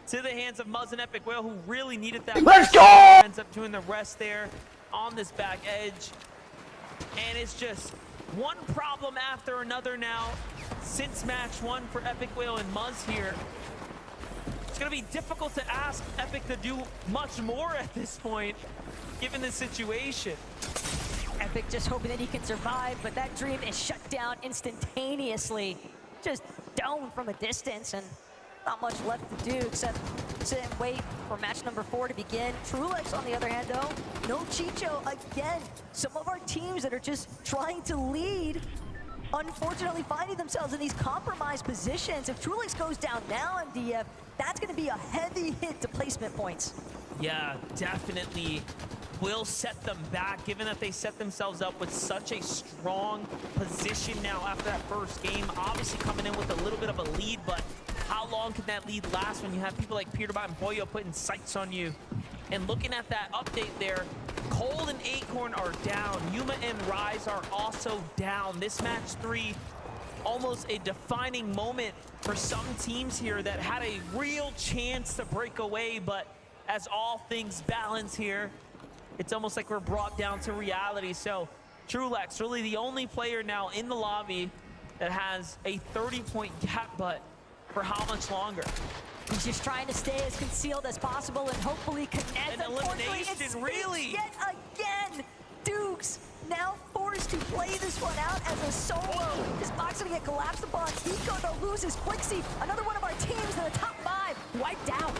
to the hands of Muzz and Epic Whale, who really needed that. Let's go! Ends up doing the rest there on this back edge. And it's just one problem after another now since match one for Epic Whale and Muzz here. It's going to be difficult to ask Epic to do much more at this point, given the situation. Epic just hoping that he can survive, but that dream is shut down instantaneously. Just domed from a distance, and not much left to do except sit and wait for match number 4 to begin. Trulex, on the other hand, though, no Chicho again. Some of our teams that are just trying to lead, unfortunately finding themselves in these compromised positions. If Trulex goes down now, MDF, that's going to be a heavy hit to placement points. Yeah, definitely will set them back, given that they set themselves up with such a strong position now after that first game. Obviously coming in with a little bit of a lead, but how long can that lead last when you have people like Peterbot and Boyo putting sights on you? And looking at that update there, Cold and Acorn are down. Yuma and Rise are also down. This match 3, almost a defining moment for some teams here that had a real chance to break away, but as all things balance here, it's almost like we're brought down to reality. So Trulex, really the only player now in the lobby that has a 30-point gap, but for how much longer? He's just trying to stay as concealed as possible and hopefully connect. An elimination, really? Yet again, Dukes now forced to play this one out as a solo. This box gonna get collapsed upon. Hiko, though, loses Quixie. Another one of our teams in the top 5 wiped out.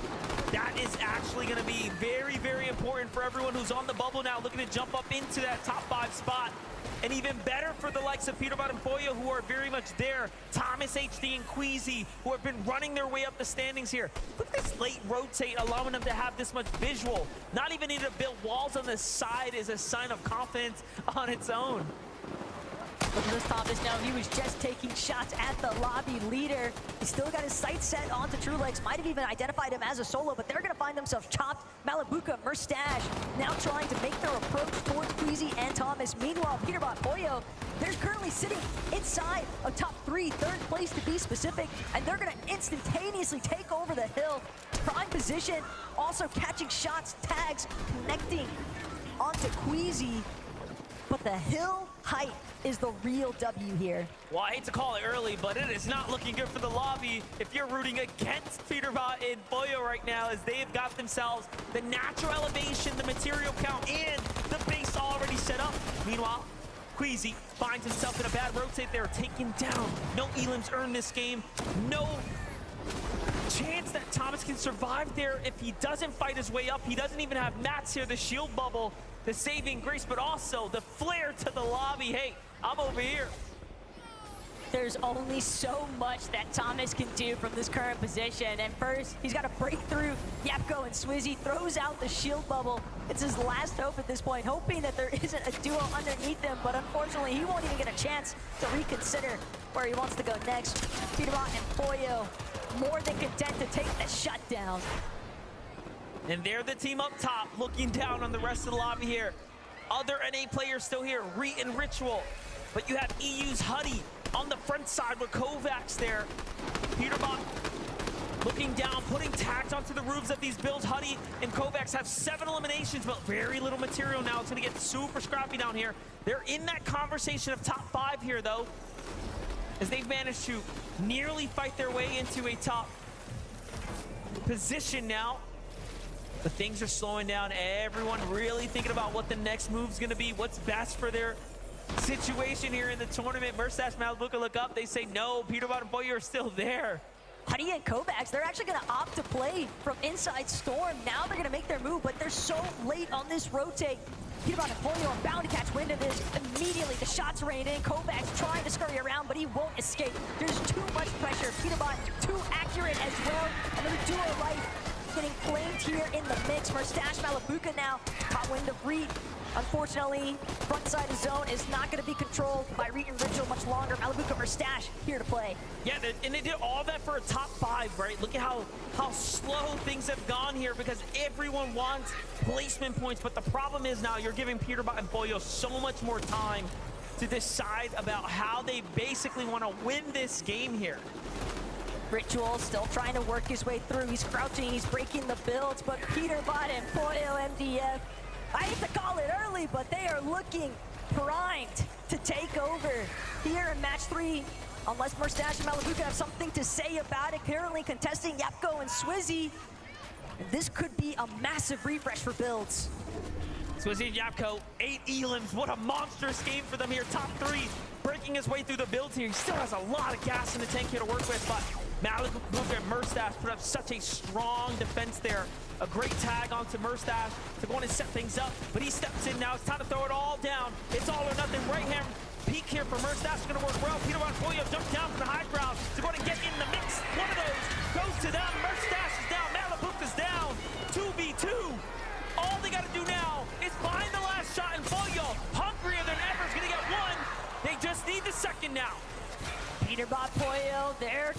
That is actually going to be very, very important for everyone who's on the bubble now, looking to jump up into that top 5 spot. And even better for the likes of Peterbot and Boyo, who are very much there. Thomas, HD, and Queasy, who have been running their way up the standings here. Look at this late rotate, allowing them to have this much visual. Not even need to build walls on the side is a sign of confidence on its own. Look at this Thomas now. He was just taking shots at the lobby leader. He's still got his sights set onto Trulex. Might have even identified him as a solo, but they're going to find themselves chopped. Malabuka, Merstash now trying to make their approach towards Queasy and Thomas. Meanwhile, Peterbot, Boyo, they're currently sitting inside of top 3, 3rd place to be specific, and they're going to instantaneously take over the hill. Prime position, also catching shots, tags, connecting onto Queasy. But the hill height is the real W here. Well, I hate to call it early, but it is not looking good for the lobby if you're rooting against Peterbot and Boyo right now, as they have got themselves the natural elevation, the material count, and the base already set up. Meanwhile, Queasy finds himself in a bad rotate there, taken down. No Elims earned this game. No chance that Thomas can survive there if he doesn't fight his way up. He doesn't even have mats here, the shield bubble, the saving grace, but also the flare to the lobby. Hey, I'm over here. There's only so much that Thomas can do from this current position. And first, he's got to break through Yapko, and Swizzy throws out the shield bubble. It's his last hope at this point, hoping that there isn't a duo underneath him, but unfortunately, he won't even get a chance to reconsider where he wants to go next. Peterbot and Boyo more than content to take the shutdown. And they're the team up top, looking down on the rest of the lobby here. Other NA players still here, Re and Ritual. But you have EU's Huddy on the front side with Kovacs there. Peterbot looking down, putting tags onto the roofs of these builds. Huddy and Kovacs have 7 eliminations, but very little material now. It's gonna get super scrappy down here. They're in that conversation of top 5 here, though, as they've managed to nearly fight their way into a top position now. But things are slowing down. Everyone really thinking about what the next move's gonna be, what's best for their situation here in the tournament. Merstash, Malabuka look up, they say no. Peterbot and Boyo are still there. Huddy and Kovacs, they're actually gonna opt to play from inside Storm. Now they're gonna make their move, but they're so late on this rotate. Peterbot and Boyo are bound to catch wind of this. Immediately, the shots rain in. Kovacs trying to scurry around, but he won't escape. There's too much pressure. Peterbot too accurate as well. And the duo life getting flamed here in the mix. Merstash, Malabuka now caught wind of Reed. Unfortunately, front side of zone is not going to be controlled by Reed and Ritual much longer. Malabuka, Merstash here to play. Yeah, and they did all that for a top 5, right? Look at how slow things have gone here, because everyone wants placement points. But the problem is now you're giving Peterbot and Boyo so much more time to decide about how they basically want to win this game here. Ritual still trying to work his way through. He's crouching, he's breaking the builds, but Peterbot and Boyo MDF, I hate to call it early, but they are looking primed to take over here in match 3. Unless Merstash and Malabuka have something to say about it. Currently contesting Yapko and Swizzy. This could be a massive refresh for builds. Swizzy and Yapko, 8 elims. What a monstrous game for them here. Top 3, breaking his way through the builds here. He still has a lot of gas in the tank here to work with, but Malabuka and Merstash put up such a strong defense there. A great tag onto Merstash to go on and set things up, but he steps in now. It's time to throw it all down. It's all or nothing. Right hand peek here for Merstash is going to work well. Peterbot and Boyo jump down from the high ground to go and get in the mix. One of those goes to them. Merstash is down. Malabuka's down. 2v2. All they got to do now is find the last shot, and Boyo, hungrier than ever, is going to get one. They just need the second now. Peterbot, Boyo, they're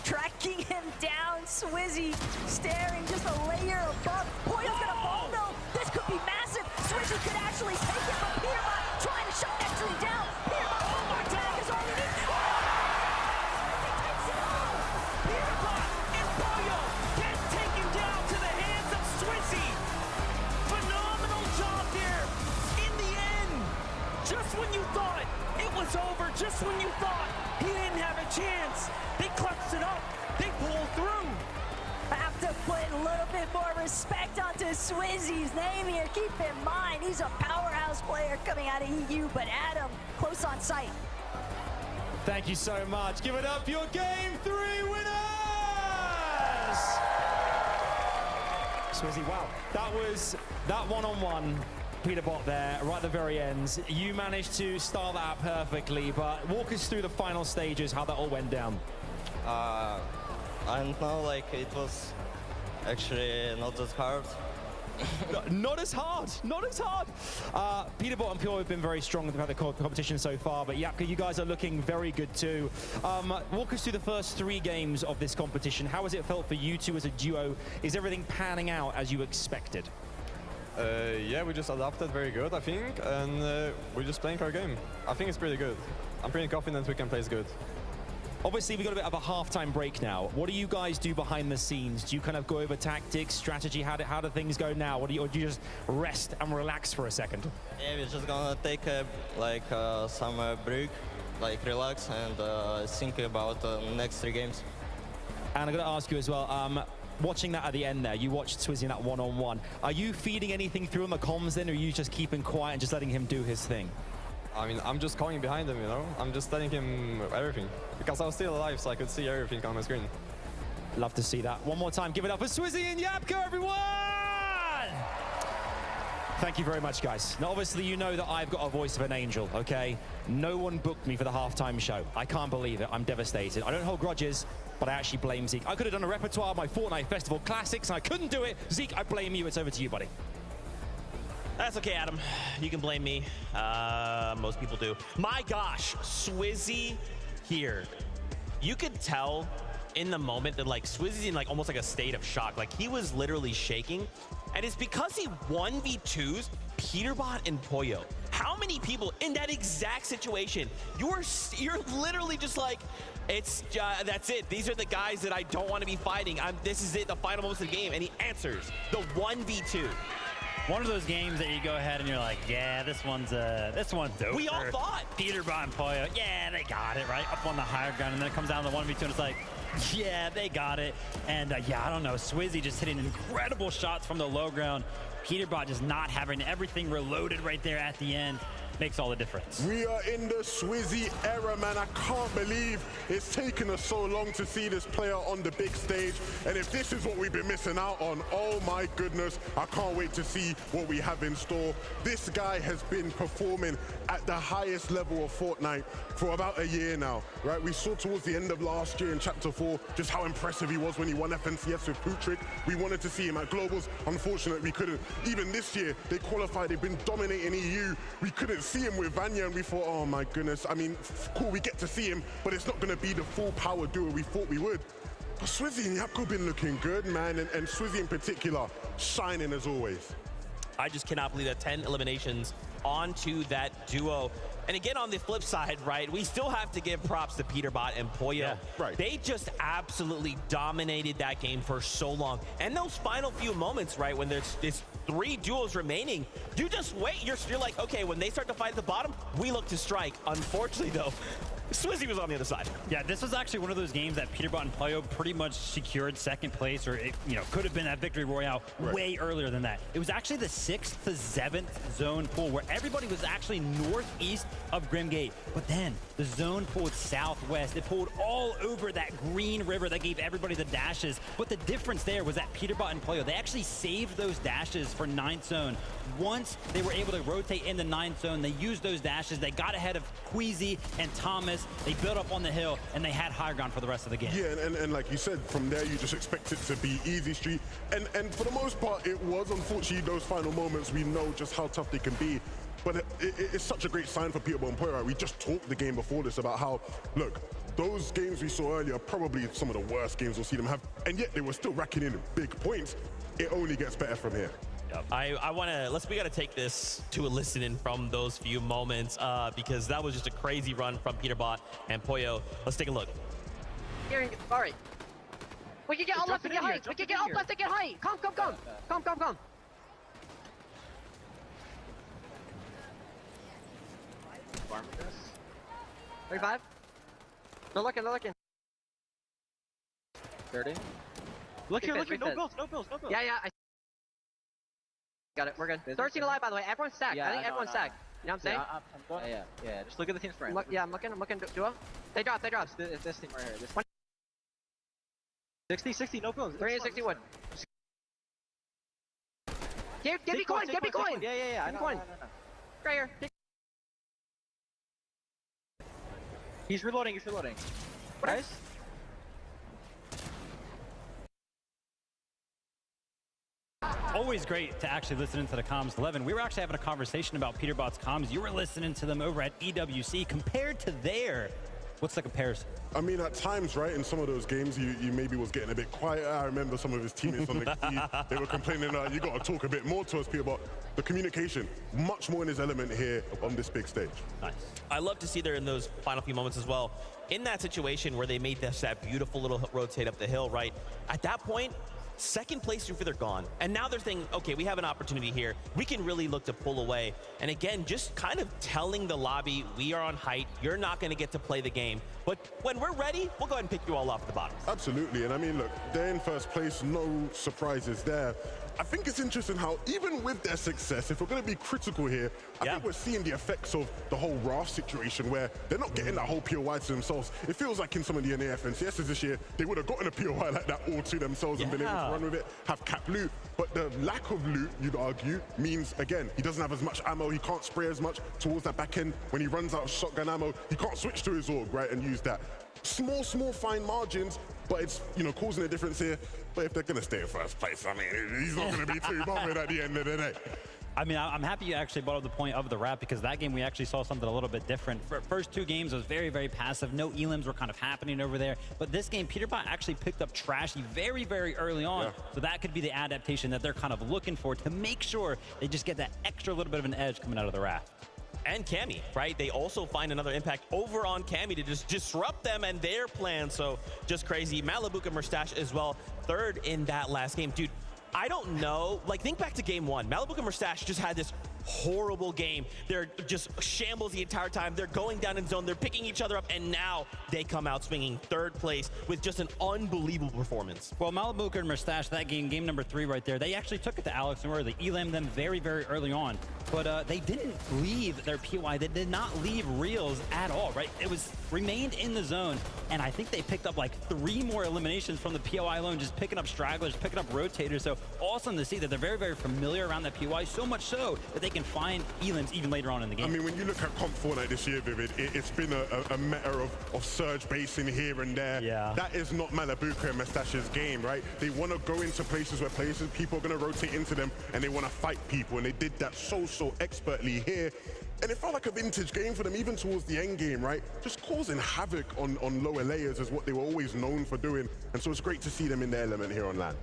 tracking him down. Swizzy staring just a layer above. Boyo's gonna fall though. This could be massive. Swizzy could actually take it from Peterbot, trying to shut that tree down. Peterbot, oh my tag is all he needs. Peterbot and Boyo get taken down to the hands of Swizzy. Phenomenal job there in the end. Just when you thought it was over, just when you thought he didn't have a chance, they clutched it up. They pulled through. I have to put a little bit more respect onto Swizzy's name here. Keep in mind, he's a powerhouse player coming out of EU, but Adam, close on sight. Thank you so much. Give it up for your Game 3 winners! Swizzy, wow. That was that one-on-one. Peterbot there, right at the very end. You managed to start that out perfectly, but walk us through the final stages, how that all went down. I don't know, like, it was actually not as hard. Not as hard, not as hard. Peterbot and Pure have been very strong throughout the competition so far, but Yapka, you guys are looking very good too. Walk us through the first 3 games of this competition. How has it felt for you two as a duo? Is everything panning out as you expected? Yeah, we just adapted very good, I think, and we're just playing our game. I think it's pretty good. I'm pretty confident we can play good. Obviously, we've got a bit of a halftime break now. What do you guys do behind the scenes? Do you kind of go over tactics, strategy? How do things go now? Or do you just rest and relax for a second? Yeah, we're just gonna take some break, like relax and think about the next 3 games. And I'm going to ask you as well, watching that at the end there, you watched Swizzy in that one-on-one. Are you feeding anything through on the comms then, or are you just keeping quiet and just letting him do his thing? I mean, I'm just calling behind him, you know? I'm just telling him everything. Because I was still alive, so I could see everything on my screen. Love to see that. One more time, give it up for Swizzy and Yapko, everyone! Thank you very much, guys. Now, obviously, you know that I've got a voice of an angel, okay? No one booked me for the halftime show. I can't believe it. I'm devastated. I don't hold grudges, but I actually blame Zeke. I could have done a repertoire of my Fortnite Festival classics, and I couldn't do it. Zeke, I blame you. It's over to you, buddy. That's okay, Adam. You can blame me. Most people do. My gosh, Swizzy here. You could tell in the moment that like Swizzy's in like almost like a state of shock. Like he was literally shaking. And it's because he 1v2s Peterbot and Pollo. How many people in that exact situation? You're literally just like, it's that's it. These are the guys that I don't want to be fighting. This is it, the final moments of the game. And he answers the 1v2. One of those games that you go ahead and you're like, yeah, this one's over. We all thought. Peterbot and Pollo, yeah, they got it, right? Up on the higher ground, and then it comes down to the 1v2, and it's like, yeah, they got it. And yeah, I don't know, Swizzy just hitting incredible shots from the low ground. Peterbot just not having everything reloaded right there at the end. Makes all the difference. We are in the Swizzy era, man. I can't believe it's taken us so long to see this player on the big stage. And if this is what we've been missing out on, oh my goodness, I can't wait to see what we have in store. This guy has been performing at the highest level of Fortnite for about a year now, right? We saw towards the end of last year in Chapter 4 just how impressive he was when he won FNCS with Putrick. We wanted to see him at Globals. Unfortunately, we couldn't. Even this year, they qualified. They've been dominating EU. We couldn't see him with Vanya, and we thought, oh my goodness, I mean, cool, we get to see him, but it's not going to be the full power duo we thought we would. But Swizzy and Yapko been looking good, man, and Swizzy in particular, shining as always. I just cannot believe that 10 eliminations onto that duo. And again, on the flip side, right, we still have to give props to Peterbot and Pollo. Yeah, right. They just absolutely dominated that game for so long. And those final few moments, right, when there's 3 duos remaining, you just wait. You're like, okay, when they start to fight at the bottom, we look to strike. Unfortunately, though, Swizzy was on the other side. Yeah, this was actually one of those games that Peterbot and Pollo pretty much secured second place, or it, could have been that victory royale way earlier than that. It was actually the 6th to 7th zone pool where everybody was actually northeast of Grimgate, but then the zone pulled southwest. It pulled all over that green river that gave everybody the dashes. But the difference there was that Peterbot and Pollo, they actually saved those dashes for 9th zone. Once they were able to rotate in the 9th zone, they used those dashes. They got ahead of Queasy and Thomas. They built up on the hill, and they had high ground for the rest of the game. Yeah, and like you said, from there, you just expect it to be easy street. And for the most part, it was. Unfortunately, those final moments, we know just how tough they can be. But it's such a great sign for Peterbot and Pollo. Right? We just talked the game before this about how, look, those games we saw earlier are probably some of the worst games we'll see them have. And yet they were still racking in big points. It only gets better from here. Yep. We got to take this to a listen in from those few moments because that was just a crazy run from Peterbot and Pollo. Let's take a look. All right. We can get all left and get height. We can get all left and get height. Come. Farm with this. 35. They're looking. 30. Look here. No bills. Yeah. Got it. We're good. 13 alive, by the way. Everyone's stacked. Yeah, I think everyone's stacked. You know what I'm saying? I'm going. Yeah. Just look at the team's friend. I'm looking. Duo. They drop. It's this team right here. This 60. No bills. 360 wood. Give me coin. Yeah. I know. Right here. He's reloading. Guys. Always great to actually listen to the comms. 11, we were actually having a conversation about Peterbot's comms. You were listening to them over at EWC. Compared to there, What's the comparison? I mean, at times, right, in some of those games, you maybe was getting a bit quieter. I remember some of his teammates on the key, they were complaining, you got to talk a bit more to us, Peter, but the communication, much more in his element here on this big stage. Nice. I love to see there in those final few moments as well. In that situation where they made that beautiful little rotate up the hill, right? At that point, second place through, they're gone. And now they're thinking, okay, we have an opportunity here. We can really look to pull away. And again, just kind of telling the lobby, we are on height. You're not going to get to play the game. But when we're ready, we'll go ahead and pick you all off at the bottom. Absolutely. And I mean, look, they're in first place. No surprises there. I think it's interesting how even with their success, if we're going to be critical here, I think we're seeing the effects of the whole Raft situation where they're not getting that whole POI to themselves. It feels like in some of the NA FNCSs this year, they would have gotten a POI like that all to themselves and been able to run with it, have cap loot. But the lack of loot, you'd argue, means, again, he doesn't have as much ammo, he can't spray as much towards that back end. When he runs out of shotgun ammo, he can't switch to his AUG, right, and use that. Small, fine margins, but it's, causing a difference here. But if they're going to stay in first place, I mean, he's not going to be too bothered at the end of the day. I mean, I'm happy you actually brought up the point of the Wrap, because that game we actually saw something a little bit different. First two games was very, very passive. No elims were kind of happening over there. But this game, Peterbot actually picked up Trashy very, very early on. So that could be the adaptation that they're kind of looking for to make sure they just get that extra little bit of an edge coming out of the Wrap. And Cammy, right? They also find another impact over on Cammy to just disrupt them and their plans. So just crazy. Malibuca Mustache as well, third in that last game. Dude, I don't know. Like, think back to game one. Malibuca Mustache just had this horrible game. They're just shambles the entire time. They're going down in zone. They're picking each other up. And now they come out swinging third place with just an unbelievable performance. Well, Malibuca and Mustache, that game number 3 right there, they actually took it to Alex and They elammed them very, very early on. But they didn't leave their PY. They did not leave reels at all, right? It was remained in the zone. And I think they picked up like 3 more eliminations from the POI alone, just picking up stragglers, picking up rotators. So awesome to see that they're very, very familiar around that POI, so much so that they can find elims even later on in the game. I mean, when you look at Comp Fortnite this year, Vivid, it's been a matter of surge basing here and there. Yeah. That is not Malibuca and Mustache's game, right? They want to go into places where people are going to rotate into them and they want to fight people. And they did that so expertly here. And it felt like a vintage game for them, even towards the end game, right? Just causing havoc on lower layers is what they were always known for doing. And so it's great to see them in their element here on LAN.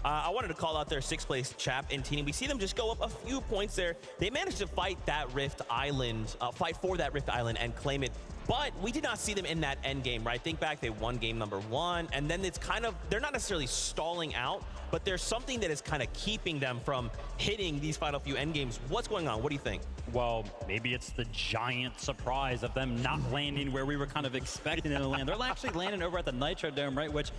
I wanted to call out their 6th place chap in team. We see them just go up a few points there. They managed to fight that Rift Island, fight for that Rift Island and claim it. But we did not see them in that end game, right? Think back, they won game number 1, and then it's kind of, they're not necessarily stalling out, but there's something that is kind of keeping them from hitting these final few end games. What's going on? What do you think? Well, maybe it's the giant surprise of them not landing where we were kind of expecting them to land. They're actually landing over at the Nitro Dome, right? Which,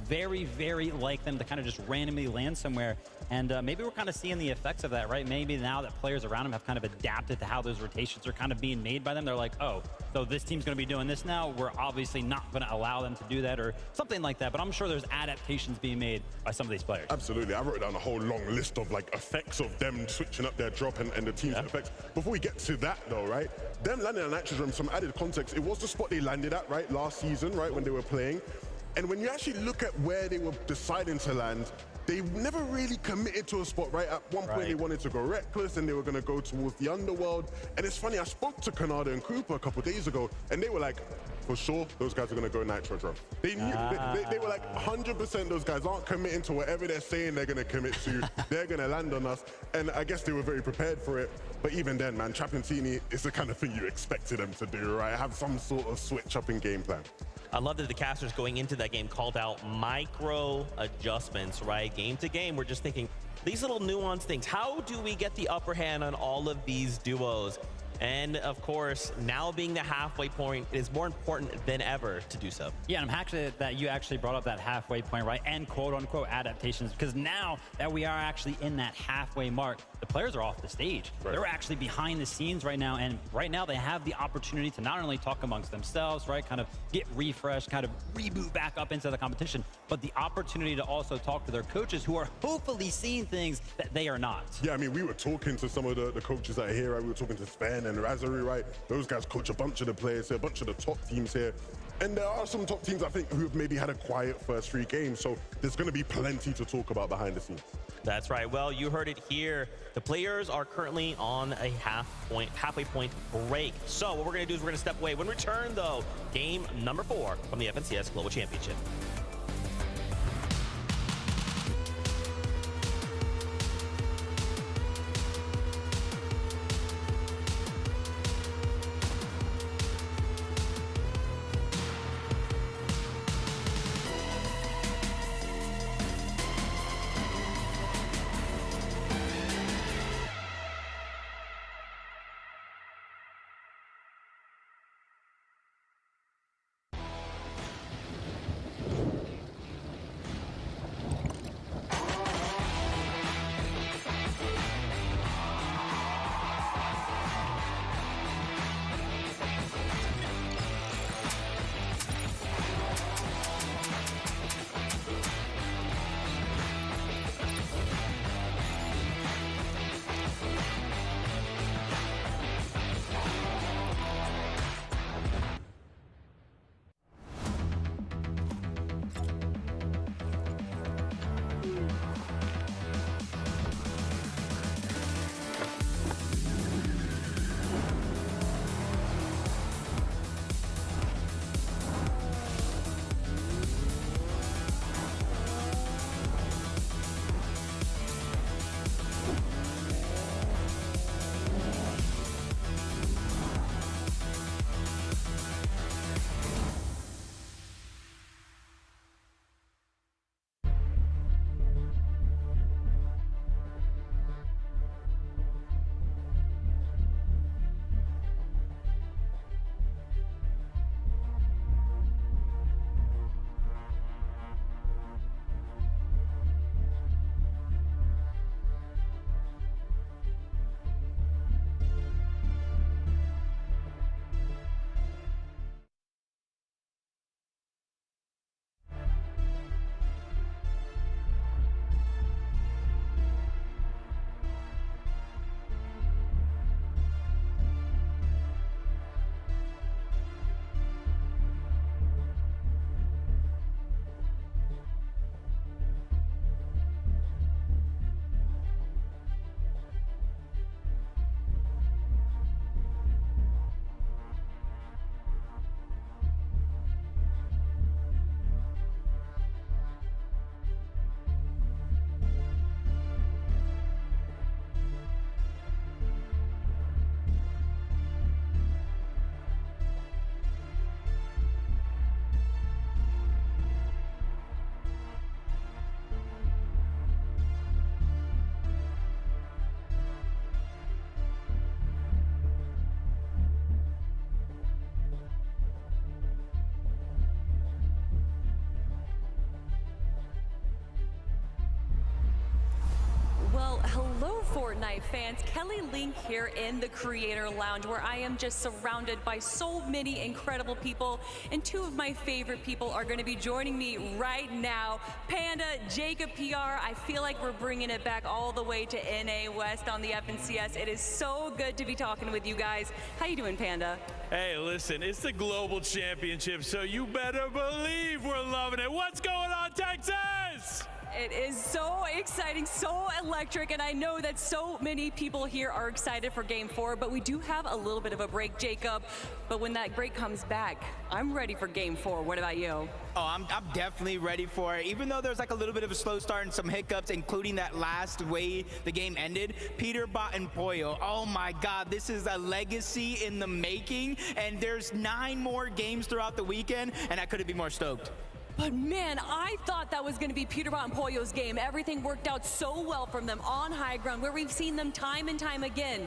very, very like them to kind of just randomly land somewhere. And maybe we're kind of seeing the effects of that, right? Maybe now that players around them have kind of adapted to how those rotations are kind of being made by them. They're like, oh, so this team's going to be doing this now. We're obviously not going to allow them to do that or something like that. But I'm sure there's adaptations being made by some of these players. Absolutely. I wrote down a whole long list of like effects of them switching up their drop and the team's effects. Before we get to that though, right? Them landing on Nitrodrome, some added context. It was the spot they landed at, right? Last season, right? When they were playing. And when you actually look at where they were deciding to land, they never really committed to a spot, right? At one point, they wanted to go reckless and they were going to go towards the underworld. And it's funny, I spoke to Kanada and Cooper a couple days ago, and they were like, for sure, those guys are going to go Nitrodrome. They knew, they were like, 100% those guys aren't committing to whatever they're saying they're going to commit to. They're going to land on us. And I guess they were very prepared for it. But even then, man, Trappentini is the kind of thing you expected them to do, right? Have some sort of switch up in game plan. I love that the casters going into that game called out micro adjustments, right? Game to game, we're just thinking these little nuanced things. How do we get the upper hand on all of these duos? And of course, now being the halfway point, it is more important than ever to do so. Yeah, and I'm happy that you actually brought up that halfway point, right? And quote unquote adaptations, because now that we are actually in that halfway mark, the players are off the stage. Right. They're actually behind the scenes right now. And right now they have the opportunity to not only talk amongst themselves, right? Kind of get refreshed, kind of reboot back up into the competition, but the opportunity to also talk to their coaches who are hopefully seeing things that they are not. Yeah, I mean, we were talking to some of the coaches that are here, right? We were talking to Sven and Razari, right? Those guys coach a bunch of the players here, a bunch of the top teams here. And there are some top teams, I think, who have maybe had a quiet first 3 games. So there's going to be plenty to talk about behind the scenes. That's right. Well, you heard it here. The players are currently on a halfway point break. So what we're going to do is we're going to step away. When we return, though, game number 4 from the FNCS Global Championship. Hello, Fortnite fans. Kelly Link here in the Creator Lounge, where I am just surrounded by so many incredible people, and 2 of my favorite people are going to be joining me right now. Panda, Jacob PR. I feel like we're bringing it back all the way to NA West on the FNCS. It is so good to be talking with you guys. How you doing, Panda? Hey, listen, it's the Global Championship, so you better believe we're loving it. What's going on, Texas? It is so exciting, so electric, and I know that so many people here are excited for Game 4, but we do have a little bit of a break, Jacob. But when that break comes back, I'm ready for Game 4. What about you? Oh, I'm definitely ready for it. Even though there's like a little bit of a slow start and some hiccups, including that last way the game ended, Peterbot and Pollo, oh my God, this is a legacy in the making, and there's 9 more games throughout the weekend, and I couldn't be more stoked. But man, I thought that was going to be Peterbot and Pollo's game. Everything worked out so well from them on high ground, where we've seen them time and time again.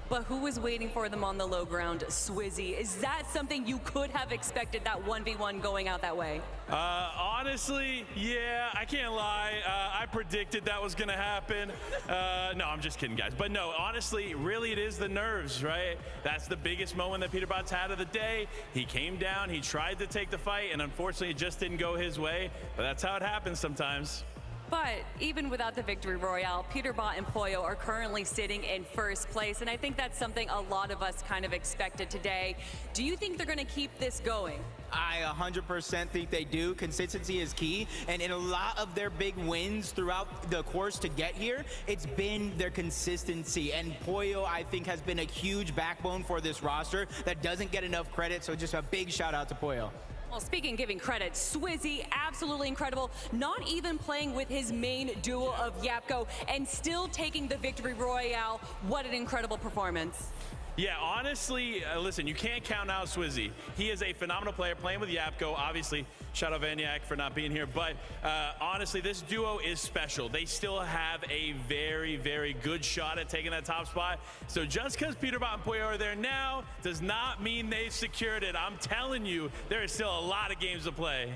But who was waiting for them on the low ground? Swizzy. Is that something you could have expected, that 1v1 going out that way? Honestly, yeah, I can't lie. I predicted that was going to happen. No, I'm just kidding, guys. But no, honestly, really it is the nerves, right? That's the biggest moment that Peterbot's had of the day. He came down, he tried to take the fight, and unfortunately it just didn't go his way. But that's how it happens sometimes. But even without the victory royale, Peterbot and Pollo are currently sitting in first place, and I think that's something a lot of us kind of expected today. Do you think they're going to keep this going? I 100% think they do. Consistency is key, and in a lot of their big wins throughout the course to get here, it's been their consistency. And Pollo, I think, has been a huge backbone for this roster that doesn't get enough credit, so just a big shout out to Pollo. Well, speaking of giving credit, Swizzy, absolutely incredible. Not even playing with his main duo of Yapko and still taking the victory royale. What an incredible performance. Yeah, honestly, listen, you can't count out Swizzy. He is a phenomenal player playing with Yapko. Obviously, shout out Vanyak for not being here. But honestly, this duo is special. They still have a very, very good shot at taking that top spot. So just because Peterbot and Pollo are there now does not mean they've secured it. I'm telling you, there is still a lot of games to play.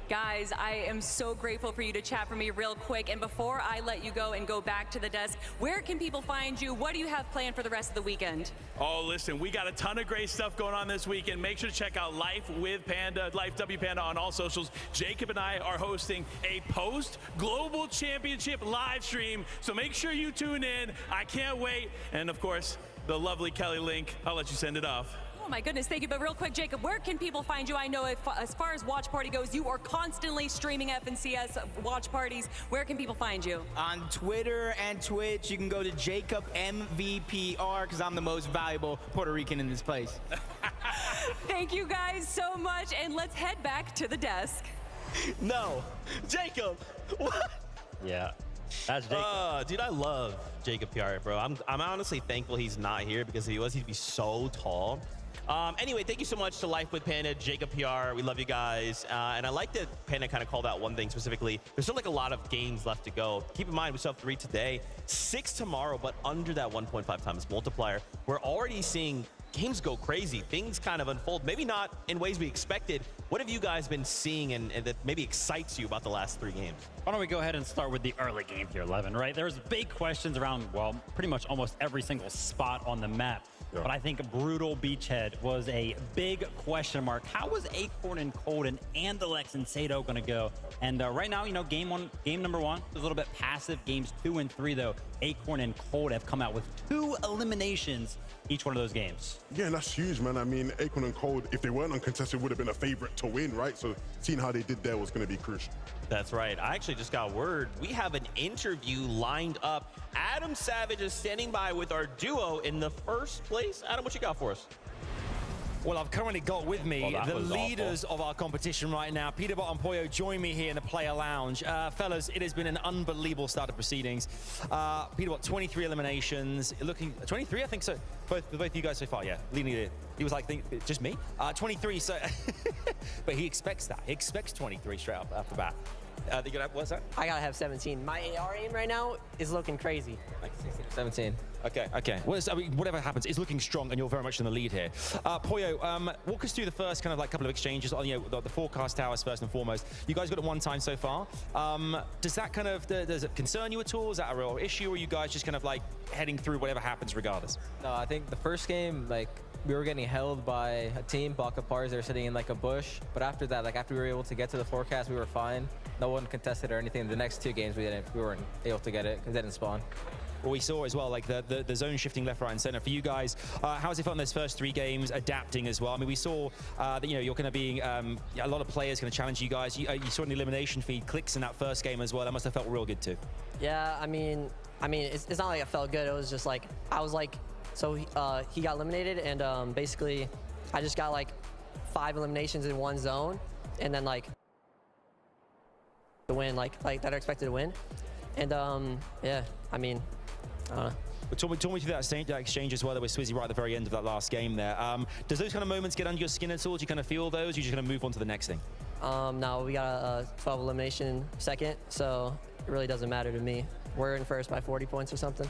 Guys, I am so grateful for you to chat for me real quick. And before I let you go and go back to the desk, where can people find you? What do you have planned for the rest of the weekend? Oh, listen, we got a ton of great stuff going on this weekend. Make sure to check out Life with Panda, Life W Panda on all socials. Jacob and I are hosting a post-Global Championship live stream, so make sure you tune in. I can't wait. And of course, the lovely Kelly Link. I'll let you send it off. Oh my goodness, thank you. But real quick, Jacob, where can people find you? I know as far as watch party goes, you are constantly streaming FNCS watch parties. Where can people find you? On Twitter and Twitch, you can go to Jacob MVPR because I'm the most valuable Puerto Rican in this place. Thank you guys so much, and let's head back to the desk. No, Jacob, what? Yeah. That's Jacob. Dude, I love Jacob PR, bro. I'm honestly thankful he's not here because if he was, he'd be so tall. Anyway, thank you so much to Life with Panda, Jacob PR. We love you guys. And I like that Panda kind of called out one thing specifically. There's still like a lot of games left to go. Keep in mind, we still have 3 today, 6 tomorrow, but under that 1.5 times multiplier. We're already seeing games go crazy. Things kind of unfold, maybe not in ways we expected. What have you guys been seeing and that maybe excites you about the last 3 games? Why don't we go ahead and start with the early games here, Levin, right? There's big questions around, well, pretty much almost every single spot on the map. Yeah. But I think Brutal Beachhead was a big question mark. How was Acorn and Cold and Andalex and Sato going to go? And right now, you know, game number 1 is a little bit passive. Games 2 and 3, though, Acorn and Cold have come out with 2 eliminations each one of those games. Yeah, and that's huge, man. I mean, Acorn and Cold, if they weren't uncontested, would have been a favorite to win, right? So seeing how they did there was going to be crucial. That's right. I actually just got word. We have an interview lined up. Adam Savage is standing by with our duo in the first place. Adam, what you got for us? Well, I've currently got with me the leaders of our competition right now. Peterbot and Pollo join me here in the player lounge. Fellas, it has been an unbelievable start of proceedings. Peterbot, 23 eliminations. Looking 23, I think so. Both of you guys so far, yeah. Leading it. He was like, just me? 23, so. But he expects that. He expects 23 straight up after bat. What's that? I gotta have 17. My AR aim right now is looking crazy. Like 16 or 17. Okay. Well, I mean, whatever happens, it's looking strong, and you're very much in the lead here. Pollo, walk us through the first kind of like couple of exchanges on the forecast towers first and foremost. You guys got it 1 time so far. Does that kind of does it concern you at all? Is that a real issue, or are you guys just kind of like heading through whatever happens regardless? No, I think the first game, like, we were getting held by a team, Baka Pars. They were sitting in like a bush. But after that, like after we were able to get to the forecast, we were fine. No one contested or anything. The next 2 games, we weren't able to get it because they didn't spawn. Well, we saw as well, like the zone shifting left, right, and center for you guys. How has it felt in those first 3 games, adapting as well? I mean, we saw that you're going to be a lot of players going to challenge you guys. You saw an elimination feed clicks in that first game as well. That must have felt real good too. Yeah, I mean, it's not like it felt good. It was just like I was like, so he got eliminated, and basically, I just got like 5 eliminations in 1 zone, and then like the win, like that are expected to win, and yeah, I mean. But talk me through that exchange as well that with Swizzy right at the very end of that last game there. Does those kind of moments get under your skin at all? Do you kind of feel those? Or are you just going to move on to the next thing? No, we got a 12 elimination second, so it really doesn't matter to me. We're in first by 40 points or something.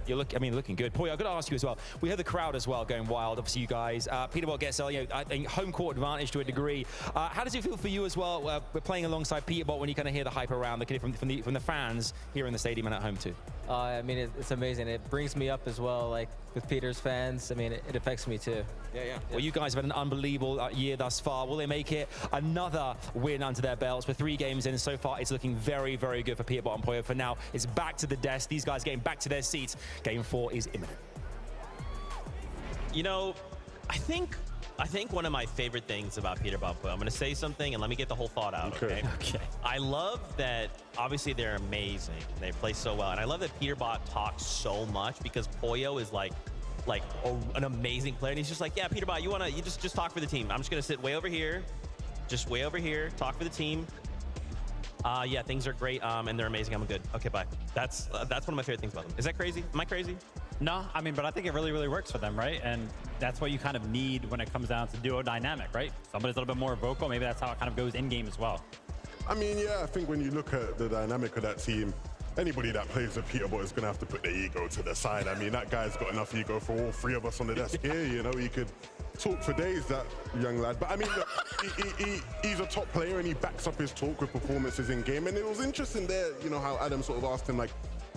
Looking good. Pollo, I've got to ask you as well. We heard the crowd as well going wild. Obviously, you guys. Peterbot gets I think home court advantage to a degree. How does it feel for you as well? We're playing alongside Peterbot when you kind of hear the hype around from the fans here in the stadium and at home too. I mean, it's amazing. It brings me up as well. Like with Peter's fans, I mean, it affects me too. Yeah. Well, you guys have had an unbelievable year thus far. Will they make it another win under their belts? We're 3 games in so far. It's looking very, very good for Peterbot and Poyo. For now, it's back to the desk. These guys getting back to their seats. Game 4 is imminent. You know, I think one of my favorite things about Peterbot and Poyo, I'm going to say something and let me get the whole thought out, okay? I love that, obviously, they're amazing. They play so well. And I love that Peterbot talks so much because Poyo is like an amazing player. And he's just like, yeah, Peterbot, you just talk for the team. I'm just going to sit way over here, talk for the team. Yeah, things are great, and they're amazing. I'm good. Okay, bye. That's one of my favorite things about them. Is that crazy? Am I crazy? No, I mean, but I think it really, really works for them, right? And that's what you kind of need when it comes down to duo dynamic, right? Somebody's a little bit more vocal. Maybe that's how it kind of goes in game as well. I mean, yeah, I think when you look at the dynamic of that team, anybody that plays with Peterbot is going to have to put their ego to the side. I mean, that guy's got enough ego for all 3 of us on the desk here. You know, he could talk for days, that young lad. But I mean, look, he's a top player and he backs up his talk with performances in game. And it was interesting there, you know, how Adam sort of asked him, like,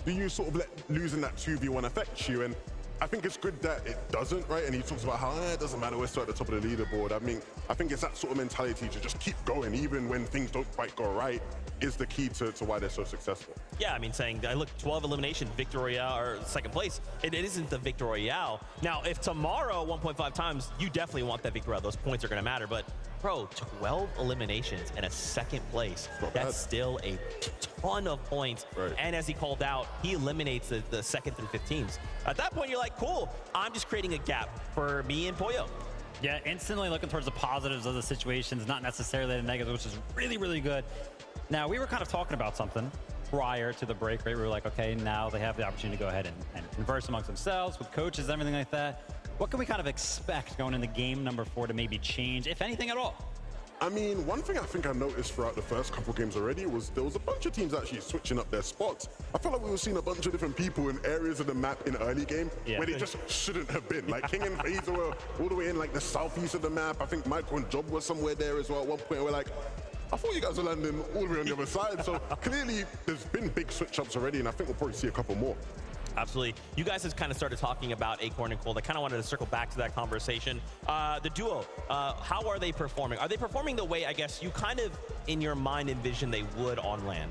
do you sort of let losing that 2v1 affect you? And I think it's good that it doesn't, right? And he talks about how it doesn't matter, we're still at the top of the leaderboard. I mean, I think it's that sort of mentality to just keep going, even when things don't quite go right, is the key to why they're so successful. Yeah, I mean, saying, look, 12 elimination, Victor Royale, or second place, it isn't the Victor Royale. Now, if tomorrow, 1.5 times, you definitely want that Victor Royale. Those points are going to matter. But, bro, 12 eliminations and a second place, that's still a ton of points. Right. And as he called out, he eliminates the second through 15s. At that point, you're like, cool, I'm just creating a gap for me and Poyo. Yeah, instantly looking towards the positives of the situations, not necessarily the negatives, which is really, really good. Now, we were kind of talking about something prior to the break, right? We were like, okay, now they have the opportunity to go ahead and converse amongst themselves with coaches, everything like that. What can we kind of expect going into game number 4 to maybe change, if anything at all? I mean, one thing I think I noticed throughout the first couple games already was there was a bunch of teams actually switching up their spots. I felt like we were seeing a bunch of different people in areas of the map in early game where they just shouldn't have been. Like King and FaZe were all the way in like the southeast of the map. I think Michael and Job was somewhere there as well at one point. We're like, I thought you guys were landing all the way on the other side. So clearly there's been big switch ups already, and I think we'll probably see a couple more. Absolutely. You guys have kind of started talking about Acorn and Cold. I kind of wanted to circle back to that conversation. The duo, how are they performing? Are they performing the way, I guess, you kind of, in your mind, envision they would on LAN?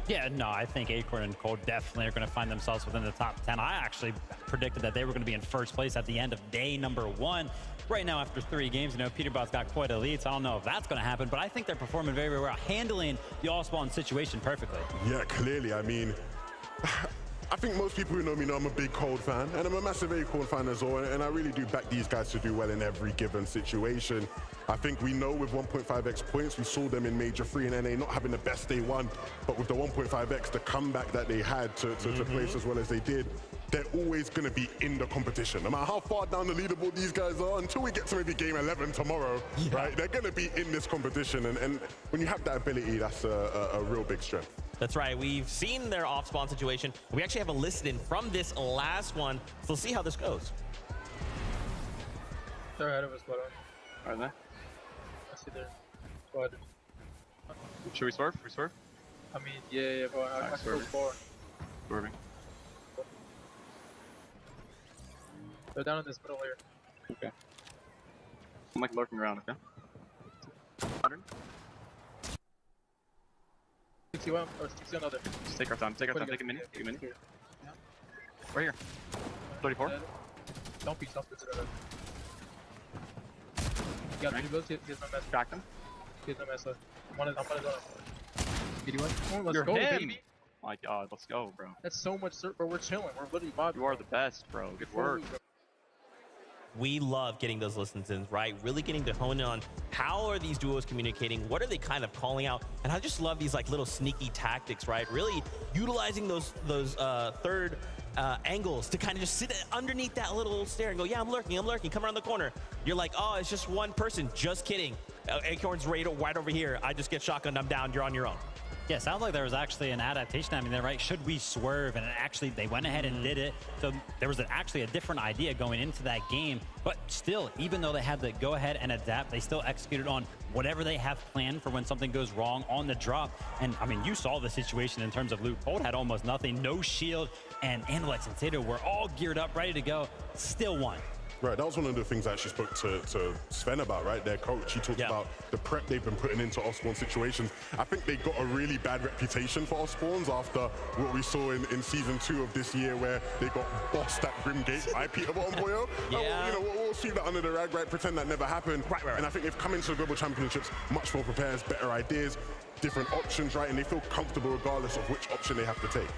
Yeah, no, I think Acorn and Cold definitely are going to find themselves within the top 10. I actually predicted that they were going to be in first place at the end of day number 1. Right now, after 3 games, you know, Peterbot's got quite a lead, so I don't know if that's going to happen, but I think they're performing very, very well, handling the all-spawn situation perfectly. Yeah, clearly. I mean, I think most people who know me know I'm a big Cold fan, and I'm a massive Acorn fan as well, and I really do back these guys to do well in every given situation. I think we know with 1.5x points, we saw them in Major 3 and NA not having the best day 1, but with the 1.5x, the comeback that they had to place as well as they did, they're always going to be in the competition. No matter how far down the leaderboard these guys are, until we get to maybe game 11 tomorrow, right, they're going to be in this competition, and when you have that ability, that's a real big strength. That's right. We've seen their off-spawn situation. We actually have a list in from this last one, so we'll see how this goes. They're ahead of us, but are they? I see their squad. Should we swerve? We swerve? I mean, yeah, but I can go far. Swerving. They're down in this middle here. Okay. I'm like lurking around, okay? 100. 61 or 60 another. Just take our time, take a minute, take a minute. Yeah. Right here. 34. Don't be tough to that. He got 3 builds, he has no mess. Crack them. He has no mess. I'm on his own. 81. Come on, let's go, baby. My god, let's go, bro. That's so much, bro. We're chilling. We're literally vibing. You are the best, bro. Good work. We love getting those listens, right? Really getting to hone in on how are these duos communicating? What are they kind of calling out? And I just love these like little sneaky tactics, right? Really utilizing those third angles to kind of just sit underneath that little stair and go, yeah, I'm lurking, come around the corner. You're like, oh, it's just one person. Just kidding. Acorn's right over here. I just get shotgunned, I'm down, you're on your own. Yeah, it sounds like there was actually an adaptation happening there, right? Should we swerve? And actually, they went ahead and did it. So there was actually a different idea going into that game. But still, even though they had to go ahead and adapt, they still executed on whatever they have planned for when something goes wrong on the drop. And, I mean, you saw the situation in terms of loot. Cold had almost nothing, no shield, and Anulex and Sato were all geared up, ready to go. Still won. Right, that was one of the things I actually spoke to Sven about, right? Their coach. He talked about the prep they've been putting into off-spawn situations. I think they got a really bad reputation for off-spawns after what we saw in season 2 of this year, where they got bossed at Grimgate by Peter Boyo. Yeah. We'll sweep that under the rag, right? Pretend that never happened. Right. And I think they've come into the Global Championships much more prepared, better ideas, different options, right? And they feel comfortable regardless of which option they have to take.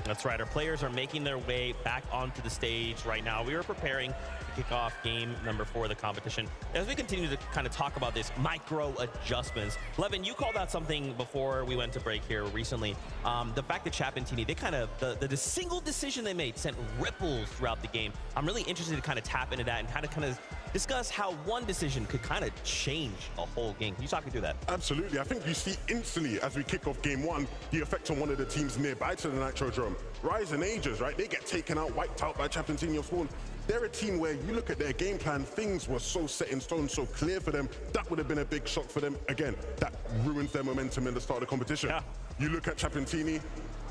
That's right. Our players are making their way back onto the stage right now. We are preparing to kick off game number 4 of the competition. As we continue to kind of talk about this micro adjustments, Levin, you called out something before we went to break here recently. The fact that Chapentini, they kind of, the single decision they made sent ripples throughout the game. I'm really interested to kind of tap into that and kind of discuss how one decision could kind of change a whole game. Can you talk me through that? Absolutely. I think you see instantly as we kick off game 1, the effect on one of the teams nearby to the Nitrodrome. Rise and Ages, right? They get taken out, wiped out by Chapentini of Spawn. They're a team where you look at their game plan, things were so set in stone, so clear for them. That would have been a big shock for them. Again, that ruins their momentum in the start of the competition. Yeah. You look at Chapentini,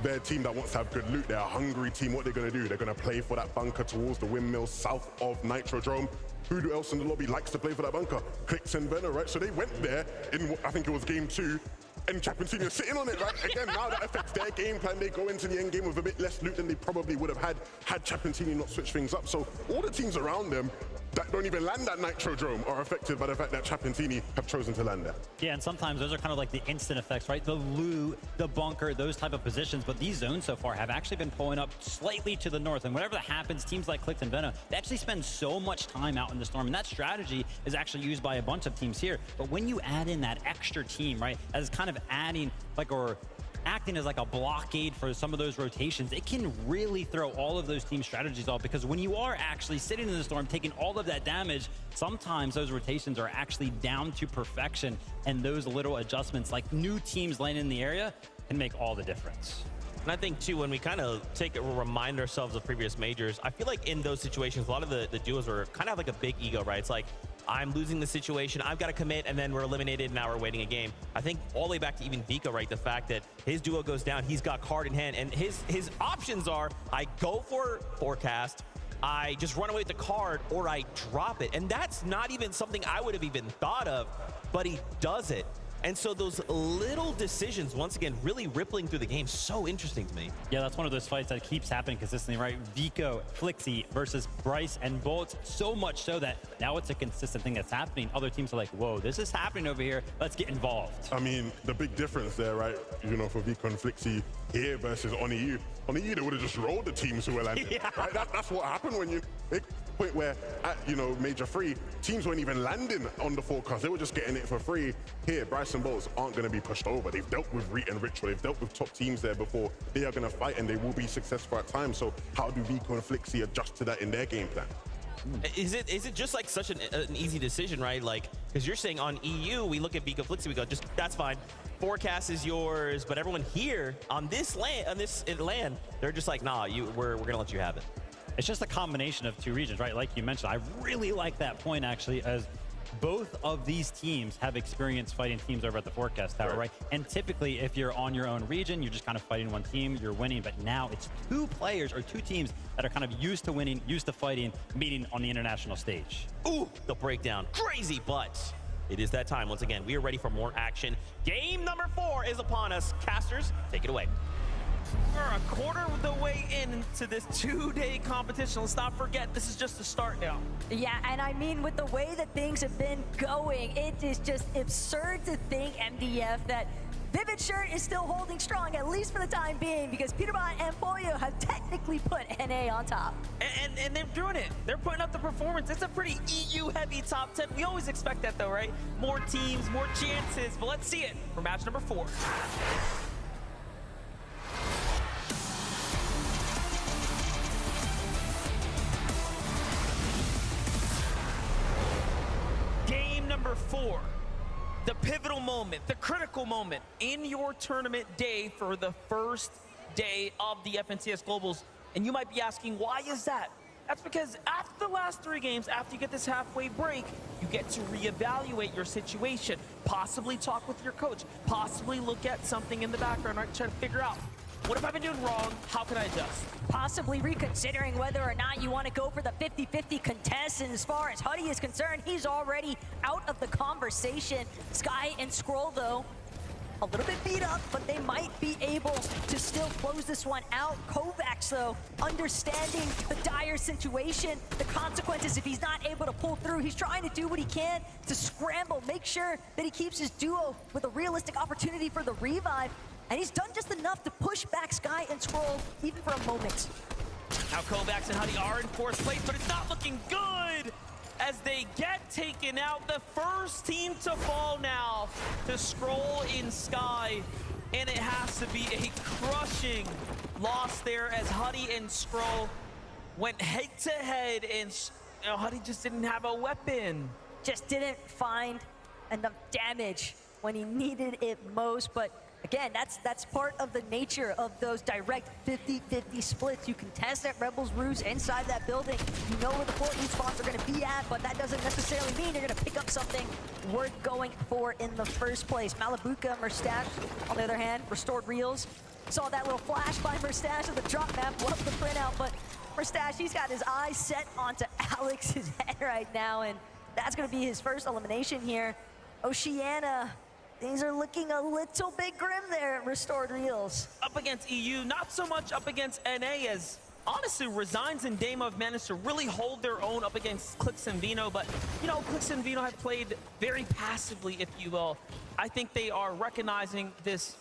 they're a team that wants to have good loot. They're a hungry team. What they're going to do? They're going to play for that bunker towards the windmill south of Nitrodrome. Who else in the lobby likes to play for that bunker? Clix and Venom, right? So they went there in, I think it was game 2, and Chapentini are sitting on it, right? Again, now that affects their game plan. They go into the end game with a bit less loot than they probably would have had Chapentini not switched things up. So all the teams around them that don't even land at Nitrodrome are affected by the fact that Chapentini have chosen to land there. Yeah, and sometimes those are kind of like the instant effects, right? The loot, the bunker, those type of positions. But these zones so far have actually been pulling up slightly to the north. And whenever that happens, teams like Clix and Venom, they actually spend so much time out in the storm. And that strategy is actually used by a bunch of teams here. But when you add in that extra team, right, as kind of adding like, or acting as like a blockade for some of those rotations, it can really throw all of those team strategies off, because when you are actually sitting in the storm taking all of that damage, sometimes those rotations are actually down to perfection, and those little adjustments like new teams landing in the area can make all the difference. And I think, too, when we kind of remind ourselves of previous majors, I feel like in those situations, a lot of the duos are kind of like a big ego, right? It's like, I'm losing the situation, I've got to commit, and then we're eliminated, and now we're waiting a game. I think all the way back to even Vika, right? The fact that his duo goes down, he's got card in hand, and his options are, I go for forecast, I just run away with the card, or I drop it. And that's not even something I would have even thought of, but he does it. And so those little decisions, once again, really rippling through the game, so interesting to me. Yeah, that's one of those fights that keeps happening consistently, right? Vico, Flixie versus Bryce and Bolts, so much so that now it's a consistent thing that's happening. Other teams are like, whoa, this is happening over here. Let's get involved. I mean, the big difference there, right, you know, for Vico and Flixie here versus OniU. OniU, they would have just rolled the teams who were landing, right? That's what happened when you make a point where, at, you know, Major 3, teams weren't even landing on the forecast. They were just getting it for free. Here, Bryce and Bolts aren't going to be pushed over. They've dealt with Reet and Ritual. They've dealt with top teams there before. They are going to fight, and they will be successful at times. So how do Vico and Flixie adjust to that in their game plan? Is it just like such an easy decision, right? Like, because you're saying on EU, we look at Vico Flixie, we go, just, that's fine. Forecast is yours, but everyone here on this land, they're just like, nah, we're gonna let you have it. It's just a combination of two regions, right? Like you mentioned, I really like that point actually, as both of these teams have experience fighting teams over at the forecast tower, right? And typically, if you're on your own region, you're just kind of fighting one team, you're winning. But now it's two players or two teams that are kind of used to winning, used to fighting, meeting on the international stage. Ooh, the breakdown, crazy, but it is that time. Once again, we are ready for more action. Game number 4 is upon us. Casters, take it away. We're a quarter of the way into this 2-day competition. Let's not forget, this is just the start now. Yeah, and I mean, with the way that things have been going, it is just absurd to think, MDF, that Vivid Shirt is still holding strong, at least for the time being, because Peterbot and Pollo have technically put NA on top. And they're doing it. They're putting up the performance. It's a pretty EU-heavy top 10. We always expect that, though, right? More teams, more chances. But let's see it for match number 4. Game number 4. the pivotal moment, the critical moment in your tournament day for the first day of the FNCS Globals. And you might be asking, why is that? That's because after the last 3 games, after you get this halfway break, you get to reevaluate your situation, possibly talk with your coach, possibly look at something in the background, right? Try to figure out, what have I been doing wrong? How can I adjust? Possibly reconsidering whether or not you want to go for the 50-50 contest. And as far as Huddy is concerned, he's already out of the conversation. Sky and Scroll, though, a little bit beat up, but they might be able to still close this one out. Kovacs, though, understanding the dire situation, the consequences if he's not able to pull through. He's trying to do what he can to scramble, make sure that he keeps his duo with a realistic opportunity for the revive. And he's done just enough to push back Sky and Scroll, even for a moment. Now Kovacs and Huddy are in 4th place, but it's not looking good as they get taken out. The first team to fall now to Scroll in Sky. And it has to be a crushing loss there as Huddy and Scroll went head to head, and Huddy just didn't have a weapon. Just didn't find enough damage when he needed it most, but again, that's part of the nature of those direct 50-50 splits. You can test at Rebels Ruse inside that building. You know where the 4 lead spots are going to be at, but that doesn't necessarily mean you're going to pick up something worth going for in the first place. Malabuka, Merstash, on the other hand, restored reels. Saw that little flash by Merstash of the drop map. Love the printout, but Merstash, he's got his eyes set onto Alex's head right now, and that's going to be his first elimination here. Oceania, things are looking a little bit grim there at Restored Reels. Up against EU, not so much up against NA, as honestly Resigns and Damo have managed to really hold their own up against Clix and Vino, but you know, Clix and Vino have played very passively, if you will. I think they are recognizing this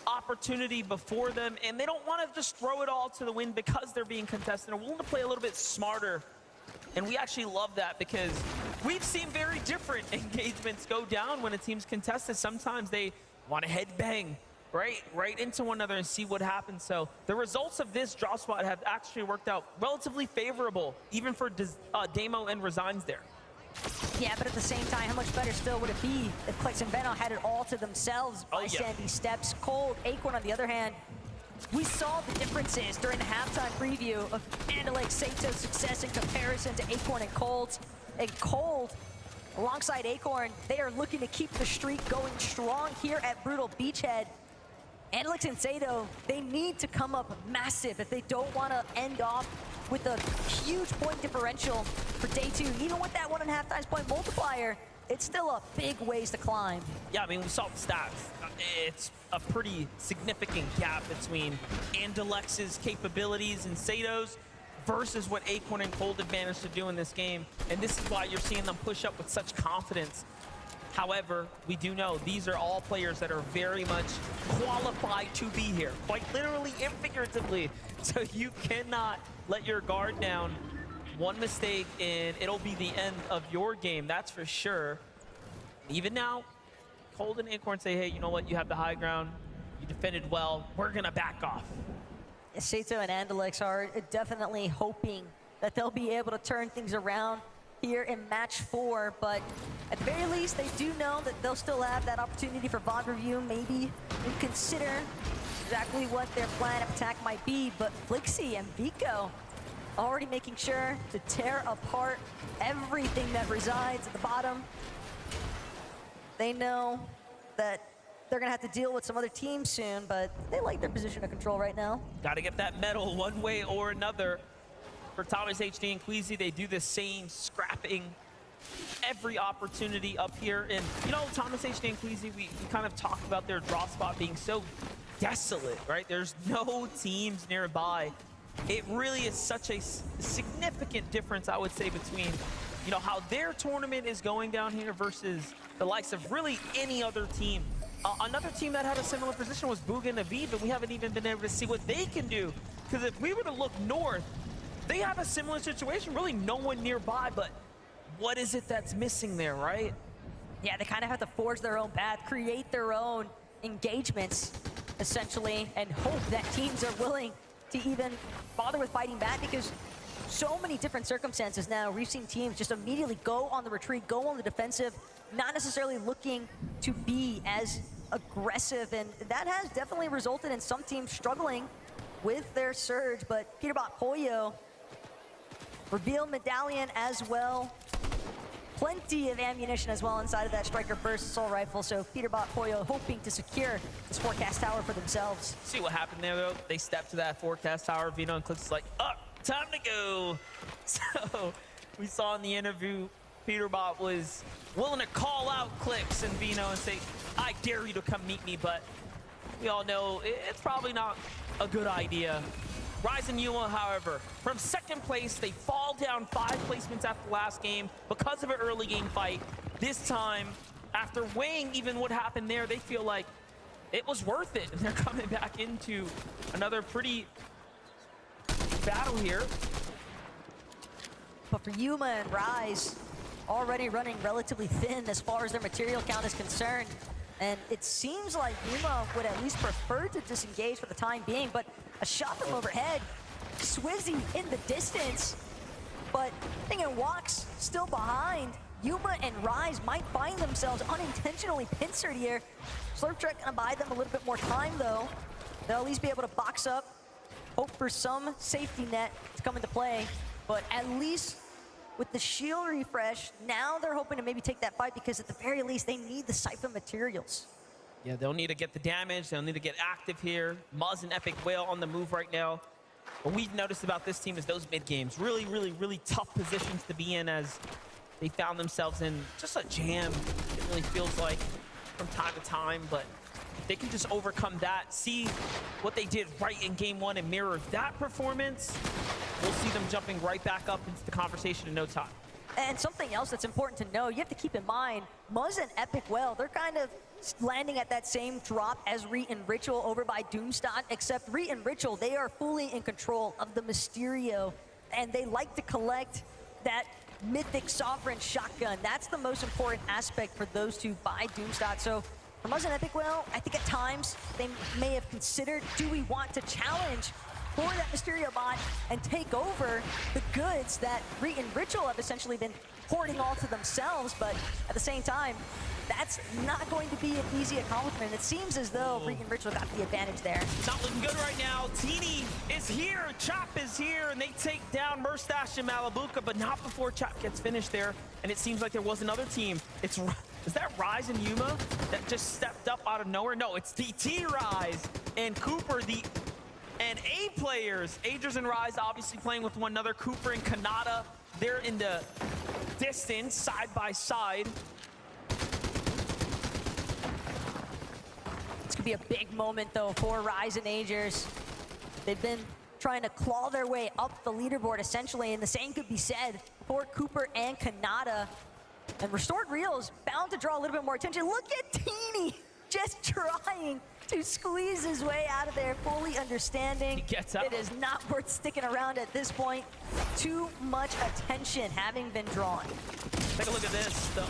opportunity before them, and they don't want to just throw it all to the wind because they're being contested. They're willing to play a little bit smarter. And we actually love that because we've seen very different engagements go down when a team's contested. Sometimes they want to headbang right into one another and see what happens. So the results of this drop spot have actually worked out relatively favorable, even for Damo and Resigns there. Yeah, but at the same time, how much better still would it be if Clix and Veno had it all to themselves by Sandy Steps? Cold, Acorn on the other hand, we saw the differences during the halftime preview of Andalek Sato's success in comparison to Acorn and Cold's. And Cold, alongside Acorn, they are looking to keep the streak going strong here at Brutal Beachhead. Andalek and Sato, they need to come up massive if they don't want to end off with a huge point differential for day 2. Even with that 1.5 times point multiplier, it's still a big ways to climb. Yeah, I mean, we saw the stats. It's a pretty significant gap between Andalex's capabilities and Sato's versus what Acorn and Cold have managed to do in this game. And this is why you're seeing them push up with such confidence. However, we do know these are all players that are very much qualified to be here, quite literally and figuratively. So you cannot let your guard down. One mistake and it'll be the end of your game, that's for sure. Even now, Cold and Acorn say, hey, you know what, you have the high ground, you defended well, we're gonna back off. Sato and Andalex are definitely hoping that they'll be able to turn things around here in match 4, but at the very least, they do know that they'll still have that opportunity for VOD review, maybe consider exactly what their plan of attack might be, but Flixie and Vico already making sure to tear apart everything that resides at the bottom. They know that they're gonna have to deal with some other teams soon, but they like their position of control right now. Gotta get that medal one way or another. For Thomas HD and Queasy, they do the same, scrapping every opportunity up here. And you know, Thomas HD and Queasy, we kind of talked about their drop spot being so desolate, right? There's no teams nearby. It really is such a significant difference, I would say, between, you know, how their tournament is going down here versus the likes of really any other team. Another team that had a similar position was Booga and Aviv, and we haven't even been able to see what they can do. Because if we were to look north, they have a similar situation, really no one nearby, but what is it that's missing there, right? Yeah, they kind of have to forge their own path, create their own engagements, essentially, and hope that teams are willing to even bother with fighting back, because so many different circumstances now. We've seen teams just immediately go on the retreat, go on the defensive, not necessarily looking to be as aggressive, and that has definitely resulted in some teams struggling with their surge. But Peterbot Pollo, reveal medallion as well. Plenty of ammunition as well inside of that Striker Burst assault rifle, so Peterbot Pollo hoping to secure this forecast tower for themselves. See what happened there, though? They stepped to that forecast tower. Vino and Clicks is like, oh, time to go. So we saw in the interview, Peterbot was willing to call out Clicks and Vino and say, I dare you to come meet me, but we all know it's probably not a good idea. Rise and Yuma, however, from second place, they fall down 5 placements after the last game because of an early game fight. This time, after weighing even what happened there, they feel like it was worth it. And they're coming back into another pretty battle here. But for Yuma and Rise, already running relatively thin as far as their material count is concerned. And it seems like Yuma would at least prefer to disengage for the time being, but a shot from overhead, Swizzy in the distance, but thinking Walks still behind. Yuma and Rise might find themselves unintentionally pincered here. Slurp Trek gonna buy them a little bit more time though. They'll at least be able to box up, hope for some safety net to come into play, but at least with the shield refresh, now they're hoping to maybe take that fight because at the very least they need the Siphon materials. Yeah, they'll need to get the damage. They'll need to get active here. Muzz and Epic Whale on the move right now. What we've noticed about this team is those mid games, really, really, really tough positions to be in as they found themselves in just a jam. It really feels like from time to time, but they can just overcome that, see what they did right in game 1 and mirror that performance. We'll see them jumping right back up into the conversation in no time. And something else that's important to know, you have to keep in mind, Muzz and Epic Well, they're kind of landing at that same drop as Reet and Ritual over by Doomstot, except Reet and Ritual, they are fully in control of the Mysterio, and they like to collect that Mythic Sovereign shotgun. That's the most important aspect for those two by Doomstot. So for Muzz and Epic Well, I think at times they may have considered, do we want to challenge for that Mysterio bot and take over the goods that Reet and Ritual have essentially been hoarding all to themselves, but at the same time, that's not going to be an easy accomplishment. It seems as though Reet and Ritual got the advantage there. It's not looking good right now. Teeny is here, Chop is here, and they take down Murstache and Malabuka, but not before Chop gets finished there. And it seems like there was another team. Is that Rise and Yuma that just stepped up out of nowhere? No, it's DT Rise and Cooper, and A players. Agers and Rise obviously playing with one another. Cooper and Kanata, they're in the distance, side by side. This could be a big moment though for Rise and Agers. They've been trying to claw their way up the leaderboard essentially, and the same could be said for Cooper and Kanata. And Restored Reels bound to draw a little bit more attention. Look at Teeny just trying to squeeze his way out of there, fully understanding he gets out. It is not worth sticking around at this point. Too much attention having been drawn. Take a look at this, the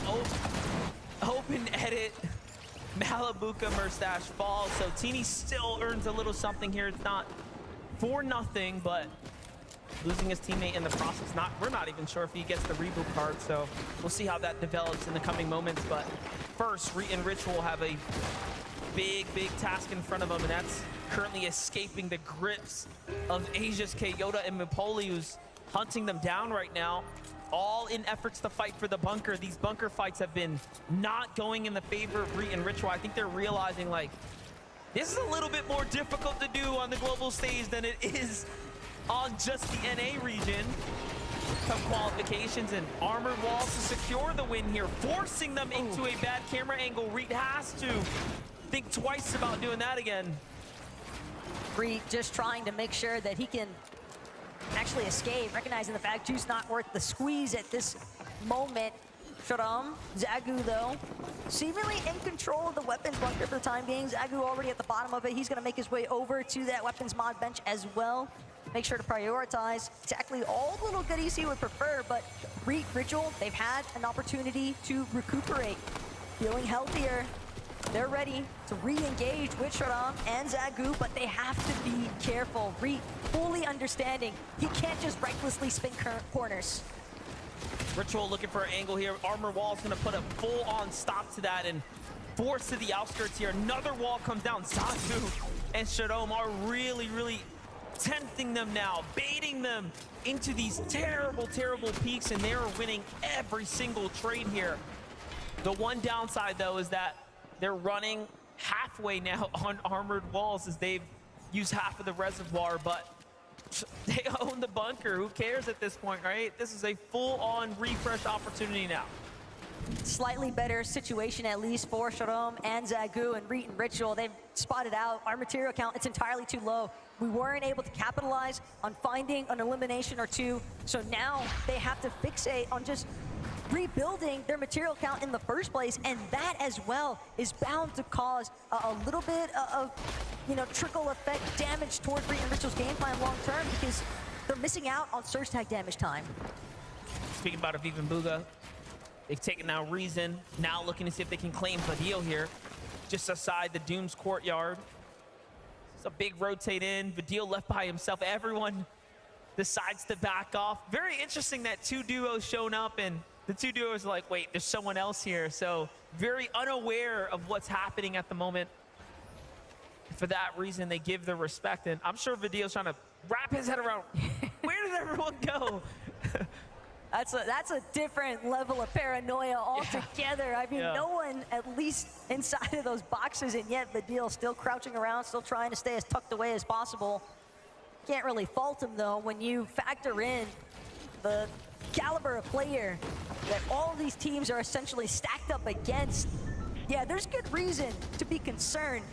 open edit Malabuka Murstache falls, so Teeny still earns a little something here. It's not for nothing, but losing his teammate in the process, we're not even sure if he gets the reboot card, so we'll see how that develops in the coming moments. But first, Reet and Ritual have a big task in front of them, and that's currently escaping the grips of Asia's Yoda and Mipoli, who's hunting them down right now, all in efforts to fight for the bunker. These bunker fights have been not going in the favor of Reet and Ritual. I think they're realizing, like, this is a little bit more difficult to do on the global stage than it is on just the NA region. Some qualifications and armored walls to secure the win here, forcing them into a bad camera angle. Reet has to think twice about doing that again. Reet just trying to make sure that he can actually escape, recognizing the fact Juice not worth the squeeze at this moment. Sharam, Zagu though, seemingly in control of the weapons bunker for the time being. Zagu already at the bottom of it. He's gonna make his way over to that weapons mod bench as well. Make sure to prioritize exactly all the little goodies he would prefer, but Reet, Ritual, they've had an opportunity to recuperate. Feeling healthier. they're ready to re-engage with Sharam and Zagu, but they have to be careful. Reed fully understanding he can't just recklessly spin corners. Ritual looking for an angle here. Armor Wall's gonna put a full-on stop to that and force to the outskirts here. Another wall comes down. Zagu and Sharam are really, really tempting them now, baiting them into these terrible, terrible peaks, and they're winning every single trade here. The one downside, though, is that they're running halfway now on armored walls as they've used half of the reservoir, but they own the bunker. Who cares at this point, right? This is a full-on refresh opportunity now. Slightly better situation, at least for Sharam and Zagu and Reet and Ritual. They've spotted out our material count. It's entirely too low. We weren't able to capitalize on finding an elimination or two, so now they have to fixate on just rebuilding their material count in the first place, and that as well is bound to cause a little bit of, you know, trickle effect damage toward Reet and Ritual's game plan long term, because they're missing out on surge tag damage time. Speaking about Aviv and Bugha, they've taken now Reason, now looking to see if they can claim Vadil here, just aside the Doom's courtyard. It's a big rotate in, Vadil left by himself. Everyone decides to back off. Very interesting that two duos shown up, and the two duos are like, wait, there's someone else here. So very unaware of what's happening at the moment. For that reason, they give the respect, and I'm sure Vadil's trying to wrap his head around, where did everyone go? That's a different level of paranoia altogether. I mean, no one, at least inside of those boxes, and yet Vadil still crouching around, still trying to stay as tucked away as possible. Can't really fault him, though, when you factor in the caliber of player that all of these teams are essentially stacked up against. Yeah, there's good reason to be concerned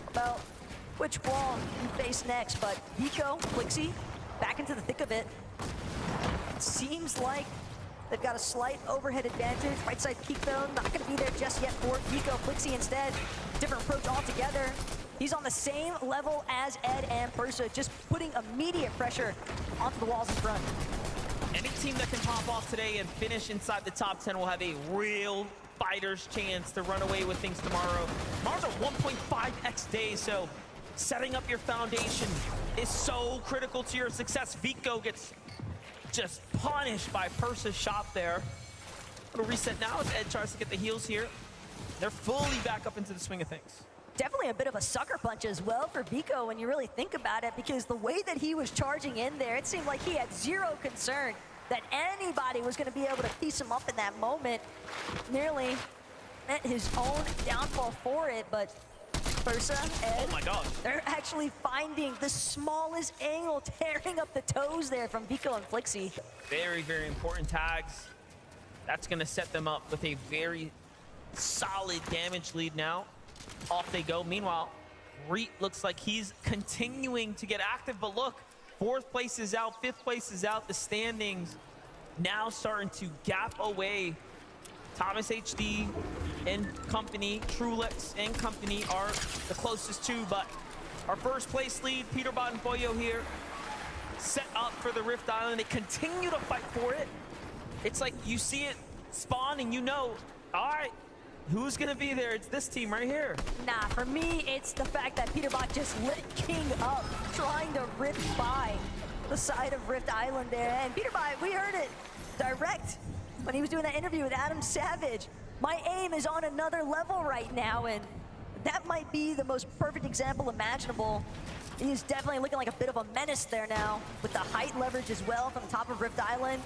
about which wall you face next, but Vico, Flixie, back into the thick of it. Seems like they've got a slight overhead advantage. Right side peak, though, not going to be there just yet for Vico. Flixie instead, different approach altogether. He's on the same level as Ed and Persa, just putting immediate pressure onto the walls in front. Any team that can pop off today and finish inside the top 10 will have a real fighter's chance to run away with things tomorrow. Tomorrow's a 1.5x day, so setting up your foundation is so critical to your success. Vico gets just punished by Persa's shot there. Little reset now as Ed tries to get the heals here. They're fully back up into the swing of things. Definitely a bit of a sucker punch as well for Vico when you really think about it, because the way that he was charging in there, it seemed like he had zero concern that anybody was going to be able to piece him up in that moment. Nearly met his own downfall for it, but Persa, Ed, oh my God, they're actually finding the smallest angle, tearing up the toes there from Vico and Flixie. Very, very important tags. That's going to set them up with a very solid damage lead now. Off they go. Meanwhile, Reet looks like he's continuing to get active, but look, 4th place is out, 5th place is out. The standings now starting to gap away. Thomas HD and company, Trulex and company are the closest two, but our 1st place lead, Peterbot and Boyo here, set up for the Rift Island. They continue to fight for it. It's like you see it spawn and you know, all right, who's gonna be there? It's this team right here. Nah, for me, it's the fact that Peterbot just lit King up, trying to rip by the side of Rift Island there. And Peterbot, we heard it direct when he was doing that interview with Adam Savage. My aim is on another level right now, and that might be the most perfect example imaginable. He is definitely looking like a bit of a menace there now, with the height leverage as well from the top of Rift Island.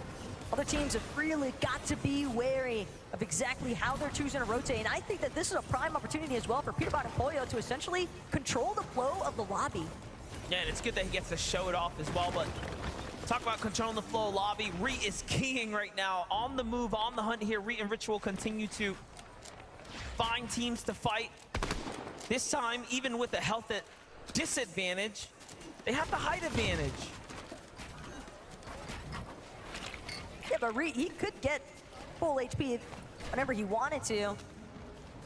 Other teams have really got to be wary of exactly how they're choosing to rotate, and I think that this is a prime opportunity as well for Peterbot and Pollo to essentially control the flow of the lobby. Yeah, and it's good that he gets to show it off as well, but talk about controlling the flow lobby. Reet is keying right now, on the move, on the hunt here. Reet and Ritual continue to find teams to fight. This time, even with a health at disadvantage, they have the height advantage. Yeah, but Reet, he could get full HP whenever he wanted to.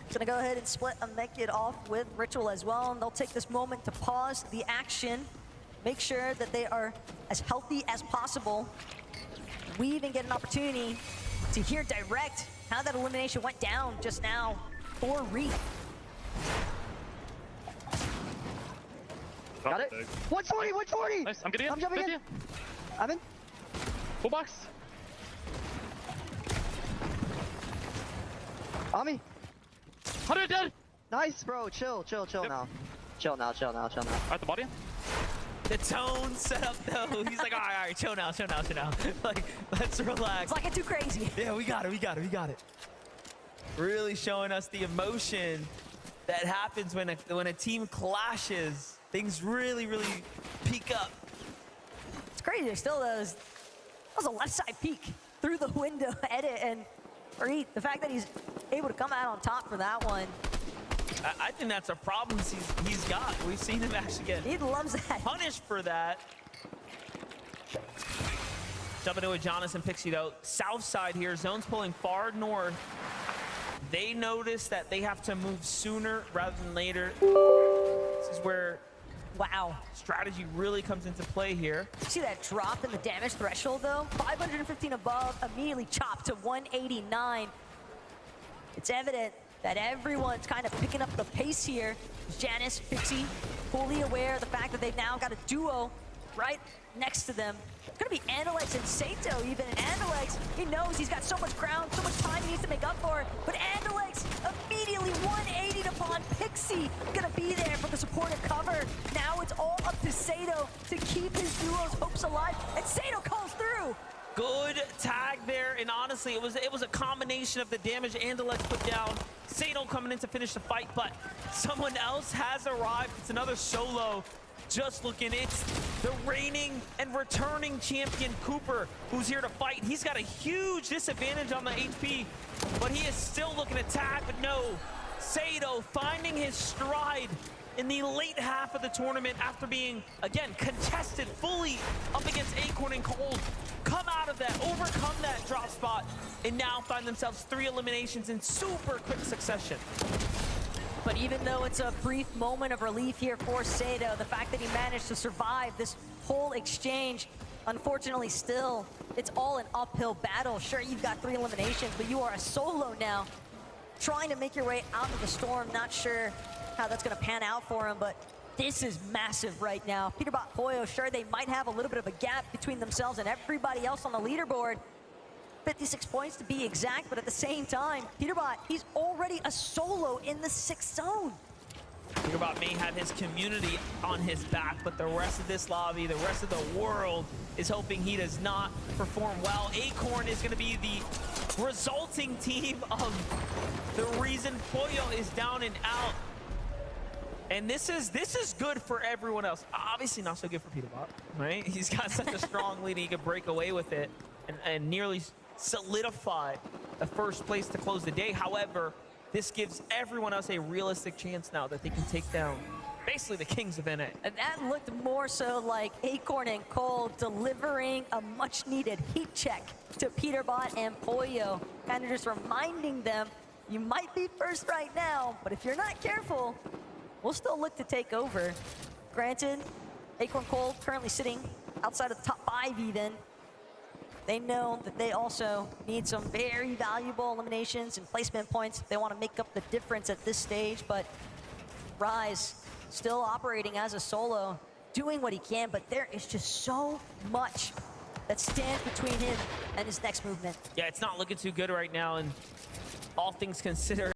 He's gonna go ahead and split and make it off with Ritual as well, and they'll take this moment to pause the action, make sure that they are as healthy as possible. We even get an opportunity to hear direct how that elimination went down just now for Reet. Got it. 140, 140. Nice. I'm getting it. I'm jumping in. Evan. Full box. On me. 100 dead. Nice, bro. Chill now. Chill now. At the body. The tone set up though. He's like, all right, chill now. Like, let's relax. It's like it's too crazy. Yeah, we got it. Really showing us the emotion that happens when a team clashes. Things really peak up. It's crazy. There's still that was a left side peek through the window edit, and Reed, the fact that he's able to come out on top for that one. I think that's a problem he's got. We've seen him actually get he loves that. Punished for that. Jumping to a Jonas and Pixie though. South side here, zone's pulling far north. They notice that they have to move sooner rather than later. This is where strategy really comes into play here. See that drop in the damage threshold though? 515 above, immediately chopped to 189. It's evident that everyone's kind of picking up the pace here. Janice, Pixie, fully aware of the fact that they've now got a duo right next to them. It's gonna be Andalex and Sato even. And Andalex, he knows he's got so much ground, so much time he needs to make up for it. But Andalex immediately 180'd upon Pixie. Gonna be there for the supportive cover. Now it's all up to Sato to keep his duo's hopes alive. And Sato calls through. Good tag there, and honestly, it was a combination of the damage Andalex put down. Sato coming in to finish the fight, but someone else has arrived. It's another solo. Just looking, it's the reigning and returning champion Cooper who's here to fight. He's got a huge disadvantage on the HP, but he is still looking to tag, but no. Sato finding his stride in the late half of the tournament after being, again, contested fully up against Acorn and Cold. Come out of that, overcome that drop spot, and now find themselves 3 eliminations in super quick succession. But even though it's a brief moment of relief here for Sato, the fact that he managed to survive this whole exchange, unfortunately still, it's all an uphill battle. Sure, you've got 3 eliminations, but you are a solo now, trying to make your way out of the storm. Not sure how that's gonna pan out for him, but this is massive right now. Peterbot Pollo, sure, they might have a little bit of a gap between themselves and everybody else on the leaderboard. 56 points to be exact, but at the same time, Peterbot, he's already a solo in the 6th zone. Peterbot may have his community on his back, but the rest of this lobby, the rest of the world is hoping he does not perform well. Acorn is going to be the resulting team of the reason Pollo is down and out. And this is good for everyone else. Obviously not so good for Peterbot, right? He's got such a strong lead, he could break away with it and nearly solidify the first place to close the day. However, this gives everyone else a realistic chance now that they can take down basically the kings of NA. And that looked more so like Acorn and Cole delivering a much needed heat check to Peterbot and Pollo, kind of just reminding them, you might be first right now, but if you're not careful, we'll still look to take over. Granted, Acorn Cole currently sitting outside of the top 5 even. They know that they also need some very valuable eliminations and placement points. They want to make up the difference at this stage, but Rise still operating as a solo, doing what he can, but there is just so much that stands between him and his next movement. Yeah, it's not looking too good right now, and all things considered,